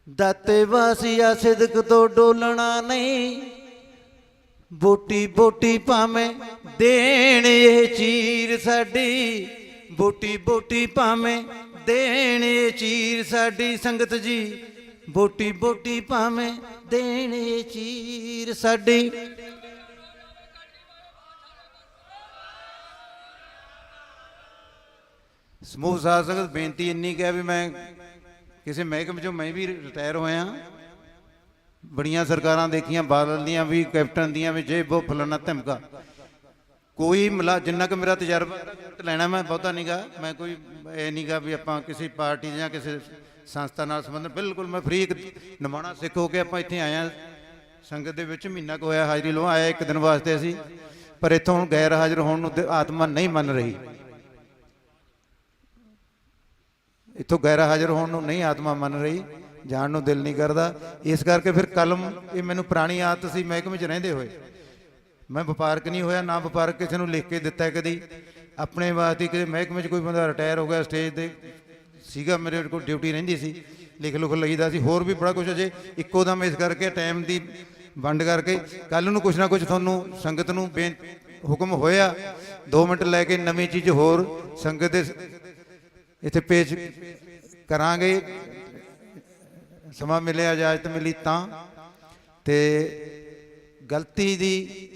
ਦਾਤੇ ਬਾਸਿਆ ਸਿਦਕ ਤੋਂ ਡੋਲਣਾ ਨਹੀਂ। ਬੋਟੀ ਬੋਟੀ ਭਾਵੇਂ ਦੇਣ ਇਹ ਚੀਰ ਸਾਡੀ, ਬੋਟੀ ਬੋਟੀ ਭਾਵੇਂ ਦੇਣ ਇਹ ਚੀਰ ਸਾਡੀ। ਸੰਗਤ ਜੀ ਬੋਟੀ ਬੋਟੀ ਭਾਵੇਂ ਦੇਣ ਇਹ ਚੀਰ ਸਾਡੀ। ਸਮੂਹ ਸਾਧ ਸੰਗਤ ਬੇਨਤੀ ਇੰਨੀ ਕਿ ਵੀ ਮੈਂ ਕਿਸੇ ਮਹਿਕਮੇ ਚੋਂ ਮੈਂ ਵੀ ਰਿਟਾਇਰ ਹੋਇਆ। ਬੜੀਆਂ ਸਰਕਾਰਾਂ ਦੇਖੀਆਂ, ਬਾਦਲ ਦੀਆਂ ਵੀ, ਕੈਪਟਨ ਦੀਆਂ ਵੀ, ਜੇ ਉਹ ਫਲਾਣਾ ਧਮਕਾ। ਕੋਈ ਜਿੰਨਾ ਕਿ ਮੇਰਾ ਤਜਰਬਾ ਲੈਣਾ ਮੈਂ ਬਹੁਤਾ ਨਹੀਂਗਾ। ਮੈਂ ਕੋਈ ਇਹ ਨਹੀਂਗਾ ਵੀ ਆਪਾਂ ਕਿਸੇ ਪਾਰਟੀ ਜਾਂ ਕਿਸੇ ਸੰਸਥਾ ਨਾਲ ਸੰਬੰਧਿਤ, ਬਿਲਕੁਲ ਮੈਂ ਫਰੀ ਨਿਮਾਣਾ ਸਿੱਖ ਹੋ ਕੇ ਆਪਾਂ ਇੱਥੇ ਆਇਆ। ਸੰਗਤ ਦੇ ਵਿੱਚ ਮਹੀਨਾ ਕੁ ਹੋਇਆ ਹਾਜ਼ਰੀ ਲਵਾ ਆਇਆ ਇੱਕ ਦਿਨ ਵਾਸਤੇ ਅਸੀਂ, ਪਰ ਇੱਥੋਂ ਹੁਣ ਗੈਰ ਹਾਜ਼ਰ ਹੋਣ ਨੂੰ ਆਤਮਾ ਨਹੀਂ ਮੰਨ ਰਹੀ। ਇੱਥੋਂ ਗੈਰ ਹਾਜ਼ਰ ਹੋਣ ਨੂੰ ਨਹੀਂ ਆਤਮਾ ਮੰਨ ਰਹੀ, ਜਾਣ ਨੂੰ ਦਿਲ ਨਹੀਂ ਕਰਦਾ। ਇਸ ਕਰਕੇ ਫਿਰ ਕਲਮ, ਇਹ ਮੈਨੂੰ ਪੁਰਾਣੀ ਆਦਤ ਸੀ ਮਹਿਕਮੇ 'ਚ ਰਹਿੰਦੇ ਹੋਏ। ਮੈਂ ਵਪਾਰਕ ਨਹੀਂ ਹੋਇਆ, ਨਾ ਵਪਾਰਕ ਕਿਸੇ ਨੂੰ ਲਿਖ ਕੇ ਦਿੱਤਾ ਕਦੀ। ਆਪਣੇ ਵਾਸਤੇ ਕਿਸੇ ਮਹਿਕਮੇ 'ਚ ਕੋਈ ਬੰਦਾ ਰਿਟਾਇਰ ਹੋ ਗਿਆ ਸਟੇਜ ਤੇ ਸੀਗਾ, ਮੇਰੇ ਕੋਲ ਡਿਊਟੀ ਰਹਿੰਦੀ ਸੀ, ਲਿਖ ਲੁਖ ਲਈਦਾ ਸੀ। ਹੋਰ ਵੀ ਬੜਾ ਕੁਝ ਅਜੇ ਇੱਕੋ ਦਮ ਇਸ ਕਰਕੇ ਟਾਈਮ ਦੀ ਵੰਡ ਕਰਕੇ ਕੱਲ ਨੂੰ ਕੁਛ ਨਾ ਕੁਛ ਤੁਹਾਨੂੰ ਸੰਗਤ ਨੂੰ ਹੁਕਮ ਹੋਇਆ 2 ਮਿੰਟ ਲੈ ਕੇ ਨਵੀਂ ਚੀਜ਼ ਹੋਰ ਸੰਗਤ ਦੇ ਇੱਥੇ ਪੇਸ਼ ਕਰਾਂਗੇ। ਸਮਾਂ ਮਿਲਿਆ, ਇਜਾਜ਼ਤ ਮਿਲੀ ਤਾਂ। ਤੇ ਗਲਤੀ ਦੀ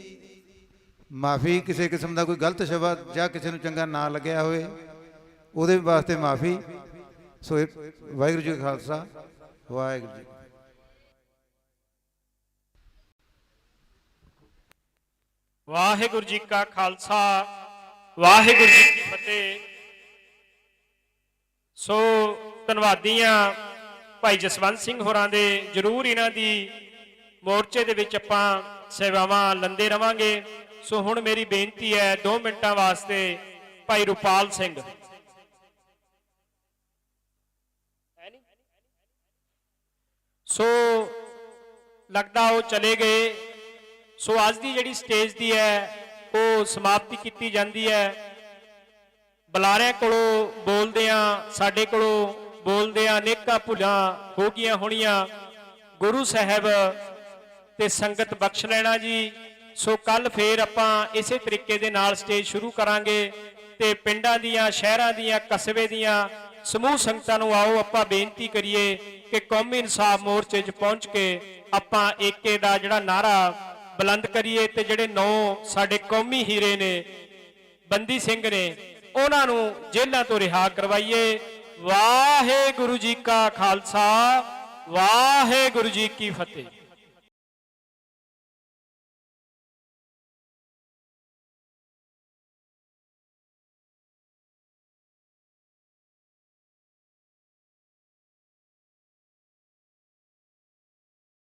ਮਾਫੀ, ਕਿਸੇ ਕਿਸਮ ਦਾ ਕੋਈ ਗਲਤ ਸ਼ਬਦ ਜਾਂ ਕਿਸੇ ਨੂੰ ਚੰਗਾ ਨਾ ਲੱਗਿਆ ਹੋਵੇ ਉਹਦੇ ਵਾਸਤੇ ਮਾਫੀ। ਸੋ ਵਾਹਿਗੁਰੂ ਜੀ ਕਾ ਖਾਲਸਾ, ਵਾਹਿਗੁਰੂ ਜੀ। ਵਾਹਿਗੁਰੂ ਜੀ ਕਾ ਖਾਲਸਾ, ਵਾਹਿਗੁਰੂ ਜੀ ਕੀ ਫਤਿਹ। ਸੋ ਧੰਨਵਾਦੀਆਂ ਭਾਈ ਜਸਵੰਤ ਸਿੰਘ ਹੋਰਾਂ ਦੇ, ਜ਼ਰੂਰ ਇਹਨਾਂ ਦੀ ਮੋਰਚੇ ਦੇ ਵਿੱਚ ਆਪਾਂ ਸੇਵਾਵਾਂ ਲੈਂਦੇ ਰਵਾਂਗੇ। ਸੋ ਹੁਣ ਮੇਰੀ ਬੇਨਤੀ ਹੈ 2 ਮਿੰਟਾਂ ਵਾਸਤੇ ਭਾਈ ਰੂਪਾਲ ਸਿੰਘ। ਸੋ ਲੱਗਦਾ ਉਹ ਚਲੇ ਗਏ। ਸੋ ਅੱਜ ਦੀ ਜਿਹੜੀ ਸਟੇਜ ਦੀ ਹੈ ਉਹ ਸਮਾਪਤੀ ਕੀਤੀ ਜਾਂਦੀ ਹੈ। ਬੁਲਾਰਿਆਂ ਕੋਲੋਂ ਬੋਲਦਿਆਂ, ਸਾਡੇ ਕੋਲੋਂ ਬੋਲਦਿਆਂ ਅਨੇਕਾਂ ਭੁੱਲਾਂ ਹੋ ਗਈਆਂ ਹੋਣੀਆਂ। ਗੁਰੂ ਸਾਹਿਬ ਤੇ ਸੰਗਤ ਬਖਸ਼ ਲੈਣਾ ਜੀ। ਸੋ ਕੱਲ ਫੇਰ ਆਪਾਂ ਇਸੇ ਤਰੀਕੇ ਦੇ ਨਾਲ ਸਟੇਜ ਸ਼ੁਰੂ ਕਰਾਂਗੇ ਤੇ ਪਿੰਡਾਂ ਦੀਆਂ, ਸ਼ਹਿਰਾਂ ਦੀਆਂ, ਕਸਬੇ ਦੀਆਂ ਸਮੂਹ ਸੰਗਤਾਂ ਨੂੰ ਆਓ ਆਪਾਂ ਬੇਨਤੀ ਕਰੀਏ ਕਿ ਕੌਮੀ ਇਨਸਾਫ ਮੋਰਚੇ 'ਚ ਪਹੁੰਚ ਕੇ ਆਪਾਂ ਏਕੇ ਦਾ ਜਿਹੜਾ ਨਾਰਾ ਬੁਲੰਦ ਕਰੀਏ ਤੇ ਜਿਹੜੇ 9 ਸਾਡੇ ਕੌਮੀ ਹੀਰੇ ਨੇ, ਬੰਦੀ ਸਿੰਘ ਨੇ, ਉਹਨਾਂ ਨੂੰ ਜੇਲ੍ਹਾਂ ਤੋਂ ਰਿਹਾ ਕਰਵਾਈਏ। ਵਾਹਿਗੁਰੂ ਜੀ ਕਾ ਖਾਲਸਾ, ਵਾਹਿਗੁਰੂ ਜੀ ਕੀ ਫਤਿਹ।